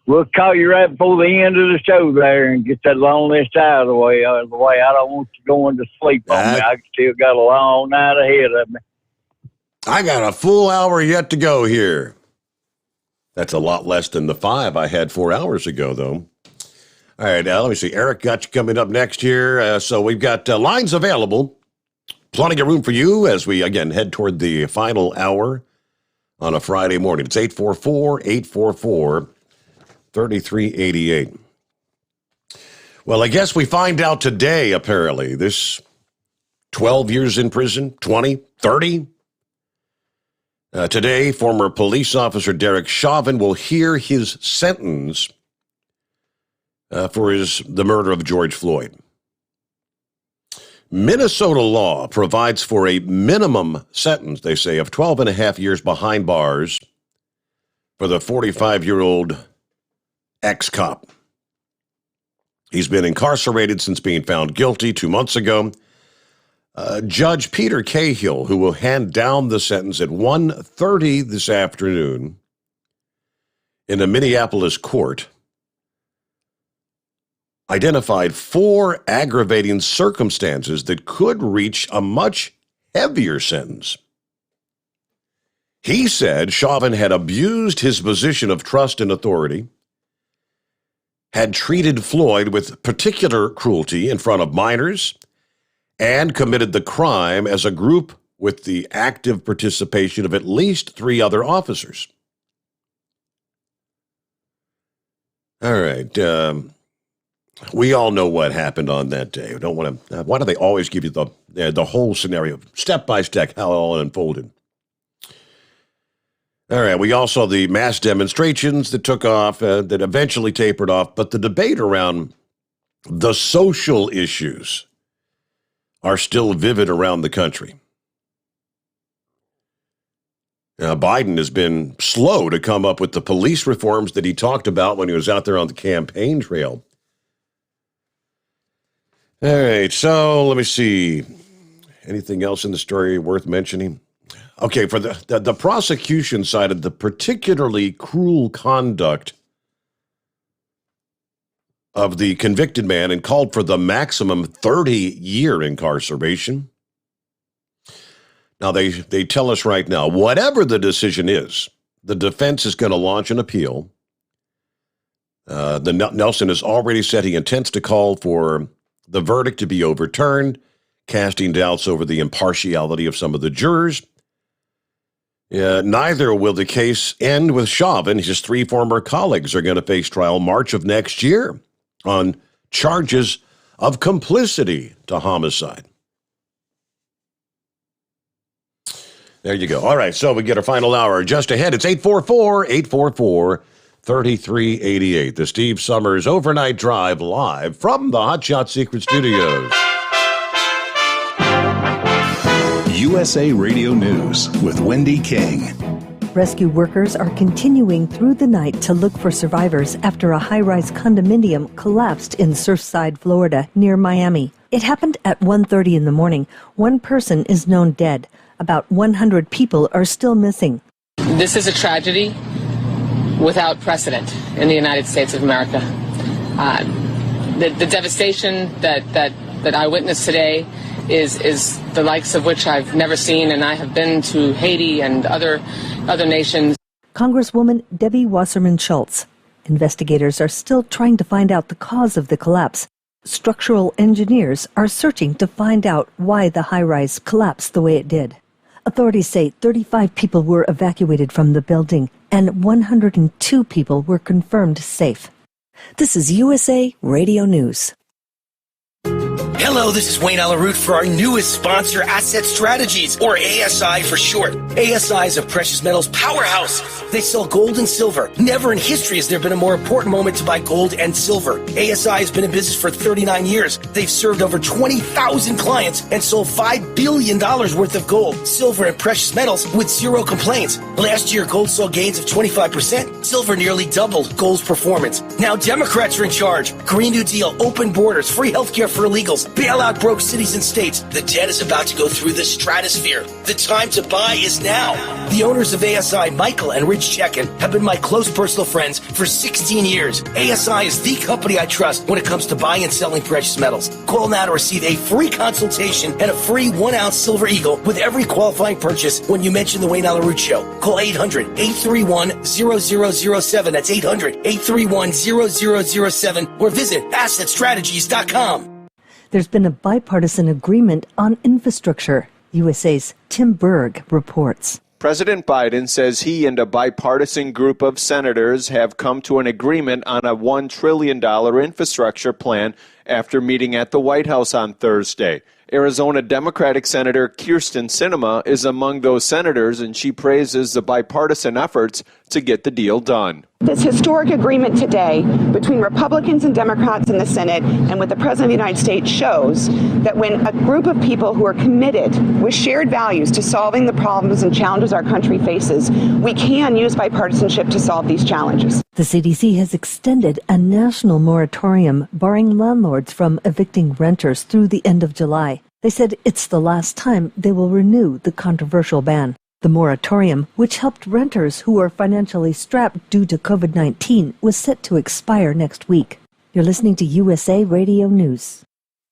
we'll call you right before the end of the show there and get that long list out of the way. I don't want you going to sleep on me. I still got a long night ahead of me. I got a full hour yet to go here. That's a lot less than the 5 I had 4 hours ago, though. All right, now let me see. Eric got you coming up next here. So we've got lines available. Plenty of room for you as we, again, head toward the final hour on a Friday morning. It's 844-844-3388. Well, I guess we find out today, apparently, this 12 years in prison, 20, 30. Today, former police officer Derek Chauvin will hear his sentence for the murder of George Floyd. Minnesota law provides for a minimum sentence, they say, of 12 and a half years behind bars for the 45-year-old ex-cop. He's been incarcerated since being found guilty 2 months ago. Judge Peter Cahill, who will hand down the sentence at 1:30 this afternoon in a Minneapolis court, identified 4 aggravating circumstances that could reach a much heavier sentence. He said Chauvin had abused his position of trust and authority, had treated Floyd with particular cruelty in front of minors, and committed the crime as a group with the active participation of at least 3 other officers. All right. We all know what happened on that day. We don't want to. Why do they always give you the whole scenario, step by step, how it all unfolded? All right. We all saw the mass demonstrations that took off, that eventually tapered off, but the debate around the social issues are still vivid around the country. Biden has been slow to come up with the police reforms that he talked about when he was out there on the campaign trail. All right, so let me see. Anything else in the story worth mentioning? Okay, for the prosecution cited the particularly cruel conduct of the convicted man and called for the maximum 30-year incarceration. Now, they tell us right now, whatever the decision is, the defense is going to launch an appeal. Nelson has already said he intends to call for the verdict to be overturned, casting doubts over the impartiality of some of the jurors. Neither will the case end with Chauvin. His 3 former colleagues are going to face trial March of next year on charges of complicity to homicide. There you go. All right, so we get our final hour just ahead. It's 844-3388. The Steve Sommers Overnight Drive live from the Hot Shot Secret Studios. USA Radio News with Wendy King. Rescue workers are continuing through the night to look for survivors after a high-rise condominium collapsed in Surfside, Florida, near Miami. It happened at 1:30 in the morning. One person is known dead. About 100 people are still missing. This is a tragedy without precedent in the United States of America. The devastation that I witnessed today is the likes of which I've never seen, and I have been to Haiti and other nations. Congresswoman Debbie Wasserman Schultz. Investigators are still trying to find out the cause of the collapse. Structural engineers are searching to find out why the high-rise collapsed the way it did. Authorities say 35 people were evacuated from the building and 102 people were confirmed safe. This is USA Radio News. Hello, this is Wayne Alaroot for our newest sponsor, Asset Strategies, or ASI for short. ASI is a precious metals powerhouse. They sell gold and silver. Never in history has there been a more important moment to buy gold and silver. ASI has been in business for 39 years. They've served over 20,000 clients and sold $5 billion worth of gold, silver, and precious metals with 0 complaints. Last year, gold saw gains of 25%. Silver nearly doubled gold's performance. Now Democrats are in charge. Green New Deal, open borders, free healthcare for illegals, bailout broke cities and states. The debt is about to go through the stratosphere. The time to buy is now. The owners of ASI, Michael and Rich Chekin, have been my close personal friends for 16 years. ASI is the company I trust when it comes to buying and selling precious metals. Call now to receive a free consultation and a free 1-ounce silver eagle with every qualifying purchase when you mention the Wayne Alaroot Show. Call 800-831-0007. That's 800-831-0007 or visit assetstrategies.com. There's been a bipartisan agreement on infrastructure. USA's Tim Berg reports. President Biden says he and a bipartisan group of senators have come to an agreement on a $1 trillion infrastructure plan after meeting at the White House on Thursday. Arizona Democratic Senator Kyrsten Sinema is among those senators, and she praises the bipartisan efforts to get the deal done. This historic agreement today between Republicans and Democrats in the Senate and with the President of the United States shows that when a group of people who are committed with shared values to solving the problems and challenges our country faces, we can use bipartisanship to solve these challenges. The CDC has extended a national moratorium barring landlords from evicting renters through the end of July. They said it's the last time they will renew the controversial ban. The moratorium, which helped renters who are financially strapped due to COVID-19, was set to expire next week. You're listening to USA Radio News.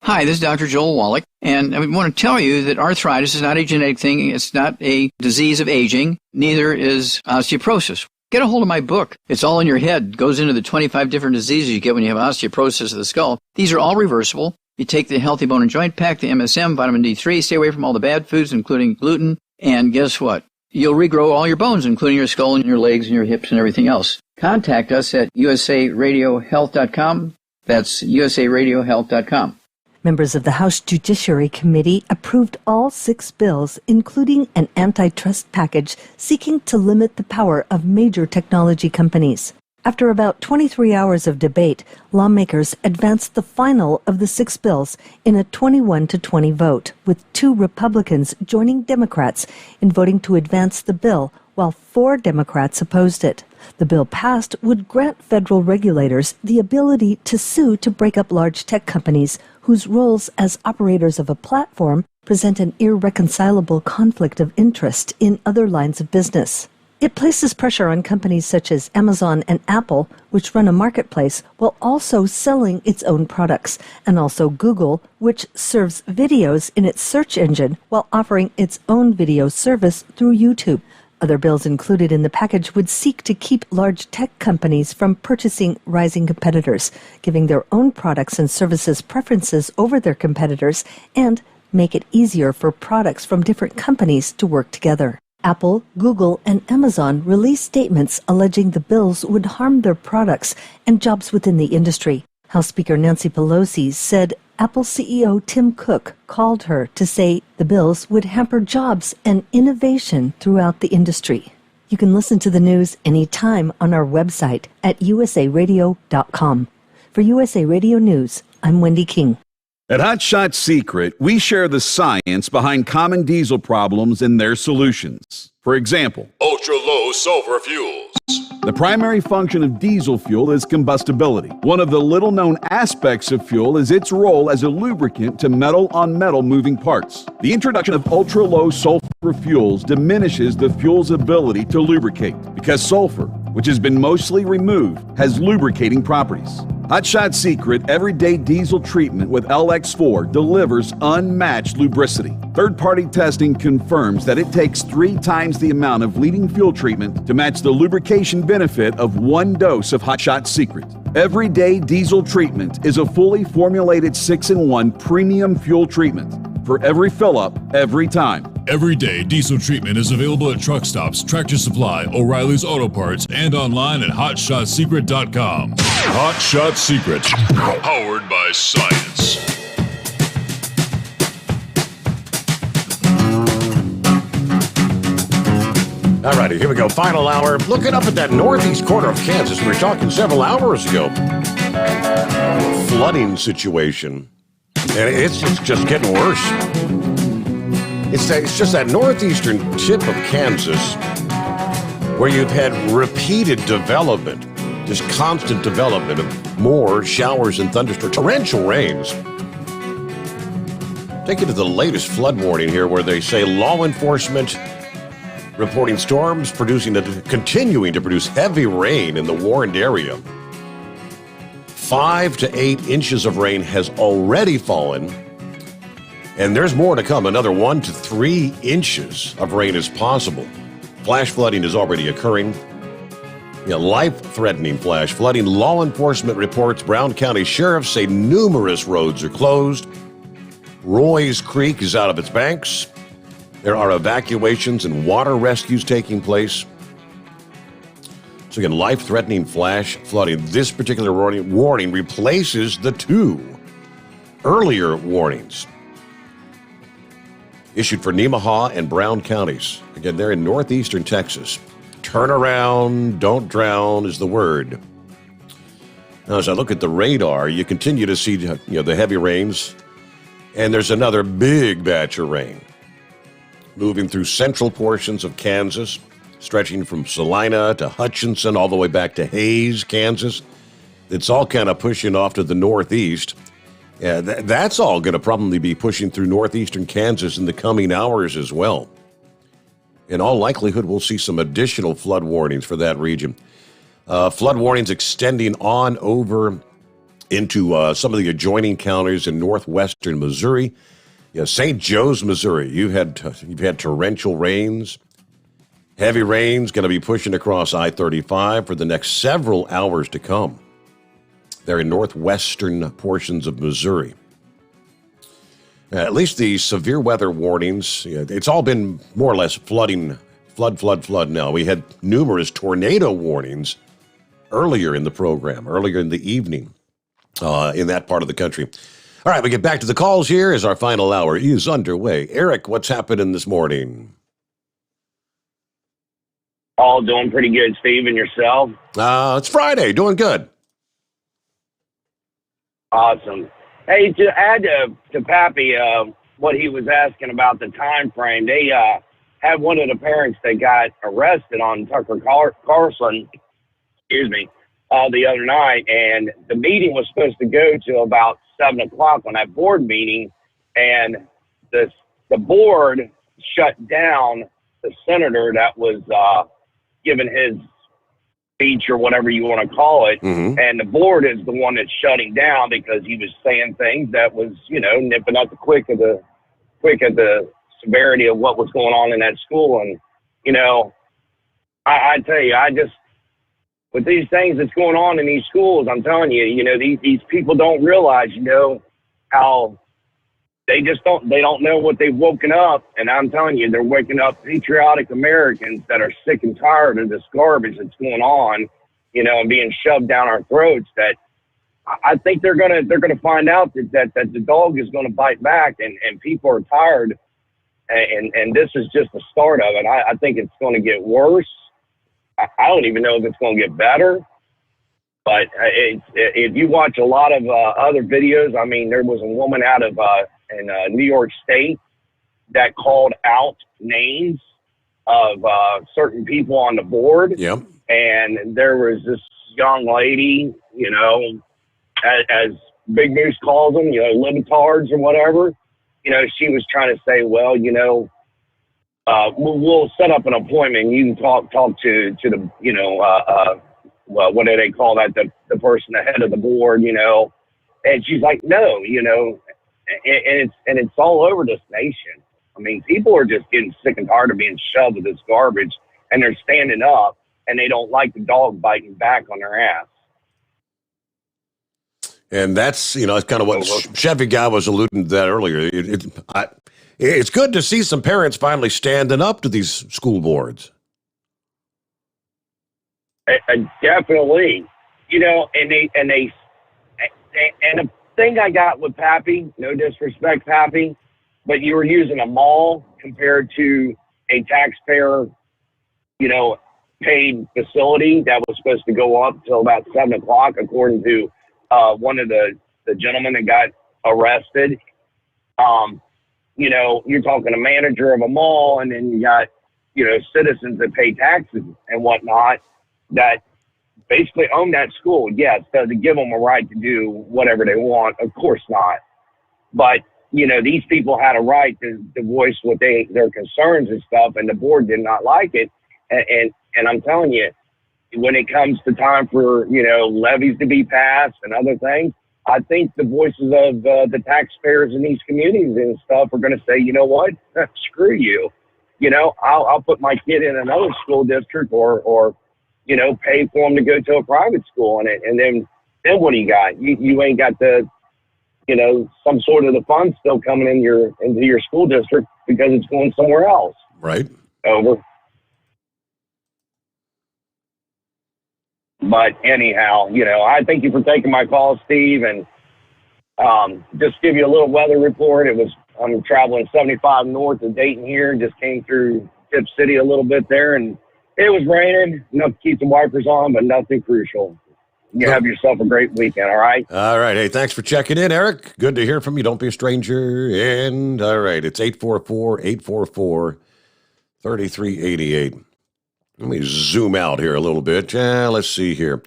Hi, this is Dr. Joel Wallach, and I want to tell you that arthritis is not a genetic thing. It's not a disease of aging. Neither is osteoporosis. Get a hold of my book. It's all in your head. It goes into the 25 different diseases you get when you have osteoporosis of the skull. These are all reversible. You take the Healthy Bone and Joint Pack, the MSM, vitamin D3, stay away from all the bad foods, including gluten, and guess what? You'll regrow all your bones, including your skull and your legs and your hips and everything else. Contact us at usaradiohealth.com. That's usaradiohealth.com. Members of the House Judiciary Committee approved all 6 bills, including an antitrust package seeking to limit the power of major technology companies. After about 23 hours of debate, lawmakers advanced the final of the 6 bills in a 21-20 vote, with 2 Republicans joining Democrats in voting to advance the bill, while 4 Democrats opposed it. The bill passed would grant federal regulators the ability to sue to break up large tech companies whose roles as operators of a platform present an irreconcilable conflict of interest in other lines of business. It places pressure on companies such as Amazon and Apple, which run a marketplace, while also selling its own products, and also Google, which serves videos in its search engine while offering its own video service through YouTube. Other bills included in the package would seek to keep large tech companies from purchasing rising competitors, giving their own products and services preferences over their competitors, and make it easier for products from different companies to work together. Apple, Google, and Amazon released statements alleging the bills would harm their products and jobs within the industry. House Speaker Nancy Pelosi said Apple CEO Tim Cook called her to say the bills would hamper jobs and innovation throughout the industry. You can listen to the news anytime on our website at usaradio.com. For USA Radio News, I'm Wendy King. At Hot Shot Secret, we share the science behind common diesel problems and their solutions. For example, ultra-low sulfur fuels. The primary function of diesel fuel is combustibility. One of the little-known aspects of fuel is its role as a lubricant to metal-on-metal moving parts. The introduction of ultra-low sulfur fuels diminishes the fuel's ability to lubricate because sulfur, which has been mostly removed, has lubricating properties. Hot Shot Secret Everyday Diesel Treatment with LX4 delivers unmatched lubricity. Third-party testing confirms that it takes 3 times the amount of leading fuel treatment to match the lubrication benefit of 1 dose of Hot Shot Secret. Everyday Diesel Treatment is a fully formulated 6-in-1 premium fuel treatment for every fill-up, every time. Everyday Diesel Treatment is available at truck stops, Tractor Supply, O'Reilly's Auto Parts, and online at HotShotSecret.com. Hot Shot Secret, powered by science. All righty, here we go. Final hour. Looking up at that northeast corner of Kansas. We were talking several hours ago. Flooding situation. And it's just getting worse. It's just that northeastern tip of Kansas where you've had repeated development, just constant development of more showers and thunderstorms, torrential rains. Take you to the latest flood warning here where they say law enforcement reporting storms continuing to produce heavy rain in the warned area. 5 to 8 inches of rain has already fallen, and there's more to come. Another 1 to 3 inches of rain is possible. Flash flooding is already occurring. Life-threatening flash flooding. Law enforcement reports Brown County sheriffs say numerous roads are closed. Roy's Creek is out of its banks. There are evacuations and water rescues taking place. So again, life-threatening flash flooding. This particular warning replaces the 2 earlier warnings issued for Nemaha and Brown counties. Again, they're in northeastern Texas. Turn around, don't drown is the word. Now, as I look at the radar, you continue to see the heavy rains, and there's another big batch of rain moving through central portions of Kansas, stretching from Salina to Hutchinson all the way back to Hays, Kansas. It's all kind of pushing off to the northeast. Yeah, that's all going to probably be pushing through northeastern Kansas in the coming hours as well. In all likelihood, we'll see some additional flood warnings for that region. Flood warnings extending on over into some of the adjoining counties in northwestern Missouri. St. Joe's, Missouri, you've had torrential rains. Heavy rains going to be pushing across I-35 for the next several hours to come. They're in northwestern portions of Missouri. At least the severe weather warnings, it's all been more or less flood now. We had numerous tornado warnings earlier in the program, earlier in the evening in that part of the country. All right, we get back to the calls here as our final hour is underway. Eric, what's happening this morning? All doing pretty good, Steve, and yourself? It's Friday, doing good. Awesome. Hey, to add to Pappy, what he was asking about the time frame, they had one of the parents that got arrested on Tucker Carlson, the other night, and the meeting was supposed to go to about 7 o'clock on that board meeting, and the board shut down the senator that was giving his speech or whatever you want to call it, and the board is the one that's shutting down because he was saying things that was, nipping up the quick of the severity of what was going on in that school. And, I tell you, with these things that's going on in these schools, I'm telling you, these people don't realize, how they don't know what they've woken up. And I'm telling you, they're waking up patriotic Americans that are sick and tired of this garbage that's going on, and being shoved down our throats. That I think they're gonna find out that the dog is gonna bite back, and people are tired. And this is just the start of it. I think it's going to get worse. I don't even know if it's going to get better. But if you watch a lot of other videos, I mean, there was a woman out of in New York State that called out names of certain people on the board. Yep. And there was this young lady, as Big Moose calls them, libertards or whatever. She was trying to say, well, we'll set up an appointment. You can talk to the, well, what do they call that? The person, the head of the board, and she's like, no, and it's all over this nation. I mean, people are just getting sick and tired of being shoved with this garbage, and they're standing up, and they don't like the dog biting back on their ass. And that's, it's kind of what Chevy Guy was alluding to that earlier. It's good to see some parents finally standing up to these school boards. Definitely, and the thing I got with Pappy, no disrespect, Pappy, but you were using a mall compared to a taxpayer, paid facility that was supposed to go up till about 7 o'clock, according to one of the gentlemen that got arrested. You're talking a manager of a mall, and then you got, citizens that pay taxes and whatnot that basically own that school. Yes, does it give them a right to do whatever they want? Of course not. But, these people had a right to voice what their concerns and stuff, and the board did not like it. And I'm telling you, when it comes to time for, levies to be passed and other things, I think the voices of the taxpayers in these communities and stuff are going to say, you know what, screw you. I'll put my kid in another school district or pay for them to go to a private school. And then what do you got? You ain't got some sort of the funds still coming into your school district because it's going somewhere else. Right. Over. But anyhow, I thank you for taking my call, Steve, and just give you a little weather report. I'm traveling 75 north of Dayton here, just came through Tip City a little bit there, and it was raining, enough to keep the wipers on, but nothing crucial. You have yourself a great weekend, all right? All right. Hey, thanks for checking in, Eric. Good to hear from you. Don't be a stranger. And all right, it's 844-844-3388. Let me zoom out here a little bit. Let's see here.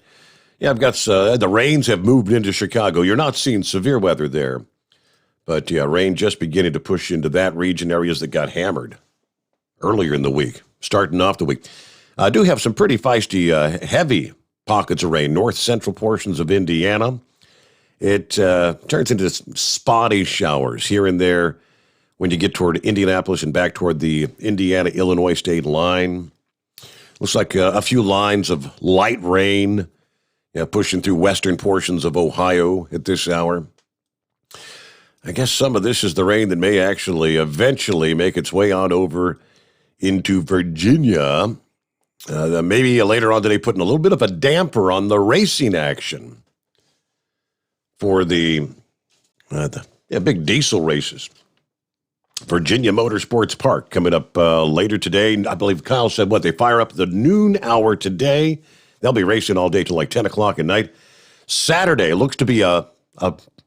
Yeah, I've got the rains have moved into Chicago. You're not seeing severe weather there. But, yeah, rain just beginning to push into that region, areas that got hammered earlier in the week, starting off the week. I do have some pretty feisty, heavy pockets of rain, north-central portions of Indiana. It turns into spotty showers here and there when you get toward Indianapolis and back toward the Indiana-Illinois state line. Looks like a few lines of light rain pushing through western portions of Ohio at this hour. I guess some of this is the rain that may actually eventually make its way on over into Virginia. Maybe later on today putting a little bit of a damper on the racing action for the big diesel races. Virginia Motorsports Park coming up later today. I believe Kyle said they fire up the noon hour today. They'll be racing all day till like 10 o'clock at night. Saturday looks to be a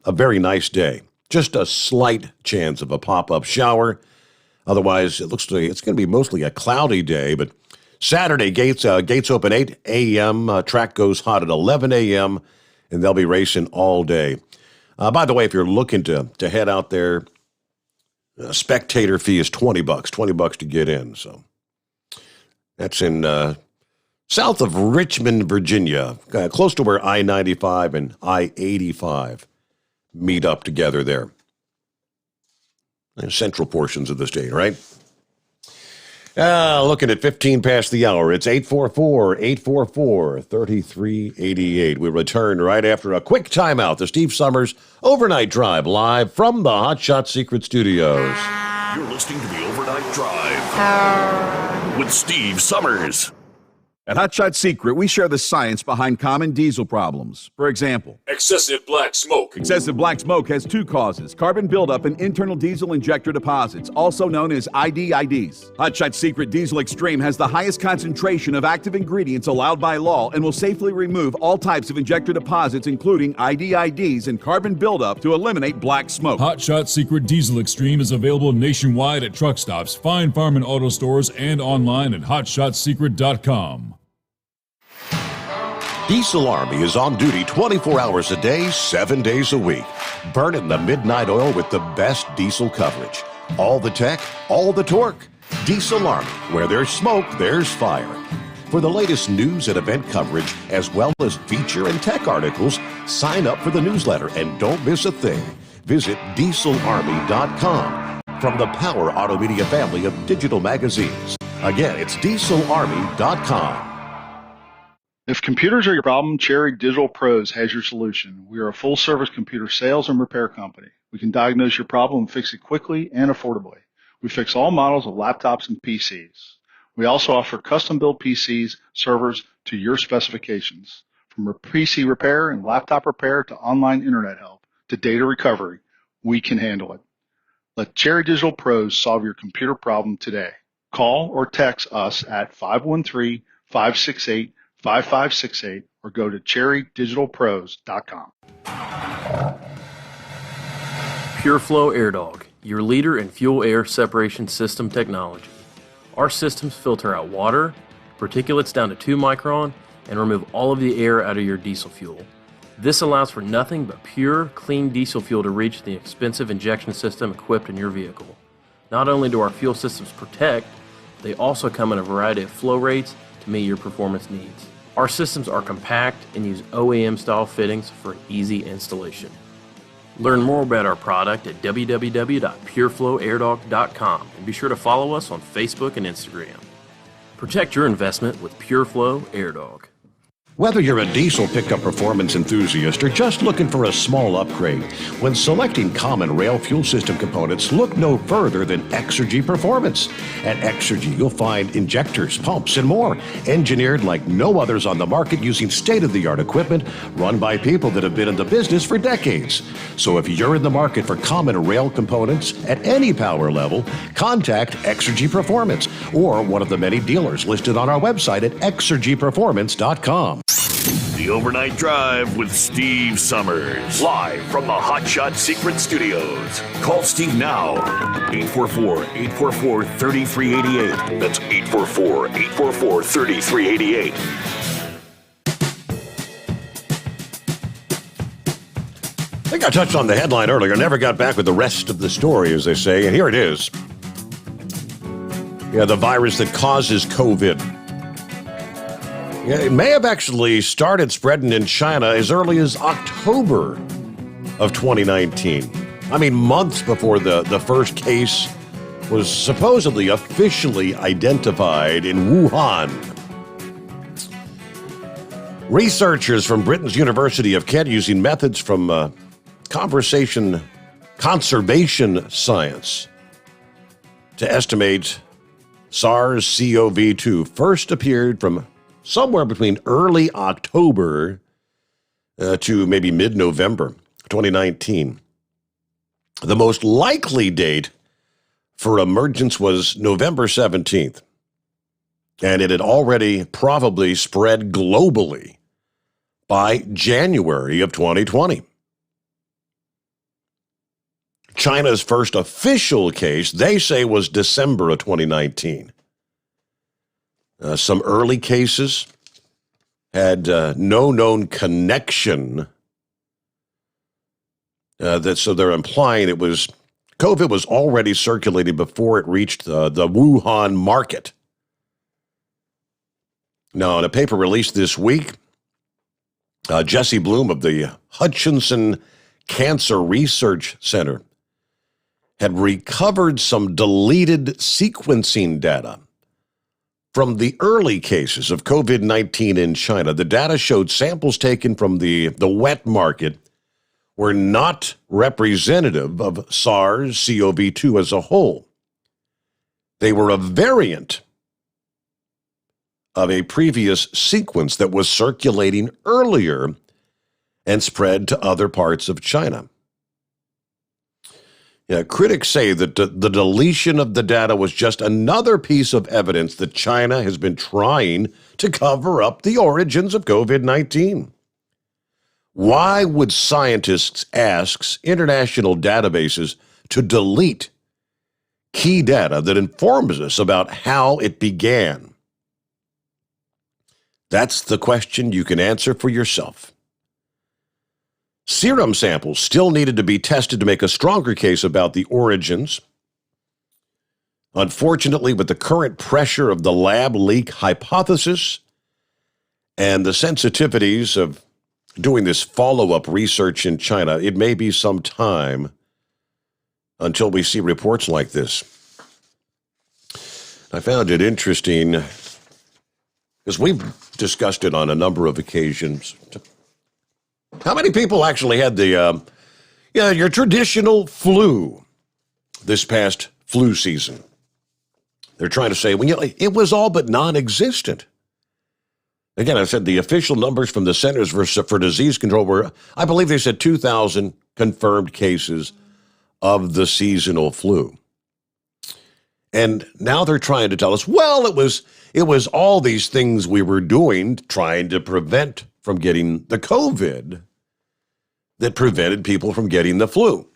very nice day. Just a slight chance of a pop-up shower. Otherwise, it looks like it's going to be mostly a cloudy day. But Saturday, gates open 8 a.m. Track goes hot at 11 a.m., and they'll be racing all day. By the way, if you're looking to head out there, spectator fee is $20 to get in. So that's in south of Richmond, Virginia, close to where I-95 and I-85 meet up together there. The central portions of the state, right? Looking at 15 past the hour. It's 844-844-3388. We return right after a quick timeout. The Steve Sommers Overnight Drive live from the Hot Shot Secret Studios. You're listening to the Overnight Drive with Steve Sommers. At Hot Shot Secret, we share the science behind common diesel problems. For example, excessive black smoke. Excessive black smoke has two causes: carbon buildup and internal diesel injector deposits, also known as IDIDs. Hot Shot Secret Diesel Extreme has the highest concentration of active ingredients allowed by law and will safely remove all types of injector deposits, including IDIDs and carbon buildup, to eliminate black smoke. Hot Shot Secret Diesel Extreme is available nationwide at truck stops, fine farm and auto stores, and online at hotshotsecret.com. Diesel Army is on duty 24 hours a day, 7 days a week. Burning the midnight oil with the best diesel coverage. All the tech, all the torque. Diesel Army, where there's smoke, there's fire. For the latest news and event coverage, as well as feature and tech articles, sign up for the newsletter and don't miss a thing. Visit dieselarmy.com from the Power Auto Media family of digital magazines. Again, it's dieselarmy.com. If computers are your problem, Cherry Digital Pros has your solution. We are a full-service computer sales and repair company. We can diagnose your problem and fix it quickly and affordably. We fix all models of laptops and PCs. We also offer custom-built PCs, servers to your specifications. From PC repair and laptop repair to online internet help to data recovery, we can handle it. Let Cherry Digital Pros solve your computer problem today. Call or text us at 513-568-5568 or go to cherrydigitalpros.com. PureFlow Air Dog, your leader in fuel air separation system technology. Our systems filter out water, particulates down to 2 micron, and remove all of the air out of your diesel fuel. This allows for nothing but pure, clean diesel fuel to reach the expensive injection system equipped in your vehicle. Not only do our fuel systems protect, they also come in a variety of flow rates to meet your performance needs. Our systems are compact and use OEM-style fittings for easy installation. Learn more about our product at www.pureflowairdog.com and be sure to follow us on Facebook and Instagram. Protect your investment with PureFlow Air Dog. Whether you're a diesel pickup performance enthusiast or just looking for a small upgrade, when selecting common rail fuel system components, look no further than Exergy Performance. At Exergy, you'll find injectors, pumps, and more, engineered like no others on the market using state-of-the-art equipment run by people that have been in the business for decades. So if you're in the market for common rail components at any power level, contact Exergy Performance or one of the many dealers listed on our website at exergyperformance.com. The Overnight Drive with Steve Sommers. Live from the Hot Shot Secret Studios. Call Steve now. 844-844-3388. That's 844-844-3388. I think I touched on the headline earlier. Never got back with the rest of the story, as they say. And here it is. Yeah, the virus that causes COVID. Yeah, it may have actually started spreading in China as early as October of 2019. I mean, months before the first case was supposedly officially identified in Wuhan. Researchers from Britain's University of Kent, using methods from conservation science to estimate SARS-CoV-2 first appeared from somewhere between early October to maybe mid-November 2019. The most likely date for emergence was November 17th, and it had already probably spread globally by January of 2020. China's first official case, they say, was December of 2019. Some early cases had no known connection. So they're implying COVID was already circulating before it reached the Wuhan market. Now, in a paper released this week, Jesse Bloom of the Hutchinson Cancer Research Center had recovered some deleted sequencing data from the early cases of COVID-19 in China. The data showed samples taken from the wet market were not representative of SARS-CoV-2 as a whole. They were a variant of a previous sequence that was circulating earlier and spread to other parts of China. Critics say that the deletion of the data was just another piece of evidence that China has been trying to cover up the origins of COVID-19. Why would scientists ask international databases to delete key data that informs us about how it began? That's the question you can answer for yourself. Serum samples still needed to be tested to make a stronger case about the origins. Unfortunately, with the current pressure of the lab leak hypothesis and the sensitivities of doing this follow-up research in China, it may be some time until we see reports like this. I found it interesting because we've discussed it on a number of occasions. How many people actually had your traditional flu this past flu season? They're trying to say, well, it was all but non-existent. Again, I said the official numbers from the Centers for Disease Control were, I believe they said 2,000 confirmed cases of the seasonal flu. And now they're trying to tell us, well, it was all these things we were doing trying to prevent from getting the COVID that prevented people from getting the flu.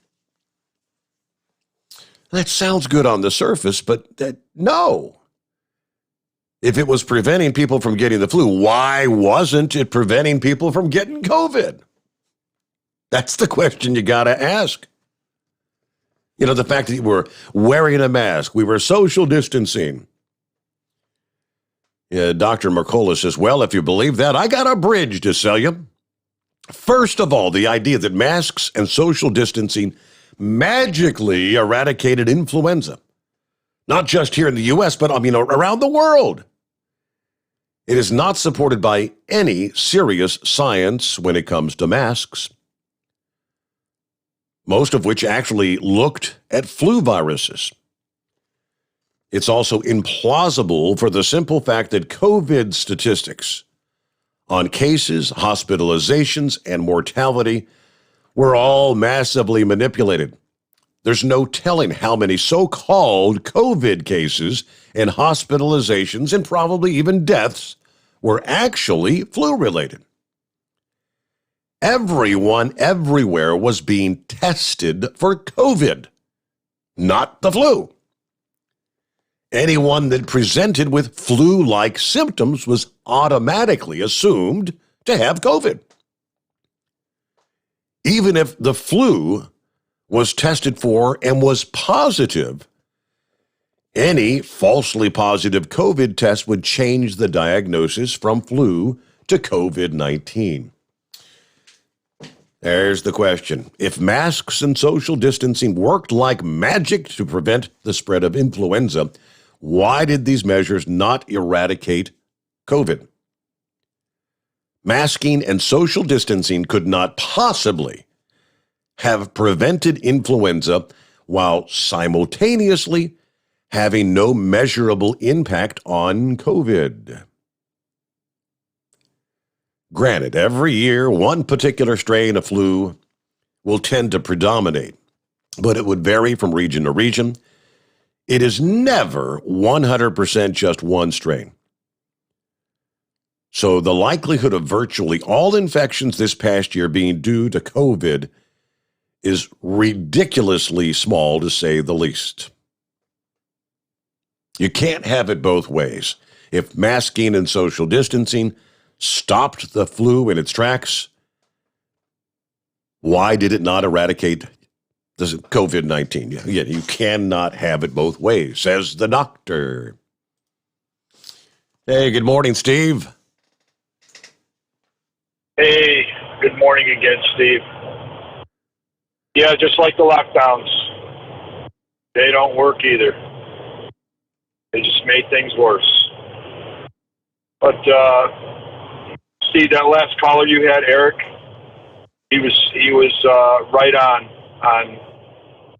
That sounds good on the surface, but no. If it was preventing people from getting the flu, why wasn't it preventing people from getting COVID? That's the question you got to ask. The fact that you were wearing a mask, we were social distancing. Dr. Mercola says, well, if you believe that, I got a bridge to sell you. First of all, the idea that masks and social distancing magically eradicated influenza. Not just here in the U.S., but around the world. It is not supported by any serious science when it comes to masks, most of which actually looked at flu viruses. It's also implausible for the simple fact that COVID statistics on cases, hospitalizations, and mortality were all massively manipulated. There's no telling how many so-called COVID cases and hospitalizations and probably even deaths were actually flu-related. Everyone everywhere was being tested for COVID, not the flu. Anyone that presented with flu-like symptoms was automatically assumed to have COVID. Even if the flu was tested for and was positive, any falsely positive COVID test would change the diagnosis from flu to COVID-19. There's the question. If masks and social distancing worked like magic to prevent the spread of influenza, why did these measures not eradicate COVID? Masking and social distancing could not possibly have prevented influenza while simultaneously having no measurable impact on COVID. Granted, every year, one particular strain of flu will tend to predominate, but it would vary from region to region. It is never 100% just one strain. So the likelihood of virtually all infections this past year being due to COVID is ridiculously small, to say the least. You can't have it both ways. If masking and social distancing stopped the flu in its tracks, why did it not eradicate the COVID-19? You cannot have it both ways, says the doctor. Hey, good morning, Steve. Hey, good morning again, Steve. Yeah, just like the lockdowns, they don't work either. They just made things worse. But Steve, that last caller you had, Eric, he was right on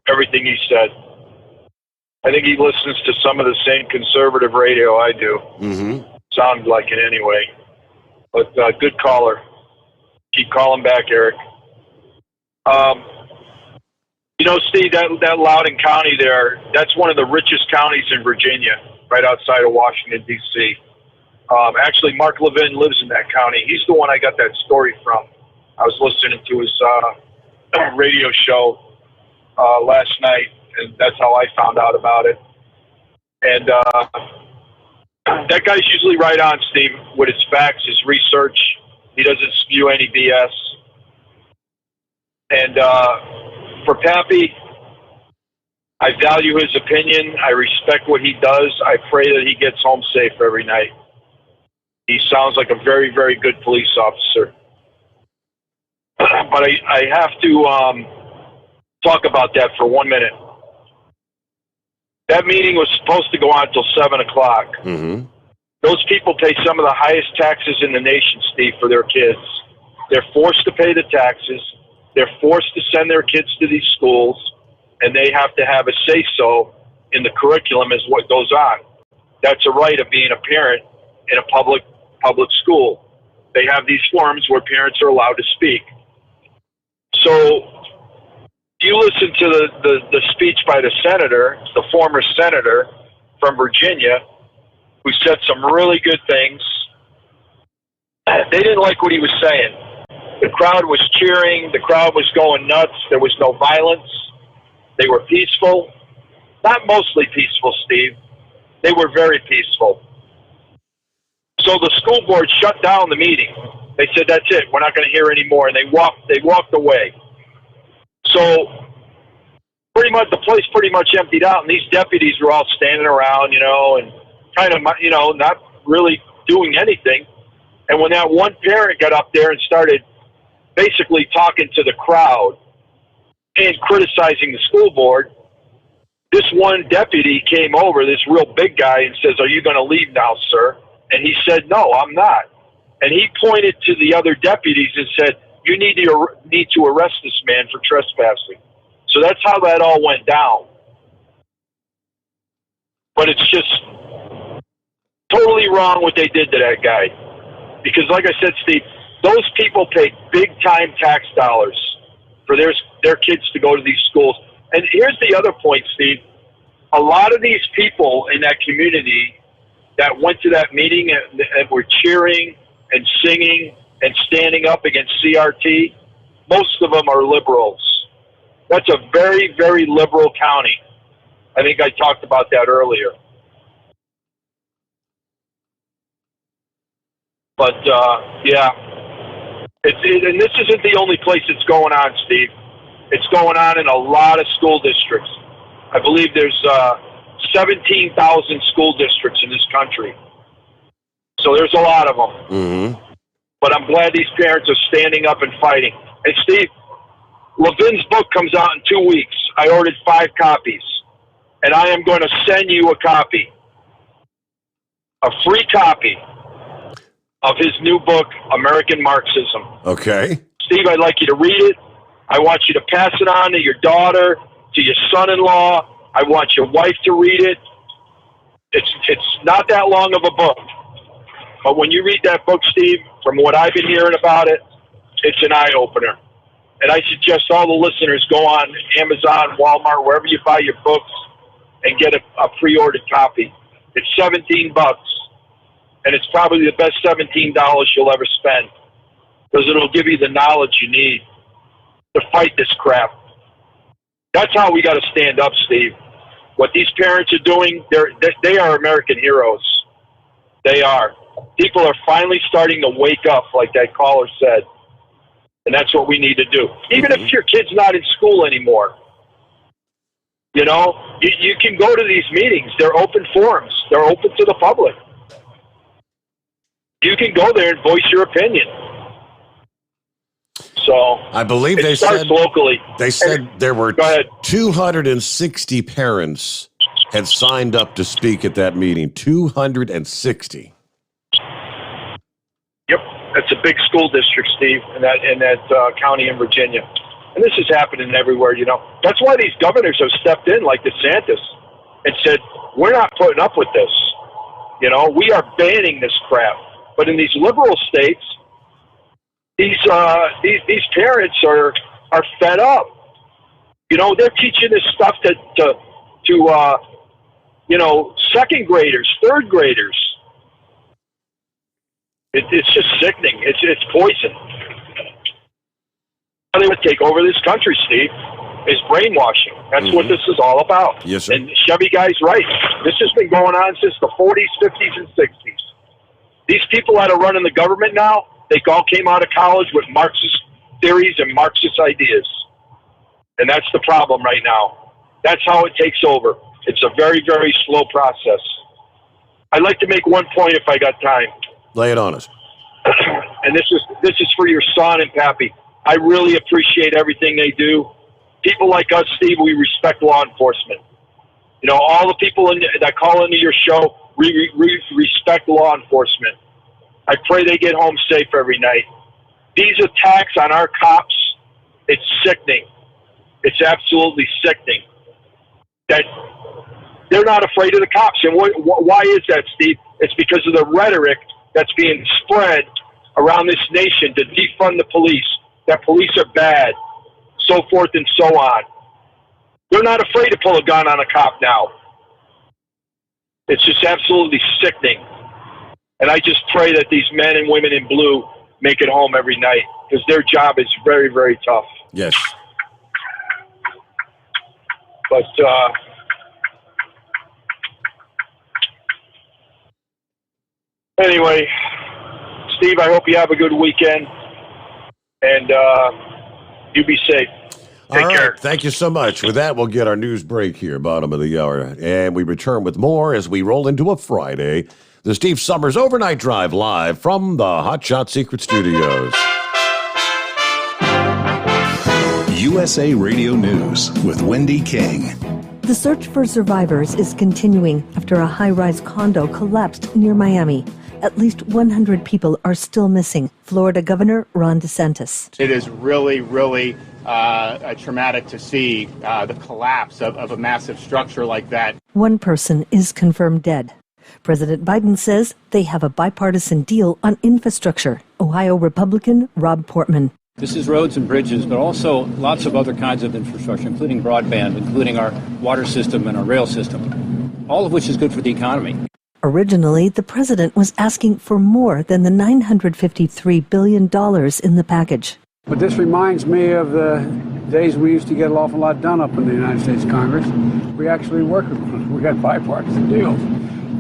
everything he said. I think he listens to some of the same conservative radio I do. Mm-hmm. Sounds like it anyway. But good caller. Keep calling back, Eric. You know, Steve, that Loudoun County there, that's one of the richest counties in Virginia, right outside of Washington, D.C. Actually, Mark Levin lives in that county. He's the one I got that story from. I was listening to his radio show last night, and that's how I found out about it. And that guy's usually right on, Steve, with his facts, his research. He doesn't spew any BS. And for Pappy, I value his opinion. I respect what he does. I pray that he gets home safe every night. He sounds like a very, very good police officer. But I have to talk about that for 1 minute. That meeting was supposed to go on until 7 o'clock. Mm-hmm. Those people pay some of the highest taxes in the nation, Steve, for their kids. They're forced to pay the taxes. They're forced to send their kids to these schools, and they have to have a say-so in the curriculum as what goes on. That's a right of being a parent in a public school. They have these forums where parents are allowed to speak. So you listen to the speech by the senator, the former senator from Virginia, who said some really good things. They didn't like what he was saying. The crowd was cheering. The crowd was going nuts. There was no violence. They were peaceful. Not mostly peaceful, Steve. They were very peaceful. So the school board shut down the meeting. They said, that's it. We're not going to hear any more. And they walked away. So pretty much the place pretty much emptied out. And these deputies were all standing around, and kind of, not really doing anything. And when that one parent got up there and started basically talking to the crowd and criticizing the school board, this one deputy came over, this real big guy, and says, are you going to leave now, sir? And he said, no, I'm not. And he pointed to the other deputies and said, you need to arrest this man for trespassing. So that's how that all went down. But it's just totally wrong what they did to that guy. Because like I said, Steve, those people pay big-time tax dollars for their kids to go to these schools. And here's the other point, Steve. A lot of these people in that community that went to that meeting and were cheering and singing and standing up against CRT, most of them are liberals. That's a very, very liberal county. I think I talked about that earlier. But, yeah. And this isn't the only place it's going on, Steve. It's going on in a lot of school districts. I believe there's 17,000 school districts in this country. So there's a lot of them. Mm-hmm. But I'm glad these parents are standing up and fighting. And Steve, Levin's book comes out in 2 weeks. I ordered 5 copies. And I am going to send you a copy. A free copy of his new book, American Marxism. Okay. Steve, I'd like you to read it. I want you to pass it on to your daughter, to your son-in-law. I want your wife to read it. It's not that long of a book. But when you read that book, Steve, from what I've been hearing about it, it's an eye-opener. And I suggest all the listeners go on Amazon, Walmart, wherever you buy your books, and get a pre-ordered copy. It's $17, and it's probably the best $17 you'll ever spend, because it'll give you the knowledge you need to fight this crap. That's how we got to stand up, Steve. What these parents are doing, they are American heroes. They are. People are finally starting to wake up, like that caller said. And that's what we need to do. Even if your kid's not in school anymore, you can go to these meetings. They're open forums. They're open to the public. You can go there and voice your opinion. So I believe they starts said locally. They said there were 260 parents had signed up to speak at that meeting. 260. Yep, that's a big school district, Steve, in that county in Virginia. And this is happening everywhere, you know. That's why these governors have stepped in, like DeSantis, and said, we're not putting up with this. You know, we are banning this crap. But in these liberal states, these parents are fed up. You know, they're teaching this stuff to you know, second graders, third graders. It's just sickening. It's poison. How they would take over this country, Steve, is brainwashing. That's what this is all about. Yes, sir. And Chevy Guy's right. This has been going on since the 40s, 50s, and 60s. These people that are running the government now, they all came out of college with Marxist theories and Marxist ideas. And that's the problem right now. That's how it takes over. It's a very, very slow process. I'd like to make one point if I got time. Lay it on us. And this is for your son and Pappy. I really appreciate everything they do. People like us, Steve, we respect law enforcement. You know, all the people that call into your show, we respect law enforcement. I pray they get home safe every night. These attacks on our cops, it's sickening. It's absolutely sickening that they're not afraid of the cops. And why is that, Steve? It's because of the rhetoric that's being spread around this nation to defund the police, that police are bad, so forth and so on. They're not afraid to pull a gun on a cop now. It's just absolutely sickening. And I just pray that these men and women in blue make it home every night, because their job is very, very tough. Yes. But anyway, Steve, I hope you have a good weekend, and you be safe. Take care. Thank you so much. With that, we'll get our news break here, bottom of the hour, and we return with more as we roll into a Friday. The Steve Sommers Overnight Drive live from the Hot Shot Secret Studios. USA Radio News with Wendy King. The search for survivors is continuing after a high-rise condo collapsed near Miami. At least 100 people are still missing. Florida Governor Ron DeSantis. It is really, really traumatic to see the collapse of a massive structure like that. One person is confirmed dead. President Biden says they have a bipartisan deal on infrastructure. Ohio Republican Rob Portman. This is roads and bridges, but also lots of other kinds of infrastructure, including broadband, including our water system and our rail system, all of which is good for the economy. Originally, the president was asking for more than the $953 billion in the package. But this reminds me of the days we used to get an awful lot done up in the United States Congress. We actually worked with them. We had bipartisan deals.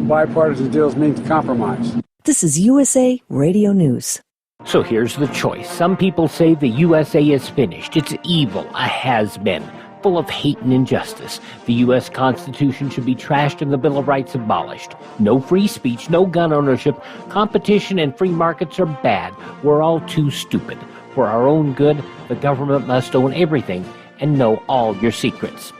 Bipartisan deals means compromise. This is USA Radio News. So here's the choice. Some people say the USA is finished. It's evil, a has-been, full of hate and injustice. The U.S. Constitution should be trashed and the Bill of Rights abolished. No free speech, no gun ownership. Competition and free markets are bad. We're all too stupid. For our own good, the government must own everything and know all your secrets.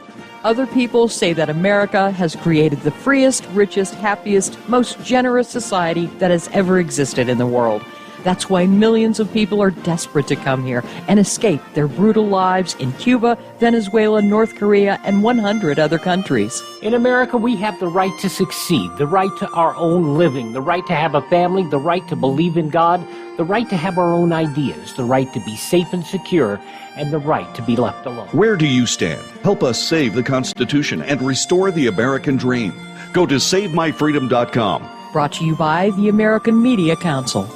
Other people say that America has created the freest, richest, happiest, most generous society that has ever existed in the world. That's why millions of people are desperate to come here and escape their brutal lives in Cuba, Venezuela, North Korea, and 100 other countries. In America, we have the right to succeed, the right to our own living, the right to have a family, the right to believe in God, the right to have our own ideas, the right to be safe and secure, and the right to be left alone. Where do you stand? Help us save the Constitution and restore the American dream. Go to SaveMyFreedom.com. Brought to you by the American Media Council.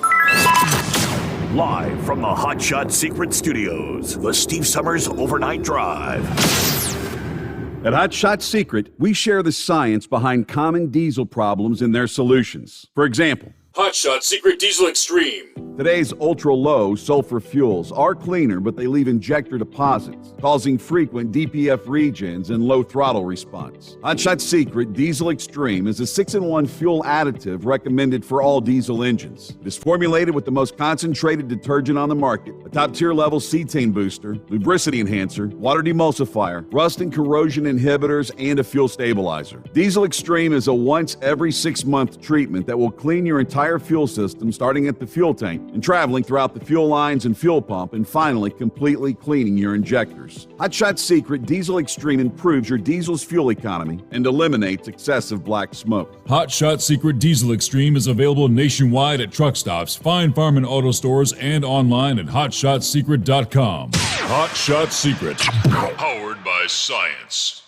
Live from the Hot Shot Secret Studios, the Steve Sommers Overnight Drive. At Hot Shot Secret, we share the science behind common diesel problems and their solutions. For example, Hotshot Secret Diesel Extreme. Today's ultra-low sulfur fuels are cleaner, but they leave injector deposits, causing frequent DPF regens and low throttle response. Hotshot Secret Diesel Extreme is a 6-in-1 fuel additive recommended for all diesel engines. It is formulated with the most concentrated detergent on the market, a top-tier level cetane booster, lubricity enhancer, water demulsifier, rust and corrosion inhibitors, and a fuel stabilizer. Diesel Extreme is a once every 6-month treatment that will clean your entire fuel system, starting at the fuel tank and traveling throughout the fuel lines and fuel pump, and finally completely cleaning your injectors. Hotshot Secret Diesel Extreme improves your diesel's fuel economy and eliminates excessive black smoke. Hotshot Secret Diesel Extreme is available nationwide at truck stops, Fine Farm and auto stores, and online at hotshotsecret.com. Hotshot Secret, powered by science.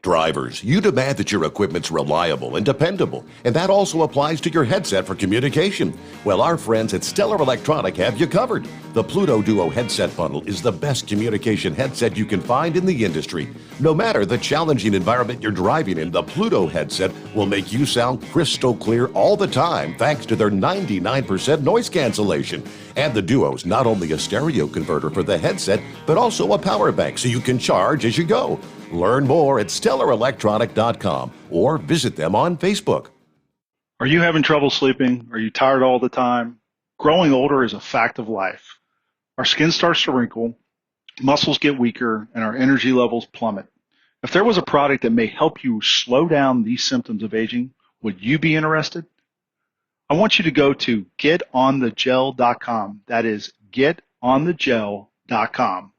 Drivers, you demand that your equipment's reliable and dependable, and that also applies to your headset for communication. Well, our friends at Stellar Electronic have you covered. The Pluto Duo headset bundle is the best communication headset you can find in the industry. No matter the challenging environment you're driving in, the Pluto headset will make you sound crystal clear all the time thanks to their 99% noise cancellation. And the Duo's not only a stereo converter for the headset, but also a power bank so you can charge as you go. Learn more at StellarElectronic.com or visit them on Facebook. Are you having trouble sleeping? Are you tired all the time? Growing older is a fact of life. Our skin starts to wrinkle, muscles get weaker, and our energy levels plummet. If there was a product that may help you slow down these symptoms of aging, would you be interested? I want you to go to getonthegel.com. That is getonthegel.com.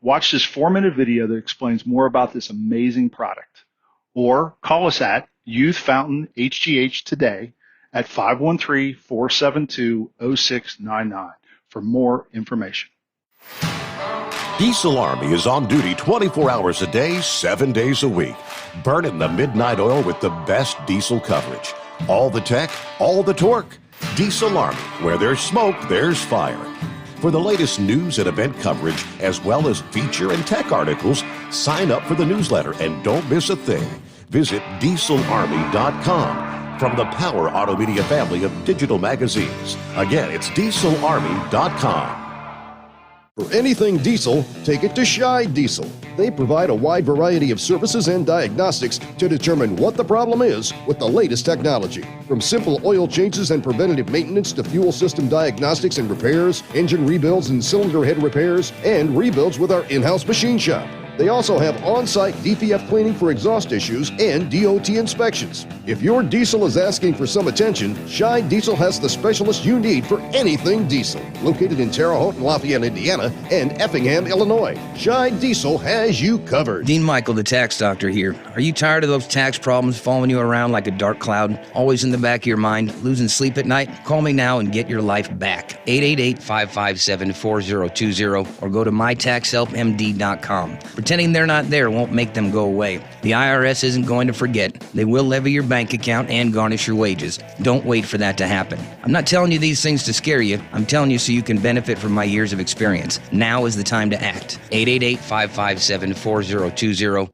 Watch this 4-minute video that explains more about this amazing product. Or call us at Youth Fountain HGH today at 513-472-0699 for more information. Diesel Army is on duty 24 hours a day, 7 days a week. Burning the midnight oil with the best diesel coverage. All the tech, all the torque. Diesel Army, where there's smoke, there's fire. For the latest news and event coverage, as well as feature and tech articles, sign up for the newsletter and don't miss a thing. Visit dieselarmy.com from the Power Auto Media family of digital magazines. Again, it's dieselarmy.com. For anything diesel, take it to Scheid Diesel. They provide a wide variety of services and diagnostics to determine what the problem is with the latest technology. From simple oil changes and preventative maintenance to fuel system diagnostics and repairs, engine rebuilds and cylinder head repairs, and rebuilds with our in-house machine shop. They also have on-site DPF cleaning for exhaust issues and DOT inspections. If your diesel is asking for some attention, Scheid Diesel has the specialist you need for anything diesel. Located in Terre Haute and Lafayette, Indiana, and Effingham, Illinois, Scheid Diesel has you covered. Dean Michael, the tax doctor here. Are you tired of those tax problems following you around like a dark cloud, always in the back of your mind, losing sleep at night? Call me now and get your life back. 888-557-4020 or go to mytaxhelpmd.com. Pretending they're not there won't make them go away. The IRS isn't going to forget. They will levy your bank account and garnish your wages. Don't wait for that to happen. I'm not telling you these things to scare you. I'm telling you so you can benefit from my years of experience. Now is the time to act. 888-557-4020.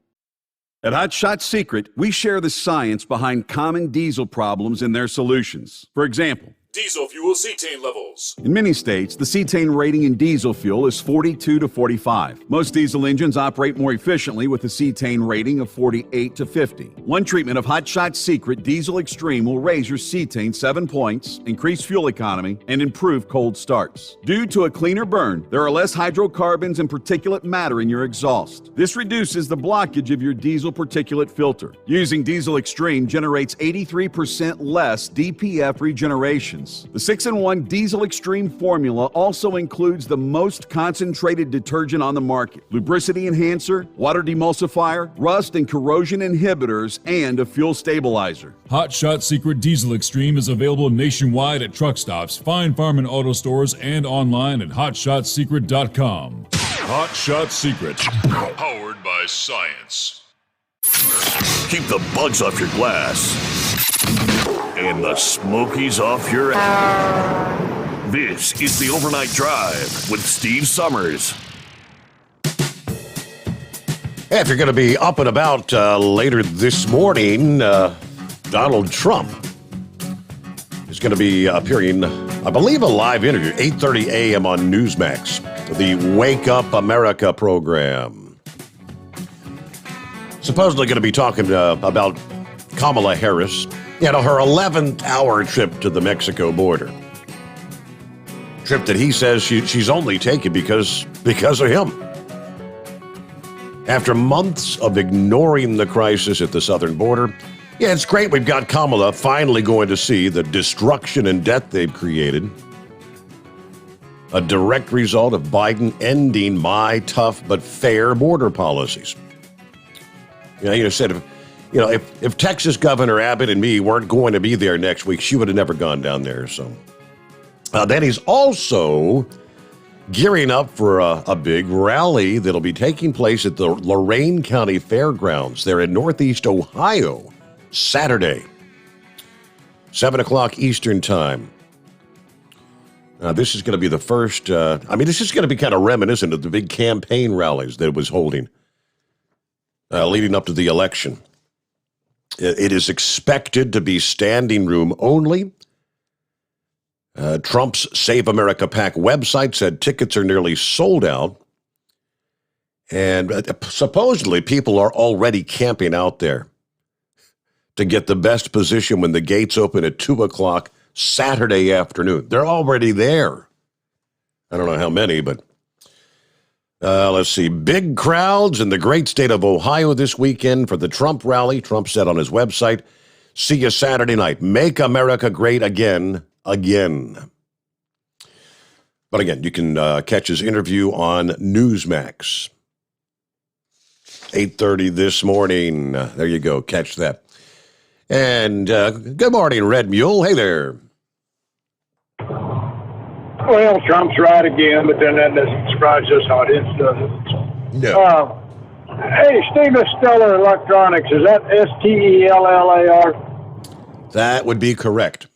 At Hotshot Secret, we share the science behind common diesel problems and their solutions. For example, Diesel fuel cetane levels. in many states, the cetane rating in diesel fuel is 42 to 45. Most diesel engines operate more efficiently with a cetane rating of 48 to 50. One treatment of Hotshot Secret Diesel Extreme will raise your cetane 7 points, increase fuel economy, and improve cold starts. Due to a cleaner burn, there are less hydrocarbons and particulate matter in your exhaust. This reduces the blockage of your diesel particulate filter. Using Diesel Extreme generates 83% less DPF regeneration. The 6-in-1 Diesel Extreme formula also includes the most concentrated detergent on the market, lubricity enhancer, water demulsifier, rust and corrosion inhibitors, and a fuel stabilizer. Hotshot Secret Diesel Extreme is available nationwide at truck stops, Fine Farm and auto stores, and online at hotshotsecret.com. Hotshot Secret, powered by science. Keep the bugs off your glass and the smokies off your ass. This is the Overnight Drive with Steve Summers. Hey, if you're going to be up and about later this morning, Donald Trump is going to be appearing, I believe, a live interview, 8:30 a.m. on Newsmax, the Wake Up America program. Supposedly going to be talking about Kamala Harris, her 11th hour trip to the Mexico border. Trip that he says she's only taken because of him. After months of ignoring the crisis at the southern border, it's great we've got Kamala finally going to see the destruction and death they've created. A direct result of Biden ending my tough but fair border policies. Said if Texas Governor Abbott and me weren't going to be there next week, she would have never gone down there. So then he's also gearing up for a big rally that'll be taking place at the Lorain County Fairgrounds there in Northeast Ohio, Saturday, 7 o'clock Eastern Time. This is going to be the first, this is going to be kind of reminiscent of the big campaign rallies that it was holding leading up to the election. It is expected to be standing room only. Trump's Save America PAC website said tickets are nearly sold out. And supposedly people are already camping out there to get the best position when the gates open at 2 o'clock Saturday afternoon. They're already there. I don't know how many, but let's see. Big crowds in the great state of Ohio this weekend for the Trump rally. Trump said on his website, "See you Saturday night. Make America great again. But again, you can catch his interview on Newsmax. 8:30 this morning. There you go. Catch that. And good morning, Red Mule. Hey there. Well, Trump's right again, but then that doesn't surprise us audience, does it? No. Hey, Steve, Stellar Electronics, is that Stellar? That would be correct.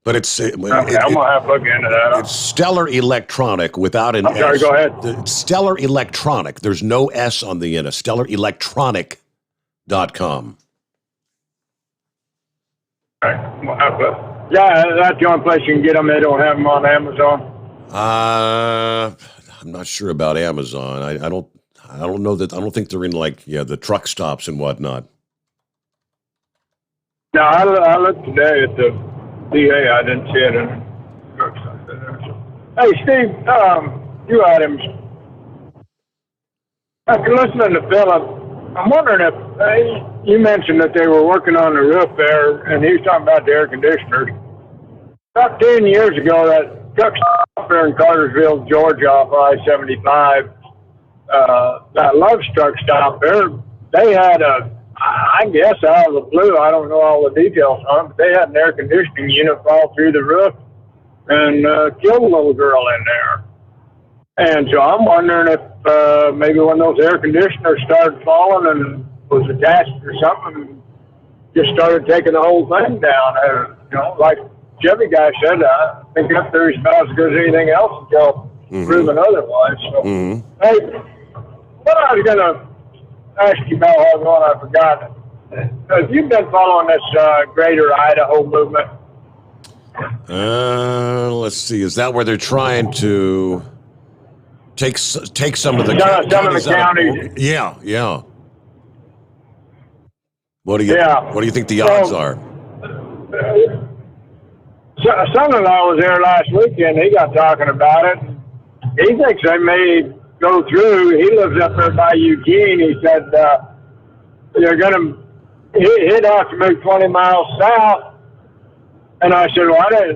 But it's I'm going to have to look into that. It's Stellar Electronic without an S. Sorry, go ahead. It's Stellar Electronic. There's no S on the end. StellarElectronic.com. Yeah, that's the only place you can get them. They don't have them on Amazon. I'm not sure about Amazon. I don't know that. I don't think they're in the truck stops and whatnot. No, I looked today at the DA. I didn't see it in the truck stop. Hey, Steve, few items. After listening to Philip, I'm wondering if you mentioned that they were working on the roof there, and he was talking about the air conditioners. About 10 years ago, that truck stop there in Cartersville, Georgia, off I-75, that Love's truck stop there, they had I guess out of the blue, I don't know all the details on it, but they had an air conditioning unit fall through the roof and killed a little girl in there. And so I'm wondering if maybe one of those air conditioners started falling and was attached or something, just started taking the whole thing down. Like Chevy guy said, I think that theory's about as good as anything else until proven otherwise. So, Hey, what I was going to ask you about one I forgot. Have you been following this Greater Idaho movement? Let's see. Is that where they're trying to take some of the counties? Yeah. What do you think the odds are? Son-in-law was there last weekend. He got talking about it. He thinks they may go through. He lives up there by Eugene. He said they're going to. He'd have to move 20 miles south. And I said, well, I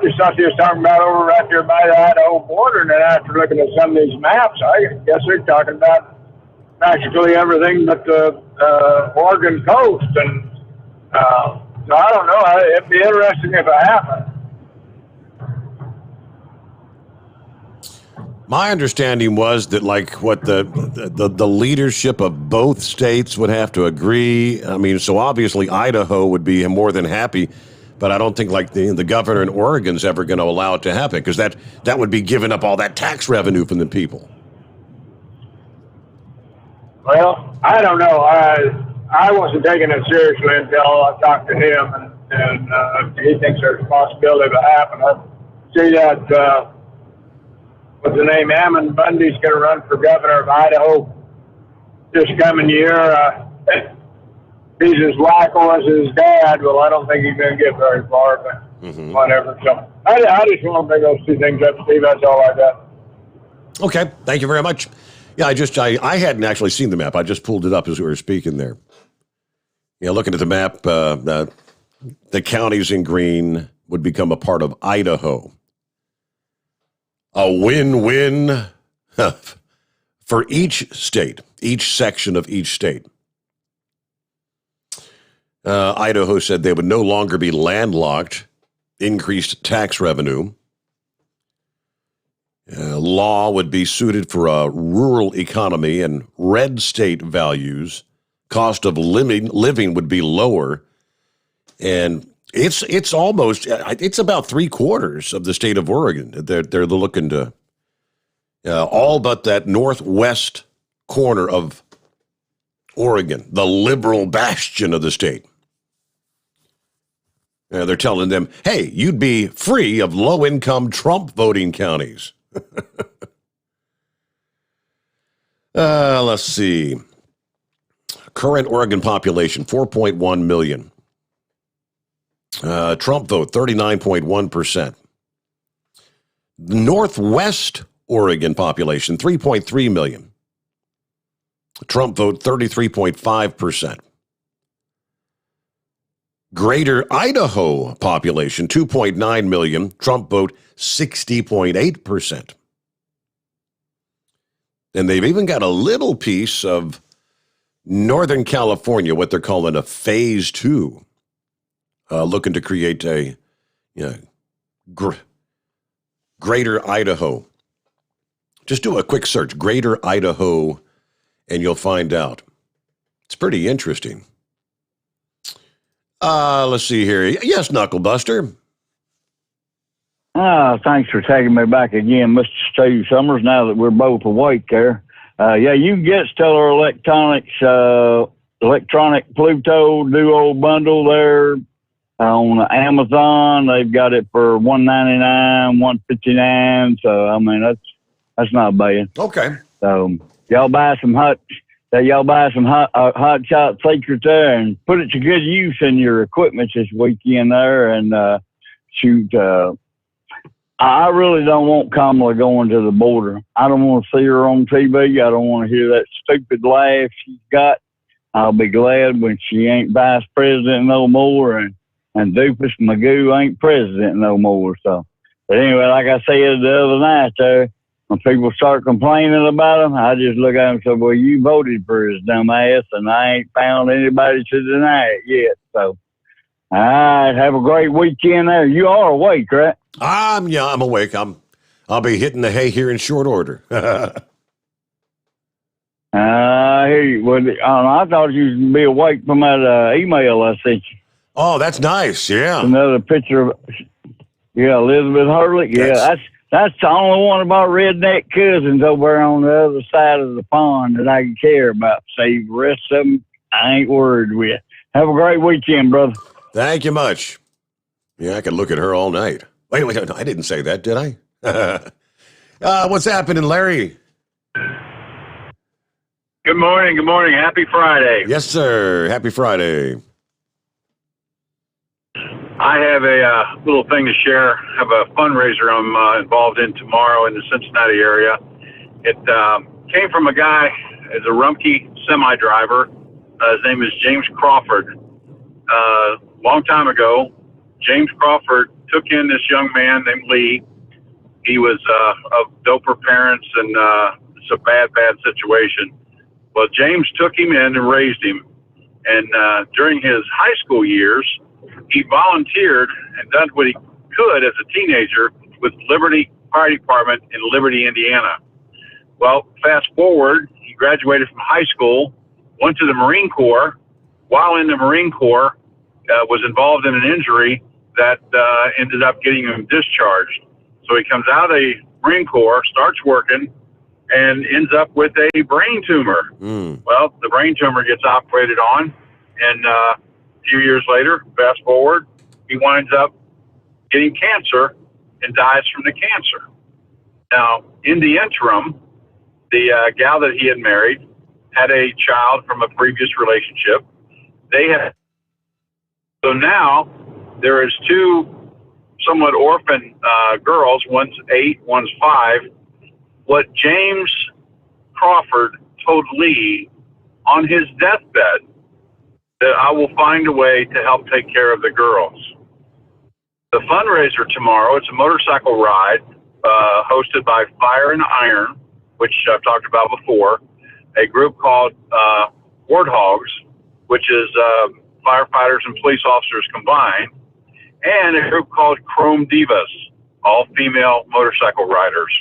just thought he was talking about over right there by the Idaho border. And then after looking at some of these maps, I guess they're talking about practically everything but the Oregon coast. And so I don't know. It'd be interesting if it happened. My understanding was that, what the leadership of both states would have to agree. I mean, so obviously Idaho would be more than happy, but I don't think the governor in Oregon's ever going to allow it to happen because that would be giving up all that tax revenue from the people. Well, I don't know. I wasn't taking it seriously until I talked to him, and and he thinks there's a possibility of it happening. I see that, what's the name, Ammon Bundy's going to run for governor of Idaho this coming year. He's as wacko as his dad. Well, I don't think he's going to get very far, but whatever. So I just want to bring those two things up, Steve. That's all I got. Okay, thank you very much. Yeah, I hadn't actually seen the map. I just pulled it up as we were speaking there. Yeah, looking at the map, the counties in green would become a part of Idaho. A win-win for each state, each section of each state. Idaho said they would no longer be landlocked, increased tax revenue. Law would be suited for a rural economy and red state values. Cost of living would be lower. And it's about 3/4 of the state of Oregon. They're looking to all but that northwest corner of Oregon, the liberal bastion of the state. They're telling them, hey, you'd be free of low-income Trump voting counties. Let's see. Current Oregon population, 4.1 million. Trump vote, 39.1%. Northwest Oregon population, 3.3 million. Trump vote, 33.5%. Greater Idaho population, 2.9 million. Trump vote, 60.8%. And they've even got a little piece of Northern California, what they're calling a phase 2, looking to create a Greater Idaho. Just do a quick search, Greater Idaho, and you'll find out. It's pretty interesting. Let's see here. Yes, Knucklebuster. Thanks for taking me back again, Mr. Steve Sommers, now that we're both awake there. Yeah, you can get Stellar Electronics, electronic Pluto Duo bundle there on Amazon. They've got it for $199, $159. So, I mean, that's not bad. Okay. So, y'all buy some hot shot secrets there and put it to good use in your equipment this weekend there. And shoot, I really don't want Kamala going to the border. I don't want to see her on TV. I don't want to hear that stupid laugh she's got. I'll be glad when she ain't vice president no more and Doofus Magoo ain't president no more. So, but anyway, like I said the other night there, when people start complaining about him, I just look at him and say, well, you voted for his dumb ass, and I ain't found anybody to deny it yet. So, all right, have a great weekend there. You are awake, right? I'm awake. I'll be hitting the hay here in short order. I hear you. Well, I thought you would be awake from that email I sent you. Oh, that's nice. Yeah. Another picture of, Elizabeth Hurley. Yeah, that's the only one of our redneck cousins over there on the other side of the pond that I can care about. Save the rest of them, I ain't worried with. Have a great weekend, brother. Thank you much. Yeah, I could look at her all night. Wait, I didn't say that, did I? What's happening, Larry? Good morning. Happy Friday. Yes, sir. Happy Friday. I have a little thing to share. I have a fundraiser I'm involved in tomorrow in the Cincinnati area. It came from a guy as a Rumpke semi driver. His name is James Crawford. Long time ago, James Crawford took in this young man named Lee. He was of doper parents, and it's a bad situation. Well, James took him in and raised him. And during his high school years, he volunteered and done what he could as a teenager with Liberty Fire Department in Liberty, Indiana. Well, fast forward, he graduated from high school, went to the Marine Corps. While in the Marine Corps, was involved in an injury that ended up getting him discharged. So he comes out of the Marine Corps, starts working, and ends up with a brain tumor. Well, the brain tumor gets operated on, and a few years later, fast forward, he winds up getting cancer and dies from the cancer. Now, in the interim, the gal that he had married had a child from a previous relationship. So now there is two somewhat orphan girls. One's 8, one's 5. What James Crawford told Lee on his deathbed, that I will find a way to help take care of the girls. The fundraiser tomorrow, it's a motorcycle ride hosted by Fire and Iron, which I've talked about before, a group called Warthogs, which is firefighters and police officers combined, and a group called Chrome Divas, all female motorcycle riders.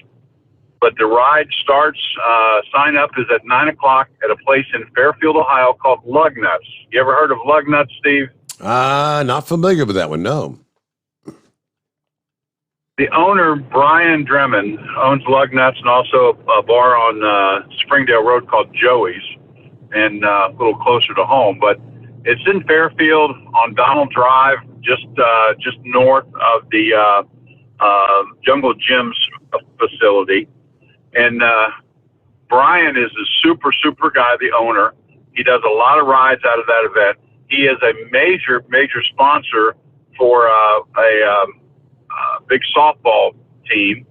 But the ride starts, sign up is at 9 o'clock at a place in Fairfield, Ohio called Lugnuts. You ever heard of Lugnuts, Steve? Not familiar with that one, no. The owner, Brian Dremmond, owns Lugnuts and also a bar on Springdale Road called Joey's, and a little closer to home. But it's in Fairfield on Donald Drive, just north of the Jungle Gyms facility. And Brian is a super guy, the owner. He does a lot of rides out of that event. He is a major sponsor for a big softball team,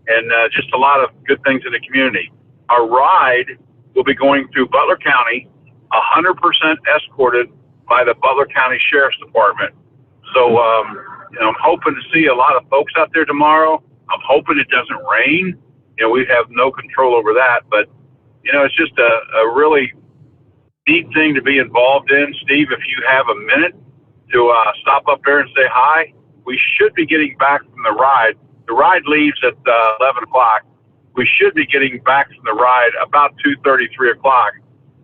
and just a lot of good things in the community. Our ride will be going through Butler County, 100% escorted by the Butler County Sheriff's Department. So I'm hoping to see a lot of folks out there tomorrow. I'm hoping it doesn't rain. We have no control over that, but it's just a really neat thing to be involved in. Steve, if you have a minute to stop up there and say hi, we should be getting back from the ride. The ride leaves at 11 o'clock. We should be getting back from the ride about 2:30, 3 o'clock,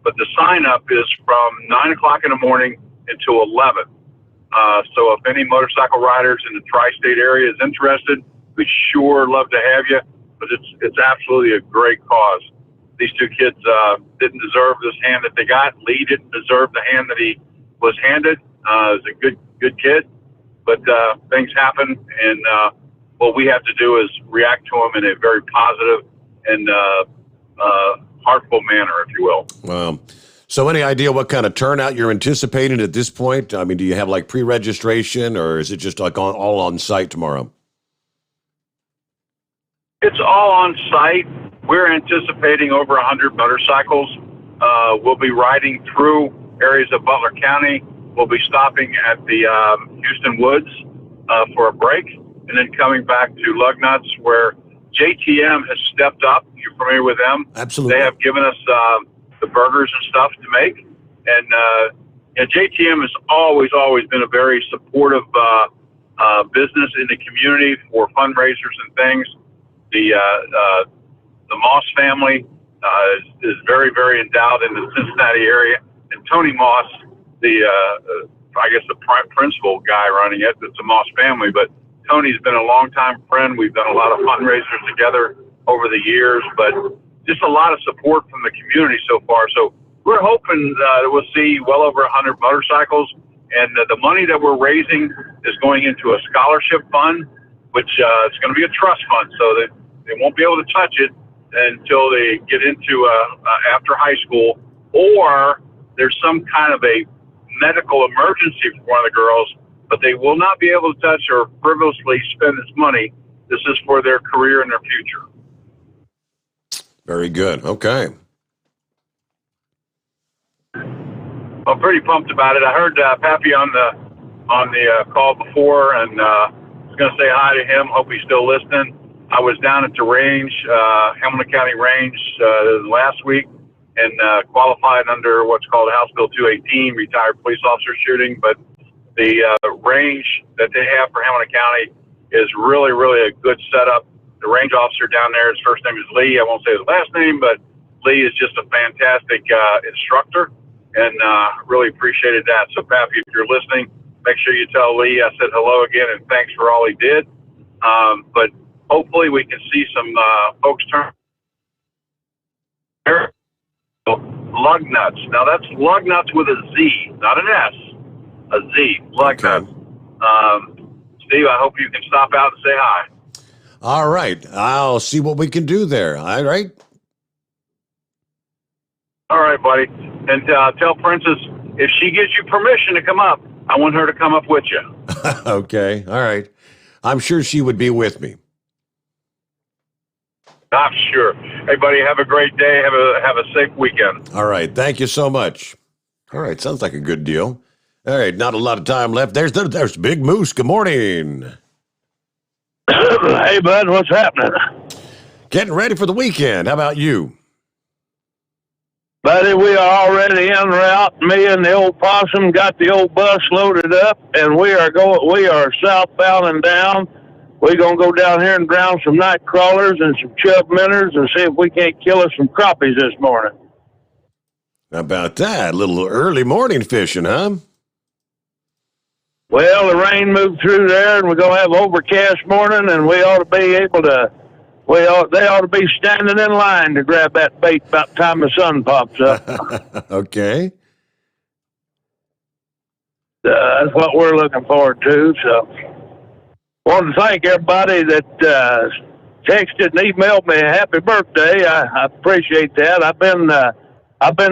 but the sign up is from 9 o'clock in the morning until 11. So if any motorcycle riders in the tri-state area is interested, we'd sure love to have you. But it's absolutely a great cause. These two kids didn't deserve this hand that they got. Lee didn't deserve the hand that he was handed. He's a good kid, but things happen, and what we have to do is react to them in a very positive and heartful manner, if you will. Wow. So any idea what kind of turnout you're anticipating at this point? I mean, do you have like pre-registration, or is it just like all on site tomorrow? It's all on site. We're anticipating over 100 motorcycles. We'll be riding through areas of Butler County. We'll be stopping at the Houston Woods for a break, and then coming back to Lugnuts, where JTM has stepped up. You're familiar with them? Absolutely. They have given us the burgers and stuff to make. And JTM has always been a very supportive business in the community for fundraisers and things. The Moss family is very endowed in the Cincinnati area, and Tony Moss, I guess the principal guy running it, it's a Moss family, but Tony's been a longtime friend. We've done a lot of fundraisers together over the years, but just a lot of support from the community so far. So we're hoping that we'll see well over 100 motorcycles, and the money that we're raising is going into a scholarship fund, which it's going to be a trust fund, so that they won't be able to touch it until they get into after high school, or there's some kind of a medical emergency for one of the girls, but they will not be able to touch or frivolously spend this money. This is for their career and their future. Very good. Okay. I'm pretty pumped about it. I heard Pappy on the call before, and was going to say hi to him. Hope he's still listening. I was down at the range, Hamilton County Range, last week, and qualified under what's called House Bill 218, retired police officer shooting. But the range that they have for Hamilton County is really a good setup. The range officer down there, his first name is Lee. I won't say his last name, but Lee is just a fantastic instructor, and really appreciated that. So, Pappy, if you're listening, make sure you tell Lee I said hello again and thanks for all he did. But hopefully we can see some folks turn Lugnuts. Now that's Lugnuts with a Z, not an S. A Z. Lugnuts. Steve, I hope you can stop out and say hi. All right. I'll see what we can do there. All right. All right, buddy. And tell Princess, if she gives you permission to come up, I want her to come up with you. Okay. All right. I'm sure she would be with me. I'm sure. Hey, buddy, have a great day. Have a safe weekend. All right. Thank you so much. All right. Sounds like a good deal. All right. Not a lot of time left. There's Big Moose. Good morning. Hey, bud. What's happening? Getting ready for the weekend. How about you? Buddy, we are already en route. Me and the old possum got the old bus loaded up, and we are southbound and down. We're going to go down here and drown some night crawlers and some chub minnows and see if we can't kill us some crappies this morning. How about that? A little early morning fishing, huh? Well, the rain moved through there, and we're going to have overcast morning, and we ought to be able to, they ought to be standing in line to grab that bait about the time the sun pops up. Okay. That's what we're looking forward to, so... I want to thank everybody that texted and emailed me a happy birthday. I appreciate that. I've been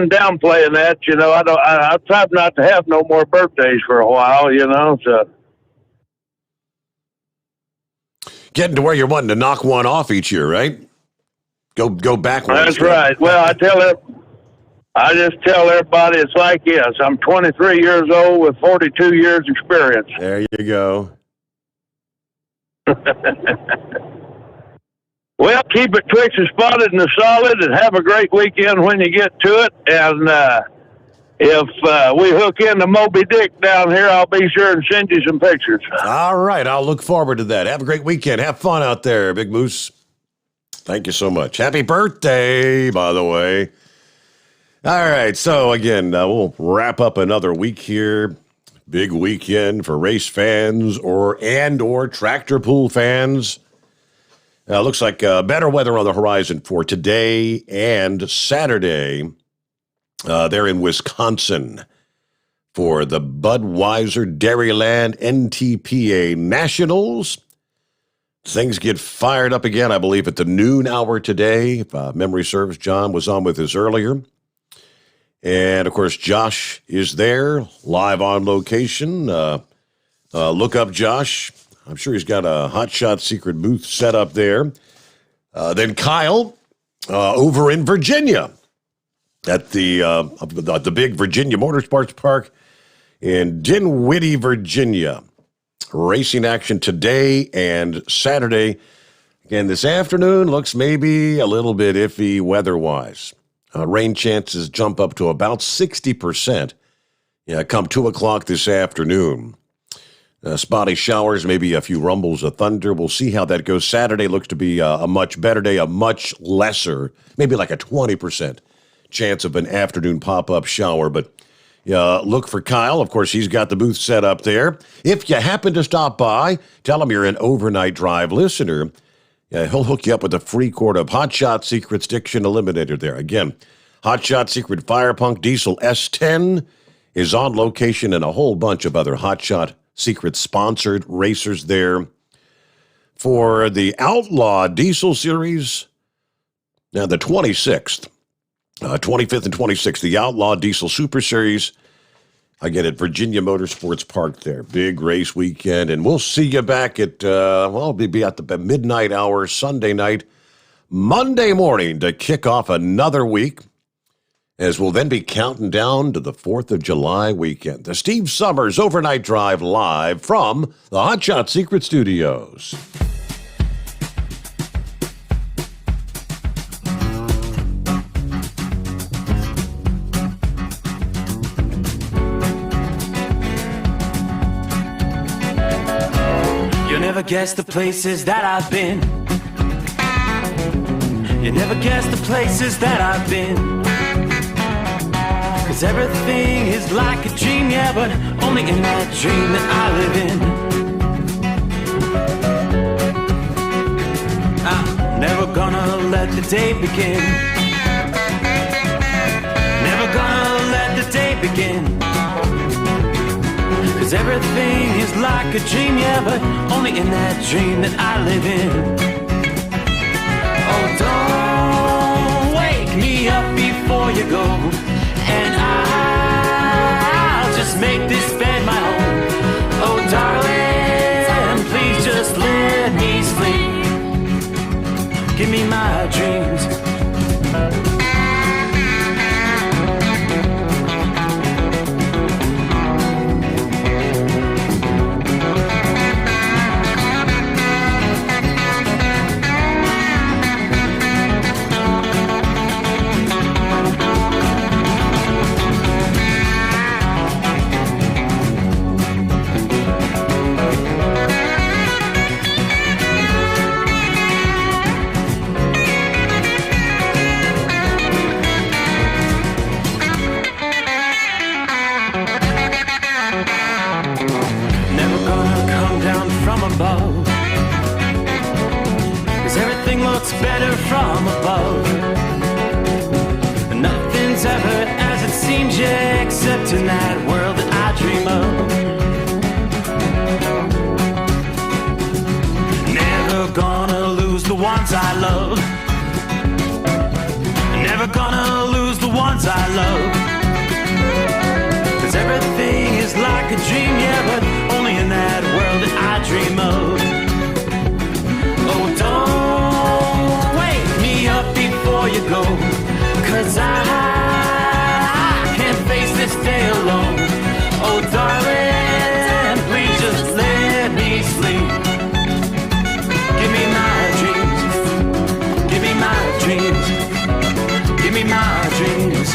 downplaying that. You know, I tried not to have no more birthdays for a while. You know, so getting to where you're wanting to knock one off each year, right? Go back one. That's right. Well, I just tell everybody it's like this. I'm 23 years old with 42 years experience. There you go. Well, keep it Twix and Spotted and the Solid, and have a great weekend when you get to it. And if we hook into Moby Dick down here, I'll be sure and send you some pictures. All right. I'll look forward to that. Have a great weekend. Have fun out there, Big Moose. Thank you so much. Happy birthday, by the way. All right. So, again, we'll wrap up another week here. Big weekend for race fans or tractor pool fans. Looks like better weather on the horizon for today and Saturday. They're in Wisconsin for the Budweiser Dairyland NTPA Nationals. Things get fired up again, I believe, at the noon hour today. If memory serves, John was on with us earlier. And, of course, Josh is there, live on location. Look up Josh. I'm sure he's got a Hot Shot secret booth set up there. Then Kyle over in Virginia at the big Virginia Motorsports Park in Dinwiddie, Virginia. Racing action today and Saturday. Again, this afternoon looks maybe a little bit iffy weather-wise. Rain chances jump up to about 60%. Come 2 o'clock this afternoon. Spotty showers, maybe a few rumbles of thunder. We'll see how that goes. Saturday looks to be a much better day, a much lesser, maybe like a 20% chance of an afternoon pop-up shower. But look for Kyle. Of course, he's got the booth set up there. If you happen to stop by, tell him you're an Overnight Drive listener. He'll hook you up with a free quart of Hot Shot Secret Stiction Eliminator there. Again, Hot Shot Secret Fire Punk Diesel S10 is on location, and a whole bunch of other Hot Shot Secret sponsored racers there. For the Outlaw Diesel Series, now the 25th and 26th, the Outlaw Diesel Super Series, again at Virginia Motorsports Park there. Big race weekend, and we'll see you back at, we'll be at the midnight hour Sunday night, Monday morning to kick off another week, as we'll then be counting down to the 4th of July weekend. The Steve Sommers Overnight Drive live from the Hot Shot Secret Studios. You never guess the places that I've been. You never guess the places that I've been. 'Cause everything is like a dream, yeah, but only in that dream that I live in. I'm never gonna let the day begin. Never gonna let the day begin. 'Cause 'Cause everything is like a dream, yeah, but only in that dream that I live in. Oh, don't wake me up before you go, and I'll just make this bed my home. Oh, darling, please just let me sleep. Give me my dreams. Better from above. Nothing's ever as it seems, yeah, except in that world that I dream of. Never gonna lose the ones I love. Never gonna lose the ones I love. 'Cause everything is like a dream, yeah, but only in that world that I dream of. Oh, don't wake me up before you go, 'cause I can't face this day alone. Oh, darling, please just let me sleep. Give me my dreams. Give me my dreams. Give me my dreams.